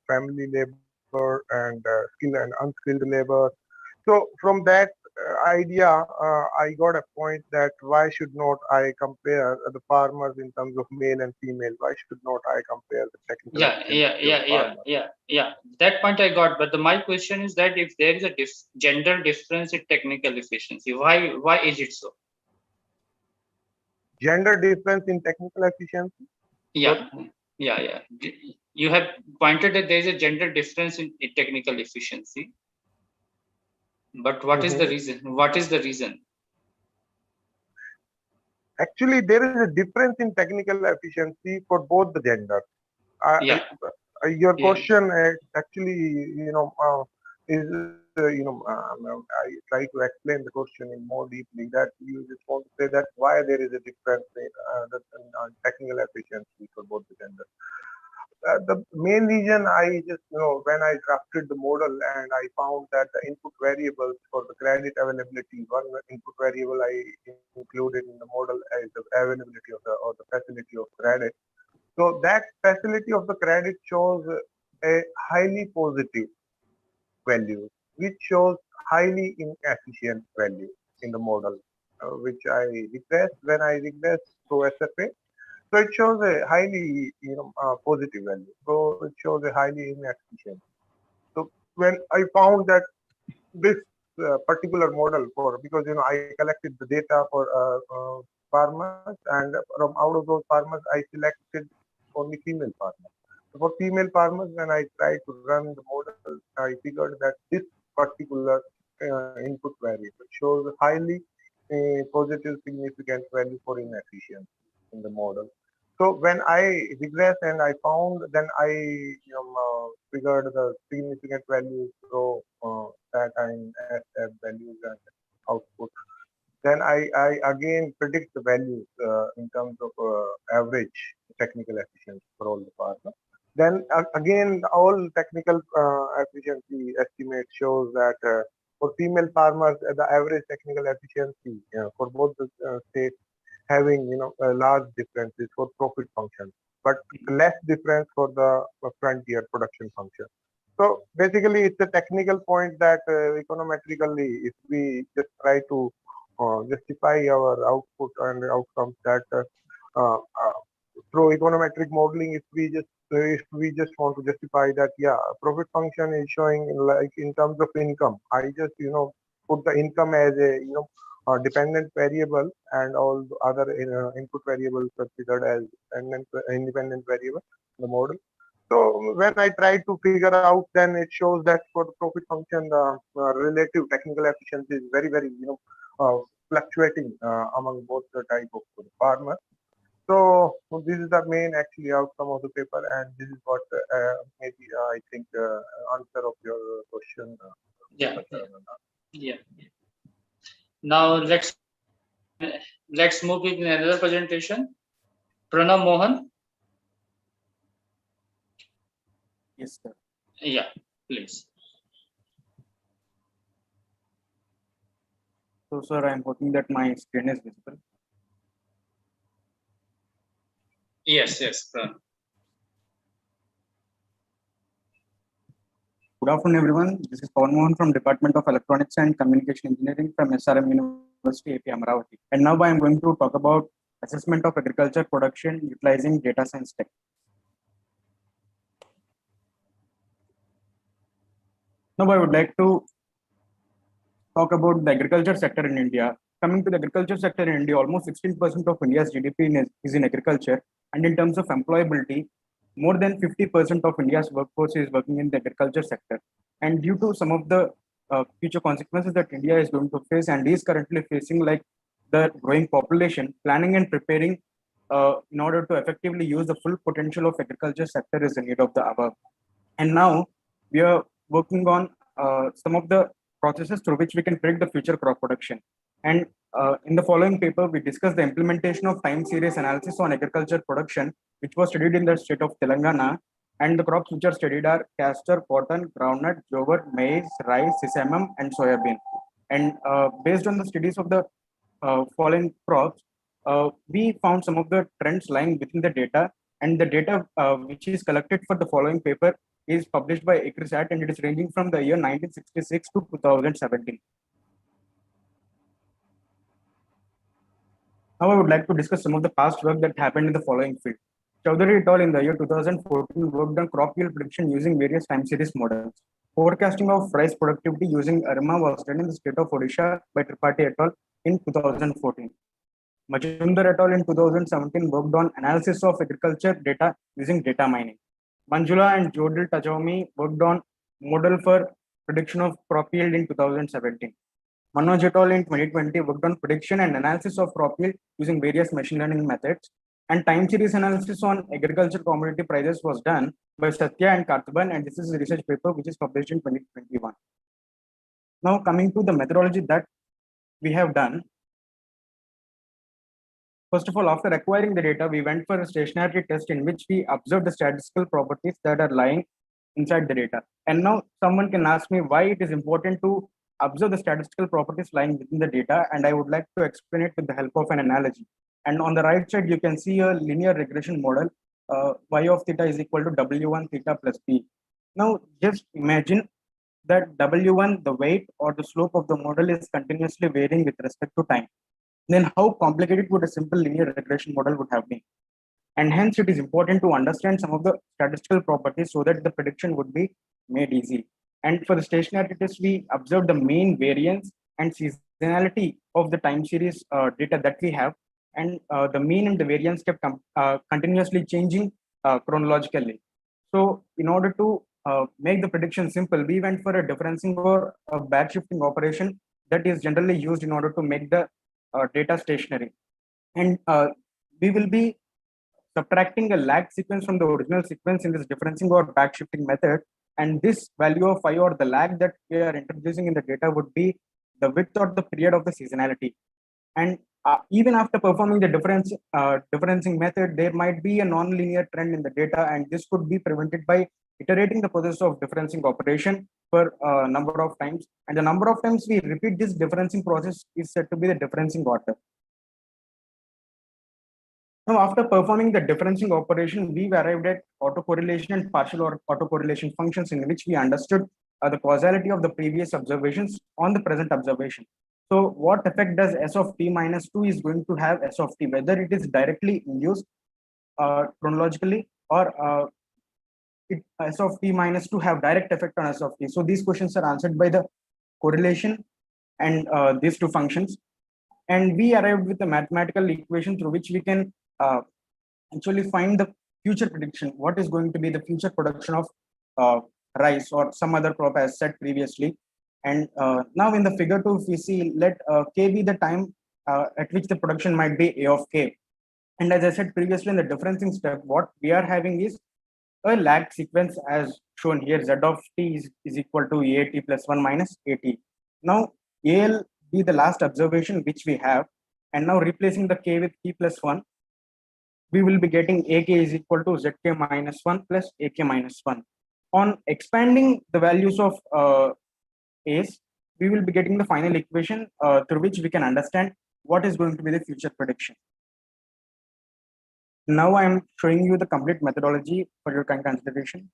family labor, and skilled and unskilled labor. So from that idea, I got a point that why should not I compare the farmers in terms of male and female? Why should not I compare the technical? Yeah. That point I got. But my question is that if there is a gender difference in technical efficiency, why is it so? Gender difference in technical efficiency? Yeah. You have pointed that there is a gender difference in technical efficiency. But what is the reason? What is the reason? Actually, there is a difference in technical efficiency for both the genders. Yeah. Your Yeah. question actually, is I try to explain the question in more deeply. That you just want to say that why there is a difference in technical efficiency for both the genders. The main reason I just, when I drafted the model and I found that the input variables for the credit availability, one input variable I included in the model is the availability of the facility of credit. So that facility of the credit shows a highly positive value, which shows highly inefficient value in the model, which I regress when I regress to SFA. So it shows a highly, positive value. So it shows a highly inefficient. So when I found that this particular model because I collected the data for farmers, and from out of those farmers I selected only female farmers. So for female farmers, when I tried to run the model, I figured that this particular input variable shows highly positive significant value for inefficiency in the model. So when I regress and I found, then I figured the significant values through that and SF values and output. Then I again predict the values in terms of average technical efficiency for all the farmers. Then again, all technical efficiency estimates shows that for female farmers, the average technical efficiency for both the states having large differences for profit function, but less difference for the frontier production function. So basically, it's a technical point that econometrically, if we just try to justify our output and outcomes, that through econometric modeling, if we just want to justify that, yeah, profit function is showing like in terms of income. I just put the income as a dependent variable, and all the other input variables considered as independent variable in the model. So when I try to figure out, then it shows that for the profit function, the relative technical efficiency is very, very fluctuating among both the type of farmers. So this is the main actually outcome of the paper, and this is what maybe I think answer of your question. Yeah. Yeah. Now let's move with another presentation. Pranav Mohan. Yes, sir. Yeah, please. So, sir, I'm hoping that my screen is visible. Yes, yes, Pranav. Good afternoon, everyone. This is Pawan Mohan from Department of Electronics and Communication Engineering from SRM University, AP Amravati. And now I am going to talk about assessment of agriculture production utilizing data science tech. Now I would like to talk about the agriculture sector in India. Coming to the agriculture sector in India, almost 16% of India's GDP is in agriculture. And in terms of employability, more than 50% of India's workforce is working in the agriculture sector. And due to some of the future consequences that India is going to face and is currently facing, like the growing population, planning and preparing in order to effectively use the full potential of agriculture sector is in need of the above. And now we are working on some of the processes through which we can predict the future crop production. And in the following paper, we discuss the implementation of time series analysis on agriculture production, which was studied in the state of Telangana. And the crops which are studied are castor, cotton, groundnut, jowar, maize, rice, sesame, and soybean. And based on the studies of the following crops, we found some of the trends lying within the data. And the data which is collected for the following paper is published by ICRISAT, and it is ranging from the year 1966 to 2017. Now I would like to discuss some of the past work that happened in the following field. Chowdhury et al. In the year 2014 worked on crop yield prediction using various time series models. Forecasting of rice productivity using ARMA was done in the state of Odisha by Tripathi et al. In 2014. Majumdar et al. In 2017 worked on analysis of agriculture data using data mining. Manjula and Jodil Tajomi worked on model for prediction of crop yield in 2017. Manoj et al. In 2020 worked on prediction and analysis of crop yield using various machine learning methods. And time series analysis on agriculture commodity prices was done by Satya and Karthaban, and this is a research paper which is published in 2021. Now coming to the methodology that we have done. First of all, after acquiring the data, we went for a stationarity test in which we observed the statistical properties that are lying inside the data. And now someone can ask me why it is important to observe the statistical properties lying within the data, and I would like to explain it with the help of an analogy. And on the right side, you can see a linear regression model. Y of theta is equal to W1 theta plus B. Now, just imagine that W1, the weight or the slope of the model, is continuously varying with respect to time. Then how complicated would a simple linear regression model would have been? And hence, it is important to understand some of the statistical properties so that the prediction would be made easy. And for the stationarity test, we observed the mean variance and seasonality of the time series data that we have. And the mean and the variance kept continuously changing chronologically. So in order to make the prediction simple, we went for a differencing or a back shifting operation that is generally used in order to make the data stationary. And we will be subtracting a lag sequence from the original sequence in this differencing or back shifting method. And this value of phi, or the lag that we are introducing in the data, would be the width or the period of the seasonality. And even after performing the differencing method, there might be a non-linear trend in the data, and this could be prevented by iterating the process of differencing operation for a number of times. And the number of times we repeat this differencing process is said to be the differencing order. Now, after performing the differencing operation, we've arrived at autocorrelation and partial autocorrelation functions, in which we understood the causality of the previous observations on the present observation. So what effect does S of t minus 2 is going to have S of t, whether it is directly induced chronologically, or S of t minus 2 have direct effect on S of t. So these questions are answered by the correlation and these two functions. And we arrived with a mathematical equation through which we can actually find the future prediction. What is going to be the future production of rice or some other crop, as said previously. And now in the figure 2, if we see, let k be the time at which the production might be A of k. And as I said previously, in the differencing step, what we are having is a lag sequence as shown here. Z of t is equal to AT plus 1 minus AT. Now AL be the last observation which we have, and now replacing the k with t plus 1, we will be getting AK is equal to ZK minus 1 plus AK minus 1. On expanding the values of A's, we will be getting the final equation through which we can understand what is going to be the future prediction. Now I am showing you the complete methodology for your kind consideration.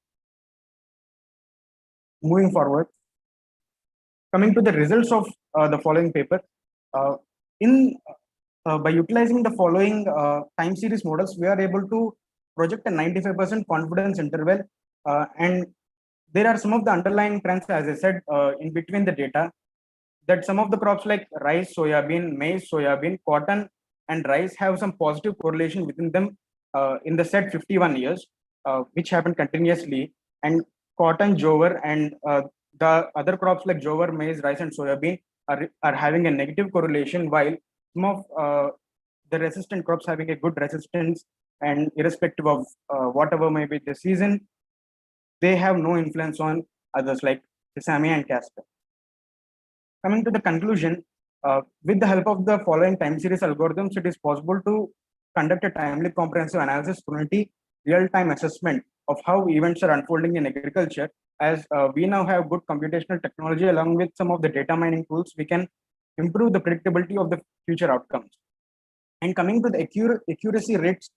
Moving forward, coming to the results of the following paper, by utilizing the following time series models, we are able to project a 95% confidence interval, and there are some of the underlying trends, as I said, in between the data, that some of the crops like rice, soybean, maize, soybean, cotton, and rice have some positive correlation within them in the said 51 years, which happen continuously. And cotton, jowar, and the other crops like jowar, maize, rice, and soybean are having a negative correlation, while some of the resistant crops having a good resistance, and irrespective of whatever may be the season, they have no influence on others like sesame and castor. Coming to the conclusion, with the help of the following time series algorithms, it is possible to conduct a timely comprehensive analysis, community real-time assessment of how events are unfolding in agriculture. As we now have good computational technology along with some of the data mining tools, we can improve the predictability of the future outcomes. And coming to the accuracy rates,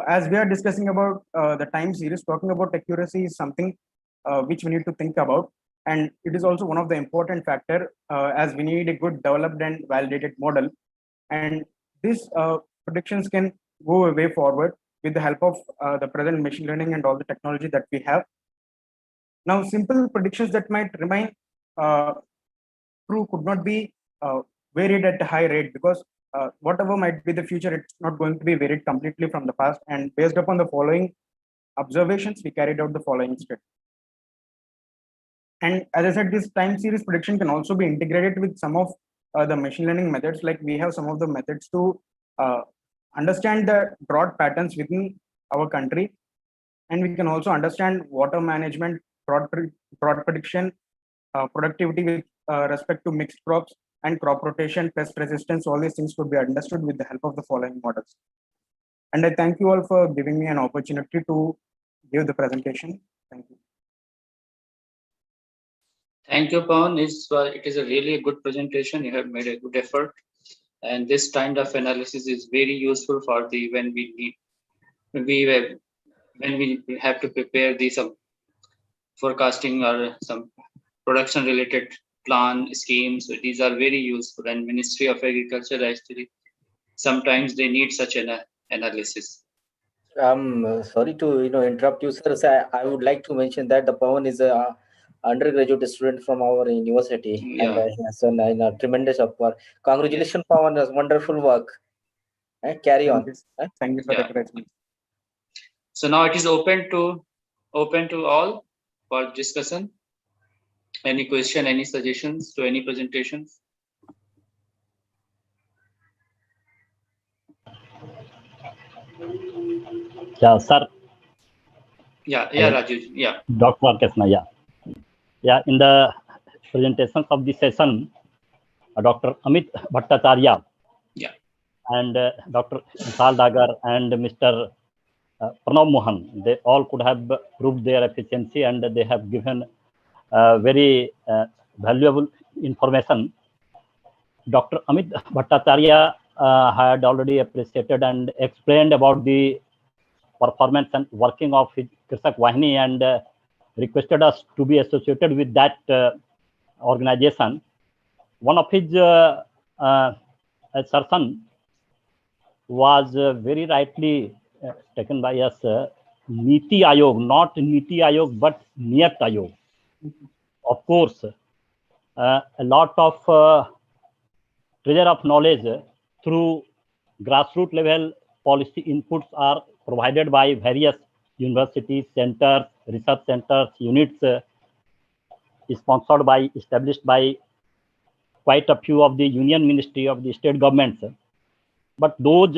as we are discussing about the time series, talking about accuracy is something which we need to think about. And it is also one of the important factor, as we need a good developed and validated model. And these predictions can go a way forward with the help of the present machine learning and all the technology that we have. Now, simple predictions that might remain true could not be varied at a high rate, because whatever might be the future, it's not going to be varied completely from the past. And based upon the following observations, we carried out the following step. And as I said, this time series prediction can also be integrated with some of the machine learning methods. Like we have some of the methods to understand the drought patterns within our country, and we can also understand water management, drought prediction, productivity with respect to mixed crops, and crop rotation, pest resistance. All these things could be understood with the help of the following models. And I thank you all for giving me an opportunity to give the presentation. Thank you. Thank you, Pawan. It is a really good presentation. You have made a good effort, and this kind of analysis is very useful for the when we have to prepare the some forecasting or some production related plan schemes. These are very useful, and Ministry of Agriculture actually sometimes they need such an analysis. Sorry to interrupt you, sir. So I would like to mention that the Pawan is a undergraduate student from our university, and he has done a tremendous work. Congratulations, Pawan! That's wonderful work. Carry on. Thank you for the encouragement. So now it is open to all for discussion. Any question, any suggestions to any presentations? Yeah, sir. Yeah, Rajesh. Yeah. Dr. Arkesna, yeah. In the presentations of the session, Dr. Amit Bhattacharya, and Dr. Vishal Dagar and Mr. Pranav Mohan, they all could have proved their efficiency, and they have given very valuable information. Dr. Amit Bhattacharya had already appreciated and explained about the performance and working of his Krisak Vahini, and requested us to be associated with that organization. One of his assertion was very rightly taken by us, Niti Ayog, not Niti Ayog, but Niyat Ayog. Of course, a lot of treasure of knowledge through grassroots level policy inputs are provided by various universities, centers, research centers, units sponsored by, established by quite a few of the union ministry of the state governments. But those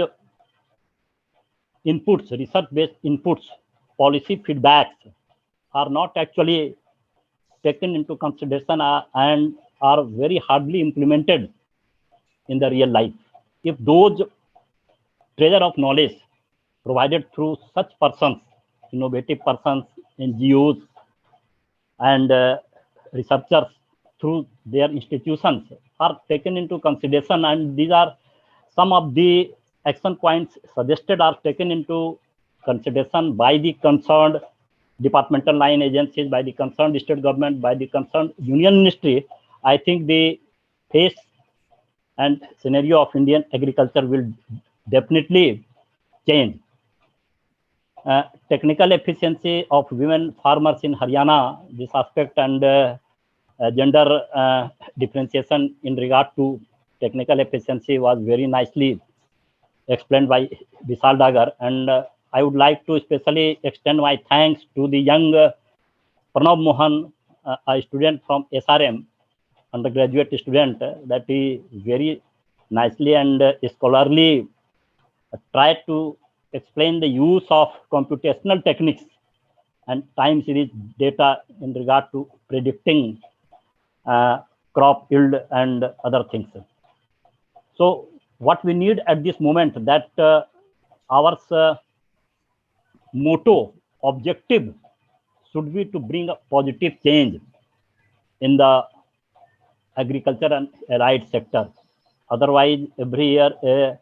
inputs, research-based inputs, policy feedbacks are not actually taken into consideration and are very hardly implemented in the real life. If those treasure of knowledge provided through such persons, innovative persons, NGOs, and researchers through their institutions are taken into consideration, and these are some of the action points suggested are taken into consideration by the concerned departmental line agencies, by the concerned state government, by the concerned union ministry, I think the face and scenario of Indian agriculture will definitely change. Technical efficiency of women farmers in Haryana, this aspect, and gender differentiation in regard to technical efficiency was very nicely explained by Vishal Dagar, and I would like to especially extend my thanks to the young Pranav Mohan, a student from SRM, undergraduate student, that he very nicely and scholarly tried to explain the use of computational techniques and time series data in regard to predicting crop yield and other things. So what we need at this moment, that our motto, objective should be to bring a positive change in the agriculture and allied sector. Otherwise, every year a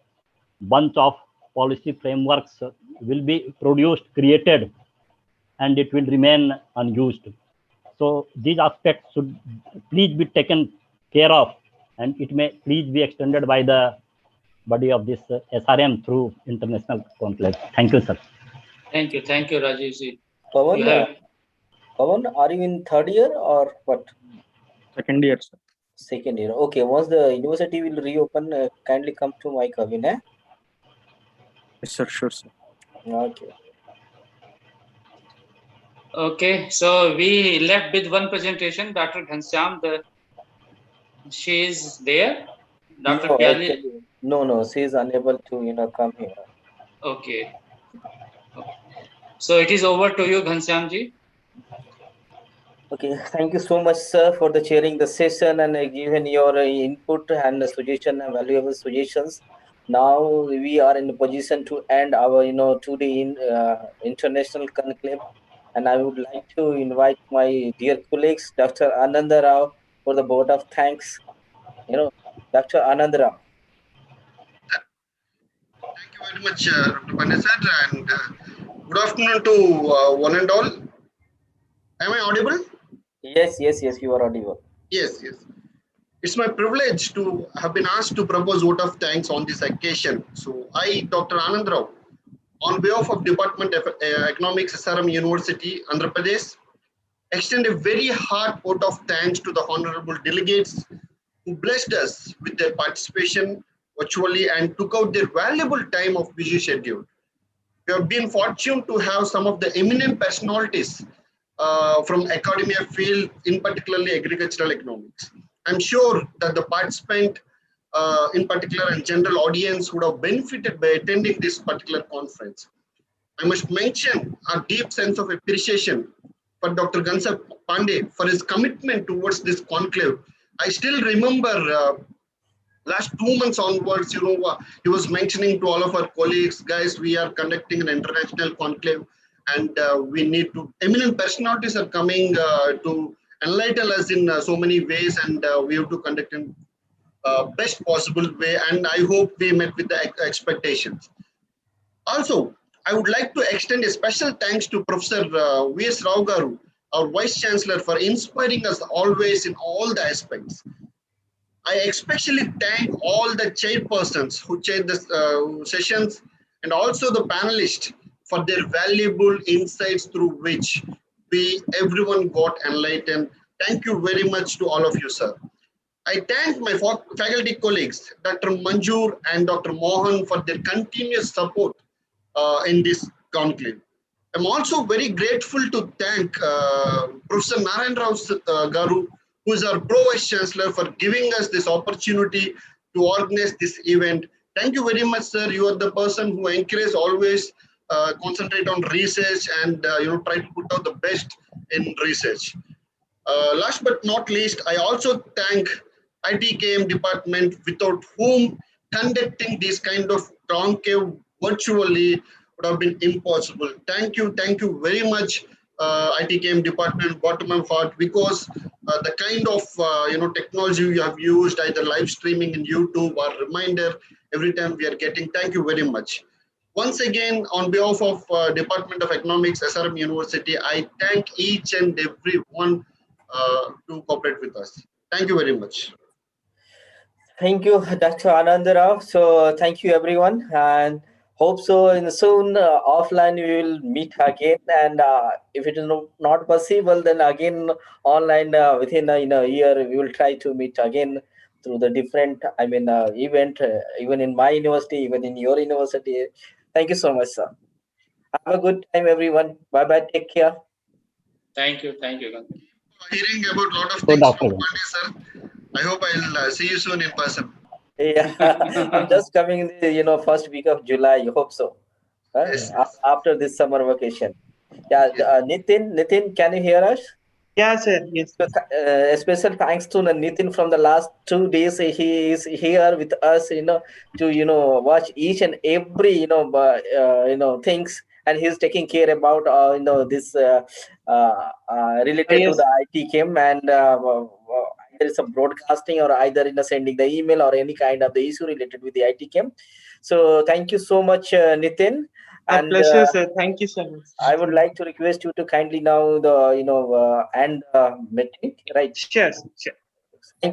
bunch of policy frameworks will be produced, created, and it will remain unused. So these aspects should please be taken care of, and it may please be extended by the body of this SRM through international conclave. Thank you, sir. Thank you, Rajesh. Pawan, are you in third year or what? Second year, sir. Second year. Okay, once the university will reopen, kindly come to my cabin. Yes, sir, sure, sir. Okay. Okay, so we left with one presentation, Dr. Ghanshyam. She is there. Dr. No, Pyale? actually, no, she is unable to come here. Okay. So it is over to you, Ghanshyamji. Okay, thank you so much, sir, for the chairing the session and given your input and suggestion and valuable suggestions. Now we are in a position to end our, today in international conclave, and I would like to invite my dear colleagues, Dr. Ananda Rao, for the vote of thanks. Dr. Ananda Rao. Thank you very much, Dr. Pandey sir, and good afternoon to one and all. Am I audible? Yes, you are audible. Yes. It's my privilege to have been asked to propose vote of thanks on this occasion. So I, Dr. Anand Rao, on behalf of Department of Economics, SRM University, Andhra Pradesh, extend a very heart vote of thanks to the honorable delegates who blessed us with their participation virtually and took out their valuable time of busy schedule. We have been fortunate to have some of the eminent personalities from academia field, in particularly agricultural economics. I'm sure that the participant in particular and general audience would have benefited by attending this particular conference. I must mention a deep sense of appreciation for Dr. Ghanshyam Pandey for his commitment towards this conclave. I still remember last 2 months onwards, he was mentioning to all of our colleagues, guys, we are conducting an international conclave and we need to, eminent personalities are coming to enlighten us in so many ways, and we have to conduct in best possible way, and I hope we met with the expectations. Also, I would like to extend a special thanks to Professor V.S. Rao Garu, our Vice Chancellor, for inspiring us always in all the aspects. I especially thank all the chairpersons who chaired the sessions and also the panelists for their valuable insights through which everyone got enlightened. Thank you very much to all of you, sir. I thank my faculty colleagues, Dr. Manjur and Dr. Mohan, for their continuous support in this conclave. I'm also very grateful to thank Professor Narayan Rao Garu, who is our Pro-Vice Chancellor, for giving us this opportunity to organize this event. Thank you very much, sir. You are the person who encourages always concentrate on research and try to put out the best in research. Last but not least, I also thank ITKM department, without whom conducting this kind of conclave virtually would have been impossible. Thank you very much, ITKM department, bottom of heart, because the kind of technology you have used, either live streaming in YouTube or reminder every time we are getting. Thank you very much. Once again, on behalf of Department of Economics, SRM University, I thank each and every one to cooperate with us. Thank you very much. Thank you, Dr. Ananda Rao. So thank you, everyone, and hope so in soon offline we will meet again. And if it is not possible, then again online within a year we will try to meet again through the different event, even in my university, even in your university. Thank you so much, sir. Have a good time, everyone. Bye bye. Take care. Thank you. Hearing about a lot of things from Pandey, sir. I hope I'll see you soon in person. Yeah, I'm just coming in the first week of July. I hope so. Yes. After this summer vacation. Yeah, Nitin, can you hear us? Yeah, sir. Yes. Special thanks to Nitin from the last 2 days. He is here with us, to watch each and every things, and he's taking care about this related to the ITKM and there is some broadcasting or either sending the email or any kind of the issue related with the ITKM. So thank you so much, Nitin. And pleasure, sir. Thank you so much. I would like to request you to kindly now end meeting, right? Sure.